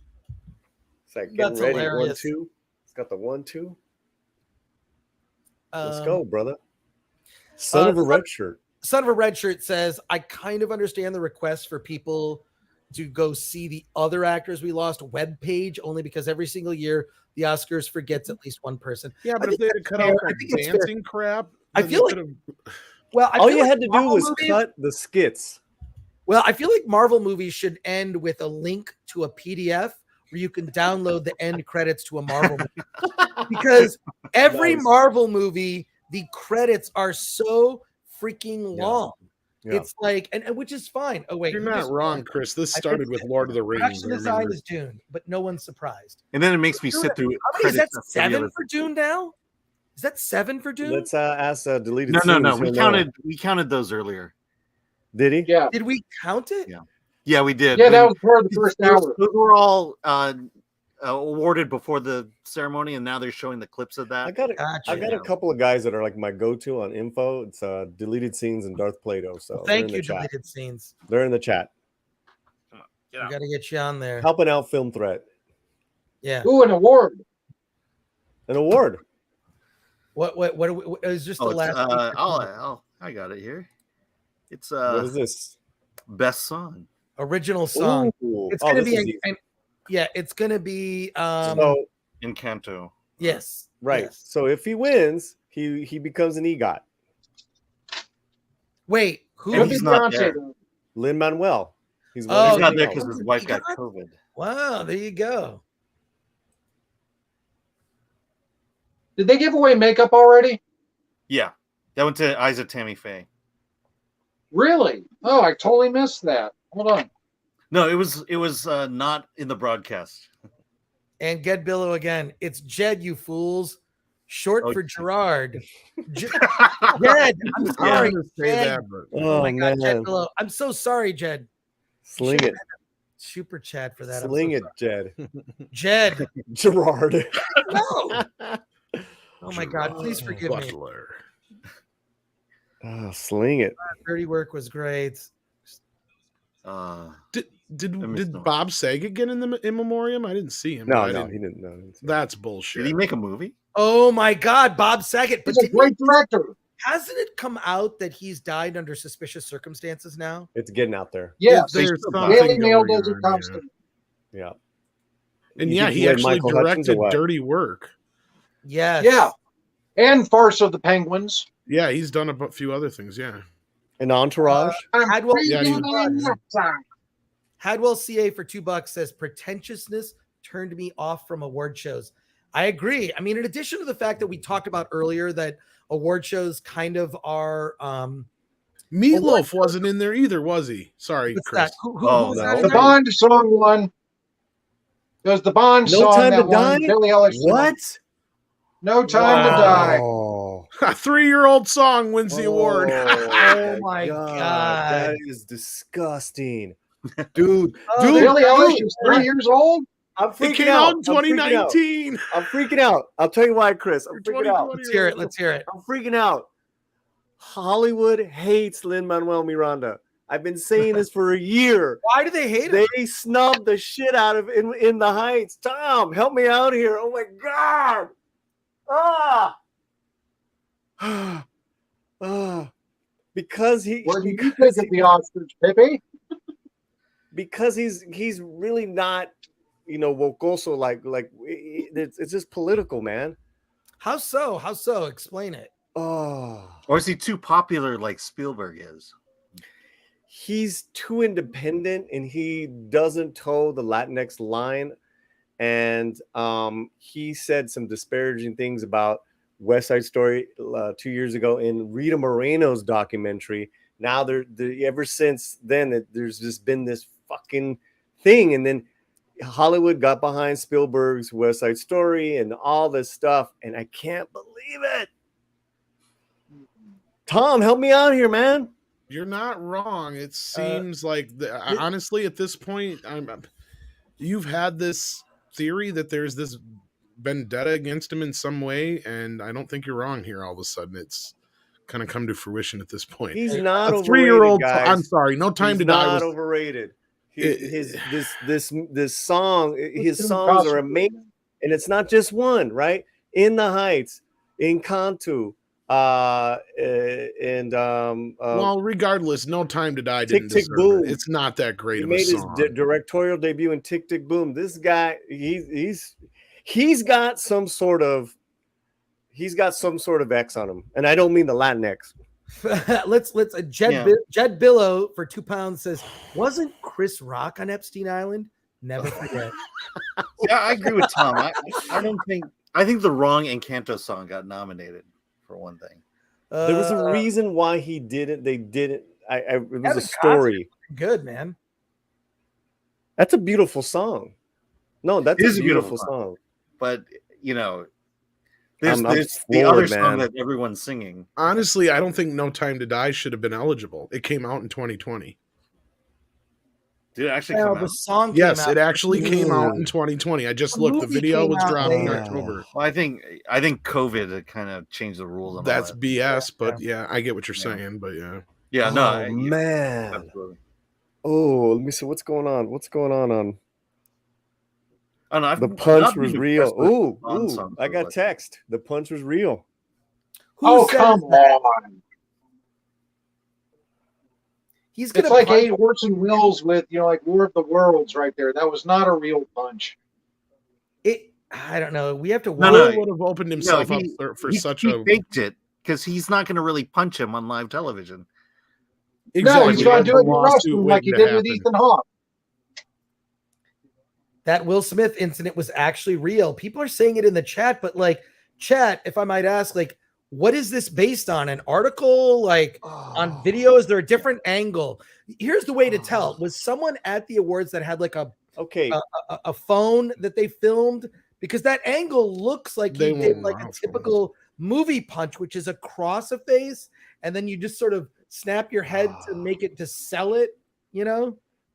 It's like getting That's ready. hilarious. 1-2. It's got the 1-2. Let's Um, go, brother. Son of a red shirt. Son of a Red Shirt says, I kind of understand the request for people to go see the other actors we lost webpage, only because every single year the Oscars forgets at least one person. Yeah, I but if think they had that's cut fair. out I that think it's fair. dancing crap, I then feel they like, could've- well, I All feel you like had to do Marvel was movies- cut the skits. Well, I feel like Marvel movies should end with a link to a PDF where you can download the end credits to a Marvel movie. Because every Nice. Marvel movie, the credits are so freaking Yeah. long. Yeah. It's like, and which is fine. Oh, wait. You're you not just- wrong, Chris. This I started fixed with it. Lord of the Rings. Production I design remember. is Dune, but no one's surprised. And then it makes me sit through. How many is that? credits after the 7 other- for Dune now? Is that 7 for Dune? Let's ask deleted No. scenes. We He'll know. counted. We counted those earlier. Did he? Yeah. Did we count it? Yeah, we did. Yeah, that was part of the first hour. Those were all awarded before the ceremony, and now they're showing the clips of that. I got Gotcha. a couple of guys that are like my go-to on info. It's deleted scenes and Darth Plato. So they're in Thank the you, chat. deleted scenes. They're in the chat. Get out. We got to get you on there. Helping out Film Threat. Yeah. Ooh, an award. An award. What is just the Oh, it's, last I got it here. It's What is this? best song. original song? Ooh. It's Oh, gonna this be is easy. it's gonna be So Encanto. yes. right. yes. So if he wins, he becomes an EGOT. Wait, who And is he's not Beyonce, there. though. Lin Manuel. He's Oh, He's winning not an there EGOT. because his wife got COVID. Wow, there you go. Did they give away makeup already? Yeah, that went to Isa Tammy Faye. Really? Oh, I totally missed that. Hold on. No, it was not in the broadcast. And Get Billow again. It's Jed, you fools. Short Oh, for geez. Gerard. Jed, I'm Yeah, sorry. I was gonna say Jed. that, but Oh my God, Jed man. Billow. I'm so sorry, Jed. Sling it. Super chat for that. I'm Sling so it, Jed. sorry. Jed. Gerard. No. Oh my God, please forgive me. Butler. Oh, sling it. Dirty work was great. Did I missed did him. Bob Saget get in the in memoriam? I didn't see him. No, I no, didn't- he didn't know. That's bullshit. Did he make a movie? Oh my God, Bob Saget. But He's a great director. hasn't it come out that he's died under suspicious circumstances now? It's getting out there. Yes. There's Daily something Mail going does it on, constantly. Yeah. And You yeah, think he he had actually Michael Hutchins or directed what? Dirty Work. Yes. Yeah. And Farce of the Penguins. Yeah, he's done a few other things. Yeah. An Entourage. Hadwell, Yeah, he Hadwell CA for $2 says pretentiousness turned me off from award shows. I agree. I mean, in addition to the fact that we talked about earlier that award shows kind of are Meatloaf wasn't in there either, was he? Sorry, what's Chris. that? Who Oh, was no. that in The there? Bond song won. It was the Bond No song Time that to won. Die? Billie Eilish. What? No Time to Die. Oh. A 3-year-old song wins the award. Oh my God. That is disgusting. Dude, Billie Eilish is 3 years old? I'm freaking It came out. out in 2019. I'm freaking out. I'll tell you why, Chris. I'm freaking out. Let's hear it. Let's hear it. I'm freaking out. Hollywood hates Lin-Manuel Miranda. I've been saying this for a year. Why do they hate him? They snubbed the shit out of in the Heights. Tom, help me out here. Oh my God. Because he. What do you think of the Oscars, Pepe? Because he's really not, wocoso like it's just political, man. How so? How so? Explain it. Oh. Or is he too popular like Spielberg is? He's too independent and he doesn't toe the Latinx line. And he said some disparaging things about West Side Story 2 years ago in Rita Moreno's documentary. Now ever since then, there's just been this fucking thing. And then Hollywood got behind Spielberg's West Side Story and all this stuff. And I can't believe it. Tom, help me out here, man. You're not wrong. It seems like, honestly, at this point, you've had this theory that there's this vendetta against him in some way, and I don't think you're wrong here. All of a sudden, it's kind of come to fruition at this point. He's not a 3-year-old. Guys. I'm sorry, No Time to Die. Not overrated. His song, his songs are amazing, and it's not just one, right? In the Heights, in Cantu. Well, regardless, No Time to Die didn't Tick, Tick, deserve Boom. it. It's not that great of a made song. His directorial debut in Tick Tick Boom. This guy, he's got some sort of X on him, and I don't mean the Latinx. let's Jed Billow for £2 says, wasn't Chris Rock on Epstein Island? Never forget. Yeah, I agree with Tom. I think the wrong Encanto song got nominated. For one thing, there was a reason why he didn't. They didn't. It was a story. Good, man. That's a beautiful song. No, that's a beautiful song. But there's the other song that everyone's singing. Honestly, I don't think No Time to Die should have been eligible. It came out in 2020. Did it actually come out? The song yes, it actually came out in 2020. I just looked. The video was dropped in October. Well, I think COVID kind of changed the rules on that's that. BS, but yeah, I get what you're saying. But yeah. Yeah, no, man. Absolutely. Oh, let me see what's going on. Oh, no, the punch was real. Ooh, I got text. The punch was real. Come on. He's gonna. It's like 8 Horse and Wheels with like War of the Worlds right there. That was not a real punch. I don't know. We have to. No, would have opened himself up for such a. He faked it because he's not going to really punch him on live television. Exactly. No, he's going to do it in wrestling like he did with Ethan Hawke. That Will Smith incident was actually real. People are saying it in the chat, but chat, if I might ask, what is this based on? An article, on video? Is there a different angle? Here's the way to tell. Was someone at the awards that had a phone that they filmed? Because that angle looks like he did a typical movie punch, which is across a face, and then you just sort of snap your head to make it to sell it,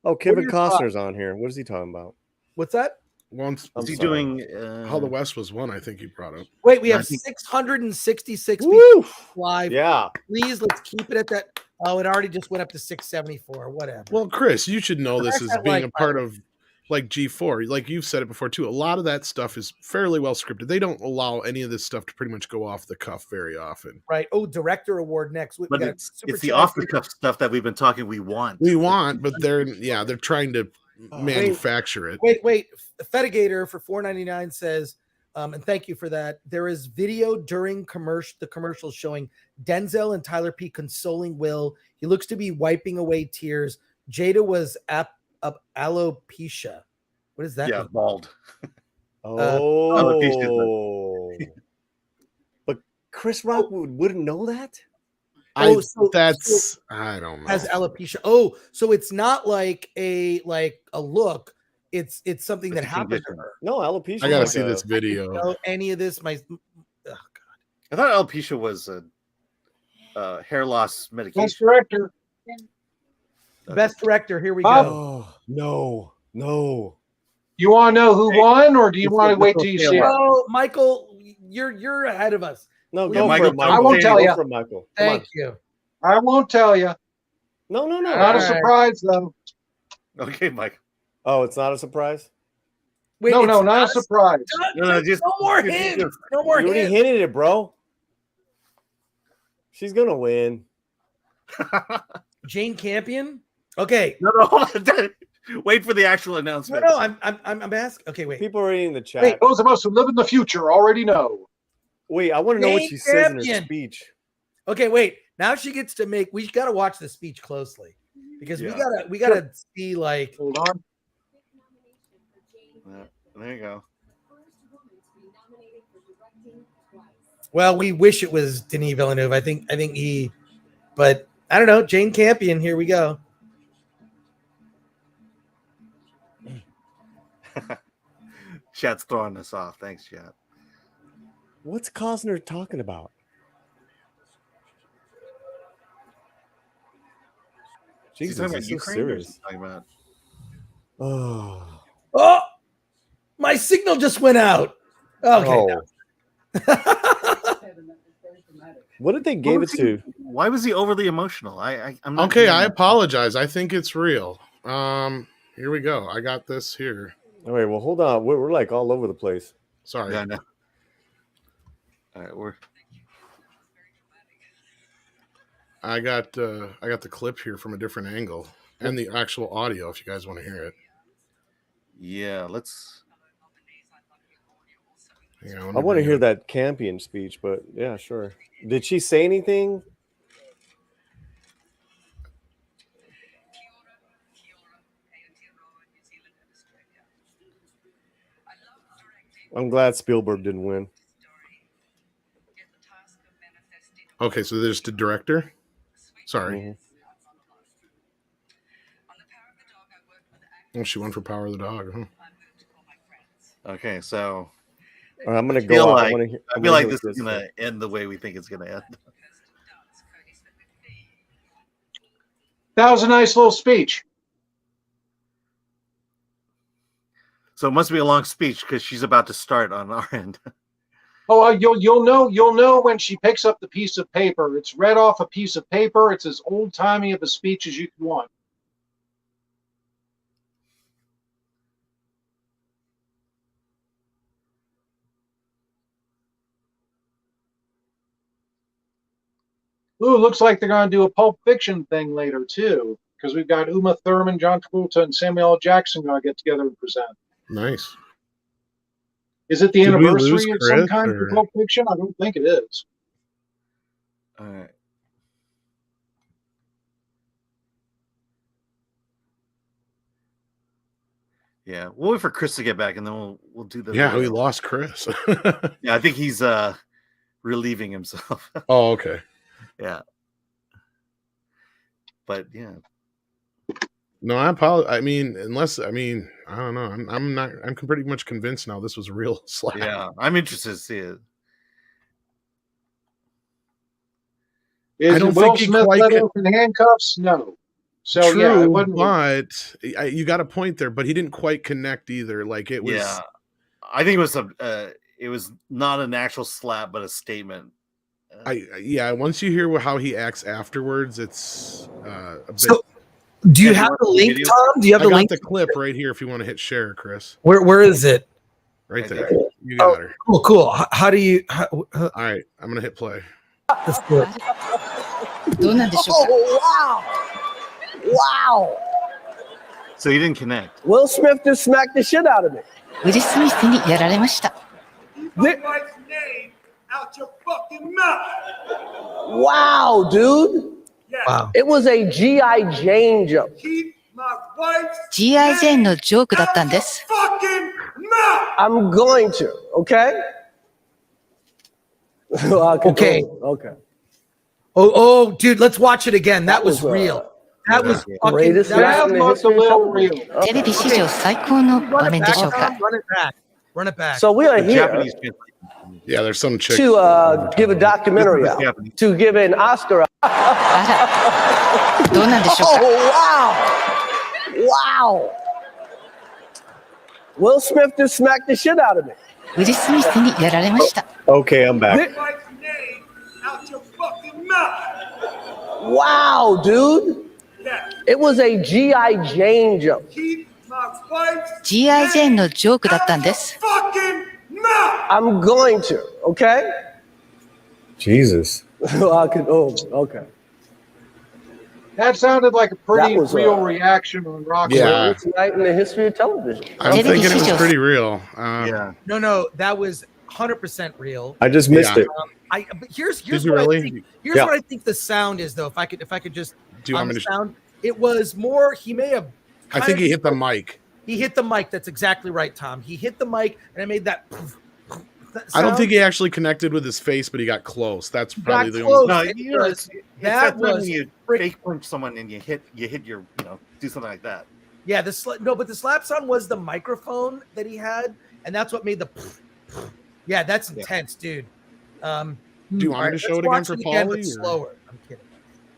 Oh, Kevin Costner's on here. What is he talking about? What's that? Is he doing How the West was won? I think you brought up. Wait, we have 666 people live. Yeah. Please, let's keep it at that. Oh, it already just went up to 674. Whatever. Well, Chris, you should know this as being a part of G4. Like you've said it before too. A lot of that stuff is fairly well scripted. They don't allow any of this stuff to pretty much go off the cuff very often. Right. Oh, director award next. But it's the off the cuff stuff that we've been talking. We want, but they're trying to manufacture it. Wait. Fedigator for $4.99 says, and thank you for that. There is video during the commercial showing Denzel and Tyler P consoling Will. He looks to be wiping away tears. Jada was alopecia. What is that? Yeah, mean? Bald. But Chris Rock wouldn't know that. I don't know. Has alopecia. Oh, so it's not like a look. It's something that happened to her. No, alopecia. I gotta see this video. Any of this? Oh God. I thought alopecia was a hair loss medication. Best director. Best director. Here we go. Oh, no. You want to know who won, or do you want to wait till you see it? Oh, Michael, you're ahead of us. No, Yeah, go Michael, for it, Michael. I won't tell Go you. for it, Michael. Come Thank on. you. I won't tell you. No. Not a All right. surprise, though. Okay, Mike. Oh, it's not a surprise? Wait, No, it's not a surprise. No, just no more hints. No more You already hints. hinted it, bro. She's gonna win. Jane Campion. Okay. No, hold on. Wait for the actual announcement. No, I'm asking. Okay, wait. People are reading the chat. Wait, those of us who live in the future already know. Wait, I want to know what Jane she says in her Campion. speech. Okay, wait. Now she gets to make. We got to watch the speech closely because Yeah. we gotta see like. Hold on. There you go. Well, we wish it was Denis Villeneuve. I think he, but I don't know. Jane Campion. Here we go. Chat's throwing us off. Thanks, chat. What's Costner talking about? He's Jesus, talking about he's so Ukraine or serious. is he talking about? Oh. Oh, my signal just went out. Okay. What did they give it to? Why was he overly emotional? I'm not Okay, getting I that. apologize. I think it's real. Here we go. I got this here. All right, well, hold on. We're like all over the place. Sorry. Yeah, I know. All right, I got the clip here from a different angle and the actual audio if you guys want to hear it. Yeah, let's. Hang on, I let me want to bring hear it. that Campion speech, but yeah, sure. Did she say anything? I'm glad Spielberg didn't win. Okay, so there's the director. Sorry. Mhm. Oh, she won for Power of the Dog. Huh? Okay, so All right, I'm gonna I feel go out. like, I wanna hear- I I feel wanna like hear this what is gonna end the way we think it's gonna end. That was a nice little speech. So it must be a long speech because she's about to start on our end. Oh, you'll know when she picks up the piece of paper. It's read off a piece of paper. It's as old timey of a speech as you can want. Ooh, looks like they're going to do a Pulp Fiction thing later too, because we've got Uma Thurman, John Travolta, and Samuel L. Jackson going to get together and present. Nice. Is it the Did we lose anniversary of some Chris, kind or- for Pulp Fiction? I don't think it is. All right. Yeah, we'll wait for Chris to get back, and then we'll do the. Yeah, we lost Chris. Yeah, I think he's relieving himself. Oh, okay. Yeah. But yeah. No, I apologize. I mean, I don't know. I'm pretty much convinced now this was a real slap. Yeah, I'm interested to see it. Is I don't Will think he Smith quite let could- off in handcuffs? No. So True, yeah, it wasn't. but you got a point there. But he didn't quite connect either. Like it was. Yeah, I think it was not an actual slap, but a statement. Once you hear how he acts afterwards, it's a bit. So, do you have the link, Tom? Do you have I the got link? the clip right here if you want to hit share, Chris. Where is it? Right there. You got her. Cool. How do you? All right, I'm gonna hit play. Let's do it. Wow. So you didn't connect. Will Smith just smacked the shit out of me. ウィル・スミスにやられました。 Wow, dude. Wow. It was a G.I. Jane joke. G.I. ジェーンのジョークだったんです。 I'm going to, okay? Okay. Okay. Oh, dude, let's watch it again. That was real. That was fucking. Greatest That rap was in the looked a history of little television. real. テレビ史上最高の場面でしょうか。Run it back. Run it back. So we are The here Japanese Yeah, there's some chick. to give a documentary out, Japanese. to give an Oscar out. あら、どうなんでしょうか。 Oh, wow. Wow. Will Smith just smacked the shit out of me. ウィル・スミスにやられました。 Okay, I'm back. Wow, dude. It was a G.I. Jane joke. G.I. ジェーンのジョークだったんです。 I'm going to, okay? Jesus. Okay. That sounded like a pretty That was, real reaction on Rock. Yeah. It's a night in the history of television. I'm thinking it was pretty real. Yeah. No, that was 100% real. I just missed it. But here's Did you what really? I think. Here's what I think the sound is, though. If I could just Do you want me to? sound, it was more. He may have. I think he hit the mic. He hit the mic. That's exactly right, Tom. He hit the mic, and I made that. I don't think he actually connected with his face, but he got close. That's probably the close. only. No, you know, it's that that when was you fake punch someone and you hit your, do something like that. Yeah, but the slap sound was the microphone that he had, and that's what made the. Yeah, that's intense, dude. Do you want me to show it again for Paulie? But slower. I'm kidding.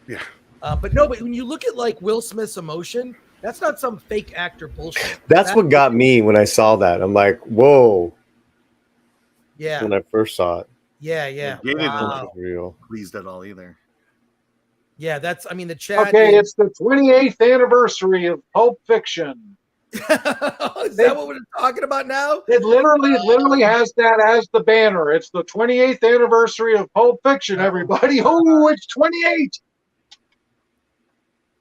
Yeah. But when you look at like Will Smith's emotion, that's not some fake actor bullshit. That's what got me when I saw that. I'm like, whoa. Yeah. When I first saw it. Yeah. They didn't Wow. look Real. pleased at all either. Yeah, the chat. Okay, it's the 28th anniversary of Pulp Fiction. Is that what we're talking about now? It literally has that as the banner. It's the 28th anniversary of Pulp Fiction, everybody. Oh, it's 28.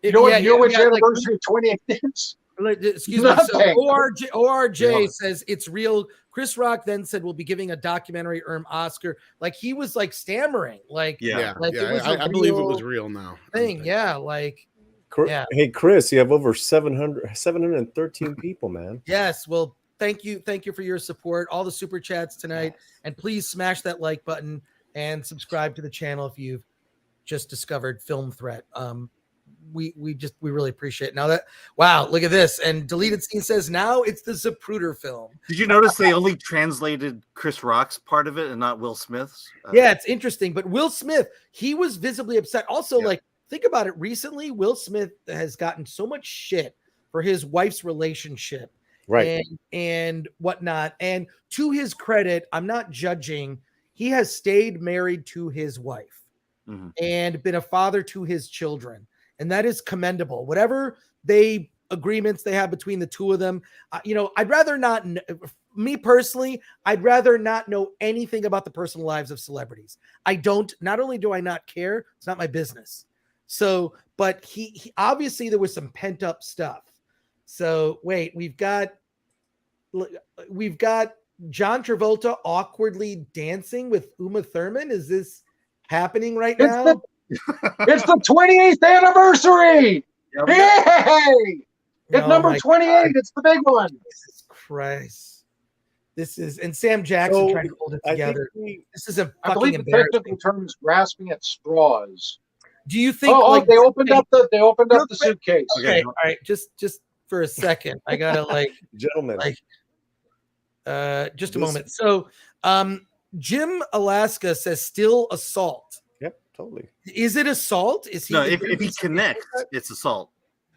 You know which anniversary 28 is? Excuse Nothing. me. So ORJ says it's real. Chris Rock then said we'll be giving a documentary Oscar. Like he was like stammering. Like Yeah. like it was I believe it was real now. Thing. Yeah. Like yeah. Hey, Chris, you have over 713 people, man. Yes. Well, thank you for your support. All the super chats tonight, and please smash that like button and subscribe to the channel if you've just discovered Film Threat. We really appreciate it. Now that look at this. And Deleted Scene says now it's the Zapruder film. Did you notice they only translated Chris Rock's part of it and not Will Smith's? Yeah, it's interesting. But Will Smith, he was visibly upset. Also, like, think about it. Recently, Will Smith has gotten so much shit for his wife's relationship, right, and whatnot. And to his credit, I'm not judging. He has stayed married to his wife and been a father to his children. And that is commendable. Whatever agreements they have between the two of them, I'd rather not. Me personally, I'd rather not know anything about the personal lives of celebrities. I don't. Not only do I not care, it's not my business. So, but he obviously there was some pent up stuff. So wait, we've got John Travolta awkwardly dancing with Uma Thurman. Is this happening right now? It's the 28th anniversary. Yay! It's number 28. God. It's the big one. Jesus Christ. This is, and Sam Jackson trying to hold it together. This is a fucking I believe the technical term is grasping at straws. Do you think they opened up the suitcase. Okay, all right, just for a second. I gotta gentlemen. Just a moment. So Jim Alaska says still assault. Yep, totally. Is it assault? Is he if he connects, it's assault.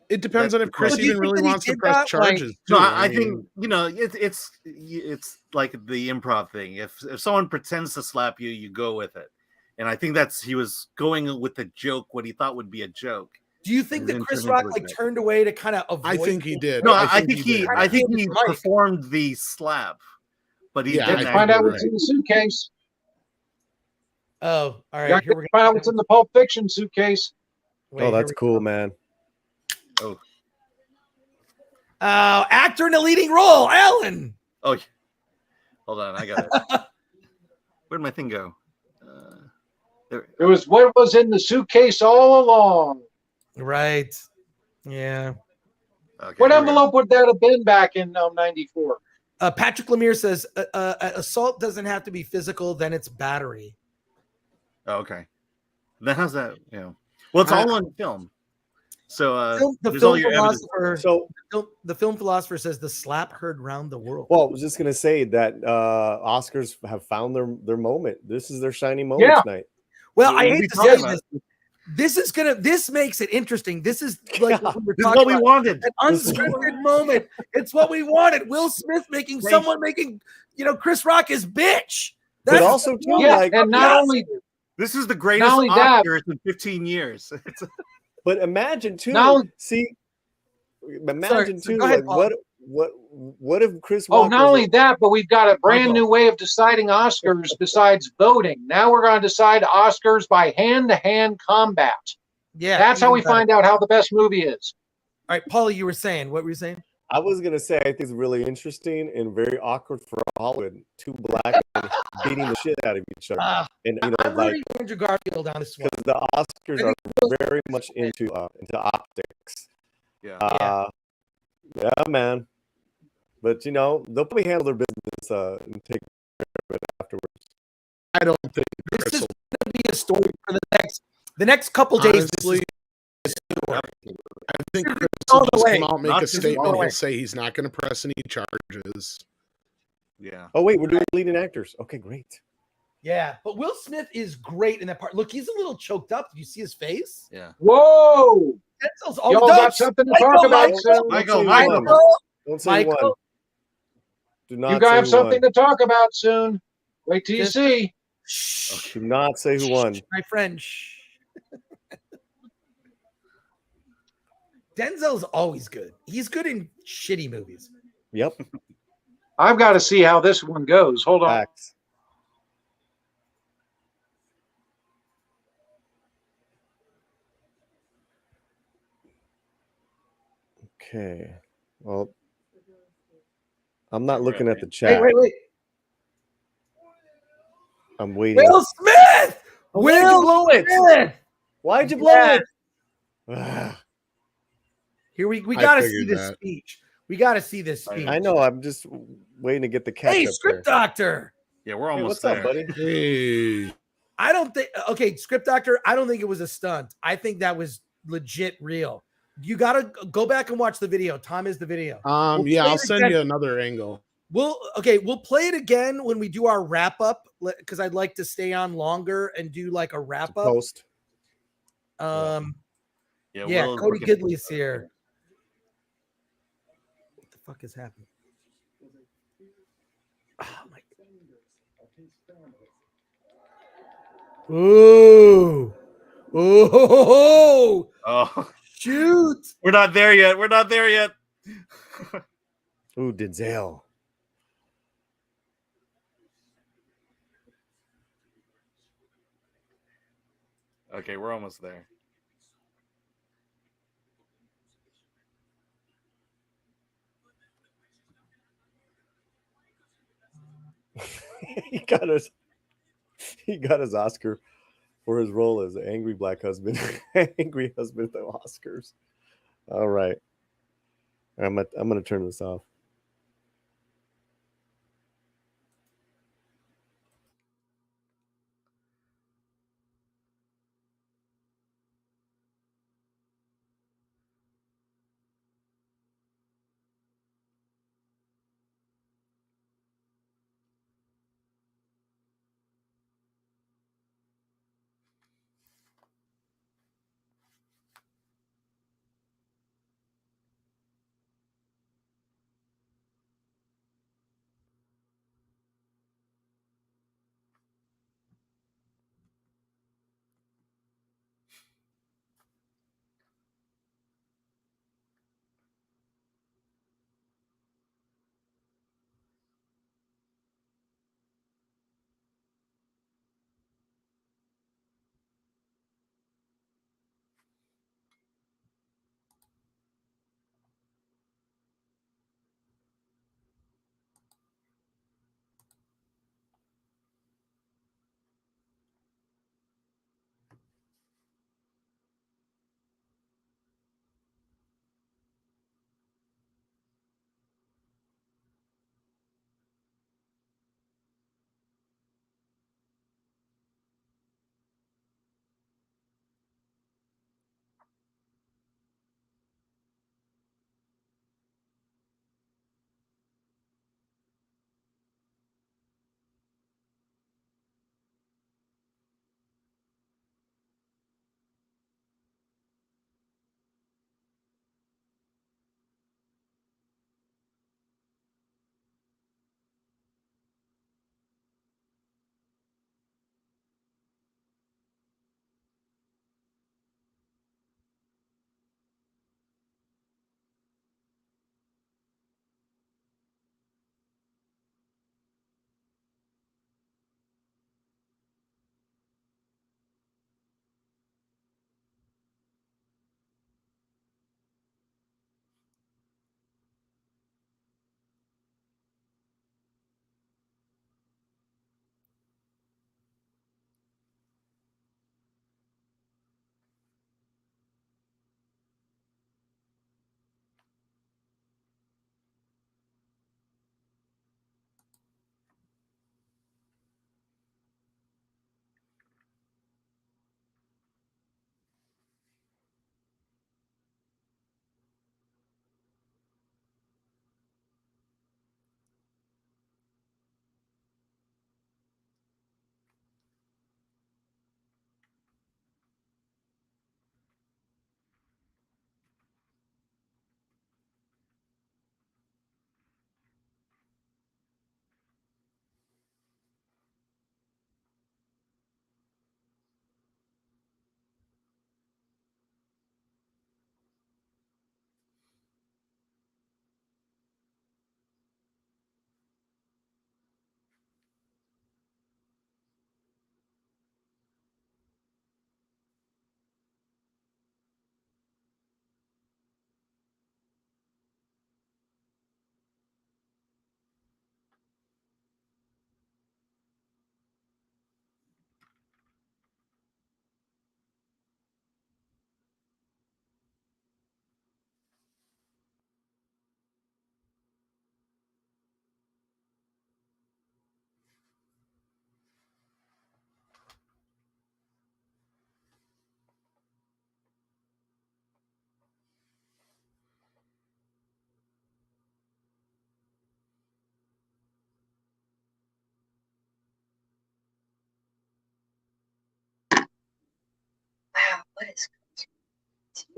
It depends on if Chris even really wants to press charges. No, I think it's like the improv thing. If someone pretends to slap you, you go with it. And I think he was going with the joke, what he thought would be a joke. Do you think that Chris Rock turned away to kind of avoid? I think he did. No, I think he performed the slap, but he didn't find out what's in the suitcase. Oh, all right. Here we're find out what's in the Pulp Fiction suitcase. Wait, that's cool, man. Oh, actor in a leading role, Alan. Oh, hold on, I got it. Where'd my thing go? It was what was in the suitcase all along. Right. Yeah. Okay, what envelope would that have been back in '94? Patrick Lemire says assault doesn't have to be physical, then it's battery. Oh, okay. Then how's that? Well, it's all on film. So the there's all film your evidence. philosopher. So the film philosopher says the slap heard round the world. well, I was just gonna say that Oscars have found their moment. This is their shining moment Yeah. tonight. Well, What I are we hate to talking say about? this makes it interesting. This is like what we were This is talking what we about. wanted. An unscripted moment. It's what we wanted. Will Smith making someone making, Chris Rock his bitch. But That's also too, Yeah, like, and not only This is the greatest only that- Oscars in 15 years. but imagine too. Now- See, imagine Sorry, too. go ahead, Like, Paul. what if Chris? Oh, Rock not was only that, but we've got a brand new way of deciding Oscars besides voting. Now we're going to decide Oscars by hand-to-hand combat. Yeah, That's how even we better. find out how the best movie is. All right, Paulie, you were saying, what were you saying? I was gonna say I think it's really interesting and very awkward for Hollywood. Two black men beating the shit out of each other, and I'm rooting for Andrew Garfield on this one. because the Oscars are very much into optics. Yeah. Yeah, man. But they'll probably handle their business and take care of it afterwards. I don't think This Chris is will- going to be a story for the next couple days. Honestly, I think Chris all will the just way. come out and make Not a just statement. all the way. He'll say he's not going to press any charges. Yeah. Oh wait, we're doing leading actors. Okay, great. Yeah, but Will Smith is great in that part. Look, he's a little choked up. Did you see his face? Yeah. Whoa! Denzel's Y'all got something to talk about soon. Michael. Don't say who won. Do not You guys say have who something won. to talk about soon. Wait till you Just- see. Shh, Do not say who won. my friend. Shh. Denzel's always good. He's good in shitty movies. Yep. I've got to see how this one goes. Hold on. Facts. Okay. Well, I'm not looking at the chat. Wait. I'm waiting. Will Smith! Why'd you blow it? Smith! Why'd you blow Yeah. it? Here we I got to see figured this that. speech. We got to see this speech. I know. I'm just waiting to get the catch Hey, up script there. doctor. Yeah, we're Hey, almost what's up, there. buddy? Hey, I don't think. Okay, script doctor. I don't think it was a stunt. I think that was legit real. You got to go back and watch the video. Tom is the video. yeah, play I'll it send again. you another angle. We'll play it again when we do our wrap up because I'd like to stay on longer and do like a wrap up. Post. Yeah, Will Cody looking- Gidley's here. What the fuck is happening? Oh my God. Ooh. Oh, Oh, shoot. we're not there yet. We're not there yet. Ooh, Denzel. Okay, we're almost there. he got his Oscar for his role as an angry black husband. Angry husband at the Oscars. All right. I'm gonna turn this off.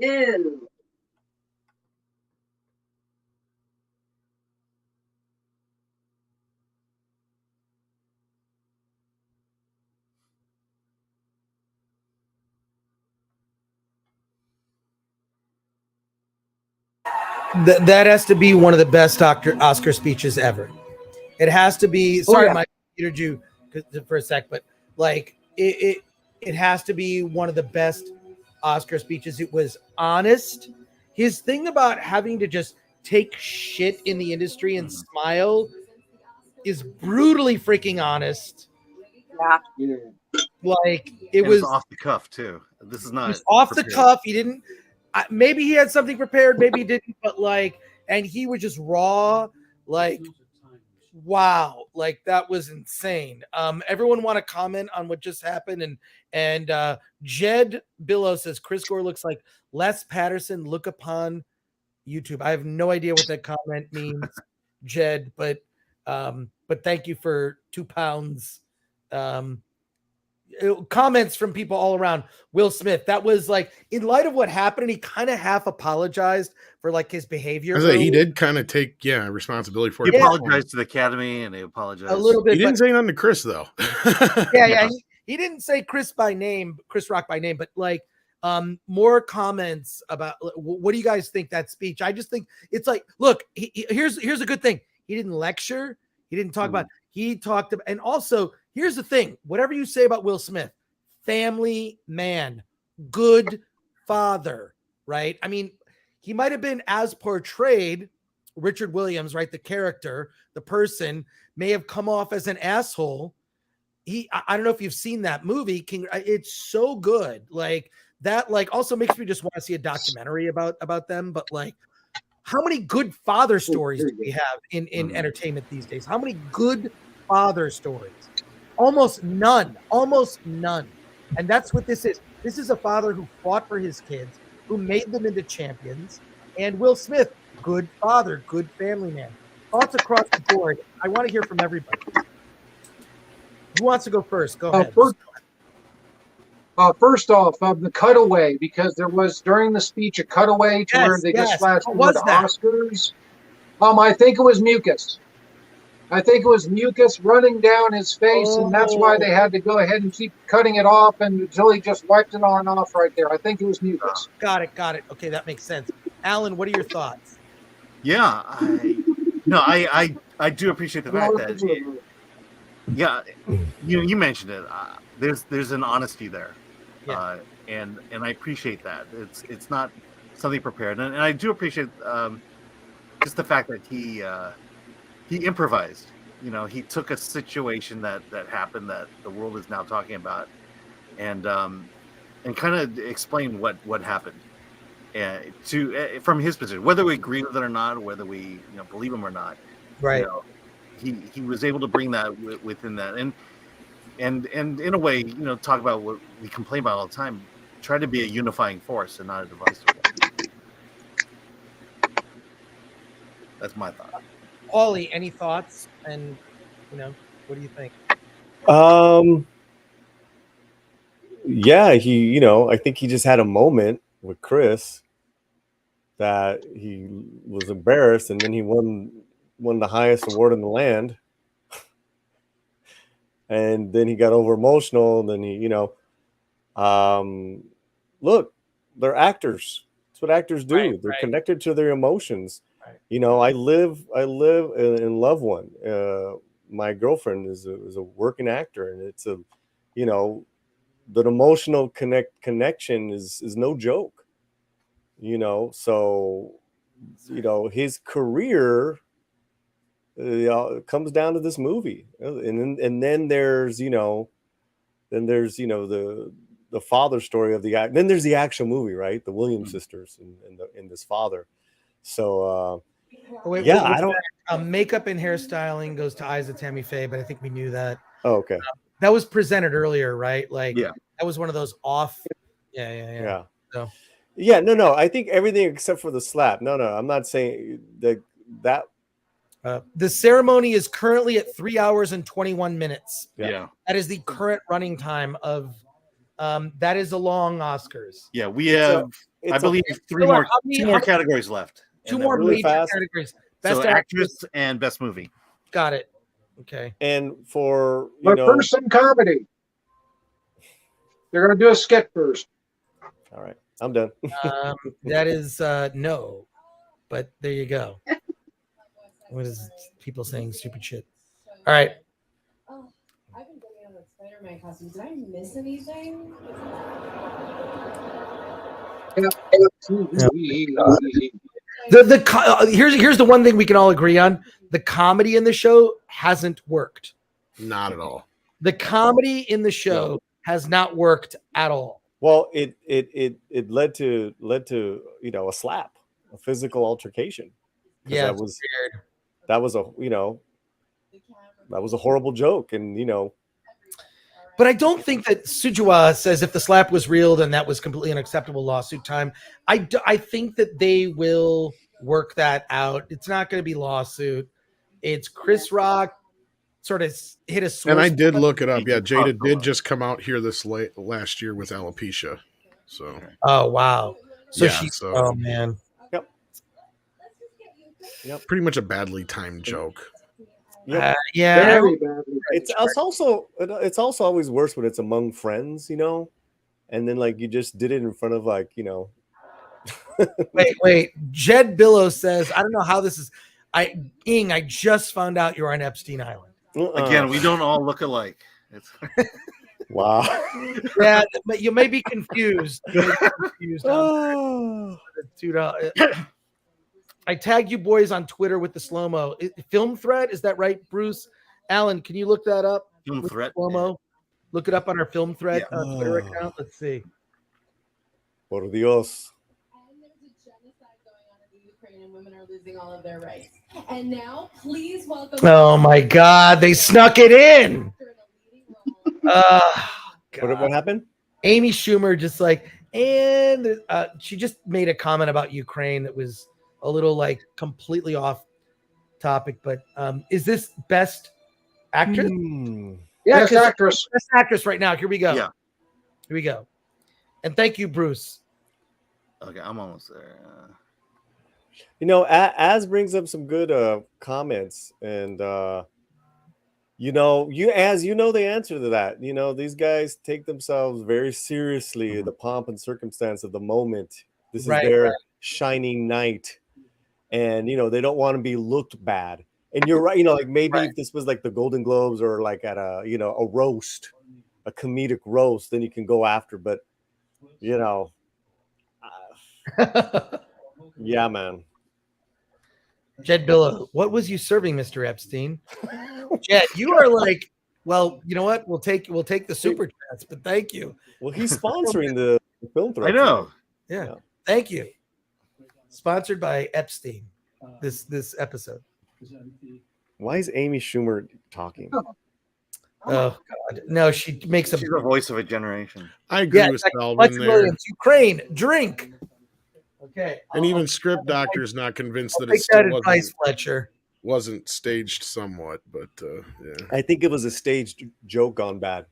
Ew. That has to be one of the best Oscar speeches ever. It has to be. Sorry, my computer Jew for a sec, but like it has to be one of the best Oscar speeches. It was honest. His thing about having to just take shit in the industry and smile is brutally freaking honest. Yeah. Like it was off the cuff too. This is not off the cuff. He didn't. Maybe he had something prepared. Maybe he didn't. But like, and he was just raw. Like, wow, like that was insane. Everyone want to comment on what just happened? And Jed Billow says Chris Gore looks like Les Patterson. Look upon YouTube. I have no idea what that comment means, Jed, but thank you for £2. Comments from people all around. Will Smith, that was like, in light of what happened, and he kind of half apologized for like his behavior. He did kind of take responsibility for it. He apologized to the Academy, and he apologized a little bit. He didn't say nothing to Chris though. yeah. He didn't say Chris Rock by name, but like more comments about what do you guys think that speech? I just think it's like, look, here's a good thing. He didn't lecture. He didn't talk about. He talked about, and also here's the thing. Whatever you say about Will Smith, family man, good father, right? I mean, he might have been as portrayed. Richard Williams, right? The character, the person may have come off as an asshole. I don't know if you've seen that movie. It's so good. Like that, like also makes me just want to see a documentary about them. But like, how many good father stories do we have in entertainment these days? How many good father stories? Almost none. And that's what this is. This is a father who fought for his kids, who made them into champions. And Will Smith, good father, good family man. Thoughts across the board. I want to hear from everybody. Who wants to go first? Go ahead. First off, the cutaway, because there was during the speech a cutaway to where they just flashed the Oscars. I think it was mucus. I think it was mucus running down his face, and that's why they had to go ahead and keep cutting it off until he just wiped it on off right there. I think it was mucus. Got it. Okay, that makes sense. Alan, what are your thoughts? Yeah, I do appreciate the fact that you mentioned it. There's an honesty there, and I appreciate that. It's not something prepared, and I do appreciate just the fact that he improvised. He took a situation that happened that the world is now talking about, and kind of explained what happened, from his position, whether we agree with it or not, or whether we believe him or not. Right. He was able to bring that within that, and in a way, talk about what we complain about all the time. Try to be a unifying force and not a divisive one. That's my thought. Ollie, any thoughts? And what do you think? Yeah, I think he just had a moment with Chris that he was embarrassed, and then he won the highest award in the land, and then he got over emotional, and then he look, they're actors. That's what actors do. Right, they're right. connected to their emotions. Right. I live and love one. My girlfriend is a working actor, and it's that emotional connection is no joke. So his career comes down to this movie, and then there's the father story of then there's the actual movie, right? The Williams sisters and this father. So I don't. Makeup and hairstyling goes to Isa Tammy Faye, but I think we knew that. Oh, okay. That was presented earlier, right? Like, yeah, that was one of those off. Yeah. So. Yeah, no. I think everything except for the slap. No, I'm not saying that. The ceremony is currently at 3 hours and 21 minutes. Yeah. That is the current running time of That is a long Oscars. Yeah, we have, I believe, two more categories left. Two more really major fast categories. Best actress and best movie. Got it. Okay. And for person comedy, they're going to do a skit first. All right, I'm done. That is no, but there you go. What is people saying stupid shit? All right. Oh, I've been going on that Spider-Man costume. Did I miss anything? Here's the one thing we can all agree on: the comedy in the show hasn't worked. Not at all. The comedy in the show has not worked at all. Well, it led to a slap, a physical altercation. Yeah, that was a horrible joke, and But I don't think that Sujua says if the slap was real, then that was completely unacceptable lawsuit time. I think that they will work that out. It's not going to be lawsuit. It's Chris Rock sort of hit a source. And I did look it up. Yeah, Jada did just come out here last year with alopecia. So. Oh wow. So yeah, she's. Oh man. Yep. Pretty much a badly timed joke. Yeah. Very badly. It's also always worse when it's among friends, and then like you just did it in front of Wait. Jed Billow says, I don't know how this is. I just found out you're on Epstein Island. Again, we don't all look alike. Wow. Yeah, but you may be confused. I tagged you boys on Twitter with the slow-mo. Film thread, is that right, Bruce? Alan, can you look that up? Film thread. Slow-mo. Look it up on our film thread Twitter account. Let's see. Por Dios. And there's a genocide going on in the Ukraine, and women are losing all of their rights. And now, please welcome. Oh my God, they snuck it in. What happened? Amy Schumer just she just made a comment about Ukraine that was a little completely off topic, but is this best actress? Yeah, best actress. Best actress right now. Here we go. Yeah. Here we go. And thank you, Bruce. Okay, I'm almost there. Az brings up some good comments, and you know the answer to that. These guys take themselves very seriously, the pomp and circumstance of the moment. This is their shining night, and they don't want to be looked bad. And you're right, maybe if this was like the Golden Globes or like at a a roast, a comedic roast, then you can go after. But yeah, man. Jed Billow, what was you serving, Mr. Epstein? Jed, you are well, you know what? We'll take the super chats, but thank you. Well, he's sponsoring the film thread. I know. Yeah. Thank you. Sponsored by Epstein. This episode. Why is Amy Schumer talking? Oh God! No, she makes She's the voice of a generation. I agree with Selvin there. Williams, Ukraine, drink. Okay. And even Script Doctor's not convinced that take it still that advice, Fletcher. wasn't staged somewhat, but yeah. I think it was a staged joke gone bad.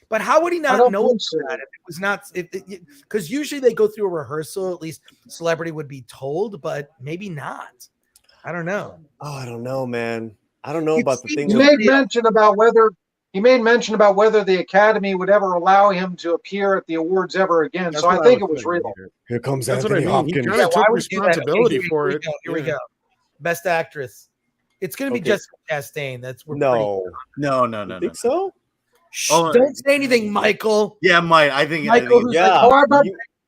But how would he not know that if it was not? Because usually they go through a rehearsal. At least celebrity would be told, but maybe not. I don't know. Oh, I don't know, man. I don't know about the thing. He made mention about whether the Academy would ever allow him to appear at the awards ever again. That's so I what think I it was was thinking real. Here comes That's Anthony what I mean. He Hopkins. kind of took why would you do that? responsibility Okay, for it. Here we go. Best actress. It's going to be Okay. Jessica Chastain. No. No. Think so? Shh, don't say anything, Michael. Yeah, Mike. I think. Michael, who's Yeah.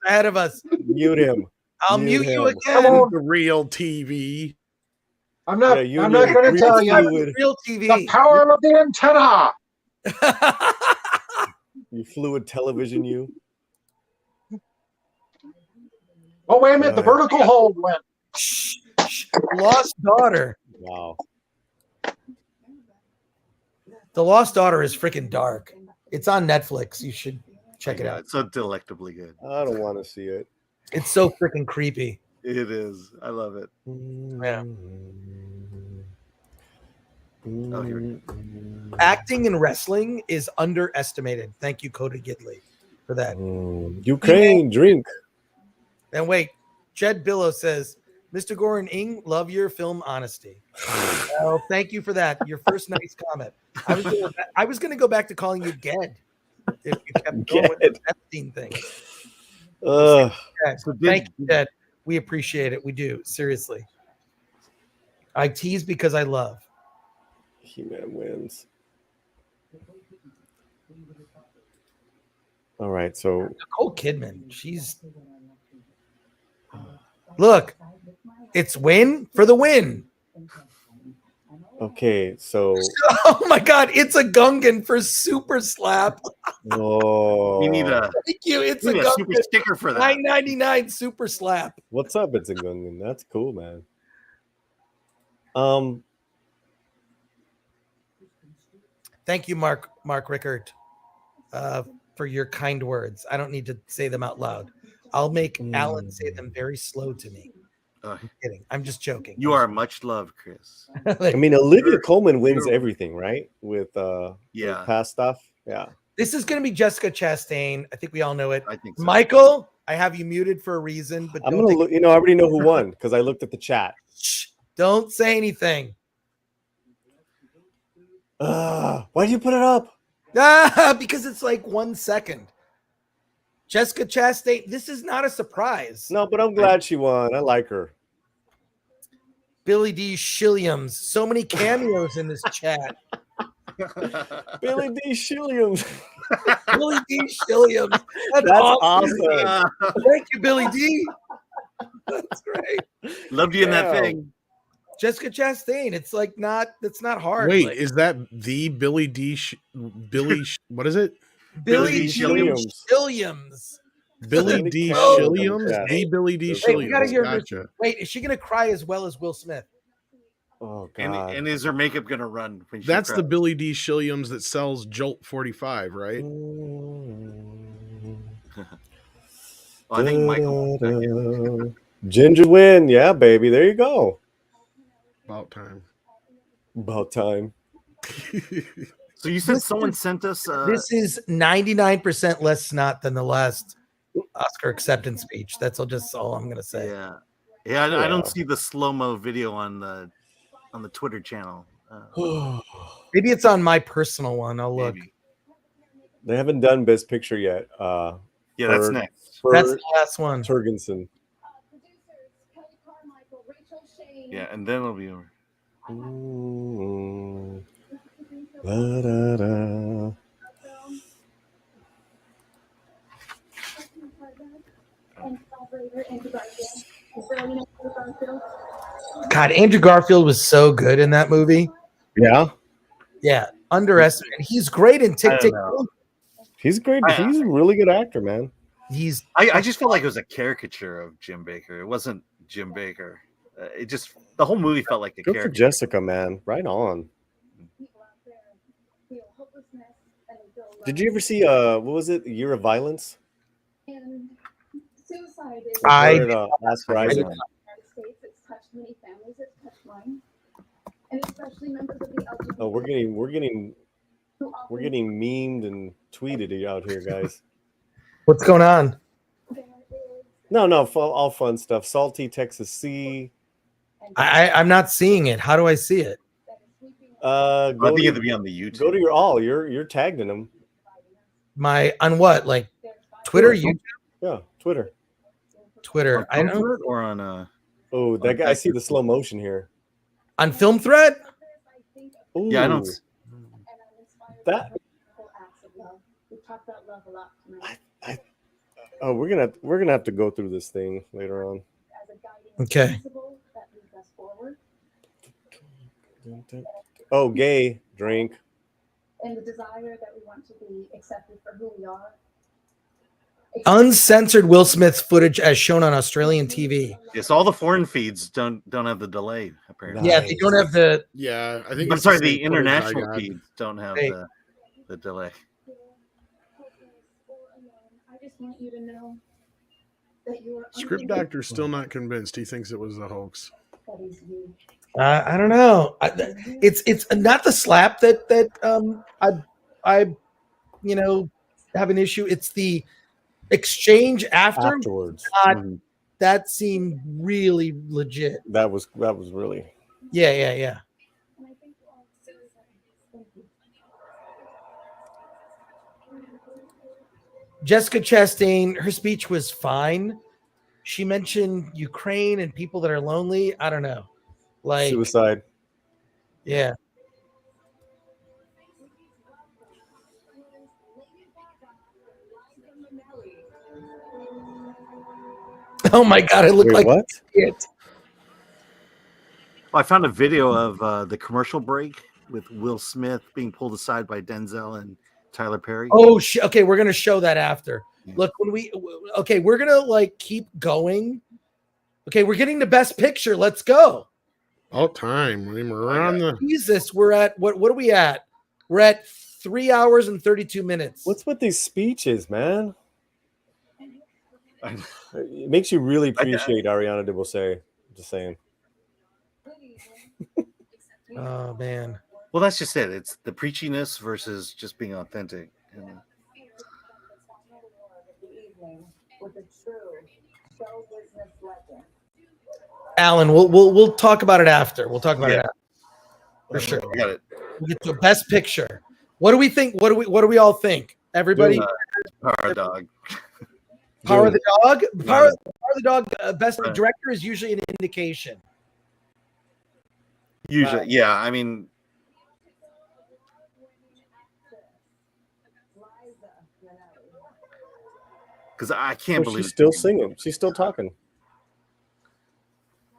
ahead of us. Mute him. I'll mute you him. again. The real TV. I'm not going to tell you. Real TV. The power of the antenna. You fluid television, you. Oh, wait a minute. The vertical hold went. Shh. Lost Daughter. Wow. The Lost Daughter is freaking dark. It's on Netflix. You should check it out. It's so delectably good. I don't want to see it. It's so freaking creepy. It is. I love it. Yeah. Oh, here we go. Acting and wrestling is underestimated. Thank you, Coda Gidley, for that. Ukraine, drink. And wait, Jed Billow says, Mr. Gore and Ing, love your film honesty. Well, thank you for that. Your first nice comment. I was going to go back to calling you Ged if you kept going with the Epstein thing. So thank you, Jed. We appreciate it. We do. Seriously. I tease because I love. He-Man wins. All right, so Nicole Kidman, she's look, it's win for the win. okay, so Oh my God, it's a Gungan for Super Slap. oh, We need a Thank you. It's we a need a super Gungan. sticker for that. $9.99 Super Slap. what's up? It's a Gungan. That's cool, man. Thank you, Mark Rickert, for your kind words. I don't need to say them out loud. I'll make Alan say them very slow to me. I'm kidding. I'm just joking. You are much loved, Chris. I mean, Olivia Colman wins everything, right? With past stuff. Yeah. This is going to be Jessica Chastain. I think we all know it. I think so. Michael, I have you muted for a reason, but I'm gonna look. I already know who won because I looked at the chat. Don't say anything. Why did you put it up? Because it's like 1 second. Jessica Chastain, this is not a surprise. No, but I'm glad she won. I like her. Billy D. Shilliams. So many cameos in this chat. Billy D. Shilliams. Billy D. Shilliams. That's awesome. Thank you, Billy D. That's great. Loved you in that thing. Jessica Chastain. It's like it's not hard. Wait, like, is that the Billy D? What is it? Billy D. Shilliams. Shilliams. Billy D. Shilliams. The Billy D. Wait, we gotta Shilliams. hear Gotcha. Wait, is she gonna cry as well as Will Smith? Oh God! And is her makeup gonna run? When she That's cries? the Billy D. Shilliams that sells Jolt 45, right? I think Michael. Ginger win, yeah, baby. There you go. About time. About time. So you said someone sent us. This is 99% less snot than the last Oscar acceptance speech. That's all I'm gonna say. Yeah. I don't see the slow-mo video on the Twitter channel. Maybe it's on my personal one. I'll look. They haven't done Best Picture yet. Yeah, that's next. That's the last one. Turgensen. Yeah, and then it'll be over. Da-da-da. God, Andrew Garfield was so good in that movie. Yeah, underestimated. He's great in Tick Tick Boom. He's great. He's a really good actor, man. I just felt like it was a caricature of Jim Baker. It wasn't Jim Baker. The whole movie felt like a Good character. for Jessica, man. Right on. Did you ever see what was it? Year of Violence? I heard, Oscar Isaac. United States, it's touched many families, it's touched mine. And especially members of the LGBT. Oh, we're getting memed and tweeted out here, guys. What's going on? No, all fun stuff. Salty Texas Sea. I'm not seeing it. How do I see it? I think you have to be on the YouTube. Go to your all. You're tagged in them. On what? Like Twitter, YouTube? Yeah, Twitter. I know. Or on Oh, that guy! I see the slow motion here. On Film Thread? Ooh, yeah, I don't. That. Oh, we're gonna have to go through this thing later on. Okay. Oh, gay drink. And the desire that we want to be accepted for who we are. Uncensored Will Smith footage as shown on Australian TV. Yes, all the foreign feeds don't have the delay apparently. Yeah, they don't have the. Yeah, I think. I'm sorry, the international feeds don't have the delay. I just want you to know that you are Script Doctor's still not convinced. He thinks it was a hoax. That is you. I don't know. It's not the slap that I have an issue. It's the exchange afterwards. That seemed really legit. That was really. Yeah. Jessica Chastain, her speech was fine. She mentioned Ukraine and people that are lonely. I don't know. Like suicide. Yeah. Oh my God! It looked like what? It. Well, I found a video of the commercial break with Will Smith being pulled aside by Denzel and Tyler Perry. Oh, okay, we're gonna show that after. Look, we're gonna keep going. Okay, we're getting the best picture. Let's go. All time. I mean, we're on the. Jesus, we're at what are we at? We're at 3 hours and 32 minutes. What's with these speeches, man? It makes you really appreciate Ariana DeBose. Just saying. Oh man. Well, that's just it. It's the preachiness versus just being authentic. Alan, we'll talk about it after. We'll talk about it after. For sure. Got it. We'll get to a best picture. What do we think? What do we all think? Everybody? Power of the Dog. Power of the Dog? Power of the Dog, best director is usually an indication. Usually, yeah. I mean, because I can't believe she's still singing. She's still talking.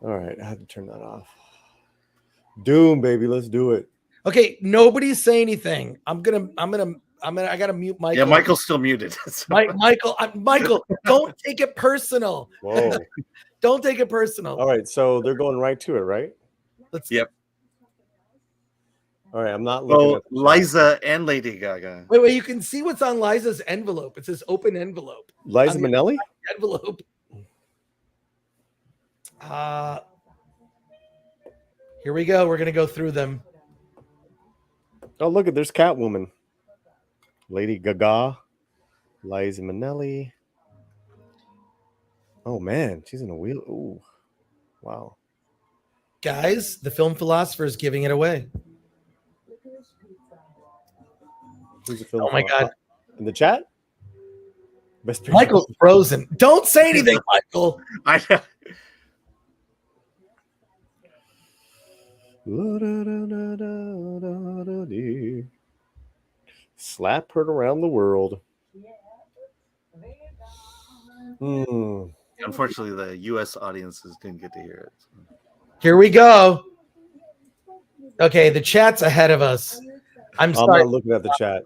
All right, I had to turn that off. Doom, baby, let's do it. Okay, nobody's saying anything. I gotta mute Michael. Yeah, Michael's still muted. So. Michael, don't take it personal. Whoa. Don't take it personal. All right, so they're going right to it, right? Yep. All right, I'm not looking at Liza and Lady Gaga. Wait, you can see what's on Liza's envelope. It says open envelope. Liza Minnelli? Envelope. Here we go. We're gonna go through them. Oh, look at there's Catwoman. Lady Gaga, Liza Minnelli. Oh man, she's in a wheel. Ooh, wow. Guys, the film philosopher is giving it away. Who's the film? Oh my God! In the chat, best picture. Michael's frozen. Don't say anything, Michael. Slap her around the world. Unfortunately, the U.S. audiences didn't get to hear it. Here we go. Okay, the chat's ahead of us. I'm sorry. not looking at the chat.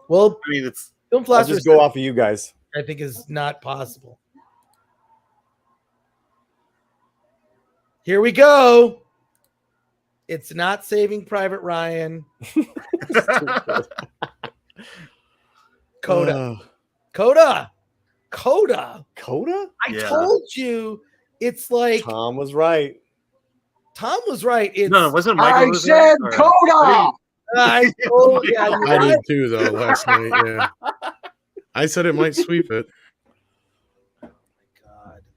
Well, I mean, it's. Film I'll just go off of you guys. I think is not possible. Here we go. It's not Saving Private Ryan. Coda. Coda? I told you it's like Tom was right. It's, no, it wasn't Michael. I said Coda. I told you. I did too, though, last night. Yeah. I said it might sweep it.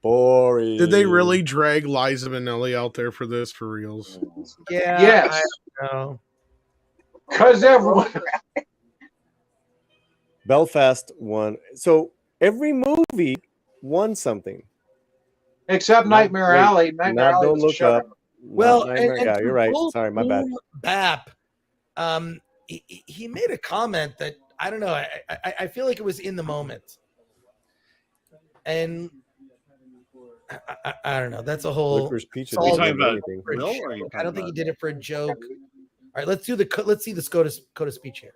Boring. Did they really drag Liza Minnelli out there for this, for reals? Yeah. Yes. I don't know. Because everyone. Belfast won. So every movie won something. Except Nightmare Alley. Nightmare Alley. Don't look up. Well, yeah, you're right. Sorry, my bad. Bap, he made a comment that I don't know. I feel like it was in the moment, and I don't know. That's a whole. Are you talking about Will, or are you I don't think he did it for a joke. All right, let's see the Coda speech here.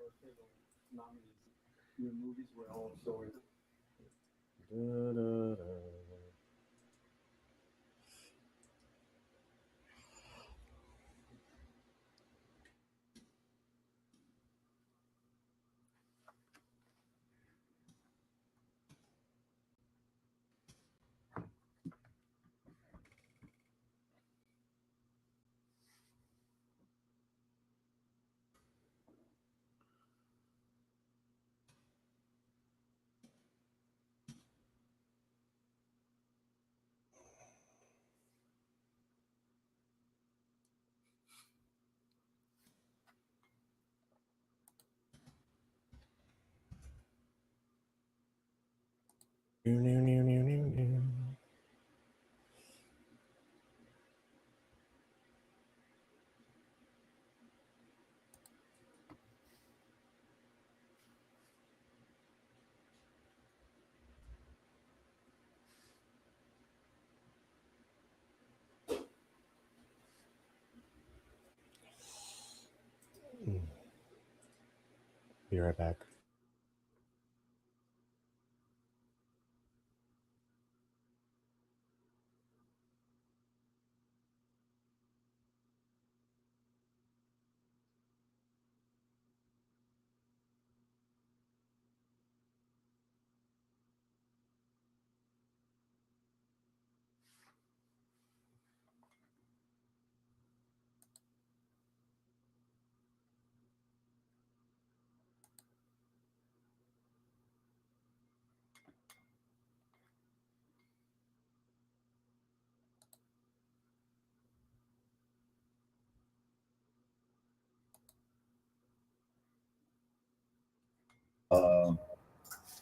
Be right back.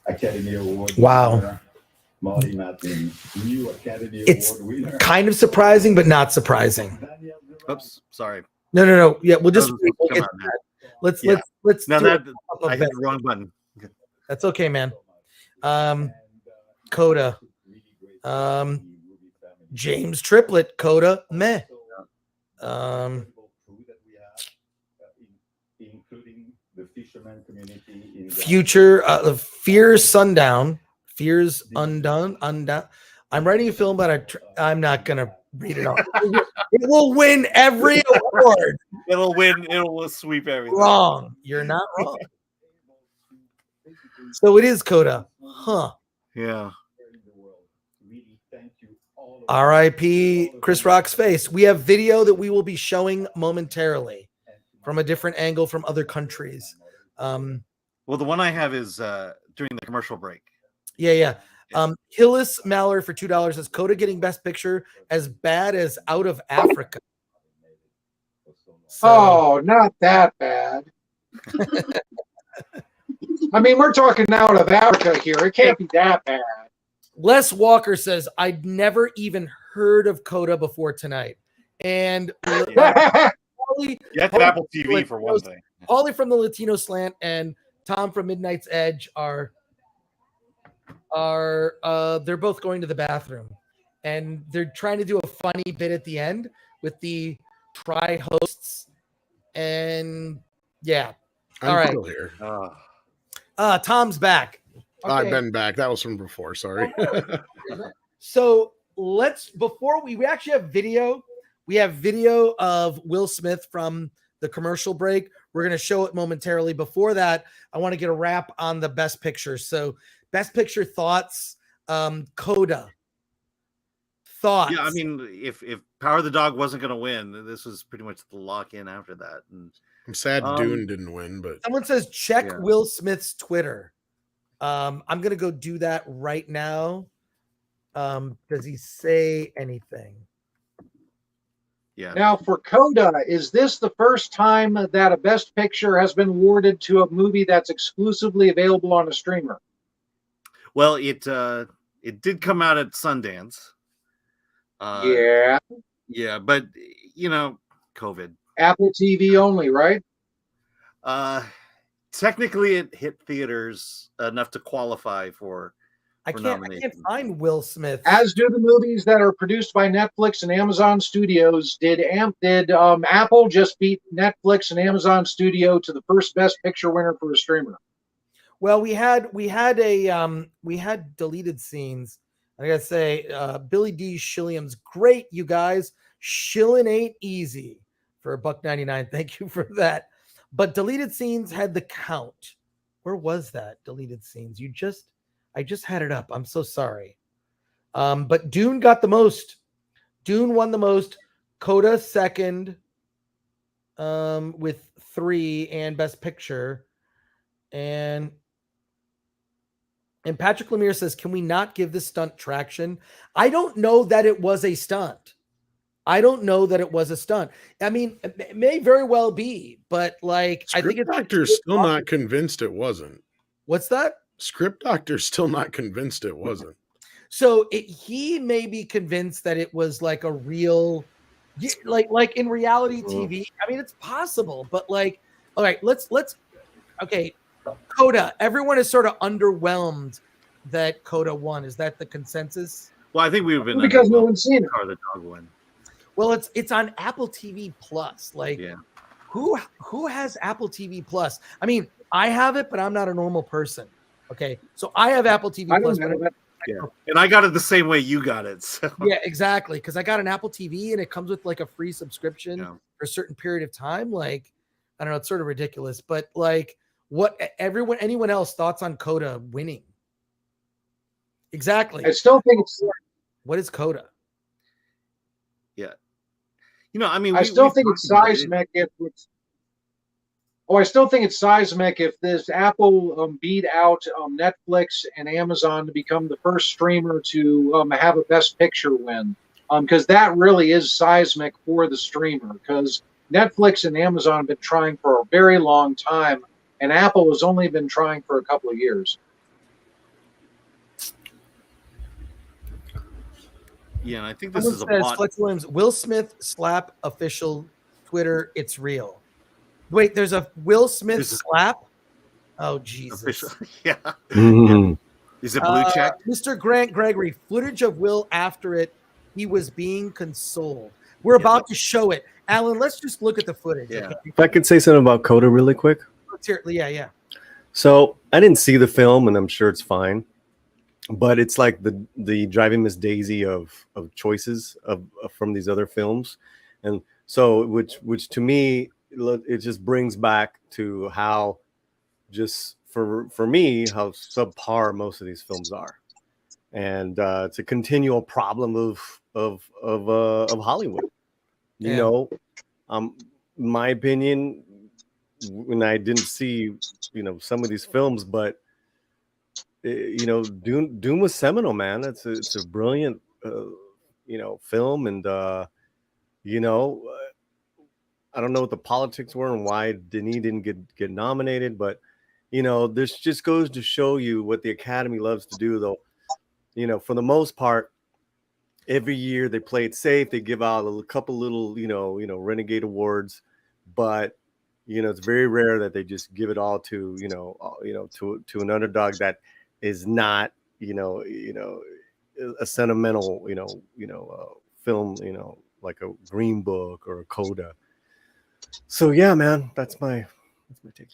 Academy Award. Wow. Molly Matlin, new Academy Award winner. Kind of surprising, but not surprising. Oops, sorry. No. Yeah, we'll just we'll get that. Let's No, do that I hit the wrong button. That's okay, man. Coda. James Triplett, Coda, meh. Future, Fears Sundown, Fears Undone. I'm writing a film, but I'm not gonna read it all. It will win every award. It will sweep everything. Wrong. You're not wrong. So it is Coda. Huh. Yeah. R.I.P. Chris Rock's face. We have video that we will be showing momentarily from a different angle from other countries. Well, the one I have is during the commercial break. Yeah. Hillis Maller for $2 says Coda getting Best Picture as bad as Out of Africa. So, not that bad. I mean, we're talking Out of Africa here. It can't be that bad. Les Walker says, I'd never even heard of Coda before tonight. And Paulie, you have Apple TV for one thing. Paulie from the Latino Slant and Tom from Midnight's Edge are they're both going to the bathroom. And they're trying to do a funny bit at the end with the tri-hosts. And yeah. All right. Still here. Tom's back. Okay. I've been back. That was from before. Sorry. So before we actually have video. We have video of Will Smith from the commercial break. We're going to show it momentarily. Before that, I want to get a wrap on the Best Picture. So Best Picture thoughts, Coda. Thoughts. Yeah, I mean, if Power of the Dog wasn't going to win, this was pretty much the lock-in after that. And I'm sad Dune didn't win, but someone says check Will Smith's Twitter. I'm going to go do that right now. Does he say anything? Yeah. Now, for Coda, is this the first time that a Best Picture has been awarded to a movie that's exclusively available on a streamer? Well, it did come out at Sundance. Yeah, but COVID. Apple TV only, right? Technically, it hit theaters enough to qualify for. I can't find Will Smith. As do the movies that are produced by Netflix and Amazon Studios. Did Apple just beat Netflix and Amazon Studio to the first Best Picture winner for a streamer? Well, we had deleted scenes. I gotta say, Billy D. Shilliam's great, you guys. Shillin' ain't easy for $1.99. Thank you for that. But deleted scenes had the count. Where was that? Deleted scenes. I just had it up. I'm so sorry. But Dune got the most. Dune won the most. Coda second with 3 and Best Picture. And Patrick Lemire says, can we not give this stunt traction? I don't know that it was a stunt. I mean, it may very well be, but like, I think actor's still not convinced it wasn't. What's that? Script Doctor's still not convinced it wasn't. So he may be convinced that it was like a real, like in reality TV. I mean, it's possible, but like, all right, let's okay, Coda. Everyone is sort of underwhelmed that Coda won. Is that the consensus? Well, I think we've been because no one's seen it. The dog win. Well, it's on Apple TV Plus. Like, who has Apple TV Plus? I mean, I have it, but I'm not a normal person. Okay, so I have Apple TV Plus. And I got it the same way you got it. So. Yeah, exactly. Because I got an Apple TV and it comes with like a free subscription for a certain period of time. Like, I don't know, it's sort of ridiculous. But like, anyone else thoughts on Coda winning? Exactly. I still think it's. What is Coda? Yeah. You know, I mean, I still think it's seismic if it's. Oh, I still think it's seismic if this Apple beat out Netflix and Amazon to become the first streamer to have a Best Picture win, because that really is seismic for the streamer. Because Netflix and Amazon have been trying for a very long time, and Apple has only been trying for a couple of years. Yeah, and I think this is a bot. Flex Williams, Will Smith slap official Twitter. It's real. Wait, there's a Will Smith slap? Oh, Jesus. Official. Yeah. Mm-hmm. Is it blue check? Mr. Grant Gregory, footage of Will after it. He was being consoled. We're about to show it. Alan, let's just look at the footage. Yeah. Okay? If I could say something about Coda really quick. Let's hear it. Yeah. So I didn't see the film, and I'm sure it's fine. But it's like the Driving Miss Daisy of choices from these other films. And so which to me, it just brings back to how just for me how subpar most of these films are, and it's a continual problem of Hollywood. You know, my opinion, when I didn't see some of these films, but Doom was seminal, man. It's a brilliant film, and I don't know what the politics were and why Denis didn't get nominated, but this just goes to show you what the Academy loves to do, though. For the most part, every year they play it safe. They give out a couple little, renegade awards, but it's very rare that they just give it all to to an underdog that is not a sentimental film, like a Green Book or a Coda. So yeah, man, that's my take.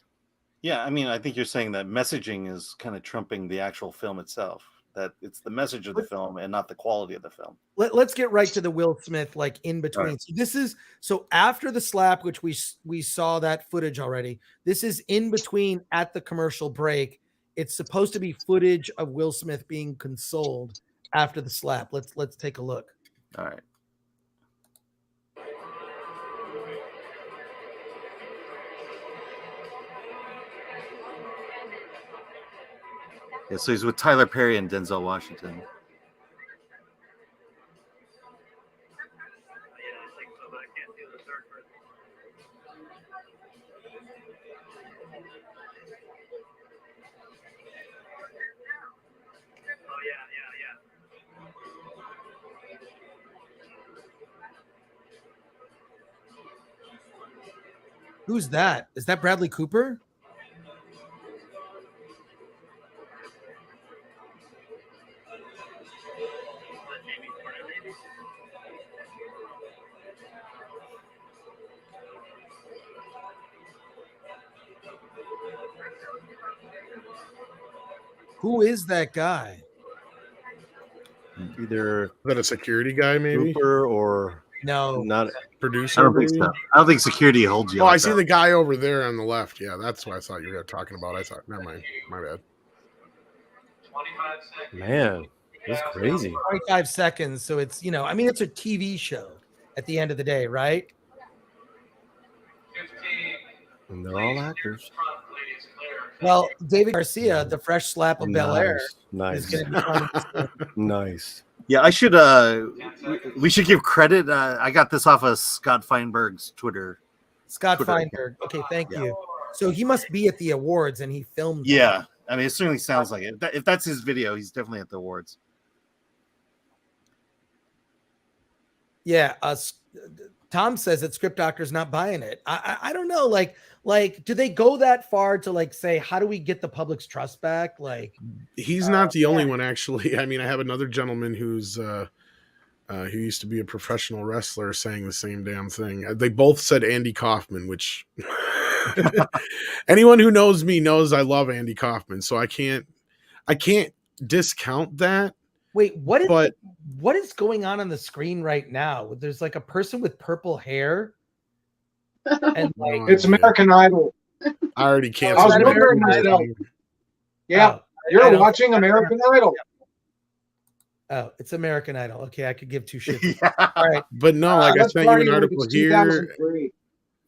Yeah, I mean, I think you're saying that messaging is kind of trumping the actual film itself. That it's the message of the film and not the quality of the film. Let's get right to the Will Smith, like in between. Right. So after the slap, which we saw that footage already. This is in between at the commercial break. It's supposed to be footage of Will Smith being consoled after the slap. Let's take a look. All right. Yeah, so he's with Tyler Perry and Denzel Washington. Who's that? Is that Bradley Cooper? Who is that guy? Either that a security guy, maybe, Cooper or no, not producer. I don't think so. I don't think security holds you. Oh, I see the guy over there on the left. Yeah, that's what I thought you were talking about. I thought, never mind, my bad. Man, that's crazy. 25 seconds. So it's I mean, it's a TV show at the end of the day, right? And they're all actors. Well, David Garcia, the fresh slap of Bel Air. Nice. Nice. Yeah, I should. We should give credit. I got this off of Scott Feinberg's Twitter. Feinberg. Okay, thank you. So he must be at the awards, and he filmed. Yeah, I mean, it certainly sounds like it. If that's his video, he's definitely at the awards. Yeah, Tom says that Script Doctor's not buying it. I don't know. Like, do they go that far to like say, how do we get the public's trust back? Like, he's not the only one, actually. I mean, I have another gentleman who's who used to be a professional wrestler saying the same damn thing. They both said Andy Kaufman, which anyone who knows me knows I love Andy Kaufman, so I can't discount that. Wait, what is going on the screen right now? There's like a person with purple hair, and like it's American Idol. I already canceled. I was wondering myself. Yeah, you're watching American Idol. Oh, it's American Idol. Okay, I could give two shits. Yeah. All right, but no, like I sent you an article here, 2003.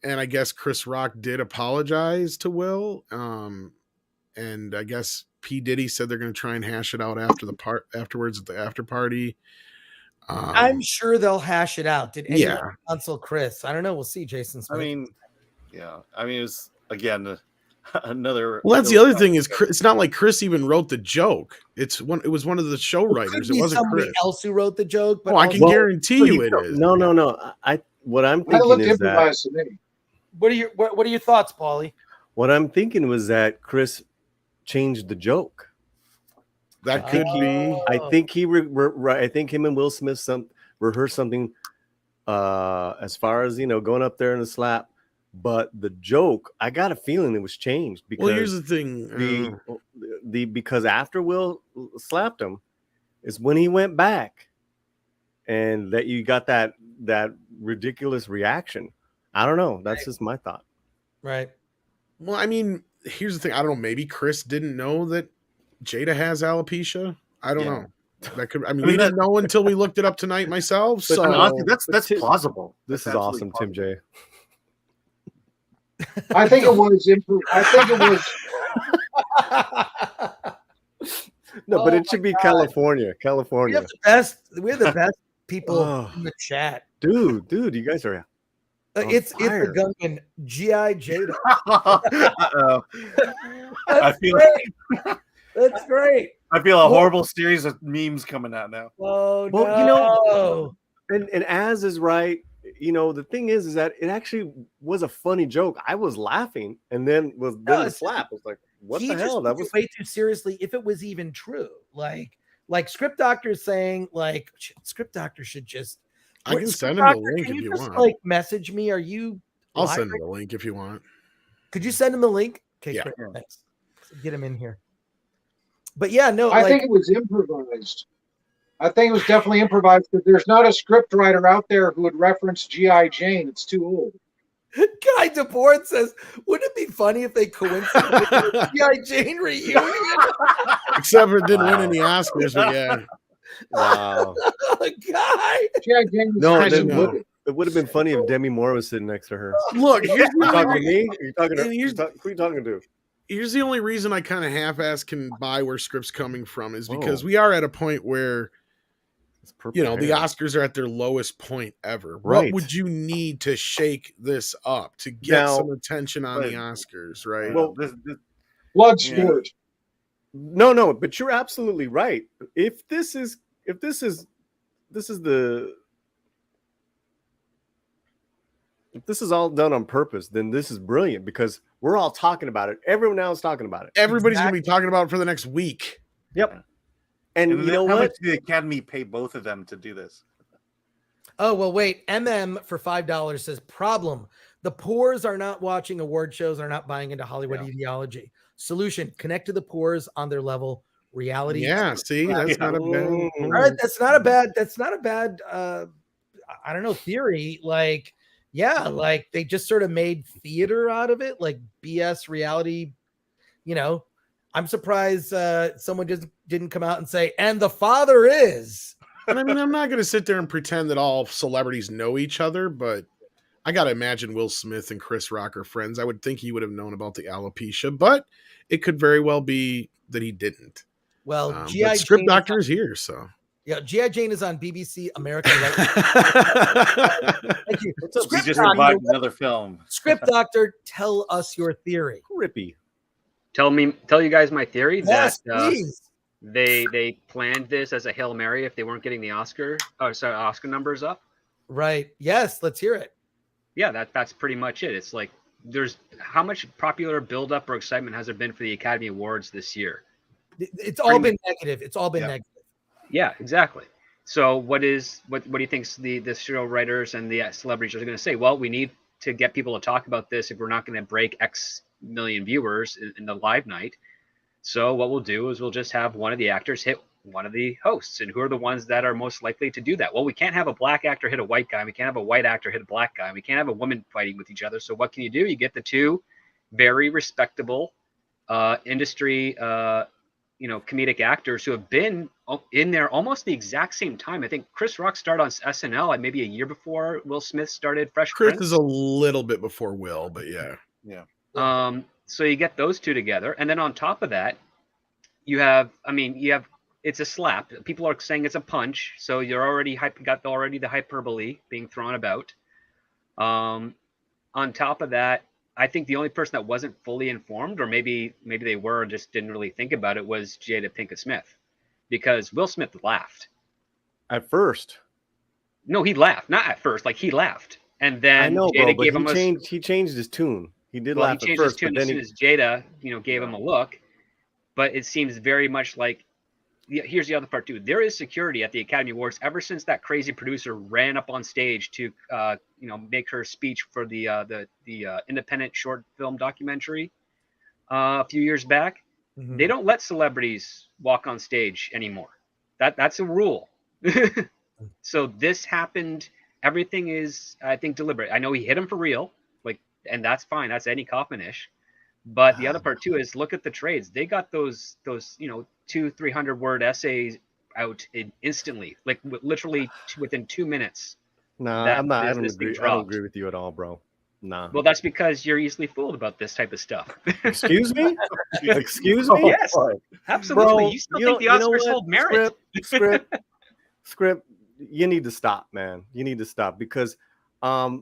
and I guess Chris Rock did apologize to Will, and I guess P. Diddy said they're going to try and hash it out afterwards at the after party. I'm sure they'll hash it out. Did anyone counsel Chris? I don't know. We'll see, Jason Smith. I mean, yeah. I mean, it was again another. Well, that's the other thing is it's not like Chris even wrote the joke. It was one of the show writers. It wasn't somebody Chris else who wrote the joke. But I can guarantee you it is. No. What I'm thinking is that. To me. What are your thoughts, Paulie? What I'm thinking was that Chris changed the joke. That could be. I think I think him and Will Smith rehearsed something as far as going up there in the slap, but the joke, I got a feeling it was changed because here's the thing. Because after Will slapped him is when he went back and that you got that ridiculous reaction. I don't know. That's just my thought. Right. Well, I mean, here's the thing. I don't know. Maybe Chris didn't know that Jada has alopecia. I don't know. That could. I mean, we didn't know until we looked it up tonight myself. So honestly, that's plausible. This is awesome, Tim J. I think it was. I think it was. No, but it should be California. We have the best. We're the best people in the chat, dude. You guys are. It's the Gungan G.I. Jada. That's great. I feel a horrible series of memes coming out now. Oh, no. And Az is right. The thing is that it actually was a funny joke. I was laughing, and then the slap. I was like, what the hell? That was way too seriously. If it was even true, like Script Doctor is saying, like Script Doctor should just. I can send him the link if you want. Like message me. Are you? I'll send him the link if you want. Could you send him the link? Okay, yeah. Thanks. Get him in here. But yeah, no. I think it was improvised. I think it was definitely improvised because there's not a script writer out there who would reference G.I. Jane. It's too old. Guy DeBoard says, wouldn't it be funny if they coincidentally did a G.I. Jane reunion? Except for it didn't win any Oscars, but yeah. Wow. Guy. G.I. Jane it would have been funny if Demi Moore was sitting next to her. Look, here's you talking to me? Are you talking to who are you talking to? Here's the only reason I kind of half-ass can buy where Script's coming from is because we are at a point where the Oscars are at their lowest point ever. Right. What would you need to shake this up to get some attention on the Oscars, right? Well, Bloodsport. No, but you're absolutely right. If this is all done on purpose, then this is brilliant because we're all talking about it. Everyone now is talking about it. Everybody's going to be talking about it for the next week. Yep. And you know how what? much did the Academy pay both of them to do this? Oh, well, wait. for $5 says, problem. The poors are not watching award shows, are not buying into Hollywood ideology. Solution, connect to the poors on their level. Reality. Yeah, see, that's not a bad. All right, that's not a bad I don't know, theory. Like, yeah, like they just sort of made theater out of it, like BS reality. I'm surprised someone didn't come out and say, and the father is. And I mean, I'm not going to sit there and pretend that all celebrities know each other, but I got to imagine Will Smith and Chris Rock are friends. I would think he would have known about the alopecia, but it could very well be that he didn't. Well, G.I. Script Doctor is here, so. Yeah, G.I. Jane is on BBC America. Thank you. He just revived another film. Script Doctor, tell us your theory. Rippy. tell you guys my theory Yes, that please. they planned this as a Hail Mary if they weren't getting the Oscar numbers up. Right. Yes, let's hear it. Yeah, that's pretty much it. It's like there's how much popular buildup or excitement has there been for the Academy Awards this year? It's all been negative. It's all been negative. Yeah, exactly. So what do you think the show writers and the celebrities are going to say? Well, we need to get people to talk about this if we're not going to break X million viewers in the live night. So what we'll do is we'll just have one of the actors hit one of the hosts. And who are the ones that are most likely to do that? Well, we can't have a black actor hit a white guy. We can't have a white actor hit a black guy. We can't have a woman fighting with each other. So what can you do? You get the two very respectable industry comedic actors who have been in there almost the exact same time. I think Chris Rock started on SNL maybe a year before Will Smith started Fresh Chris Prince. is a little bit before Will, but yeah. So you get those two together, and then on top of that, you have it's a slap. People are saying it's a punch, so you're already got the hyperbole being thrown about. On top of that, I think the only person that wasn't fully informed, or maybe they were and just didn't really think about it, was Jada Pinkett Smith, because Will Smith laughed at first. No, he laughed. Not at first. Like, he laughed, and then I know, Jada bro, gave but him he changed his tune. He did well, laugh he changed at first, his tune but as then soon as Jada, gave him a look. But it seems very much like. Here's the other part too. There is security at the Academy Awards ever since that crazy producer ran up on stage to, make her speech for the independent short film documentary a few years back. Mm-hmm. They don't let celebrities walk on stage anymore. That's a rule. So this happened. Everything is, I think, deliberate. I know he hit him for real, and that's fine. That's Eddie Kaufman-ish. But the other part too is look at the trades. They got those 200-300 word essays out instantly, like literally within 2 minutes. Nah, I don't agree with you at all, bro. Nah. Well, that's because you're easily fooled about this type of stuff. Excuse me? Excuse me? Yes, absolutely. Bro, you still think the Oscars hold merit? Script. You need to stop, man. You need to stop, because I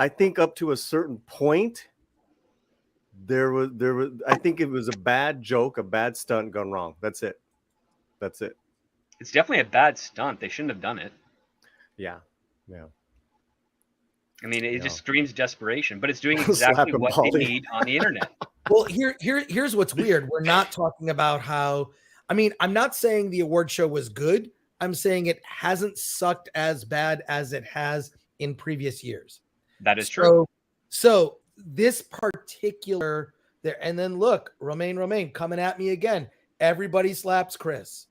think up to a certain point, there was I think it was a bad joke, a bad stunt gone wrong. That's it. It's definitely a bad stunt. They shouldn't have done it. Yeah. I mean, it just screams desperation, but it's doing exactly what they need on the internet. Well, here's what's weird. We're not talking about how. I mean, I'm not saying the award show was good. I'm saying it hasn't sucked as bad as it has in previous years. That is true. So this particular there, and then look, Romaine coming at me again. Everybody slaps Chris.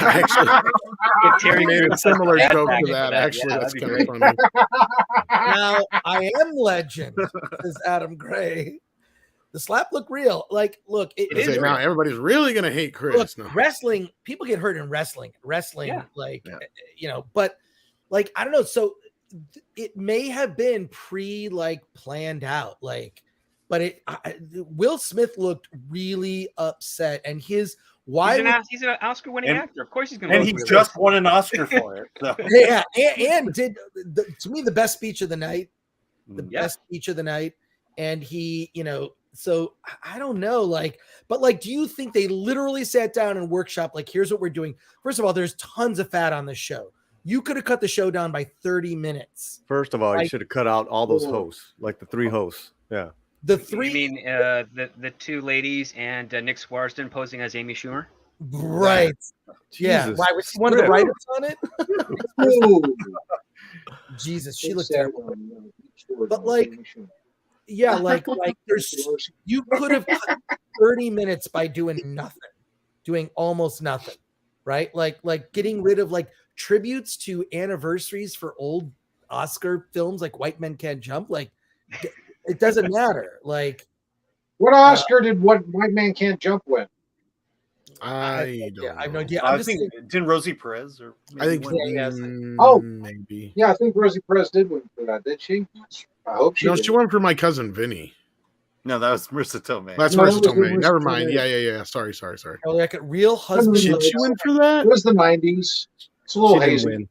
Actually, made a similar joke to that. Actually, that's kind of funny. Now I am legend, says Adam Gray. The slap looked real. Like, look, it is now everybody's really gonna hate Chris. Look, wrestling, people get hurt in wrestling. But like, I don't know. So it may have been planned out, but Will Smith looked really upset, and he's an Oscar-winning actor. Of course, he's going to. And he just won an Oscar for it. So. Yeah, and did to me the best speech of the night, best speech of the night, and he, So I don't know, but do you think they literally sat down and workshop? Here's what we're doing. First of all, there's tons of fat on this show. You could have cut the show down by 30 minutes. First of all, you should have cut out all those hosts, the 3 hosts. Yeah. The 3. You mean the 2 ladies and Nick Schwartz posing as Amy Schumer? Right. Yeah. Jesus. Why was he one of the writers on it? Jesus, she looked terrible. But yeah, there's you could have cut 30 minutes by doing almost nothing, right? Like getting rid of tributes to anniversaries for old Oscar films like White Men Can't Jump. It doesn't matter. What Oscar did White Man Can't Jump win? I don't know. I have no idea. I think didn't Rosie Perez or I think maybe. Yeah, I think Rosie Perez did win for that. Did she? I hope she. No, did. she won for My Cousin Vinny. No, that was Marissa Tomei. That's Marissa Tomei. Never mind. Yeah. Sorry. Like a real husband. Did she win for that? It was the 90s. It's a little hazy.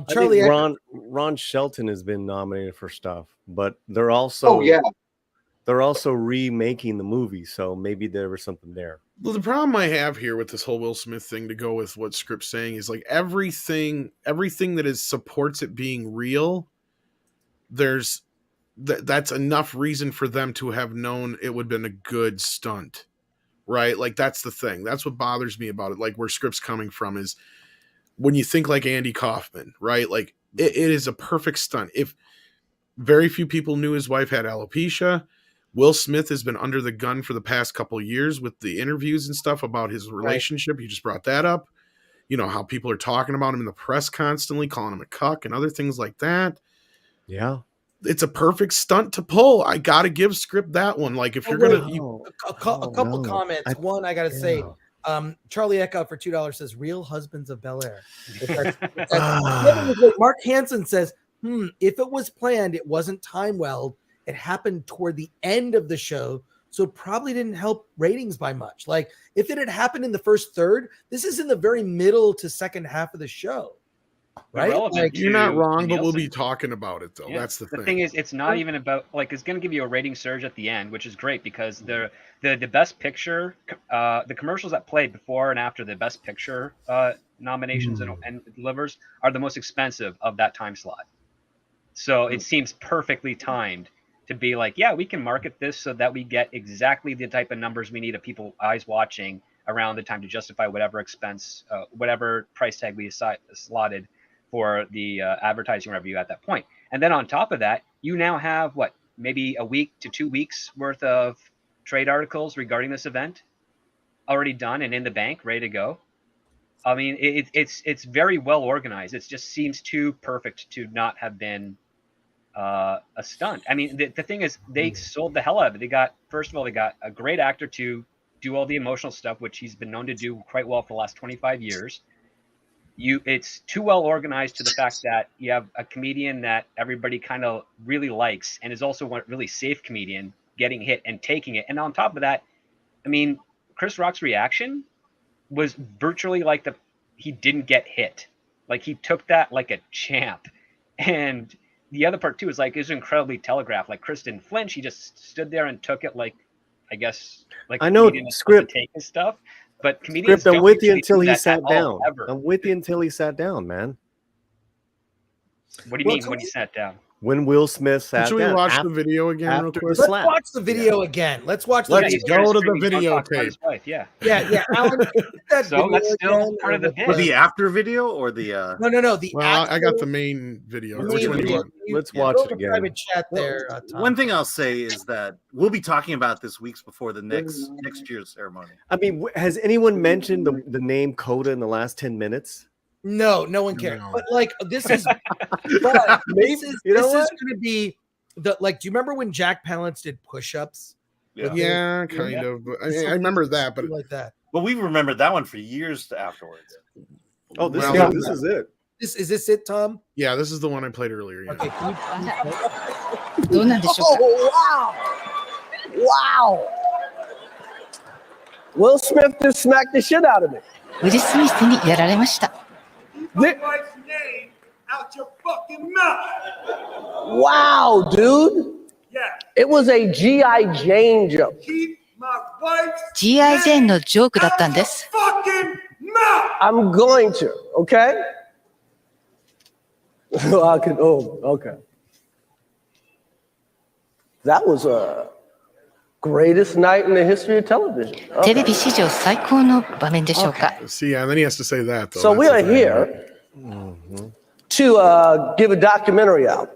Charlie, Ron Shelton has been nominated for stuff, but they're also. Oh yeah. they're also remaking the movie, so maybe there was something there. Well, the problem I have here with this whole Will Smith thing, to go with what Script's saying, is like everything that supports it being real, that's enough reason for them to have known it would have been a good stunt, right? Like, that's the thing. That's what bothers me about it. Like, where Script's coming from is when you think like Andy Kaufman, right? Like, it is a perfect stunt. If very few people knew his wife had alopecia, Will Smith has been under the gun for the past couple of years with the interviews and stuff about his relationship. Right. You just brought that up. You know, how people are talking about him in the press constantly, calling him a cuck and other things like that. Yeah. It's a perfect stunt to pull. I got to give Script that one. Like, if you're going to... A couple comments. One, I got to say, Charlie Eckhout for $2 says, Real Husbands of Bel-Air. Mark Hansen says, if it was planned, it wasn't time-welled. It happened toward the end of the show, so it probably didn't help ratings by much. Like, if it had happened in the first third, this is in the very middle to second half of the show. Right? Like, you're not wrong, but we'll be talking about it, though. Yeah. That's the thing. The thing is, it's not even about, like, it's going to give you a rating surge at the end, which is great because the Best Picture, the commercials that played before and after the Best Picture nominations and delivers are the most expensive of that time slot. So it seems perfectly timed to be like, yeah, we can market this so that we get exactly the type of numbers we need of people eyes watching around the time to justify whatever expense, whatever price tag we slotted for the advertising revenue at that point. And then on top of that, you now have maybe a week to 2 weeks worth of trade articles regarding this event already done and in the bank, ready to go. I mean, it's very well organized. It just seems too perfect to not have been a stunt. I mean, the thing is, they sold the hell out of it. First of all, they got a great actor to do all the emotional stuff, which he's been known to do quite well for the last 25 years. It's too well organized to the fact that you have a comedian that everybody kind of really likes and is also a really safe comedian getting hit and taking it. And on top of that, I mean, Chris Rock's reaction was virtually like he didn't get hit. Like, he took that like a champ. And the other part too is like, it's incredibly telegraphed. Like, Chris didn't flinch. He just stood there and took it like, I guess, like, I know Script take his stuff. But comedians I'm with you until he sat down. I'm with you until he sat down, man. What do you mean when he sat down? When Will Smith sat down. Should we watch the video again real quick? Let's watch the video again. Let's go to the videotape. Yeah. Alan, so that's still part of the pitch. The after video or the No. I got the main video. Which one do you want? Let's watch it again. Private chat there. One thing I'll say is that we'll be talking about this weeks before the next year's ceremony. I mean, has anyone mentioned the name Coda in the last 10 minutes? No one cares. No. But like, this is this is going to be do you remember when Jack Palance did push-ups? Yeah, kind of. I remember that, but like that. But we remembered that one for years afterwards. Oh, this is it. Is this it, Tom? Yeah, this is the one I played earlier. Yeah. Okay. Wow. Will Smith just smacked the shit out of me. ウィル・スミスにやられました。 Wow, dude. It was a G.I. Jane joke. G.I. Jane のジョークだったんです。I'm going to, okay? Okay. That was a greatest night in the history of television. テレビ史上最高の場面でしょうか。See, and then he has to say that, though. So we are here to give a documentary out.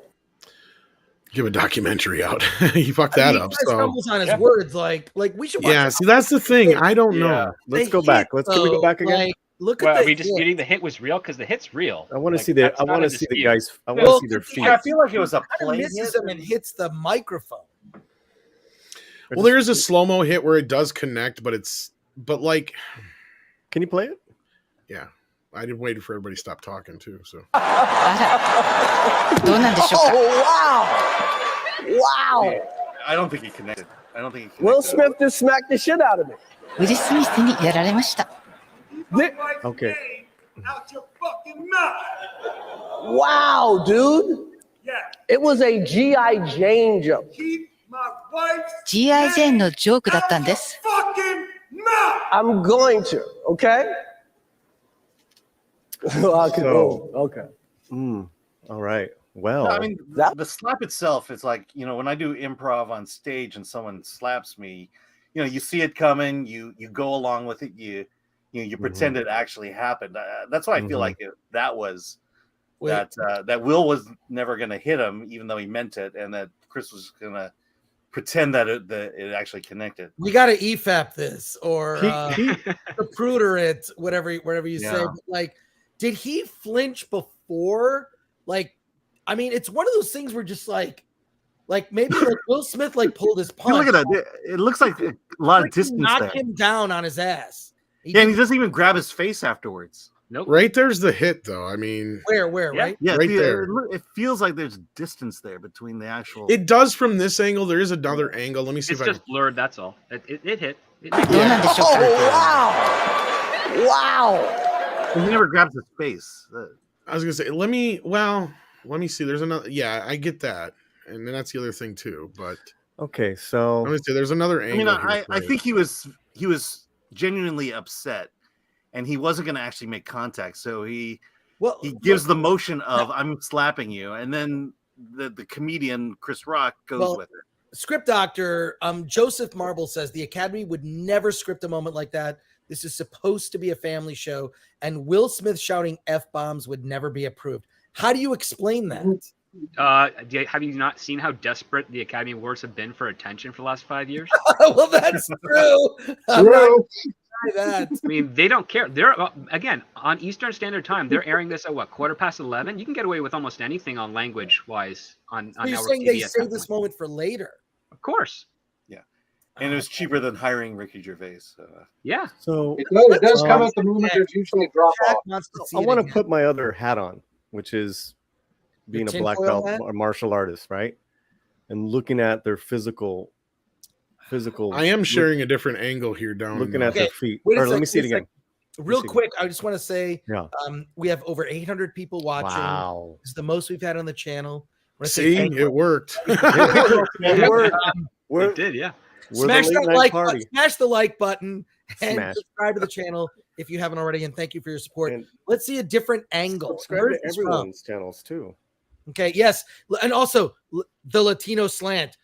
Give a documentary out. He fucked that up. He stumbles on his words like we should watch. Yeah, see, that's the thing. I don't know. Let's go back. Can we go back again? Like, look at are we just getting the hit was real? Because the hit's real. I want to see the. I want to see the guys. I want to see their feet. I feel like it was a play. Misses him and hits the microphone. Well, there is a slow-mo hit where it does connect, but like, can you play it? Yeah, I did wait for everybody to stop talking too. So. Wow! I don't think he connected. Will Smith just smacked the shit out of me. ウィル・スミスにやられました。 Okay. Wow, dude. It was a G.I. Jane joke. G.I. ジェーンのジョークだったんです。I'm going to, okay? Okay. All right. Well, No, I mean, the slap itself is like, when I do improv on stage and someone slaps me, you see it coming, you go along with it, you pretend it actually happened. That's why I feel like that was that Will was never going to hit him, even though he meant it, and that Chris was going to pretend that it actually connected. We got to EFAP this or recruiter it, whatever you say. But like, did he flinch before? Like, I mean, it's one of those things where just like maybe like Will Smith like pulled his punch. Look at that. It looks like a lot of distance knocked there. him down on his ass. And he doesn't even grab his face afterwards. Nope. Right there's the hit, though. I mean, where, right? Yeah, right there. It feels like there's distance there between the actual. It does from this angle. There is another angle. Let me see it's if I just blurred. That's all. It hit. Wow! He never grabs his face. I was gonna say, let me see. There's another. Yeah, I get that, and then that's the other thing too. But okay, so let me see. There's another angle. I think he was genuinely upset, and he wasn't going to actually make contact. So he gives the motion of "I'm slapping you," and then the comedian Chris Rock goes with it. Script doctor Joseph Marble says the Academy would never script a moment like that. This is supposed to be a family show, and Will Smith shouting F-bombs would never be approved. How do you explain that? Have you not seen how desperate the Academy Awards have been for attention for the last 5 years? Well, that's true. I mean, they don't care. They're again on Eastern Standard Time. They're airing this at 11:15. You can get away with almost anything on language-wise on. So you're saying they save this moment for later? Of course. Yeah, and it was cheaper than hiring Ricky Gervais. Yeah. So it does come at the moment. There's usually a drop off. I want to put my other hat on, which is being a black belt or martial artist, right? And looking at their physical. I am sharing a different angle here down. Looking at their feet. Let me see it again. Real quick, I just want to say, Yeah. We have over 800 people watching. Wow. It's the most we've had on the channel. See, it worked. It worked. It did, yeah. Smash the like button and subscribe to the channel if you haven't already. And thank you for your support. Let's see a different angle. Subscribe to everyone's channels too. Okay, yes. And also the Latino Slant.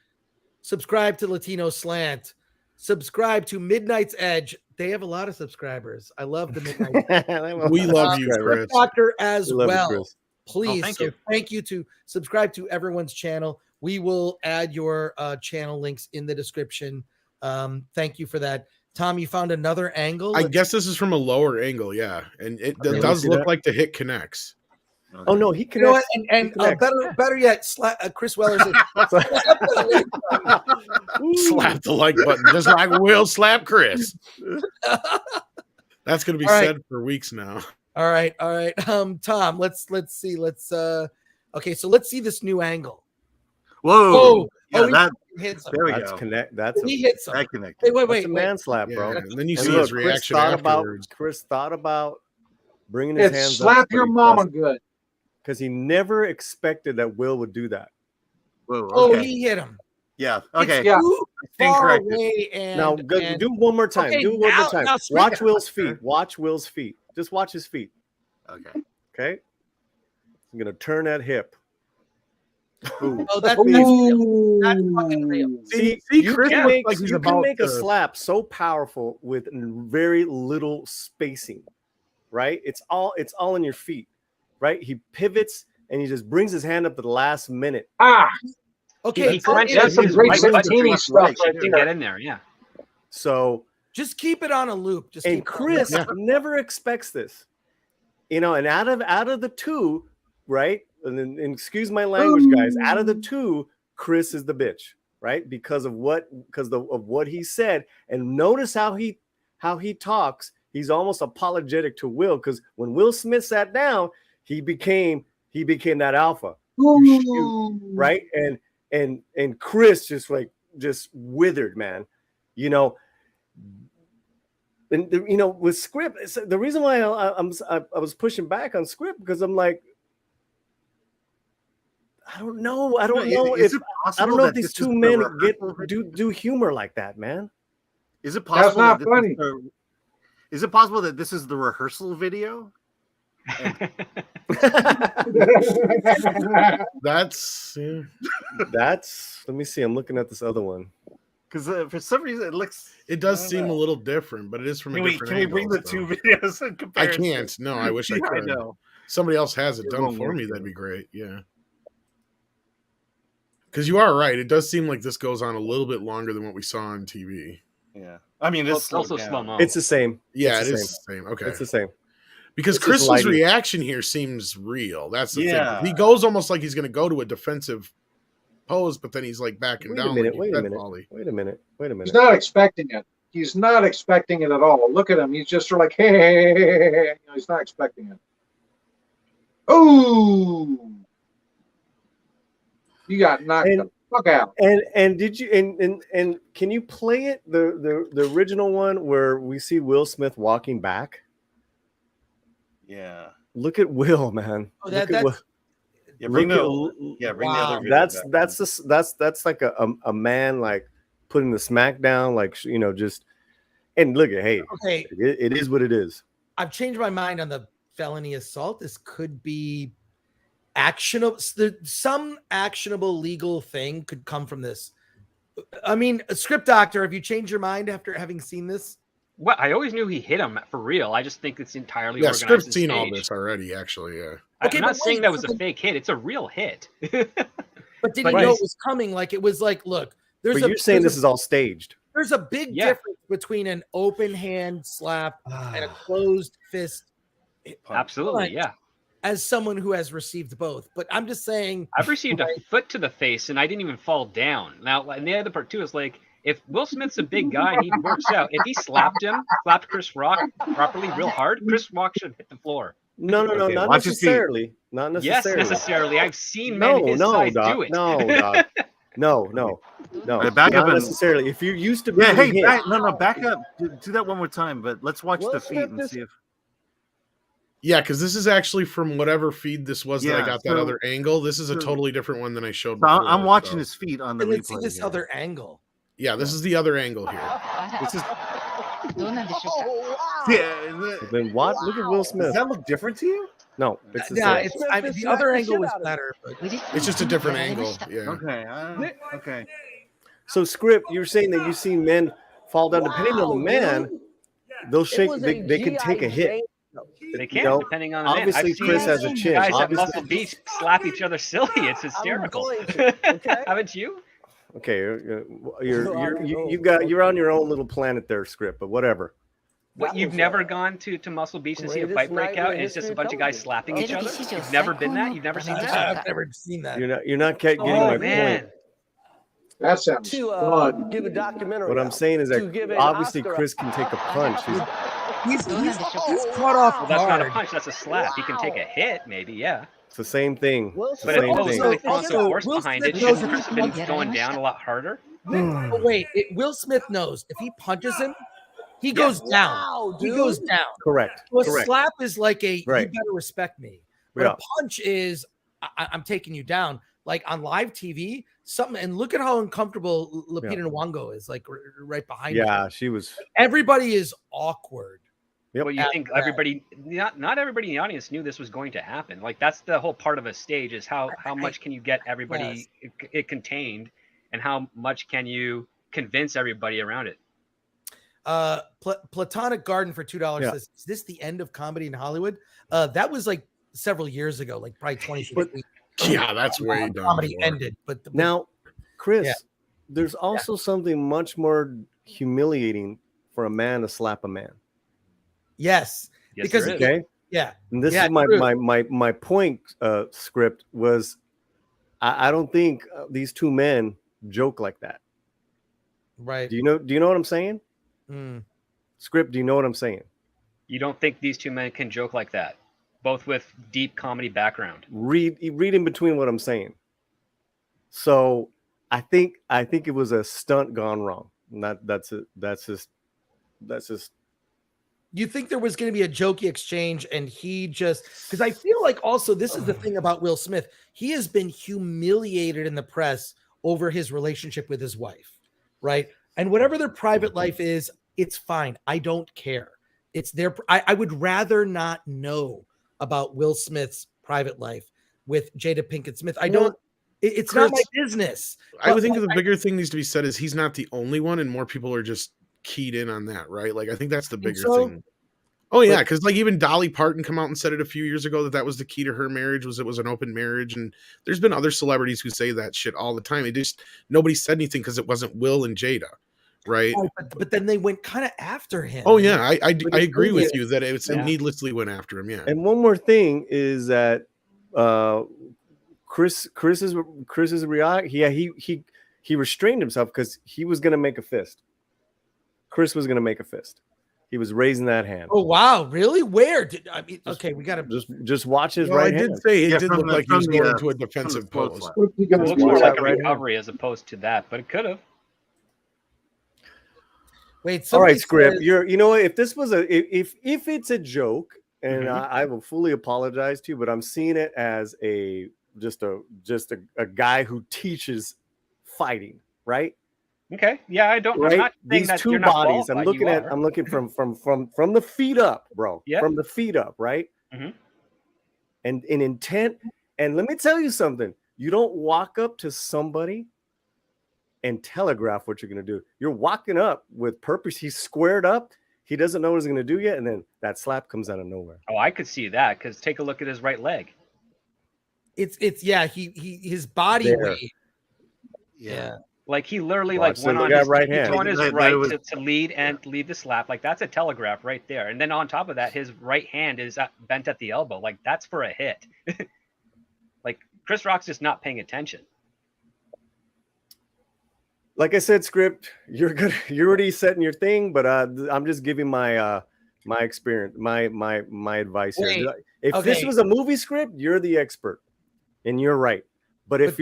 Subscribe to Latino Slant. Subscribe to Midnight's Edge. They have a lot of subscribers. I love the Midnight. We love you, Chris. Doctor as well. You, please. Thank you to subscribe to everyone's channel. We will add your channel links in the description. Thank you for that. Tom, you found another angle? I guess this is from a lower angle, yeah. And it does look like the hit connects. Okay. Oh no, he connects. And better yet, Chris Weller says, slap the like button, just like Will slap Chris. That's going to be said for weeks now. All right. Tom, let's see. Okay, so let's see this new angle. Whoa! Yeah, he hits him. There we go. He hits him. That connected. Hey, wait. That's a man slap, bro. Yeah, and then you see his reaction afterwards. Chris thought about bringing his hands slap up. Your mama good. Because he never expected that Will would do that. Whoa, okay. Oh, he hit him. Yeah. Okay. It's far away now, do it one more time. Okay, do it one more time. Watch Will's feet. Watch Will's feet. Just watch his feet. Okay. Okay. I'm gonna turn that hip. Ooh. Oh, that's real. That's fucking real. See, you can make a slap so powerful with very little spacing, right? It's all in your feet, right? He pivots and he just brings his hand up to the last minute. Okay, he clenches. That's some great Santini stuff to get in there. Yeah. So just keep it on a loop. Chris never expects this, and out of the two, right? And excuse my language, guys. Out of the two, Chris is the bitch, right? Because of what he said. And notice how he talks. He's almost apologetic to Will, because when Will Smith sat down, he became that alpha, right? And Chris just withered, man. And with script, the reason why I was pushing back on script, because I'm like, I don't know. I don't No, know is if it possible I don't know that if these this is two the men rehearsal video? do humor like that, man. Is it That's possible not that funny. is it possible that this is the rehearsal video? That's yeah. That's. Let me see. I'm looking at this other one. Because for some reason it does seem a little different, but it is from a different Can we bring the two videos in I comparison? can't. No, I wish I could. I know. Somebody else has it It done won't for work, me. though. That'd be great. Yeah. Because you are right. It does seem like this goes on a little bit longer than what we saw on TV. Yeah. I mean, it's also slow mo. It's the same. Yeah, it's it the is the same. Okay. It's the same. Because It's just Chris's lighting. reaction here seems real. That's the Yeah. thing. He goes almost like he's going to go to a defensive pose, but then he's like backing Wait a down. minute. like Wait a dead minute. volley. Wait a minute. Wait a He's minute. not expecting it. He's not expecting it at all. Look at him. He's just sort of like, hey. You know, he's not expecting it. Ooh. You got knocked the fuck out. And did you and can you play it the original one where we see Will Smith walking back? Yeah. Look at Will, man. Oh, Look at that's Will. Yeah, bring Look bring the other video that's like a man like putting the smack down, like, you know, just and look at Okay. it is what it is. I've changed my mind on the felony assault. This could be actionable. Some actionable legal thing could come from this. I mean, Script Doctor, have you changed your mind after having seen this? Well, I always knew he hit him for real. I just think it's entirely Yeah, organized. Script's and seen all staged. this already, actually. Yeah. Okay, I'm but not saying wait, that was so a fake hit. It's a real hit. But did But he know right. it was coming? Like, it was like, look, there's But you're saying this is all staged. there's a big Yeah. difference between an open hand slap and a closed fist Absolutely, punch, yeah. as someone who has received both. But I'm just saying, I've received a foot to the face and I didn't even fall down. Now, and the other part too is like, if Will Smith's a big guy and he works out, if he slapped Chris Rock properly, real hard, Chris Rock should hit the floor. No, Okay, not watch his feet. necessarily. Not Yes, necessarily. necessarily. I've seen men his No, size Doc. do it. No, Doc. No. right, back not up and- necessarily. If you're used to Yeah, being hey, hit, back up. Do that one more time, but let's watch the feet and see if Yeah, because this is actually from whatever feed this was that I Yeah, got that so- other angle. This is a so- totally different one than I showed So before. I'm watching so- his feet on the and let's see replay. this here. other angle. Yeah, this is the other angle here. This is Oh, yeah. then what? Look at Will Smith. Does that look different to you? No, it's the Yeah, same. it's the other angle was better. But It's just a different angle. Yeah. Okay. Okay. So, Script, you're saying that you've seen men fall down. Depending on the man, they'll shake. They can take a hit. They You can, know, depending on the man. obviously I've seen Chris has a chin. guys at Obviously- Muscle Beach slap each other silly. It's hysterical. Haven't you? Okay, you're on your own little planet there, Script, but whatever. What, you've never gone to Muscle Beach and see a fight break out and it's just a bunch of guys slapping each other? You've never been that? You've never seen that? I've never seen that. You're not getting my man. point. That sounds fun. Give a documentary. What I'm saying is To give that an obviously Oscar- Chris can take a punch. He's caught off Well, that's not a guard. punch. That's a slap. He can take a hit, maybe, yeah. It's the same thing. It's the But if same Will's thing. really throwing some Also, force Will behind Smith it, knows shouldn't if Chris he have been going down a lot harder? But wait, Will Smith knows if he punches him, he goes down. Wow, He dude. goes down. Correct. So a Correct. slap is like a Right. you better respect me. But Yeah. a punch is I'm taking you down. Like on live TV, something, and look at how uncomfortable Lupita Nyong'o is, like right behind her. Yeah, she was. Everybody is awkward. Yep. Well, you think everybody, not everybody in the audience knew this was going to happen. Like that's the whole part of a stage is how much can you get everybody it contained, and how much can you convince everybody around it. Platonic Garden for $2 Yeah. says, is this the end of comedy in Hollywood? That was like several years ago, like probably 2016. Yeah, that's way done. Comedy for. ended. But Now, Chris, Yeah. there's also something much more humiliating for a man to slap a man. yes, Yes, because there is. Okay. yeah, And this Yeah, is my true. my point. Script was, I don't think these two men joke like that. right. Do you know what I'm saying? Mm. Script, do you know what I'm saying? You don't think these two men can joke like that, both with deep comedy background? Read in between what I'm saying. So I think it was a stunt gone wrong. That's just you think there was going to be a jokey exchange, and he just, because I feel like also this is the thing about Will Smith. He has been humiliated in the press over his relationship with his wife, right? And whatever their private life is, it's fine. I don't care. It's their, I would rather not know about Will Smith's private life with Jada Pinkett Smith. I don't, it's Chris, not my business. I would think the bigger thing needs to be said is he's not the only one, and more people are just keyed in on that, right? Like, I think that's the bigger thing. Oh yeah, because like even Dolly Parton come out and said it a few years ago that was the key to her marriage, was it was an open marriage, and there's been other celebrities who say that shit all the time. It just, nobody said anything because it wasn't Will and Jada, right? Oh, but then they went kind of after him. Oh yeah, I agree with you that it needlessly went after him. Yeah. And one more thing is that Chris's react. Yeah, he restrained himself because he was gonna make a fist. Chris was gonna make a fist. He was raising that hand. Oh wow, really? Where did I mean? Okay, we got to just watch his right hand. I did say it did look like he was going into a defensive pose. It looks more like a recovery as opposed to that, but it could have. Wait, all right, Script. You know what? If this was if it's a joke, and I will fully apologize to you, but I'm seeing it as just a guy who teaches fighting, right? Okay. Yeah, I don't. Right? I'm not saying These that two you're not bodies. I'm looking from the feet up, bro. Yeah. From the feet up, right? Mm-hmm. And in intent. And let me tell you something. You don't walk up to somebody and telegraph what you're going to do. You're walking up with purpose. He's squared up. He doesn't know what he's going to do yet, and then that slap comes out of nowhere. Oh, I could see that because take a look at his right leg. It's his body weight. Yeah. Like he literally went on his right hand. On his right to lead the slap. Like that's a telegraph right there. And then on top of that, his right hand is bent at the elbow. Like that's for a hit. Like Chris Rock's just not paying attention. Like I said, Script, you're good. You're already setting your thing, but I'm just giving my my experience, my advice here. If this was a movie script, you're the expert, and you're right. But if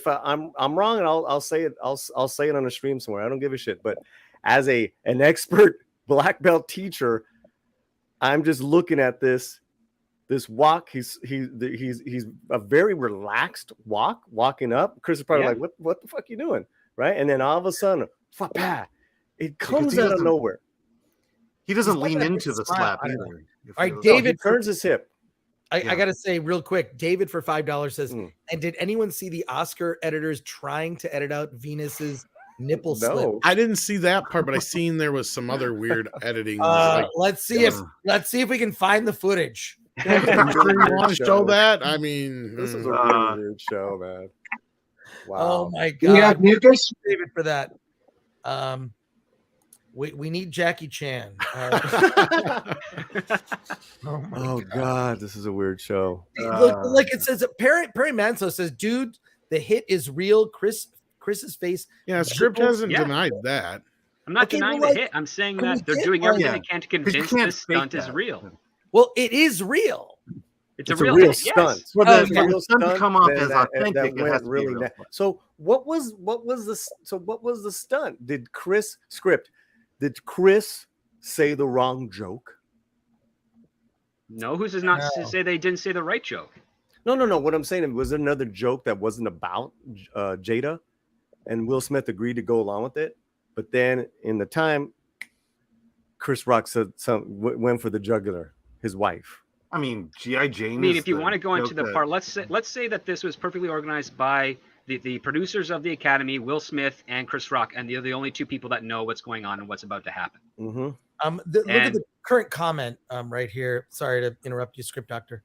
I'm wrong, and I'll say it, I'll say it on a stream somewhere. I don't give a shit. But as an expert black belt teacher, I'm just looking at this walk. He's a very relaxed walking up. Chris is probably like, what the fuck you doing? Right? And then all of a sudden, it comes out of nowhere. He doesn't lean into the slap either. All right, David turns his hip. I got to say real quick, David for $5 says, and did anyone see the Oscar editors trying to edit out Venus's nipple slip? I didn't see that part, but I seen there was some other weird editing. Let's see if we can find the footage. You want to show that? I mean, this is a really weird show, man. Wow. Oh my God. You have mucus? David for that. We need Jackie Chan. Oh God, this is a weird show. Look, like it says, Perry Manso says, dude, the hit is real. Chris's face. Yeah, Script hasn't denied that. I'm not denying the hit. I'm saying that they're doing everything they can to convince this stunt is real. Well, it is real. It's a real stunt. Yes. Well, the stunt come off as authentic. It has really real. So what was the stunt? Did Chris say the wrong joke? No, who's not to say they didn't say the right joke? No. What I'm saying, was there another joke that wasn't about Jada, and Will Smith agreed to go along with it? But then in the time, Chris Rock went for the jugular, his wife. I mean, G.I. Jane. I mean, if you want to go into the part, let's say that this was perfectly organized by the producers of the Academy, Will Smith and Chris Rock, and they're the only two people that know what's going on and what's about to happen. Mm-hmm. Look at the current comment right here. Sorry to interrupt you, Script Doctor.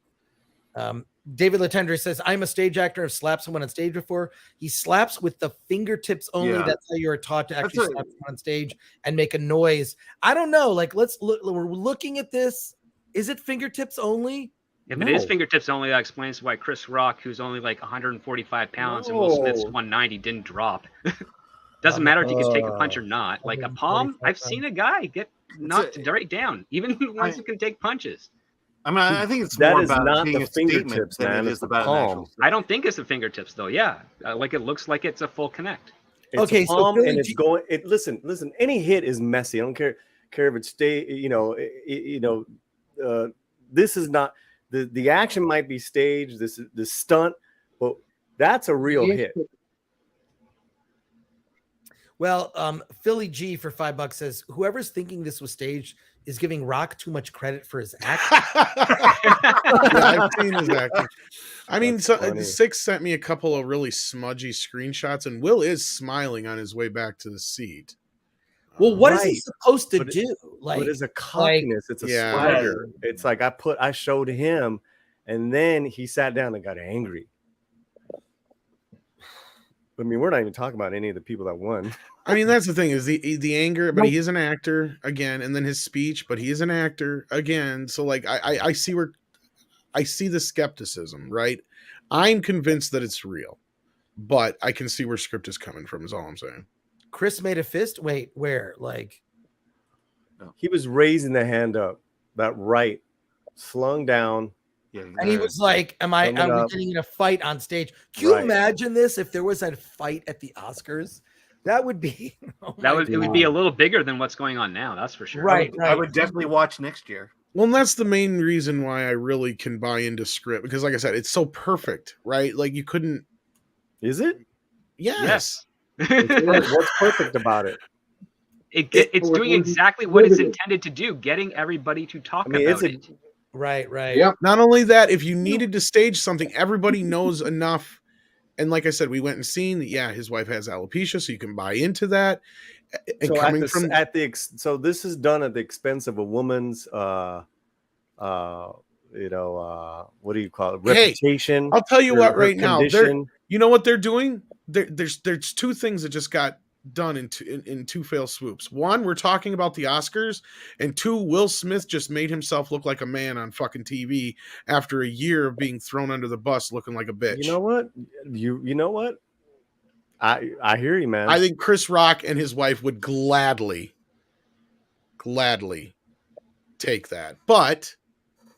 David Latendre says, I'm a stage actor. I've slapped someone on stage before. He slaps with the fingertips only. Yeah. That's how you're taught to actually slap someone on stage and make a noise. I don't know. Like, let's look. We're looking at this. Is it fingertips only? If it is fingertips only, that explains why Chris Rock, who's only like 145 pounds, and Will Smith's 190, didn't drop. Doesn't matter if he can take a punch or not. Like a palm, I've seen a guy get knocked right down, even ones who can take punches. I mean, I think it's that more is about not being the a statement fingertips, than man. it is about an actual. I don't think it's the fingertips, though. Yeah, like it looks like it's a full connect. It's a palm, and it's going. Listen. Any hit is messy. I don't care. care if it stay. This is not the action might be staged. This is the stunt, but that's a real hit. Well, Philly G for $5 says whoever's thinking this was staged is giving Rock too much credit for his acting. I've seen his acting. I mean, Six sent me a couple of really smudgy screenshots, and Will is smiling on his way back to the seat. Well, what is he supposed to do? But it's a cockiness. It's a swagger. It's like I showed him, and then he sat down and got angry. I mean, we're not even talking about any of the people that won. I mean, that's the thing is the anger, but he is an actor again, and then his speech, but he is an actor again. So like, I see the skepticism, right? I'm convinced that it's real, but I can see where script is coming from. Is all I'm saying. Chris made a fist. Wait, where? Like, he was raising the hand up, that right, slung down. And he was like, are we getting in a fight on stage? Can you imagine this if there was a fight at the Oscars? That would be it would be a little bigger than what's going on now, that's for sure. Right. I would definitely watch next year. Well, and that's the main reason why I really can buy into script, because like I said, it's so perfect, right? Like you couldn't. Is it? Yes. What's perfect about it? It's doing exactly what it's intended to do, getting everybody to talk about it. Right. Yep. Not only that, if you needed to stage something, everybody knows enough. And like I said, we went and seen that. Yeah, his wife has alopecia, so you can buy into that. And so this is done at the expense of a woman's, what do you call it? Reputation. I'll tell you what, right now, you know what they're doing? There's two things that just got done in two fail swoops. One, we're talking about the Oscars, and two, Will Smith just made himself look like a man on fucking TV after a year of being thrown under the bus looking like a bitch. You know what? You know what? I hear you, man. I think Chris Rock and his wife would gladly take that. But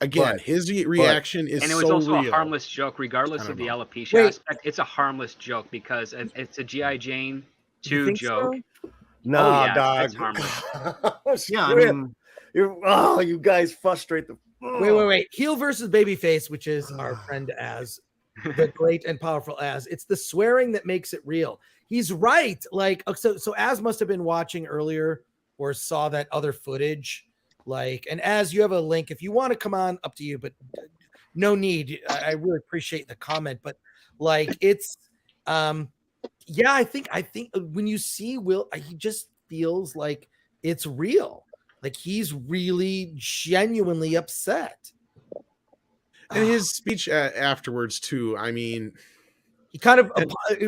again, his reaction is so real. And it was also a harmless joke, regardless of the alopecia aspect. It's a harmless joke because it's a G.I. Jane 2 joke. So? Nah, dog. It's harmless. Yeah, I mean, you guys frustrate the. Wait. Heel versus Babyface, which is our friend Az, the great and powerful Az. It's the swearing that makes it real. He's right. Like, so Az must have been watching earlier or saw that other footage. Like, and Az, you have a link if you want to come on, up to you, but no need. I really appreciate the comment, but like, it's, yeah, I think when you see Will, he just feels like it's real. Like he's really genuinely upset. And his speech afterwards too. I mean, he kind of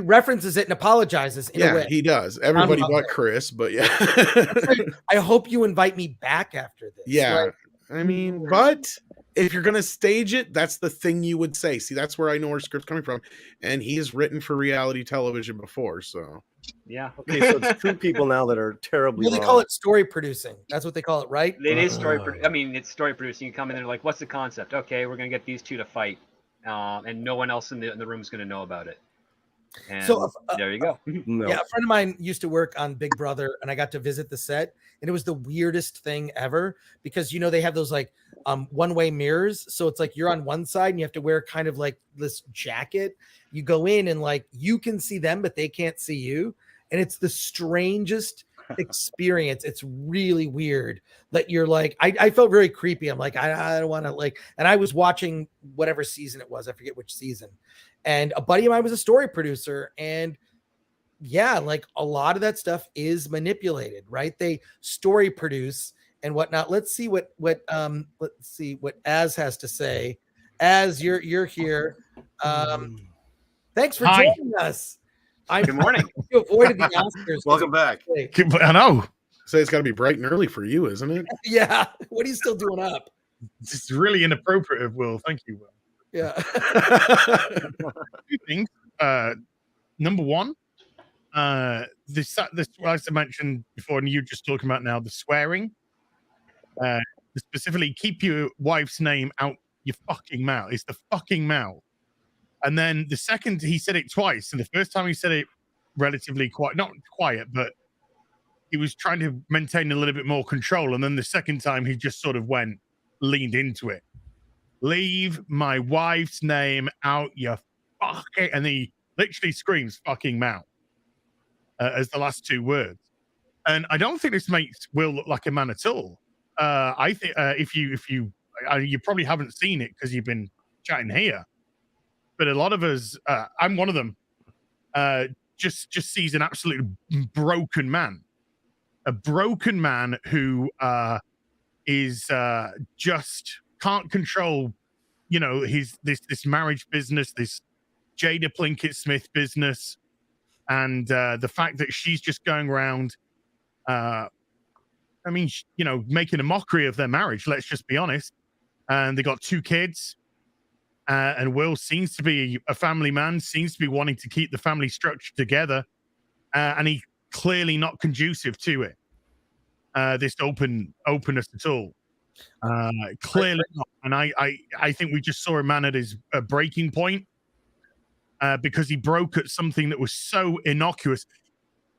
references it and apologizes in a way. He does. Everybody but Chris, but yeah. I hope you invite me back after this. Yeah. I mean, but if you're going to stage it, that's the thing you would say. See, that's where I know where script's coming from. And he has written for reality television before, so. Yeah. Okay, so it's two people now that are terribly wrong. They call it story producing. That's what they call it, right? It is story it's story producing. You come in and they're like, what's the concept? Okay, we're going to get these two to fight. And no one else in the room is going to know about it. And so there you go. Yeah, a friend of mine used to work on Big Brother, and I got to visit the set, and it was the weirdest thing ever because they have those like one-way mirrors, so it's like you're on one side and you have to wear kind of like this jacket. You go in and like you can see them, but they can't see you, and it's the strangest experience. It's really weird that you're like, I felt very creepy. I'm like, I don't want to like, and I was watching whatever season it was. I forget which season. And a buddy of mine was a story producer, and yeah, like a lot of that stuff is manipulated, right? They story produce and whatnot. Let's see what Az has to say. Az, you're here. Thanks for joining us. Good morning. You avoided the Oscars. Welcome back. I know. So it's got to be bright and early for you, isn't it? Yeah. What are you still doing up? It's really inappropriate, Will. Thank you, Will. Yeah. Two things. Number one, this as I mentioned before, and you just talking about now, the swearing. Specifically, keep your wife's name out your fucking mouth. It's the fucking mouth. And then the second, he said it twice. And the first time he said it relatively quiet, not quiet, but he was trying to maintain a little bit more control, and then the second time he just sort of leaned into it. Leave my wife's name out your fucking, and he literally screams "fucking mouth" as the last two words. And I don't think this makes Will look like a man at all. I think if you probably haven't seen it because you've been chatting here, but a lot of us, I'm one of them, just sees an absolute broken man, a broken man who is just can't control, this marriage business, this Jada Pinkett Smith business, and the fact that she's just going around. Making a mockery of their marriage, let's just be honest. And they got 2 kids. And Will seems to be a family man, seems to be wanting to keep the family structure together. And he clearly not conducive to it. This openness at all. Clearly not. And I think we just saw a man at his breaking point because he broke at something that was so innocuous.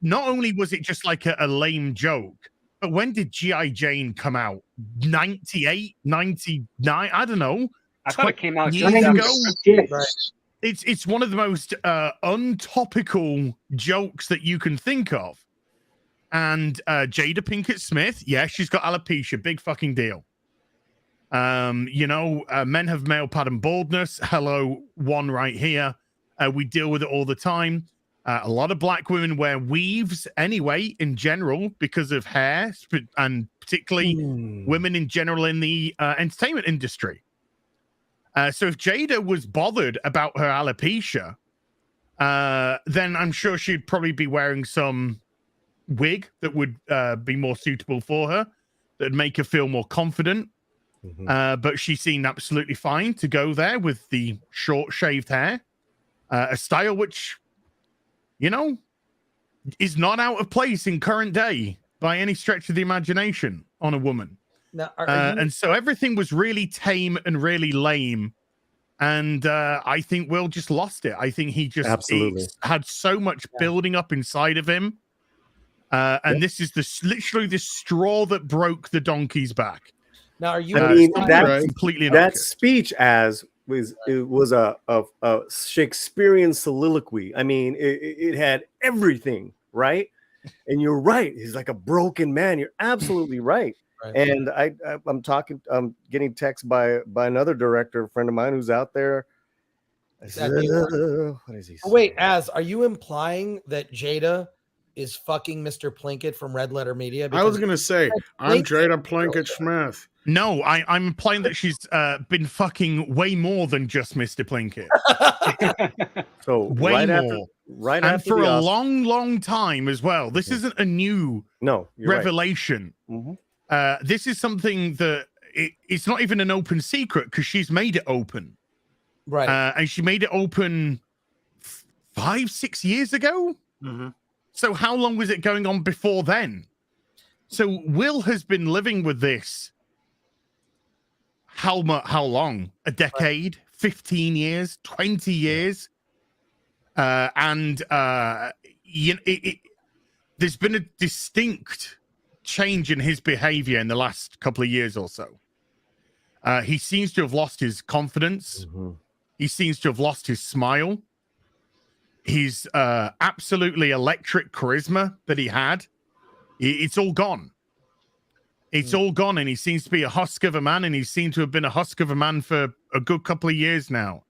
Not only was it just like a lame joke, but when did G.I. Jane come out? 98, 99? I don't know. I thought it came out years just ago. Right. It's one of the most untopical jokes that you can think of. And Jada Pinkett Smith, yeah, she's got alopecia, big fucking deal. Men have male pattern baldness. Hello, one right here. We deal with it all the time. A lot of black women wear weaves anyway, in general, because of hair, and particularly women in general in the entertainment industry. So if Jada was bothered about her alopecia, then I'm sure she'd probably be wearing some wig that would be more suitable for her, that'd make her feel more confident. But she seemed absolutely fine to go there with the short shaved hair, a style which, is not out of place in current day by any stretch of the imagination on a woman. Now, and so everything was really tame and really lame. And I think Will just lost it. I think he just had so much building up inside of him. And this is literally the straw that broke the donkey's back. Now, are you? Completely that speech was a Shakespearean soliloquy. I mean, it had everything, right? And you're right. He's like a broken man. You're absolutely right. Right. And I'm getting text by another director, a friend of mine who's out there. What is he saying? Wait, are you implying that Jada is fucking Mr. Plinkett from Red Letter Media? I was gonna say, I'm Jada Pinkett Smith. No, I'm implying that she's been fucking way more than just Mr. Plinkett. So way more. And for a long, long time as well. This isn't a new revelation. Right. This is something that it's not even an open secret because she's made it open. Right. And she made it open 5-6 years ago. So how long was it going on before then? So Will has been living with this. How long? A decade? 15 years? 20 years? There's been a distinct change in his behavior in the last couple of years or so. He seems to have lost his confidence. He seems to have lost his smile. His absolutely electric charisma that he had, it's all gone. It's all gone, and he seems to be a husk of a man, and he seems to have been a husk of a man for a good couple of years now.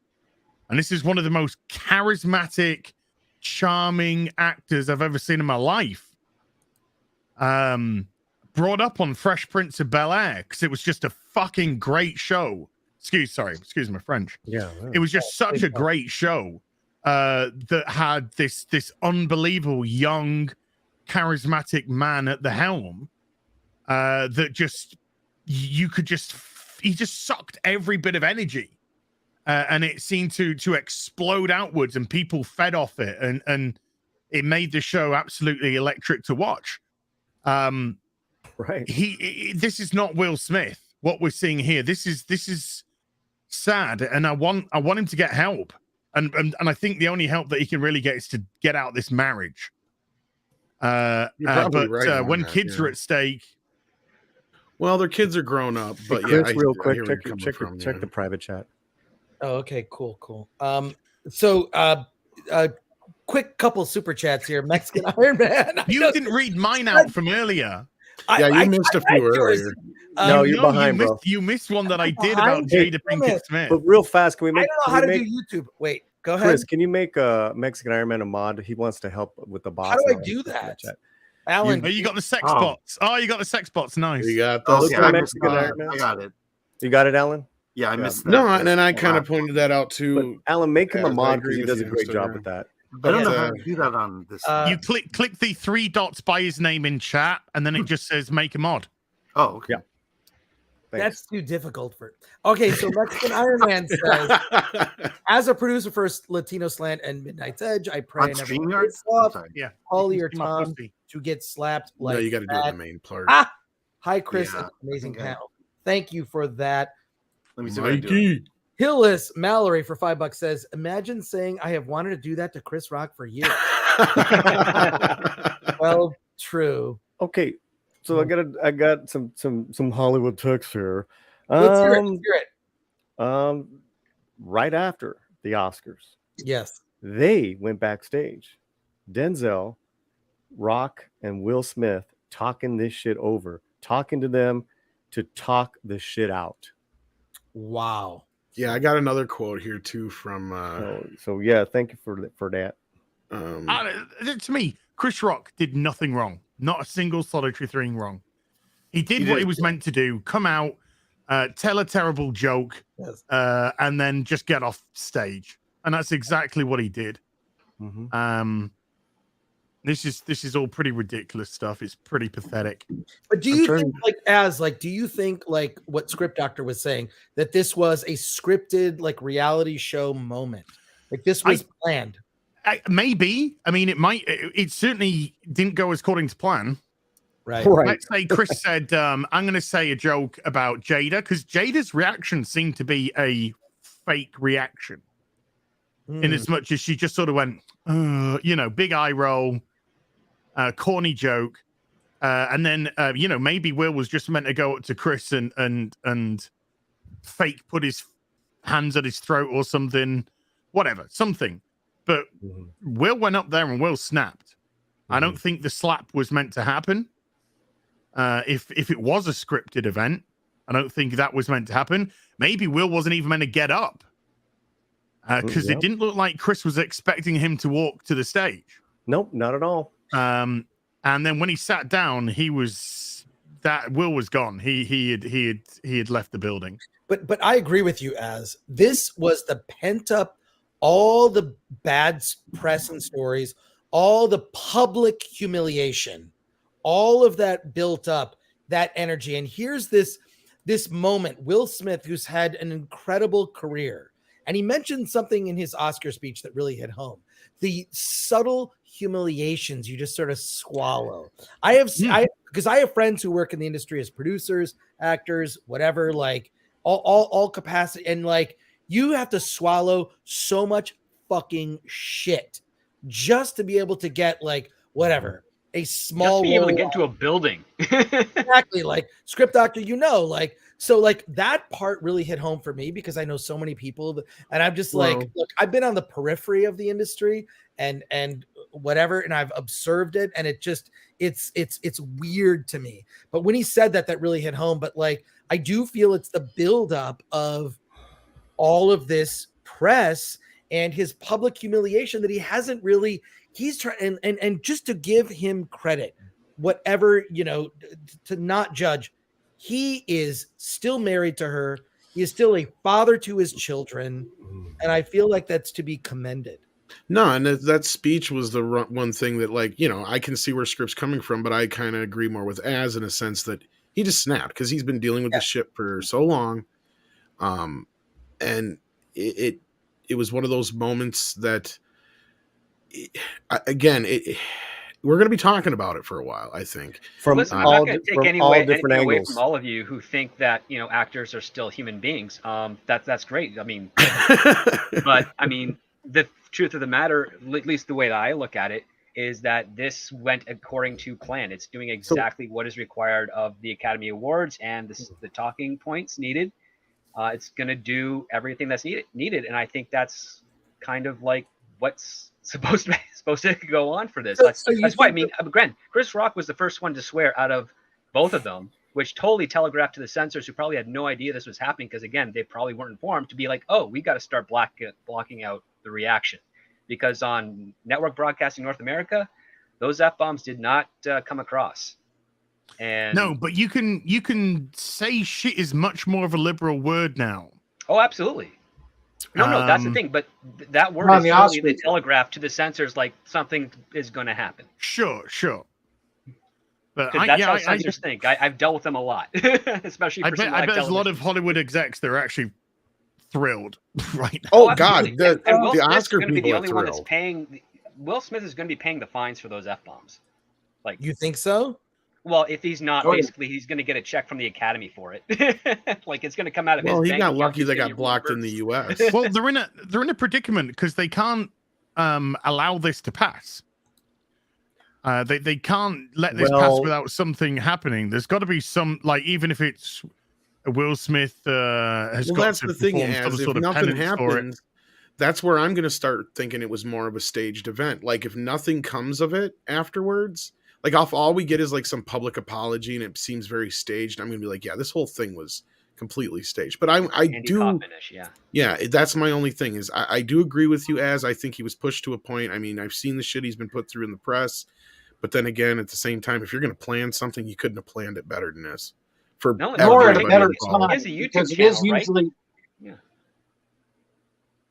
And this is one of the most charismatic, charming actors I've ever seen in my life. Brought up on Fresh Prince of Bel-Air because it was just a fucking great show. Excuse my French. Yeah. It was just such a great show that had this unbelievable young, charismatic man at the helm. That he just sucked every bit of energy, and it seemed to explode outwards, and people fed off it, and it made the show absolutely electric to watch. Right. This is not Will Smith. What we're seeing here, this is sad, and I want him to get help, and I think the only help that he can really get is to get out this marriage. You're probably right on when that, kids yeah. are at stake, well, their kids are grown up. But Chris, yeah, real I quick, hear where check you're coming from, the private chat. Oh, okay, cool. So quick couple super chats here. Mexican Iron Man. You didn't read mine out from earlier. Yeah, you missed a few earlier. No, you're behind, you bro. Missed, you missed one that I did behind? about Hey, Jada Pinkett Smith. But real fast, can we make? I don't know how to do YouTube. Wait, go ahead. Chris, can you make a Mexican Iron Man a mod? He wants to help with the bots. How do I do that? Alan, you got the sex bots. Oh, you got the sex bots. Nice. You got those. those. I got it. You got it, Alan? Yeah, I missed that. No, and then I kind of pointed that out too. But Alan, make him a I mod agree because he with does a you, great so, job yeah. with that. I don't know how to do that on this. You click the 3 dots by his name in chat, and then it just says make a mod. Oh, okay. Yeah. That's too difficult for. Okay, so Mexican Iron Man says, as a producer for Latino Slant and Midnight's Edge, I pray On I never StreamYard? get off Yeah. Holly or You can see my Tom pussy. to get slapped like No, you got to do that. the main part. Hi, Chris. Yeah, Amazing okay. panel. Thank you for that. Let me see what I do. Mikey. Hillis Mallory for $5 says, imagine saying I have wanted to do that to Chris Rock for years. Well, true. Okay, so I got some Hollywood text here. Let's hear it. Let's hear it. Right after the Oscars, Yes. they went backstage. Denzel, Rock, and Will Smith talking this shit over, talking to them to talk the shit out. Wow. Yeah, I got another quote here too from. So yeah, thank you for that. To me, Chris Rock did nothing wrong. Not a single solitary thing wrong. He did what he was meant to do. Come out, tell a terrible joke, Yes. and then just get off stage. And that's exactly what he did. Mm-hmm. This is all pretty ridiculous stuff. It's pretty pathetic. But do you think, do you think like what Script Doctor was saying, that this was a scripted like reality show moment? Like this was planned? Maybe. I mean, it certainly didn't go according to plan. Right. Let's say Chris said, I'm going to say a joke about Jada, because Jada's reaction seemed to be a fake reaction. In as much as she just sort of went, big eye roll, corny joke. And then, maybe Will was just meant to go up to Chris and fake put his hands at his throat or something, whatever, something. But Will went up there and Will snapped. I don't think the slap was meant to happen. If it was a scripted event, I don't think that was meant to happen. Maybe Will wasn't even meant to get up. Because it didn't look like Chris was expecting him to walk to the stage. Nope, not at all. And then when he sat down, Will was gone. He had left the building. But I agree with you, as this was the pent up, all the bad press and stories, all the public humiliation, all of that built up, that energy. And here's this moment, Will Smith, who's had an incredible career. And he mentioned something in his Oscar speech that really hit home. The subtle humiliations you just sort of swallow. Because I have friends who work in the industry as producers, actors, whatever, like all capacity. And like, you have to swallow so much fucking shit just to be able to get like, whatever, a small just be able to get into a building. Exactly. Like Script Doctor, like, so like that part really hit home for me because I know so many people and I'm just like, look, I've been on the periphery of the industry and whatever, and I've observed it, and it just it's weird to me. But when he said that really hit home. But like, I do feel it's the buildup of all of this press and his public humiliation that he hasn't really. He's trying, and just to give him credit, whatever, to not judge. He is still married to her. He is still a father to his children. And I feel like that's to be commended. No, and that speech was the one thing that, like, I can see where Script's coming from, but I kind of agree more with Az in a sense that he just snapped because he's been dealing with this shit for so long. And it was one of those moments that, we're going to be talking about it for a while, I think. Listen, I'm not going to take anything away from all of you who think that actors are still human beings. That's great. I mean, but I mean, the truth of the matter, at least the way that I look at it, is that this went according to plan. It's doing exactly what is required of the Academy Awards and the talking points needed. It's going to do everything that's needed, and I think that's kind of like what's supposed to go on for this. That's why. I mean, Grant, Chris Rock was the first one to swear out of both of them, which totally telegraphed to the censors, who probably had no idea this was happening, because again, they probably weren't informed, to be like, oh, we got to start blocking out the reaction, because on network broadcasting North America, those F-bombs did not come across. And no, but you can say shit is much more of a liberal word now. Oh, absolutely. No, that's the thing. But that word is totally the telegraph to the censors, like something is going to happen. Sure. But that's how censors think. I've dealt with them a lot, especially. I bet there's a lot of Hollywood execs that are actually thrilled right now. Oh God, the Oscar people be the only one that's paying. Will Smith is going to be paying the fines for those F-bombs. Like, you think so? Well, if he's not, basically, he's going to get a check from the Academy for it. Like, it's going to come out of his bank. Well, he got lucky they got blocked in the U.S. Well, they're in a predicament because they can't allow this to pass. They can't let this pass without something happening. There's got to be some, like, even if it's Will Smith has got that's to the thing, perform some if sort of nothing penance for it. happens, that's where I'm going to start thinking it was more of a staged event. Like, if nothing comes of it afterwards, like, if all we get is like some public apology and it seems very staged, I'm going to be like, yeah, this whole thing was completely staged. But I do, yeah, that's my only thing is I do agree with you, as I think he was pushed to a point. I mean, I've seen the shit he's been put through in the press, but then again, at the same time, if you're going to plan something, you couldn't have planned it better than this. Nor at a better time, because it is usually. Yeah.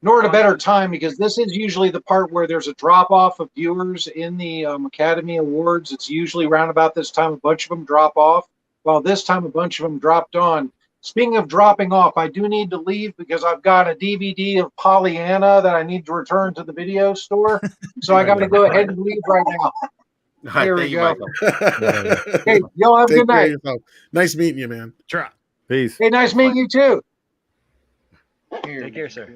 Nor at a better time, because this is usually the part where there's a drop off of viewers in the Academy Awards. It's usually around about this time a bunch of them drop off. Well, this time a bunch of them dropped on. Speaking of dropping off, I do need to leave because I've got a DVD of Pollyanna that I need to return to the video store. So I got to go ahead and leave right now. Here we go. Hey, y'all have a good night. Nice meeting you, man. Sure. Peace. Hey, nice meeting you too. Take care, sir.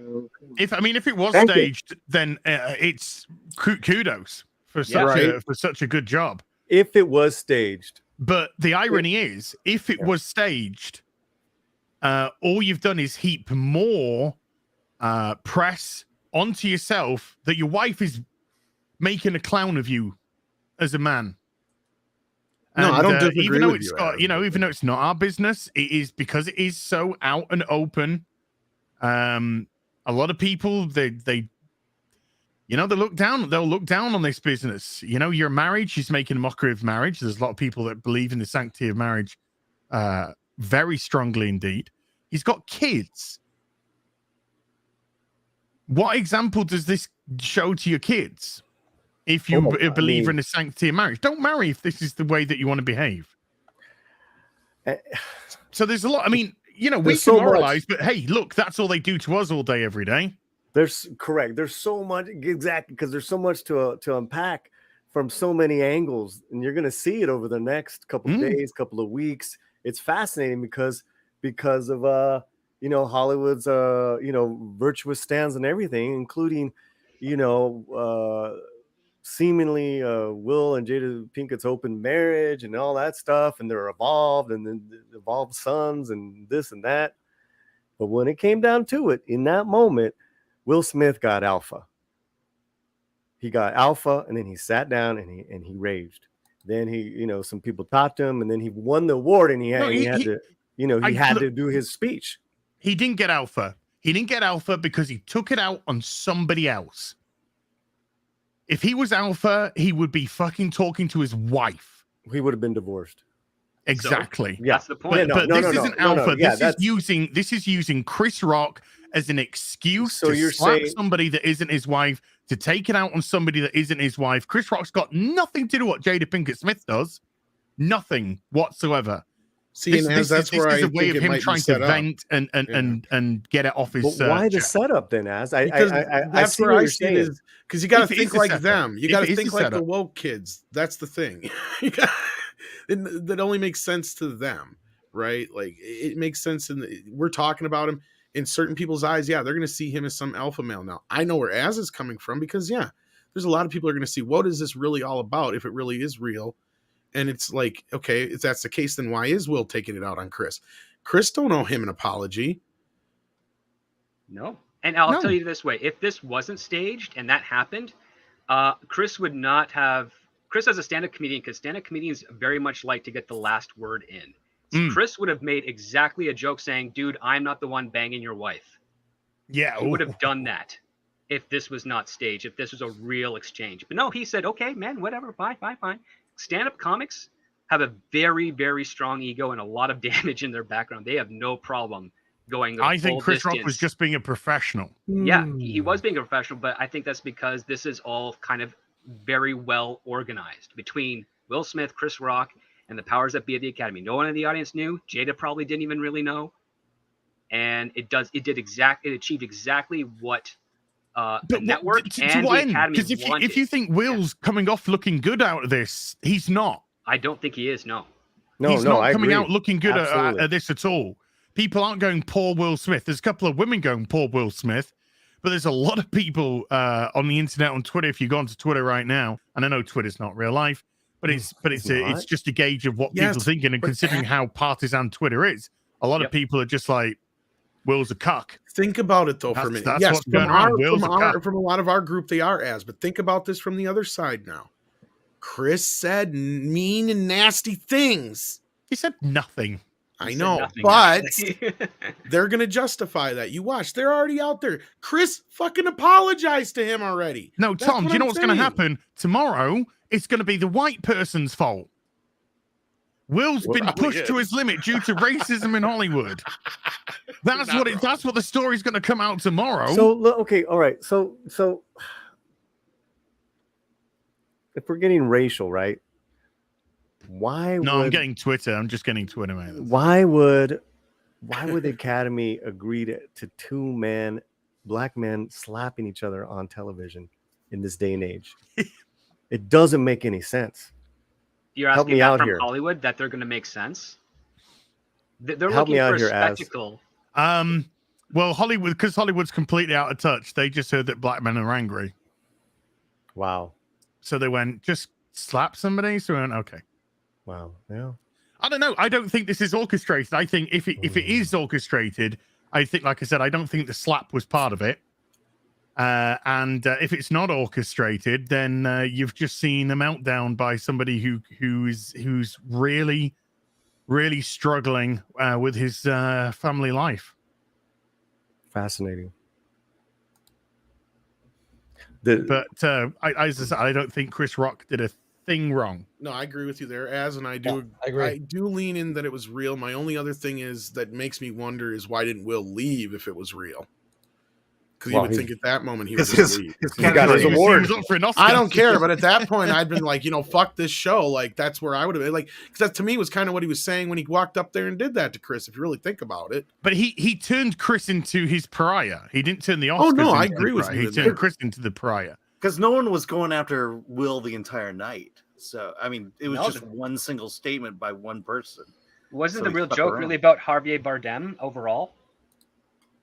If it was staged, then it's kudos for such a good job. If it was staged, but the irony is, if it was staged, all you've done is heap more press onto yourself that your wife is making a clown of you as a man. No, I don't disagree even though with it's you, got, even though it's not our business, it is because it is so out and open. A lot of people they look down. They'll look down on this business. You're married. She's making a mockery of marriage. There's a lot of people that believe in the sanctity of marriage, very strongly indeed. He's got kids. What example does this show to your kids? If you a believer in the sanctity of marriage, don't marry if this is the way that you want to behave. So there's a lot. I mean, we can moralize, but hey, look, that's all they do to us all day, every day. There's so much, exactly, because there's so much to unpack from so many angles, and you're going to see it over the next couple of days, couple of weeks. It's fascinating because of Hollywood's virtuous stands and everything, including seemingly Will and Jada Pinkett's open marriage and all that stuff, and they're evolved and then evolved sons and this and that. But when it came down to it, in that moment, Will Smith got alpha. He got alpha, and then he sat down and he raged. Then he, some people talked to him, and then he won the award, and he had to do his speech. He didn't get alpha. He didn't get alpha because he took it out on somebody else. If he was alpha, he would be fucking talking to his wife. He would have been divorced. Exactly. So, that's the point. But this isn't alpha. This is using Chris Rock as an excuse to slap somebody that isn't his wife, to take it out on somebody that isn't his wife. Chris Rock's got nothing to do with what Jada Pinkett Smith does. Nothing whatsoever. See, this is a way of him trying to vent and get it off his. But why the setup then, Az? That's where I see it is, because you got to think like them. You got to think like the woke kids. That's the thing. That only makes sense to them, right? Like, it makes sense. We're talking about him in certain people's eyes. Yeah, they're going to see him as some alpha male. Now, I know where Az is coming from, because there's a lot of people are going to see, what is this really all about if it really is real? And it's like, okay, if that's the case, then why is Will taking it out on Chris? Chris don't owe him an apology. No. And I'll tell you this way. If this wasn't staged and that happened, Chris would not have... Chris as a stand-up comedian, because stand-up comedians very much like to get the last word in. So Chris would have made exactly a joke saying, dude, I'm not the one banging your wife. Yeah. He would have done that if this was not staged, if this was a real exchange. But no, he said, okay, man, whatever, fine. Stand-up comics have a very, very strong ego and a lot of damage in their background. They have no problem going the I think full Chris Rock distance. was just being a professional. Yeah, he was being a professional, but I think that's because this is all kind of very well organized between Will Smith, Chris Rock, and the powers that be at the Academy. No one in the audience knew. Jada probably didn't even really know. And it achieved exactly what the network and the Academy wanted. Because if you think Will's coming off looking good out of this, he's not. I don't think he is, no. He's not coming out looking good at this at all. People aren't going poor Will Smith. There's a couple of women going poor Will Smith, but there's a lot of people on the internet, on Twitter. If you go onto Twitter right now, and I know Twitter's not real life, but it's just a gauge of what people are thinking, and considering how partisan Twitter is, a lot of people are just like, Will's a cuck. Think about it though for a minute. That's Yes, what's going on. From a lot of our group, they are as, but think about this from the other side now. Chris said mean and nasty things. He said nothing. I know, but they're going to justify that. You watch, they're already out there. Chris fucking apologized to him already. No, Tom, do you know what's going to happen? Tomorrow, it's going to be the white person's fault. Will's been pushed to his limit due to racism in Hollywood. That's what the story's going to come out tomorrow. So, okay, all right. So if we're getting racial, right? I'm getting Twitter. I'm just getting Twitter, man. Why would the Academy agree to two black men slapping each other on television in this day and age? It doesn't make any sense. You're asking that from Hollywood that they're going to make sense? They're looking for a spectacle. Well, Hollywood, because Hollywood's completely out of touch. They just heard that black men are angry. Wow. So they went, just slap somebody. So we went, okay. Wow. Yeah. I don't know. I don't think this is orchestrated. I think if it is orchestrated, I think, like I said, I don't think the slap was part of it. And if it's not orchestrated, then you've just seen a meltdown by somebody who's really, really struggling with his family life. Fascinating. But as I said, I don't think Chris Rock did a thing wrong. No, I agree with you there, and I do. I agree. I do lean in that it was real. My only other thing is that makes me wonder is why didn't Will leave if it was real? Because you would think at that moment he was going to leave. He got his award. I don't care, but at that point I'd been like, fuck this show. Like that's where I would have been. Like, because that to me was kind of what he was saying when he walked up there and did that to Chris. If you really think about it, but he turned Chris into his pariah. He didn't turn the Oscars. Oh no, I agree with you. He turned Chris into the pariah because no one was going after Will the entire night. So I mean, it was just one single statement by one person. Wasn't the real joke really about Javier Bardem overall?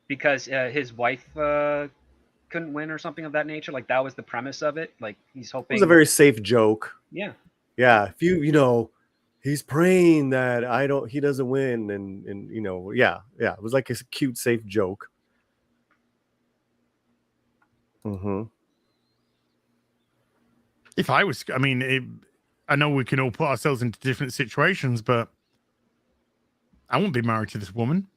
Because his wife couldn't win or something of that nature. Like that was the premise of it. Like he's hoping. It was a very safe joke. Yeah. Yeah. If he's praying that he doesn't win, and yeah. It was like a cute, safe joke. Mm-hmm. If I was, I know we can all put ourselves into different situations, but I wouldn't be married to this woman.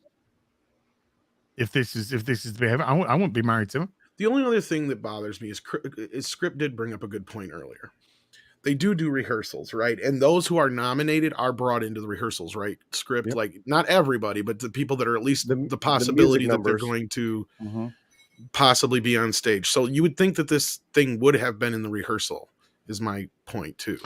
If this is the behavior, I wouldn't be married to her. The only other thing that bothers me is Script did bring up a good point earlier. They do rehearsals, right? And those who are nominated are brought into the rehearsals, right? Script, yep. Like not everybody, but the people that are at least the possibility that they're going to possibly be on stage. So you would think that this thing would have been in the rehearsal, is my point too.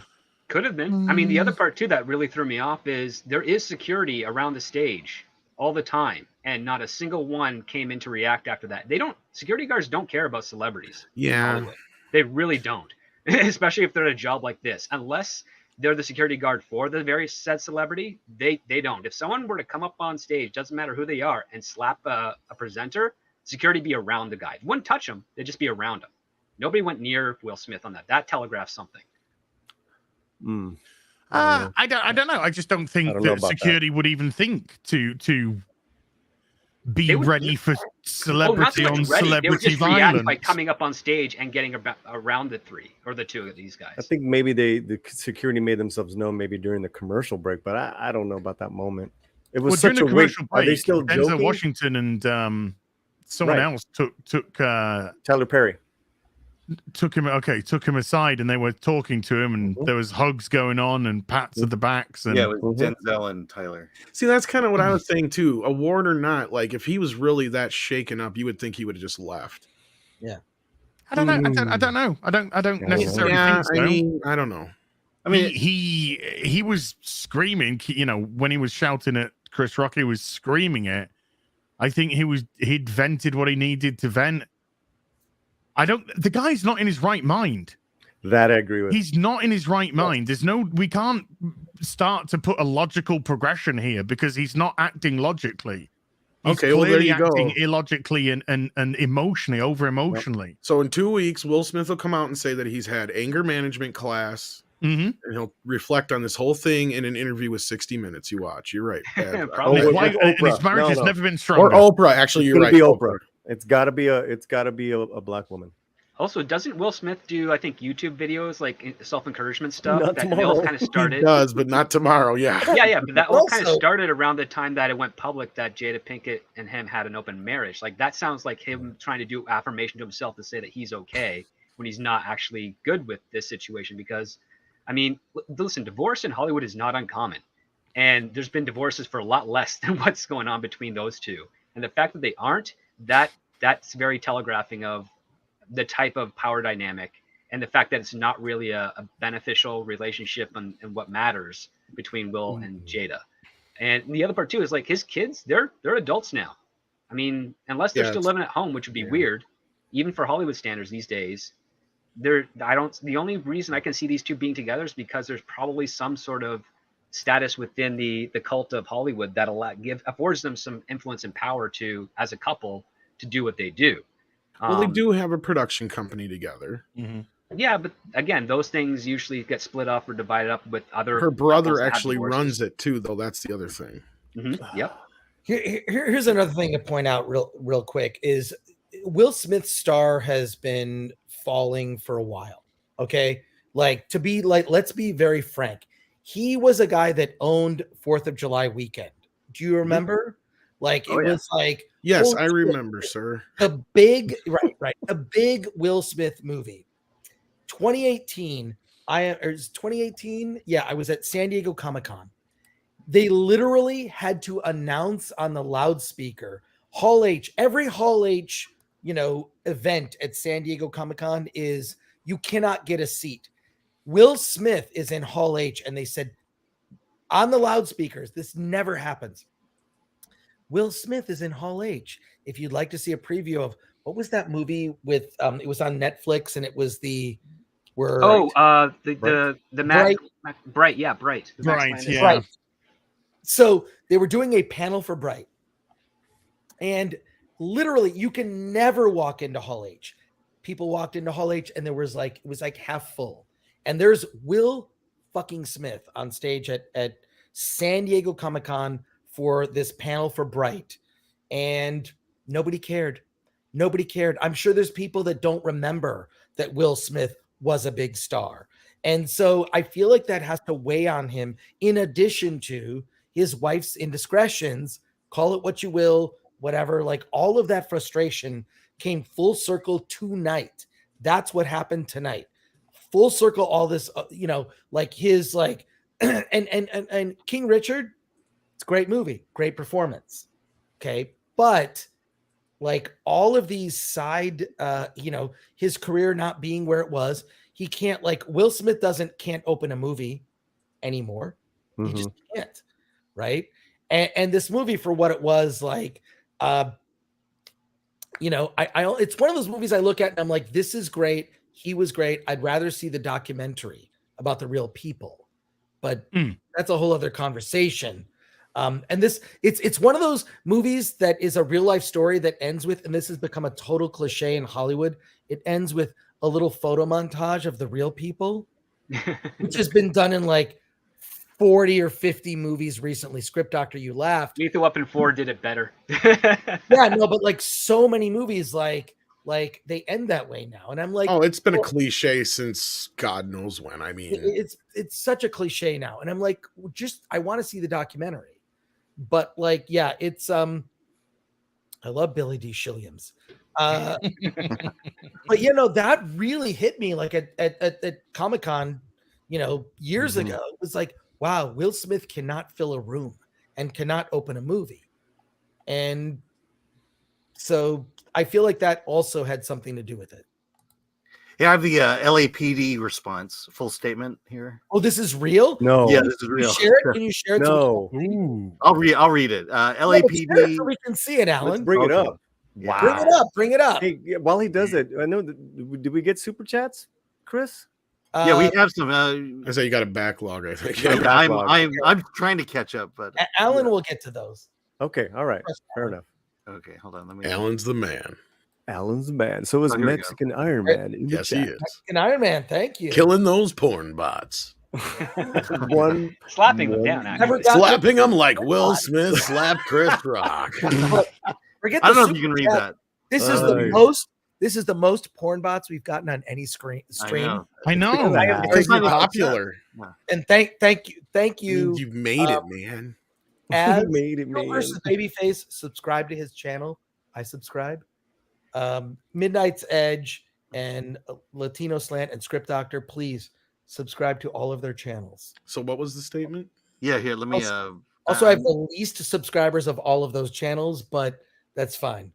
Could have been. I mean, the other part too that really threw me off is there is security around the stage all the time, and not a single one came in to react after that. Security guards don't care about celebrities. Yeah. They really don't, especially if they're at a job like this. Unless they're the security guard for the very said celebrity, they don't. If someone were to come up on stage, doesn't matter who they are, and slap a presenter, security be around the guy. Wouldn't touch him. They'd just be around him. Nobody went near Will Smith on that. That telegraphs something. I don't know. I just don't think that security would even think to be ready for celebrity on celebrity they would just react violence by coming up on stage and getting around the three or the two of these guys. I think maybe the security made themselves known maybe during the commercial break, but I don't know about that moment. It was such a commercial break. Are they still Denzel joking? Washington and someone else took Tyler Perry. Took him aside, and they were talking to him, and there was hugs going on and pats at the backs. And it was Denzel and Tyler. See, that's kind of what I was saying too. Award or not, like if he was really that shaken up, you would think he would have just left. Yeah, I don't know. I don't know. I don't necessarily think so. I mean, I don't know. I mean, he was screaming. You know, when he was shouting at Chris Rock, he was screaming it. I think he'd vented what he needed to vent. The guy's not in his right mind. That I agree with. He's not in his right mind. We can't start to put a logical progression here because he's not acting logically. He's okay, well there you acting go. Illogically and emotionally, over emotionally. Yep. So in 2 weeks, Will Smith will come out and say that he's had anger management class. And he'll reflect on this whole thing in an interview with 60 Minutes. You watch. You're right. Probably. And his marriage has never been stronger. Or Oprah. Actually, you're right. Oprah. It's got to be a black woman. Also, doesn't Will Smith do, I think, YouTube videos, like self-encouragement stuff? Not that tomorrow. all kind of started. He does, but not tomorrow. Yeah. Yeah, but that all kind of started around the time that it went public that Jada Pinkett and him had an open marriage. Like that sounds like him trying to do affirmation to himself to say that he's okay when he's not actually good with this situation. Because, I mean, listen, divorce in Hollywood is not uncommon, and there's been divorces for a lot less than what's going on between those two. And the fact that they aren't, that's very telegraphing of the type of power dynamic and the fact that it's not really a beneficial relationship and what matters between Will and Jada. And the other part too is like his kids, they're adults now. I mean, unless they're still living at home, which would be weird, even for Hollywood standards these days. The only reason I can see these two being together is because there's probably some sort of status within the cult of Hollywood that affords them some influence and power to, as a couple, to do what they do. Well, they do have a production company together. Yeah, but again, those things usually get split up or divided up with other. Her brother actually runs it too, though. That's the other thing. Yep. Here's another thing to point out real quick is Will Smith's star has been falling for a while. Okay, let's be very frank. He was a guy that owned 4th of July weekend. Do you remember? It was like, yes, I remember, sir. A big a big Will Smith movie. 2018. 2018. Yeah, I was at San Diego Comic-Con. They literally had to announce on the loudspeaker, Hall H. Every Hall H, event at San Diego Comic-Con is you cannot get a seat. Will Smith is in Hall H, and they said on the loudspeakers, this never happens. Will Smith is in Hall H. If you'd like to see a preview of what was that movie with it was on Netflix and it was the Bright. Yeah. Bright. So they were doing a panel for Bright. And literally you can never walk into Hall H. People walked into Hall H and it was like half full. And there's Will fucking Smith on stage at San Diego Comic-Con for this panel for Bright, and nobody cared. I'm sure there's people that don't remember that Will Smith was a big star. And so I feel like that has to weigh on him in addition to his wife's indiscretions, call it what you will, whatever, like all of that frustration came full circle tonight. That's what happened tonight. Full circle, all this, and King Richard, it's a great movie, great performance. Okay. But like all of these side, his career not being where it was, he can't, Will Smith can't open a movie anymore. He just can't. Right. And this movie, for what it was, it's one of those movies I look at and I'm like, this is great. He was great. I'd rather see the documentary about the real people, but that's a whole other conversation. And it's one of those movies that is a real life story that ends with, and this has become a total cliche in Hollywood. It ends with a little photo montage of the real people, which has been done in like 40 or 50 movies recently. Script Doctor, you laughed. Lethal Weapon 4 did it better. Yeah, no, but like so many movies, like they end that way now, and I'm like, oh, it's been a cliche since God knows when. I mean, it's such a cliche now, and I'm like, I want to see the documentary, but like, yeah, it's I love Billy D. Shilliams, but that really hit me like at Comic-Con, years ago. It was like, wow, Will Smith cannot fill a room and cannot open a movie, and so I feel like that also had something to do with it. Yeah, I have the LAPD response, full statement here. Oh, this is real? No. Yeah, this is real. Can you share it? No. I'll read it. LAPD. So we can see it, Alan. Let's bring it up. Wow. Bring it up. Hey, while he does it, I know. Did we get super chats, Chris? Yeah, we have some. I say you got a backlog. I think. I'm trying to catch up, but Alan will get to those. Okay, all right, fair enough. Okay, hold on. Let me. Alan's the man. Alan's the man. So is Mexican Iron Man. Yes, he is. Mexican Iron Man. Thank you. Killing those porn bots. Slapping them down. Actually. Slapping them like Will Smith slapped Chris Rock. I don't know if you can read that. This is the most porn bots we've gotten on any stream. I know. Because they're popular. And thank you. You've made it, man. As you made it, man. Versus Babyface, subscribe to his channel. I subscribe. Midnight's Edge and Latino Slant and Script Doctor, please subscribe to all of their channels. So what was the statement? Yeah, here, let me also I have the least subscribers of all of those channels, but that's fine.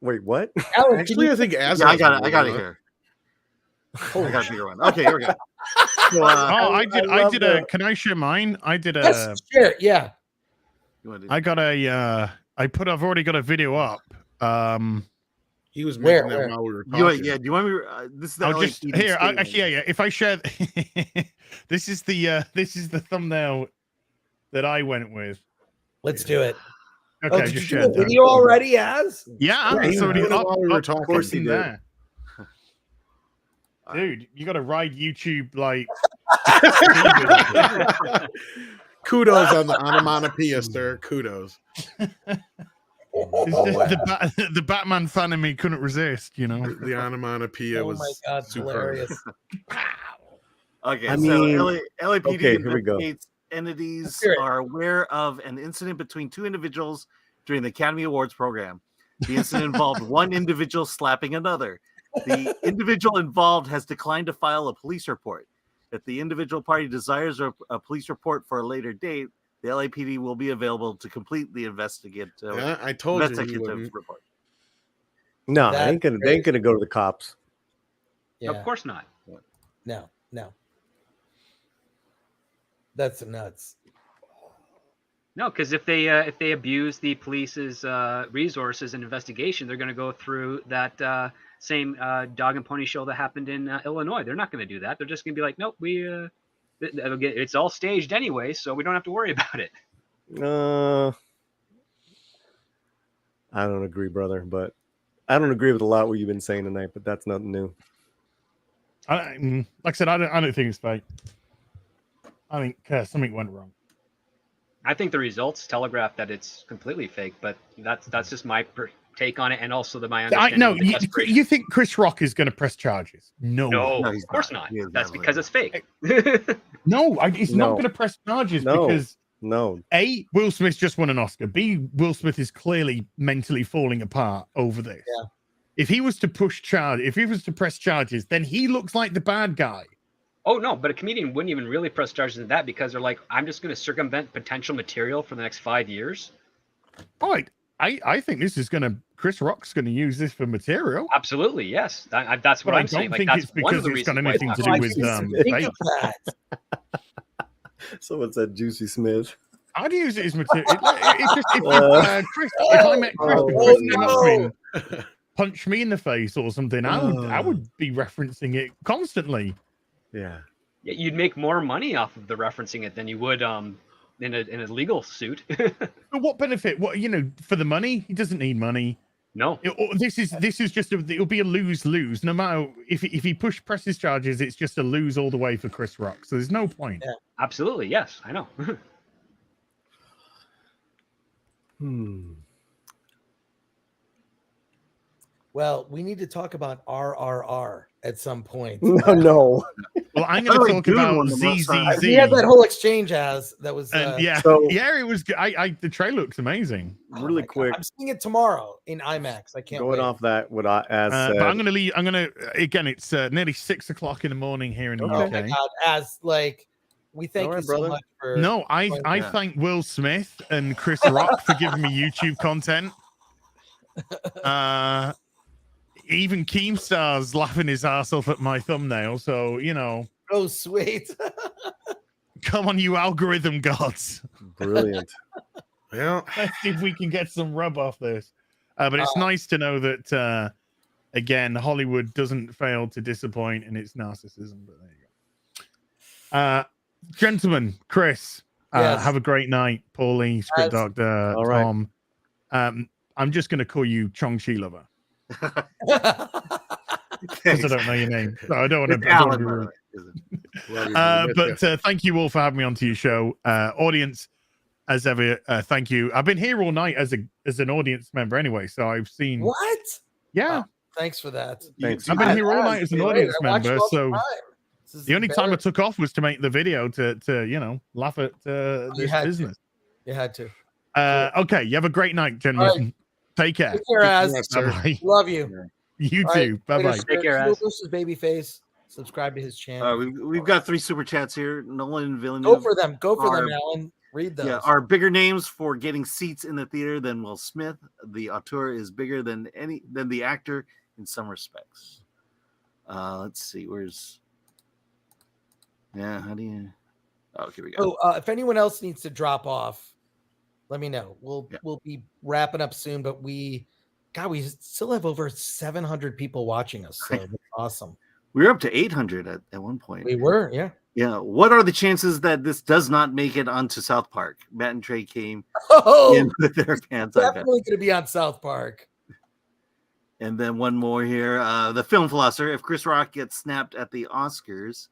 Wait, what? Alan, actually, I think as I got it here. I got a bigger one. Okay, here we go. So, I did a. Can I share mine? I did a. Yes, share. Yeah. I've already got a video up. He was making that while we were talking. Do you want me? This is the I'll just here. Yeah. If I share, this is the thumbnail that I went with. Let's do it. Okay, did you do a video already? Yeah, he already while we were talking. There. Dude, you got to ride YouTube like. Kudos on the onomatopoeia, sir. Kudos. The Batman fan in me couldn't resist, The onomatopoeia was hilarious. Okay, I mean, LAPD investigates entities are aware of an incident between two individuals during the Academy Awards program. The incident involved one individual slapping another. The individual involved has declined to file a police report. If the individual party desires a police report for a later date, the LAPD will be available to complete the investigative I told you report. No, they ain't gonna go to the cops. Yeah. Of course not. No. That's nuts. No, because if they abuse the police's resources and investigation, they're going to go through that same dog and pony show that happened in Illinois. They're not going to do that. They're just going to be like, nope, it's all staged anyway, so we don't have to worry about it. I don't agree, brother, but I don't agree with a lot what you've been saying tonight, but that's nothing new. Like I said, I don't think it's fake. I think something went wrong. I think the results telegraph that it's completely fake, but that's just my take on it, and also my understanding. You think Chris Rock is going to press charges? No, of course not. That's because it's fake. No, he's not going to press charges because A, Will Smith just won an Oscar. B, Will Smith is clearly mentally falling apart over this. Yeah. If he was to press charges, then he looks like the bad guy. Oh, no, but a comedian wouldn't even really press charges in that because they're like, I'm just going to circumvent potential material for the next 5 years. All right. I think Chris Rock's going to use this for material. Absolutely, yes. That's what I'm saying. I don't think it's because it's got anything to do with fake. Someone said Juicy Smith. I'd use it as material. If I met Chris and Chris came up to me and punched me in the face or something, I would be referencing it constantly. Yeah. You'd make more money off of the referencing it than you would in a legal suit. But what benefit? What for the money? He doesn't need money. No. This is just it'll be a lose-lose. No matter if he presses charges, it's just a lose all the way for Chris Rock. So there's no point. Yeah. Absolutely, yes, I know. Well, we need to talk about RRR at some point. No. Well, I'm going to talk about ZZZ. We had that whole exchange that was. It was. The trailer looks amazing. Really quick. I'm seeing it tomorrow in IMAX. I can't going wait. off that. What I said. But I'm going to leave. I'm going to again. It's nearly 6 o'clock in the morning here in the UK. Oh my God! We thank you so much for. No, I thank Will Smith and Chris Rock for giving me YouTube content. Even Keemstar's laughing his ass off at my thumbnail, so Oh, sweet! Come on, you algorithm gods! Brilliant. Yeah, let's see if we can get some rub off this. But it's nice to know that again, Hollywood doesn't fail to disappoint in its narcissism. But there you go, gentlemen. Chris, have a great night. Paulie, Script Doctor, Tom. I'm just going to call you Chong Chi Lover. Because I don't know your name, so I don't want to be rude. But thank you all for having me onto your show, audience. As ever, thank you. I've been here all night as an audience member anyway, so I've seen what. Yeah, thanks for that. Thanks. I've been here all night as an audience member, so the only time I took off was to make the video to laugh at this business. You had to. Okay, you have a great night, gentlemen. Right. Take care. Take care, Az. Love you. You too. Bye bye. Take care, Az. Babyface. Subscribe to his channel. We've got 3 super chats here. Nolan Villeneuve. Go for them. Go for them, Alan. Read those. Yeah, are bigger names for getting seats in the theater than Will Smith. The auteur is bigger than the actor in some respects. Let's see. How do you? Oh, here we go. If anyone else needs to drop off, let me know. We'll be wrapping up soon, but we still have over 700 people watching us. So that's awesome. We were up to 800 at one point. We were, yeah. Yeah. What are the chances that this does not make it onto South Park? Matt and Trey came in with their pants on. Definitely going to be on South Park. And then one more here. The film philosopher. If Chris Rock gets snapped at the Oscars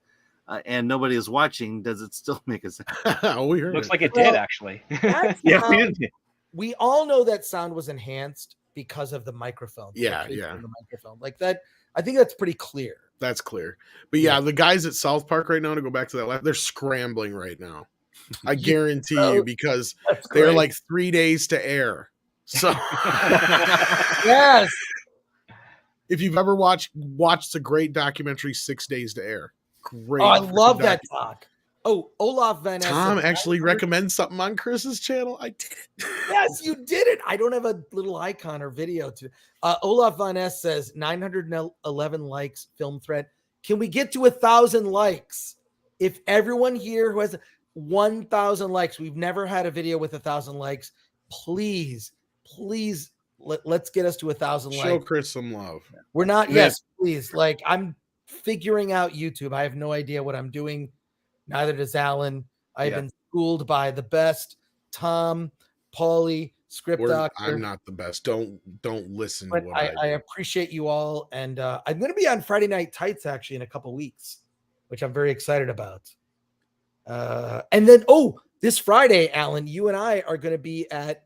and nobody is watching, does it still make a sound? We heard Looks like it did, actually. We all know that sound was enhanced because of the microphone. Yeah. The microphone. Like that. I think that's pretty clear. That's clear. But the guys at South Park right now, to go back to that, they're scrambling right now. I guarantee you, because they're like 3 days to air. So yes. If you've ever watched the great documentary 6 Days to Air. Great. Oh, I love that talk. Oh, Olaf Van Ness. Tom actually recommends something on Chris's channel. I did it. Yes, you did it. I don't have a little icon or video to. Olaf Van Ness says 911 likes film thread. Can we get to 1,000 likes? If everyone here who has 1,000 likes, we've never had a video with 1,000 likes. Please, let's get us to 1,000 likes. Show Chris some love. We're not. Yes, please. Like, I'm figuring out YouTube. I have no idea what I'm doing. Neither does Alan. I've been schooled by the best. Tom, Paulie, Script Doctor. I'm not the best. Don't listen but to what I appreciate you all. And I'm going to be on Friday Night Tights actually in a couple weeks, which I'm very excited about. And then, this Friday, Alan, you and I are going to be at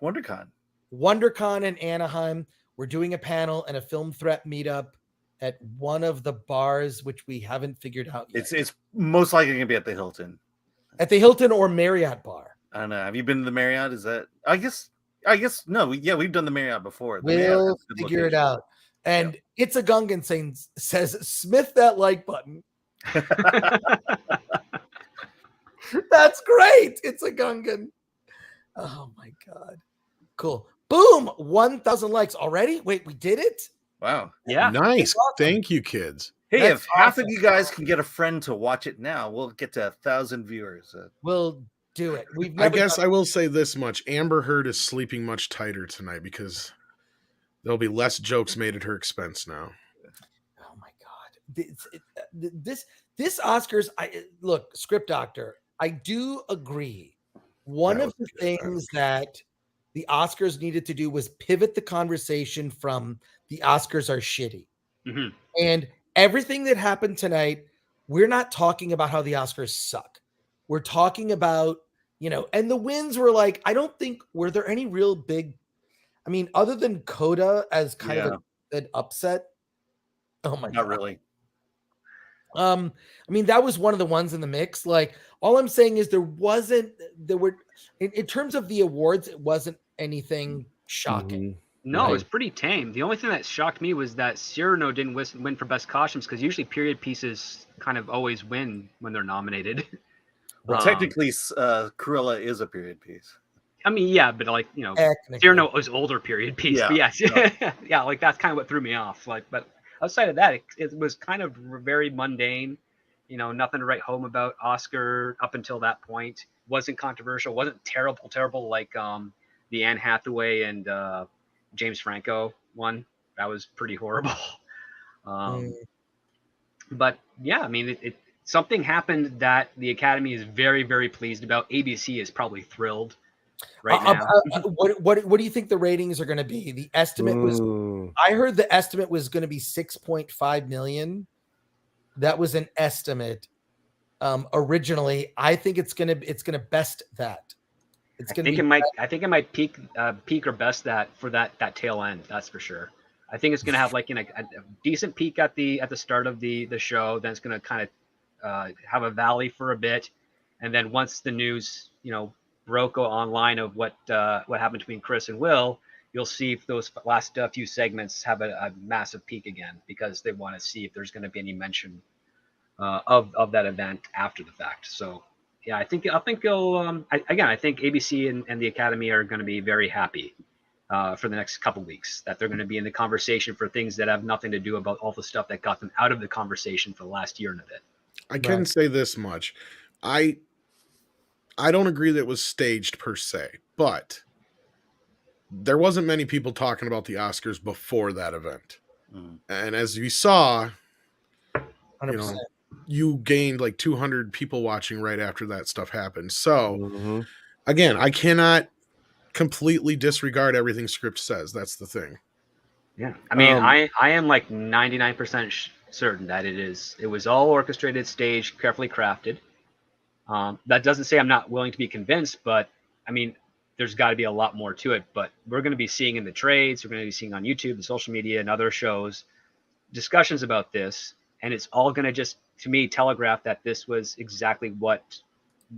WonderCon in Anaheim. We're doing a panel and a film threat meetup at one of the bars, which we haven't figured out yet. It's most likely going to be at the Hilton. At the Hilton or Marriott bar. I don't know. Have you been to the Marriott? Is that? I guess no. We've done the Marriott before. We'll figure it out. And It's a Gungan says, Smith that like button. That's great. It's a Gungan. Oh my God. Cool. Boom. 1,000 likes already. Wait, we did it? Wow. Yeah. Nice. Thank you, kids. Hey, if half of you guys can get a friend to watch it now, we'll get to 1,000 viewers. We'll do it. I guess I will say this much. Amber Heard is sleeping much tighter tonight because there'll be less jokes made at her expense now. Oh my God. This Oscars, look, Script Doctor, I do agree One of the things that the Oscars needed to do was pivot the conversation from the Oscars are shitty. Mm-hmm. And everything that happened tonight, we're not talking about how the Oscars suck. We're talking about, and the wins were like, I don't think, were there any real big, I mean, other than Coda as kind of an upset? Oh my God. Not really. I mean, that was one of the ones in the mix. Like, all I'm saying is there were, in terms of the awards, it wasn't anything shocking. No, it was pretty tame. The only thing that shocked me was that Cyrano didn't win for best costumes, because usually period pieces kind of always win when they're nominated. Well, technically, Cruella is a period piece. I mean, yeah, but like, Cyrano was older period piece. But yes, yeah, like that's kind of what threw me off. Like, but outside of that, it was kind of very mundane. Nothing to write home about. Oscar up until that point wasn't controversial. Wasn't terrible like the Anne Hathaway and James Franco one. That was pretty horrible. But yeah, I mean, something happened that the Academy is very, very pleased about. ABC is probably thrilled right now. What do you think the ratings are going to be? The estimate was, I heard the estimate was going to be 6.5 million. That was an estimate originally. I think it's going to best that. I think it might peak or best that for that tail end. That's for sure. I think it's going to have like a decent peak at the start of the show. Then it's going to kind of have a valley for a bit, and then once the news broke online of what happened between Chris and Will, you'll see if those last few segments have a massive peak again, because they want to see if there's going to be any mention of that event after the fact. So yeah, I think you'll I think ABC and the Academy are going to be very happy for the next couple weeks, that they're going to be in the conversation for things that have nothing to do about all the stuff that got them out of the conversation for the last year and a bit. I can say this much. I don't agree that it was staged per se, but there wasn't many people talking about the Oscars before that event. And as we saw, 100%. You gained like 200 people watching right after that stuff happened. So again, I cannot completely disregard everything script says. That's the thing. Yeah. I mean, I am like 99% certain that it was all orchestrated, staged, carefully crafted. That doesn't say I'm not willing to be convinced, but I mean, there's got to be a lot more to it. But we're going to be seeing in the trades, we're going to be seeing on YouTube and social media and other shows discussions about this, and it's all going to just, to me, telegraph that this was exactly what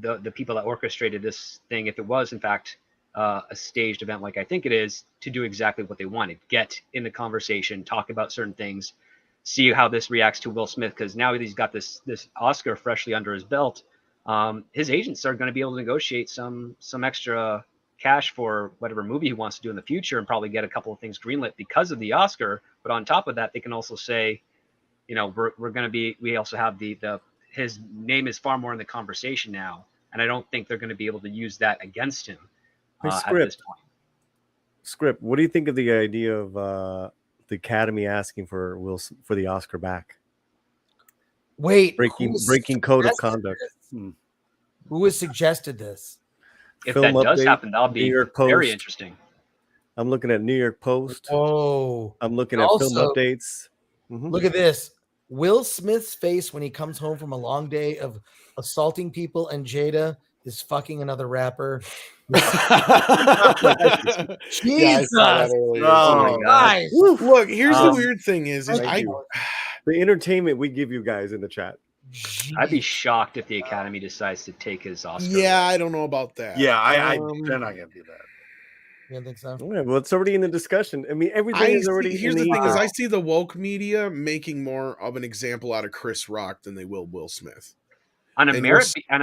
the people that orchestrated this thing, if it was in fact a staged event like I think it is, to do exactly what they wanted: get in the conversation, talk about certain things, see how this reacts to Will Smith, because now he's got this Oscar freshly under his belt. His agents are going to be able to negotiate some extra cash for whatever movie he wants to do in the future, and probably get a couple of things greenlit because of the Oscar. But on top of that, they can also say, we're going to be, we also have his name is far more in the conversation now, and I don't think they're going to be able to use that against him at this point. Script, what do you think of the idea of the Academy asking for the Oscar back? Wait, breaking code of conduct. Who has suggested this? If that does happen, that'll be very interesting. I'm looking at New York Post. Oh, I'm looking at film updates. Look at this. Will Smith's face when he comes home from a long day of assaulting people and Jada is fucking another rapper. Jesus. Oh my God. Look, here's the weird thing is the entertainment we give you guys in the chat. I'd be shocked if the Academy decides to take his Oscar. Yeah, I don't know about that. Yeah, they're not going to do that. You don't think so? Yeah, well, it's already in the discussion. I mean, everything is already. Here's the thing: is I see the woke media making more of an example out of Chris Rock than they will Will Smith. On a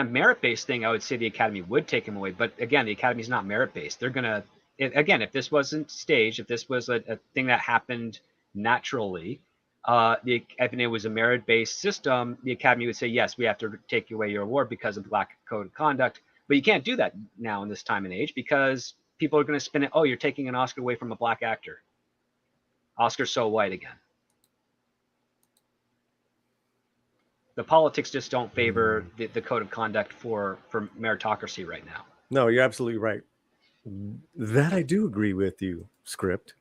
merit-based thing, I would say the Academy would take him away. But again, the Academy's not merit-based. They're gonna, again, if this wasn't staged, if this was a thing that happened naturally, if it was a merit-based system, the Academy would say, yes, we have to take away your award because of lack of code of conduct. But you can't do that now in this time and age, because people are going to spin it. Oh, you're taking an Oscar away from a black actor. Oscar's so white again. The politics just don't favor the code of conduct for meritocracy right now. No, you're absolutely right. That I do agree with you, Script.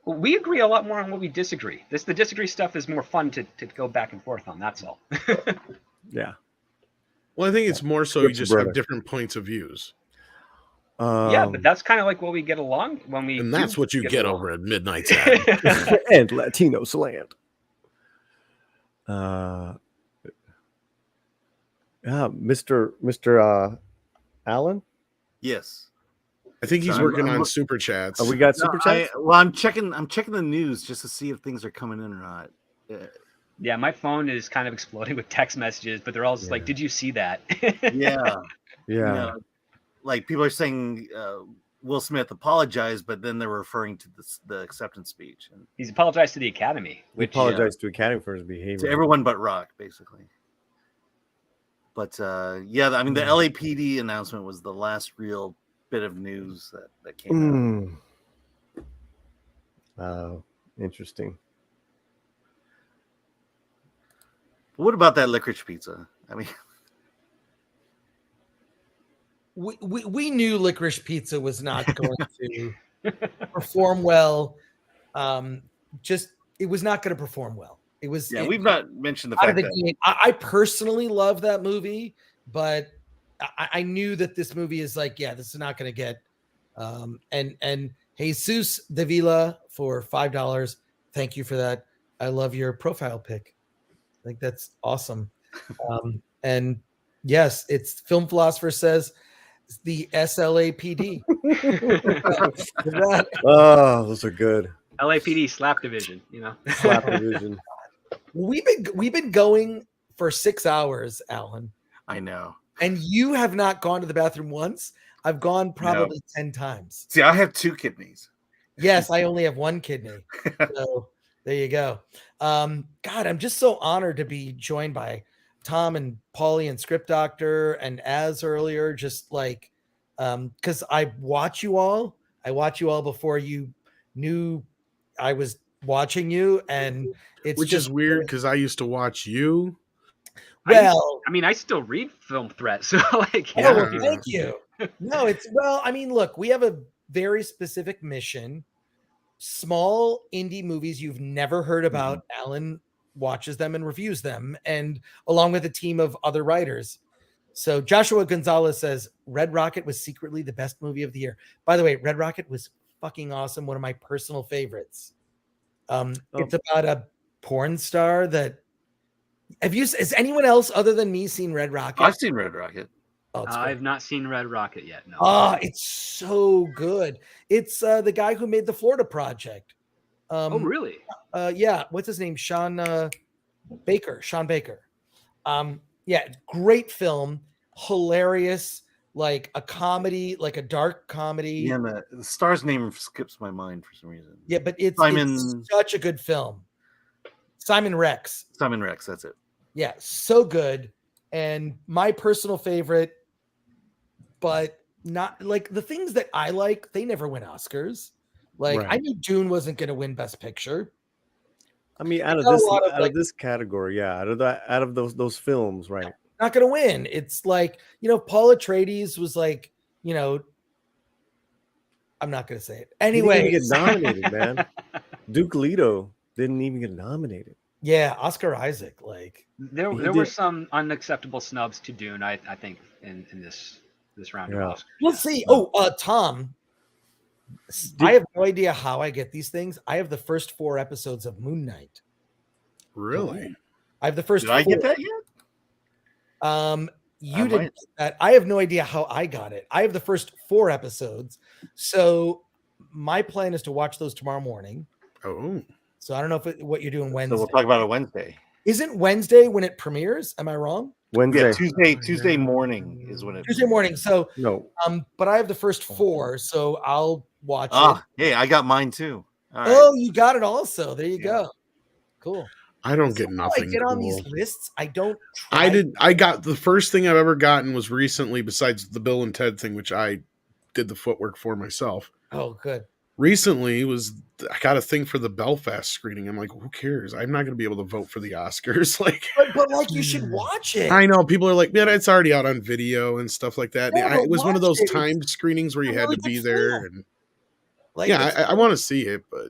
Well, we agree a lot more on what we disagree. The disagree stuff is more fun to go back and forth on. That's all. Yeah. Well, I think it's more so you just have different points of views. Yeah, but that's kind of like what we get along when we. And that's what you get over at Midnight Saturday. And Latino slant. Mr. Allen? Yes. I think he's working on super chats. Oh, we got super chats? I'm checking the news just to see if things are coming in or not. Yeah, my phone is kind of exploding with text messages, but they're all just like, "Did you see that?" Yeah. Yeah. You know, like people are saying Will Smith apologized, but then they're referring to the acceptance speech. And he's apologized to the Academy. He apologized to Academy for his behavior. To everyone but Rock, basically. But yeah, I mean, the LAPD announcement was the last real bit of news that came out. Oh, interesting. What about that licorice pizza? I mean, we knew licorice pizza was not going to perform well. It was not going to perform well. It was. Yeah, we've not mentioned the fact that I personally love that movie, but I knew that this movie is like, yeah, this is not going to get. And Jesus Davila for $5. Thank you for that. I love your profile pic. I think that's awesome. And yes, it's Film Philosopher says the SLAPD. Oh, those are good. LAPD slap division, Slap division. We've been going for 6 hours, Alan. I know. And you have not gone to the bathroom once. I've gone probably 10 times. See, I have 2 kidneys. Yes, I only have 1 kidney. So there you go. God, I'm just so honored to be joined by Tom and Paulie and Script Doctor and Az earlier, just like because I watch you all before you knew I was watching you, and it's which is weird because I used to watch you. Well, I mean, I still read Film Threat, so like, yeah. Oh, well, thank you. No, I mean, look, we have a very specific mission. Small indie movies you've never heard about. Alan watches them and reviews them, and along with a team of other writers. So Joshua Gonzalez says Red Rocket was secretly the best movie of the year. By the way, Red Rocket was fucking awesome. One of my personal favorites. It's about a porn star that. Has anyone else other than me seen Red Rocket? I've seen Red Rocket. Oh, I've not seen Red Rocket yet. No. Oh, it's so good. It's the guy who made the Florida Project. Oh, really? Yeah. What's his name? Sean Baker. Yeah, great film. Hilarious. Like a comedy, like a dark comedy. Yeah, the star's name skips my mind for some reason. Yeah, but it's such a good film. Simon Rex, that's it. Yeah, so good. And my personal favorite, but not like the things that I like, they never win Oscars. Like I knew Dune wasn't going to win Best Picture. I mean, out of this category, yeah, out of those films, right? Not going to win. It's like, Paul Atreides was like, I'm not going to say it. Anyway, he didn't get nominated, man. Duke Leto didn't even get nominated. Yeah, Oscar Isaac. Like there were some unacceptable snubs to Dune, I think, in this round of Oscars. Let's see. Tom. I have no idea how I get these things. I have the first 4 episodes of Moon Knight. Really? I have the first. Did I get that yet? You didn't get that. I have no idea how I got it. I have the first 4 episodes. So my plan is to watch those tomorrow morning. Oh. So I don't know what you're doing Wednesday. So we'll talk about it Wednesday. Isn't Wednesday when it premieres? Am I wrong? Wednesday. Yeah, Tuesday morning is when it. Tuesday morning. So no. But I have the first 4, so I'll watch it. Hey, I got mine too. All right. Oh, you got it also. There you go. Cool. I don't get nothing. I get on these lists. I don't. I got the first thing I've ever gotten was recently, besides the Bill and Ted thing, which I did the footwork for myself. Oh, good. recently I got a thing for the Belfast screening. I'm like, who cares? I'm not going to be able to vote for the Oscars. Like, but like you should watch it. I know people are like, man, it's already out on video and stuff like that. Yeah, It was one of those it. timed screenings where you had to be there, and like, yeah, I want to see it, but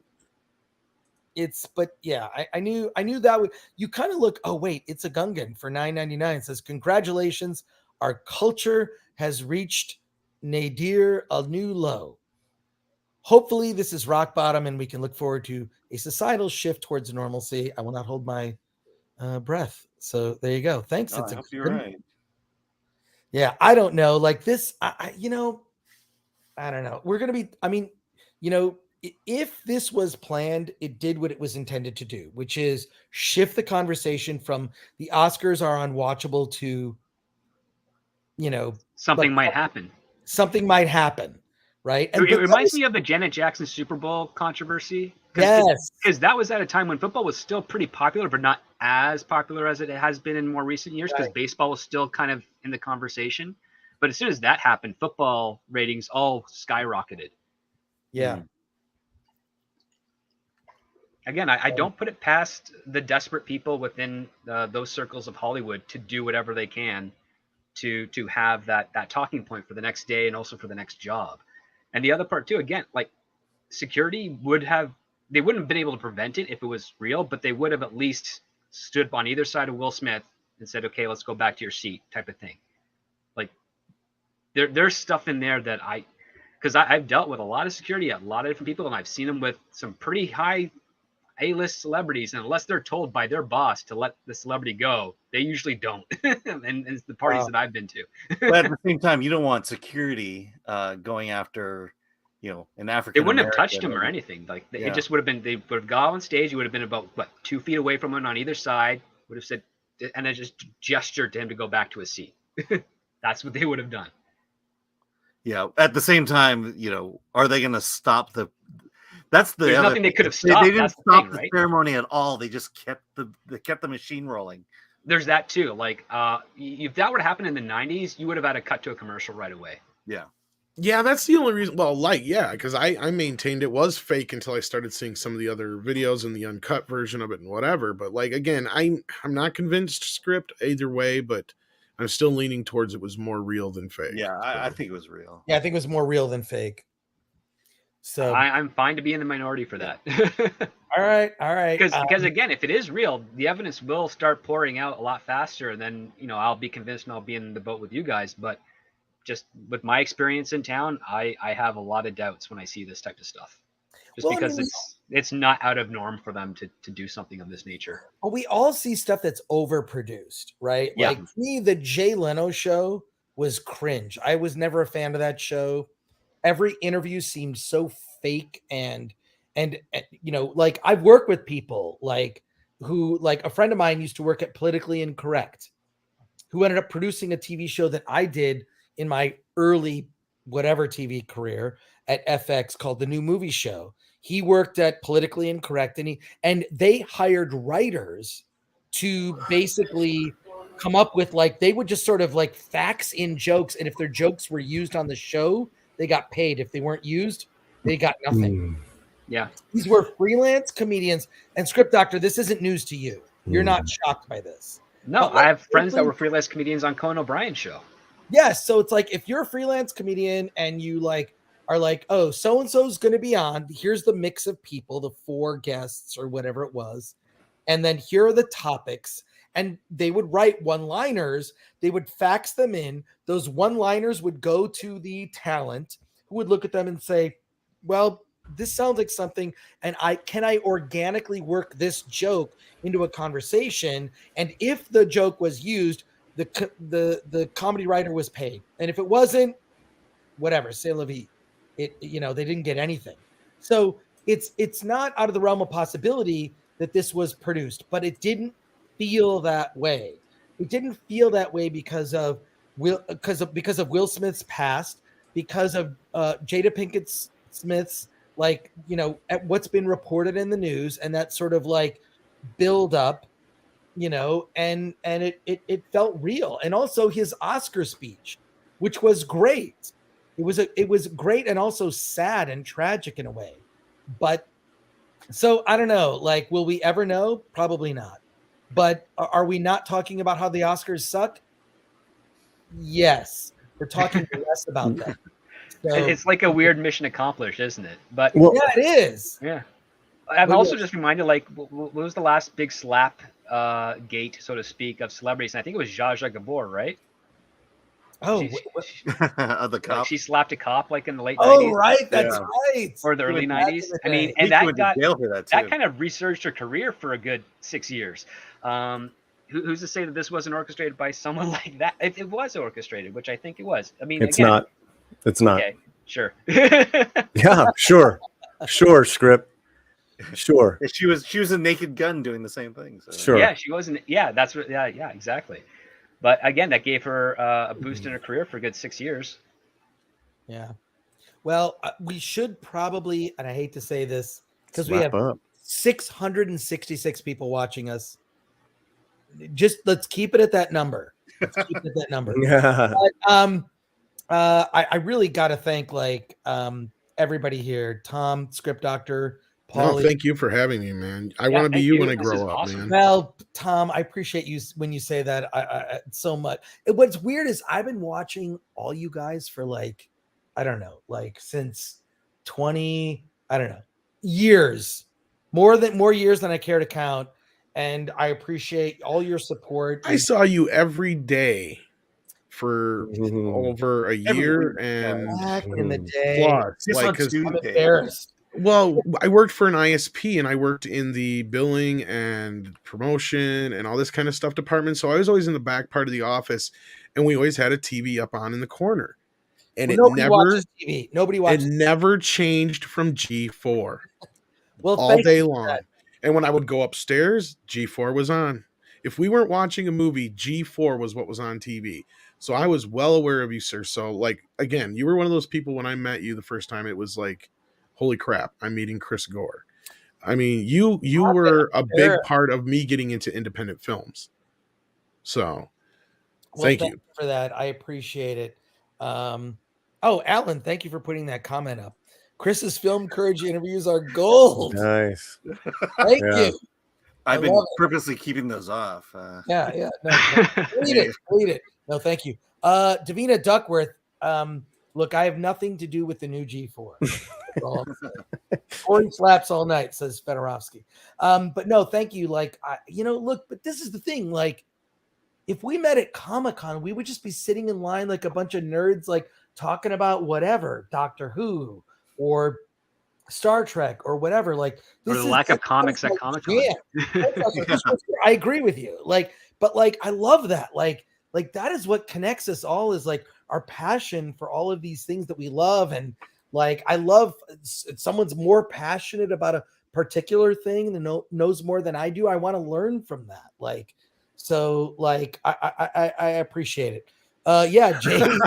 I knew that would. You kind of look. Oh wait, it's a Gungan for $9.99. It says congratulations, our culture has reached nadir a new low. Hopefully, this is rock bottom, and we can look forward to a societal shift towards normalcy. I will not hold my breath. So there you go. Thanks. I hope you're right. Yeah, I don't know. Like this, I don't know. We're gonna be. I mean, if this was planned, it did what it was intended to do, which is shift the conversation from the Oscars are unwatchable to, something might happen. Something might happen, right? And it reminds me of the Janet Jackson Super Bowl controversy. Yes, because that was at a time when football was still pretty popular, but not as popular as it has been in more recent years, because baseball was still kind of in the conversation. But as soon as that happened, football ratings all skyrocketed. Yeah. Again, I don't put it past the desperate people within those circles of Hollywood to do whatever they can to have that talking point for the next day and also for the next job. And the other part too, again, like security they wouldn't have been able to prevent it if it was real, but they would have at least stood on either side of Will Smith and said, okay, let's go back to your seat type of thing. Like there's stuff in there that because I've dealt with a lot of security, a lot of different people, and I've seen them with some pretty high A-list celebrities, and unless they're told by their boss to let the celebrity go, they usually don't. and it's the parties that I've been to. But at the same time, you don't want security going after, an African. They wouldn't have touched him or anything. Like it just would have been. They would have gone on stage. You would have been about 2 feet away from him on either side. Would have said, and then just gestured to him to go back to his seat. That's what they would have done. Yeah. At the same time, are they going to stop the? There's nothing they could have stopped. They didn't stop the ceremony at all. They just kept the machine rolling. There's that too. Like, if that were to happen in the 90s, you would have had to cut to a commercial right away. Yeah. Yeah, that's the only reason. Well, because I maintained it was fake until I started seeing some of the other videos and the uncut version of it and whatever. But again, I'm not convinced script either way, but I'm still leaning towards it was more real than fake. Yeah, I think it was real. Yeah, I think it was more real than fake. So I'm fine to be in the minority for that. All right. Because again, if it is real, the evidence will start pouring out a lot faster, and then I'll be convinced and I'll be in the boat with you guys. But just with my experience in town, I have a lot of doubts when I see this type of stuff, because it's not out of norm for them to do something of this nature. Well, we all see stuff that's overproduced, right? Yeah. Like me, the Jay Leno show was cringe. I was never a fan of that show. Every interview seemed so fake and like I've worked with people who a friend of mine used to work at Politically Incorrect, who ended up producing a TV show that I did in my early whatever TV career at FX called The New Movie Show. He worked at Politically Incorrect, and they hired writers to basically come up with they would just sort of fax in jokes, and if their jokes were used on the show, they got paid. If they weren't used, they got nothing. Yeah. These were freelance comedians. And Script Doctor, this isn't news to you. You're not shocked by this. No, I have friends that were freelance comedians on Conan O'Brien's show. Yes. So it's if you're a freelance comedian and you are oh, so-and-so's going to be on, here's the mix of people, the 4 guests or whatever it was. And then here are the topics. And they would write one-liners. They would fax them in. Those one-liners would go to the talent, who would look at them and say, well, this sounds like something, and can I organically work this joke into a conversation? And if the joke was used, the comedy writer was paid. And if it wasn't, whatever, c'est la vie. They didn't get anything. So it's not out of the realm of possibility that this was produced, but it didn't feel that way. It didn't feel that way because of Will Smith's past, because of Jada Pinkett Smith's at what's been reported in the news, and that sort of build up, and it felt real. And also his Oscar speech, which was great. it was great and also sad and tragic in a way. But so I don't know, like, will we ever know? Probably not. But are we not talking about how the Oscars suck? Yes, we're talking less about that. So, It's like a weird mission accomplished, isn't it? But yeah, it is. Yeah. I'm also just reminded, like, what was the last big slap gate, so to speak, of celebrities? And I think it was Zsa Zsa Gabor, right? Oh, the cop. She slapped a cop like in the late 90s. Oh, right, that's right. Or the early 90s. I mean, and that kind of resurged her career for a good 6 years. Who's to say that this wasn't orchestrated by someone like that? It was orchestrated, which I think it was. I mean, it's not. It's not. Okay, sure. Yeah, sure, script. Sure. She was a Naked Gun doing the same thing. So. Sure. Yeah, she wasn't. Yeah, that's what. Yeah, exactly. But again, that gave her a boost in her career for a good 6 years. Yeah. Well, we should probably, and I hate to say this, because we have 666 people watching us. Just let's keep it at that number. Yeah. But, I really got to thank everybody here, Tom, Script Doctor, Paulie. Thank you for having me, man. I want to be you when I grow up, man. Well, Tom, I appreciate you when you say that I so much. What's weird is I've been watching all you guys for I don't know, since 20, I don't know, years, more years than I care to count. And I appreciate all your support. I saw you every day for over a year and back in the day. Plus, I'm embarrassed. Well, I worked for an ISP and I worked in the billing and promotion and all this kind of stuff department. So I was always in the back part of the office, and we always had a TV up on in the corner. And nobody watches TV. Nobody watches. It never changed from G4 all day long. And when I would go upstairs, G4 was on. If we weren't watching a movie, G4 was what was on TV. So I was well aware of you, sir. So again, you were one of those people when I met you the first time, it was like, holy crap, I'm meeting Chris Gore. I mean, you were a big part of me getting into independent films. So thank you for that. I appreciate it. Alan, thank you for putting that comment up. Chris's film courage interviews are gold. Nice. Thank you. I've been purposely keeping those off. Yeah. No, read it. No, thank you. Davina Duckworth. Look, I have nothing to do with the new G4. Corey slaps all night, says Fedorovsky. But no, thank you. Look, but this is the thing. If we met at Comic-Con, we would just be sitting in line like a bunch of nerds, talking about whatever, Doctor Who or Star Trek or whatever. Or the lack of comics at Comic-Con. Yeah. I agree with you. But I love that. That is what connects us all, is our passion for all of these things that we love. And I love someone's more passionate about a particular thing and knows more than I do. I want to learn from that. I appreciate it. Yeah, James.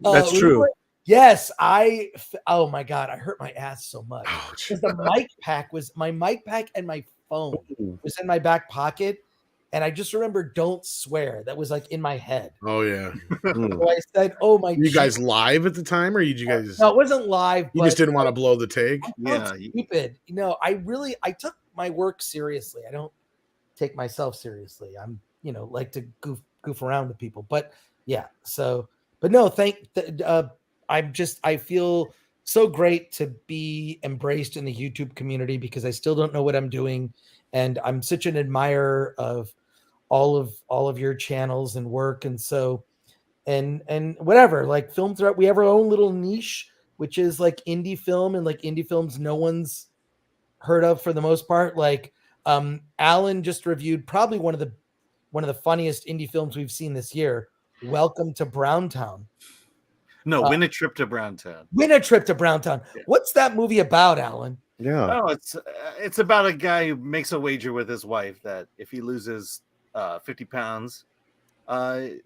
That's true. Yes, oh my God, I hurt my ass so much. Because my mic pack and my phone was in my back pocket. And I just remember "Don't Swear." That was in my head. Oh yeah. So I said, "Oh my." You guys live at the time, or did you guys? No, it wasn't live. You just didn't want to blow the take. Yeah, stupid. I took my work seriously. I don't take myself seriously. I'm, like to goof around with people. But yeah. So, but no, I feel so great to be embraced in the YouTube community, because I still don't know what I'm doing. And I'm such an admirer of all of your channels and work. And so, and whatever, Film Threat, we have our own little niche, which is indie film, and indie films no one's heard of for the most part. Alan just reviewed probably one of the funniest indie films we've seen this year, Welcome to Browntown. No, Win a Trip to Browntown. Win a Trip to Browntown. Yeah. What's that movie about, Alan? Yeah. Oh, it's about a guy who makes a wager with his wife that if he loses 50 pounds,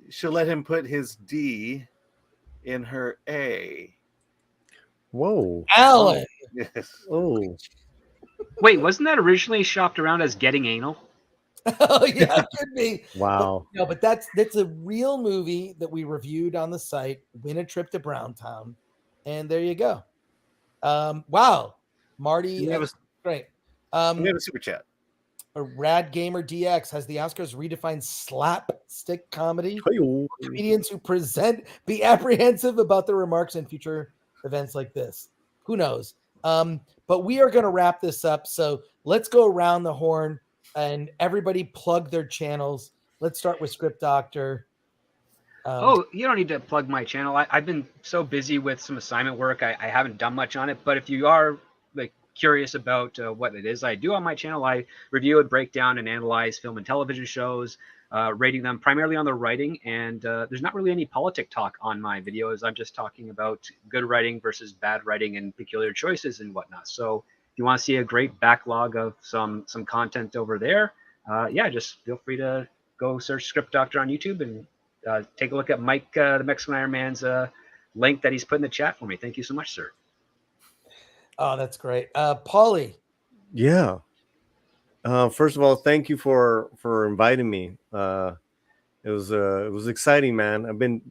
she'll let him put his D in her A. Whoa. Oh yeah, it could be. Wow. But that's a real movie that we reviewed on the site. Win a trip to Browntown, and there you go. Wow, Marty, great. We have a super chat. A Rad Gamer DX has the Oscars redefined slapstick comedy. Comedians who present be apprehensive about their remarks in future events like this. Who knows? But we are going to wrap this up. So let's go around the horn and everybody plug their channels. Let's start with Script Doctor. You don't need to plug my channel. I've been so busy with some assignment work. I haven't done much on it. But if you are like curious about what it is I do on my channel, I review and break down and analyze film and television shows, rating them primarily on their writing. And there's not really any politic talk on my videos. I'm just talking about good writing versus bad writing and peculiar choices and whatnot. So if you want to see a great backlog of some content over there, just feel free to go search Script Doctor on YouTube and take a look at Mike, the Mexican Iron Man's link that he's put in the chat for me. Thank you so much, sir. Oh, that's great. Paulie. Yeah. First of all, thank you for inviting me. It was exciting, man. I've been,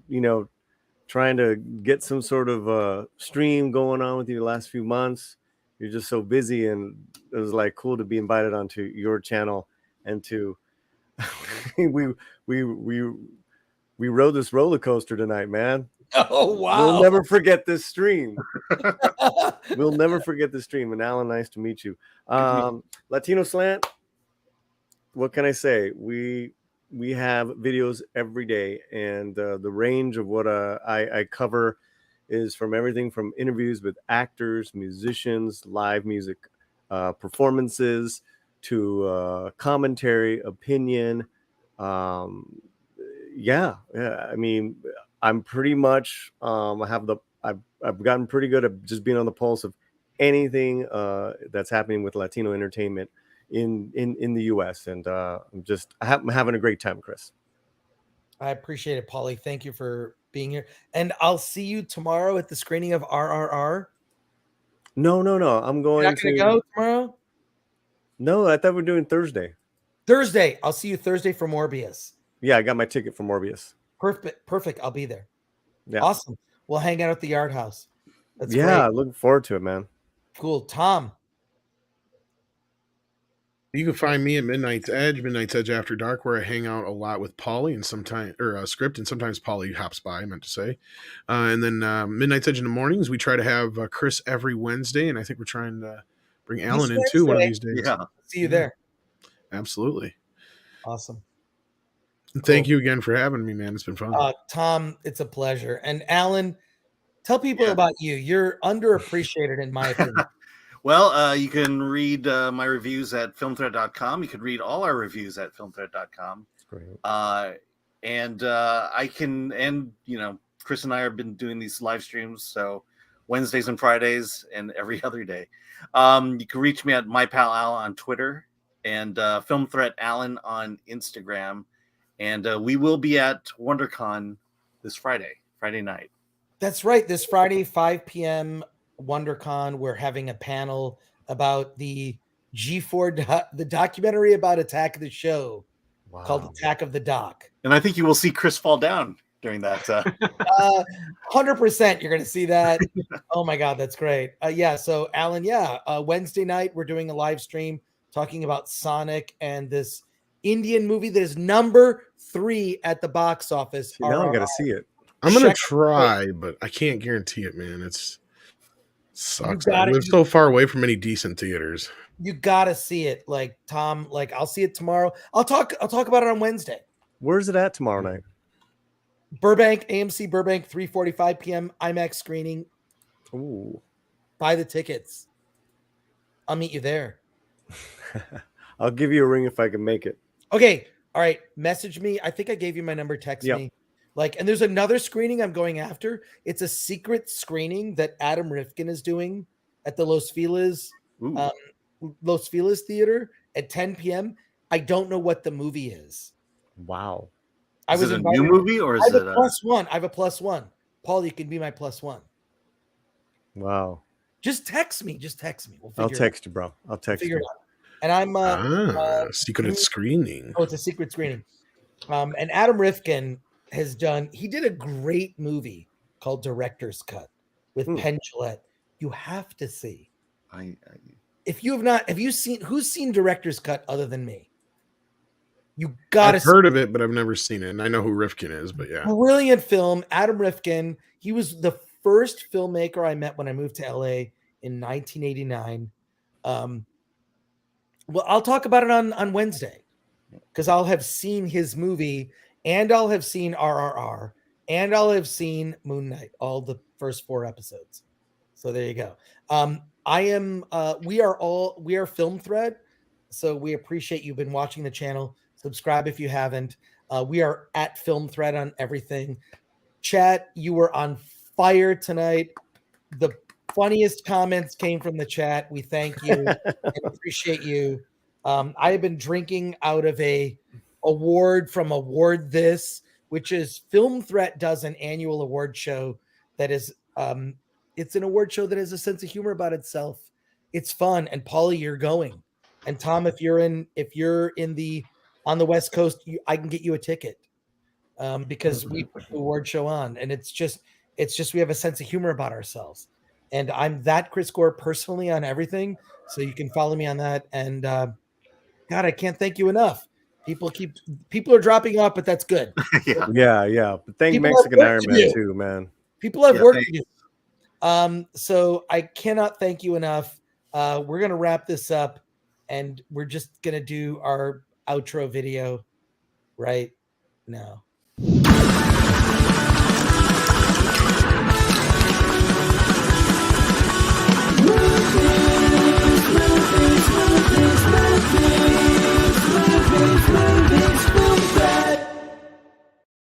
trying to get some sort of stream going on with you the last few months. You're just so busy, and it was like cool to be invited onto your channel and to we rode this roller coaster tonight, man. Oh, wow. We'll never forget this stream. We'll never forget this stream. And Alan, nice to meet you. Latino Slant, what can I say? We have videos every day, and the range of what I cover is from everything from interviews with actors, musicians, live music performances, to commentary, opinion. I mean, I'm pretty much I've gotten pretty good at just being on the pulse of anything that's happening with Latino entertainment in the US, and I'm having a great time, Chris. I appreciate it, Paulie. Thank you for being here, and I'll see you tomorrow at the screening of RRR. No, I'm going. You're not gonna go tomorrow? No, I thought we were doing Thursday. I'll see you Thursday for Morbius. Yeah, I got my ticket for Morbius. Perfect. I'll be there. Yeah. Awesome. We'll hang out at the Yard House. That's great. Looking forward to it, man. Cool. Tom. You can find me at Midnight's Edge After Dark, where I hang out a lot with Paulie and sometimes Script, and sometimes Paulie hops by, I meant to say. And then Midnight's Edge in the mornings, we try to have Chris every Wednesday, and I think we're trying to bring Alan in too one of these days. Yeah. See you there. Absolutely. Awesome. Thank you again for having me, man. It's been fun. Tom, it's a pleasure. And Alan, tell people about you. You're underappreciated, in my opinion. Well, you can read my reviews at filmthread.com. You can read all our reviews at filmthread.com. That's great. Chris and I have been doing these live streams, so Wednesdays and Fridays and every other day. You can reach me at mypal on Twitter and filmthreat Alan on Instagram. And we will be at WonderCon this Friday night. That's right. This Friday, 5 p.m., WonderCon, we're having a panel about the G4, the documentary about Attack of the Show, called Attack of the Doc. And I think you will see Chris fall down during that. 100% you're going to see that. Oh, my God, that's great. So, Alan, Wednesday night, we're doing a live stream talking about Sonic and this Indian movie that is number 3 at the box office. Now I got to see it. I'm going to try, but I can't guarantee it, man. Sucks. I live so far away from any decent theaters. You got to see it. Like, Tom, I'll see it tomorrow. I'll talk about it on Wednesday. Where's it at tomorrow night? Burbank, AMC Burbank, 3:45 p.m. IMAX screening. Ooh. Buy the tickets. I'll meet you there. I'll give you a ring if I can make it. Okay. All right. Message me. I think I gave you my number. Text me. And there's another screening I'm going after. It's a secret screening that Adam Rifkin is doing at the Los Feliz Theater at 10 p.m. I don't know what the movie is. Wow. Is it a new movie or is it a +1? I have a +1. Paul, you can be my +1. Wow. Just text me. We'll I'll text you, bro. I'll text you. and I'm secret screening. Oh, it's a secret screening. And Adam Rifkin he did a great movie called Director's Cut with Penn Jillette. You have to see. If you have not, who's seen Director's Cut other than me? You gotta. I've heard of it, but I've never seen it, and I know who Rifkin is. But yeah, brilliant film. Adam Rifkin. He was the first filmmaker I met when I moved to LA in 1989. Well, I'll talk about it on Wednesday because I'll have seen his movie and I'll have seen RRR and I'll have seen Moon Knight, all the first 4 episodes. So there you go. We are Film Thread. So we appreciate you've been watching the channel. Subscribe if you haven't. We are at Film Thread on everything. Chat, you were on fire tonight. The funniest comments came from the chat. We thank you and appreciate you. I have been drinking out of a award from Award This, which is Film Threat does an annual award show that is it's an award show that has a sense of humor about itself. It's fun. And Paulie, you're going. And Tom, if you're on the West Coast, I can get you a ticket because we put the award show on, and it's just we have a sense of humor about ourselves. And I'm that Chris Gore personally on everything, so you can follow me on that. And God, I can't thank you enough. People are dropping off, but that's good. yeah. But thank Mexican Iron Man too, man. People have work to do. So I cannot thank you enough. We're gonna wrap this up, and we're just gonna do our outro video right now.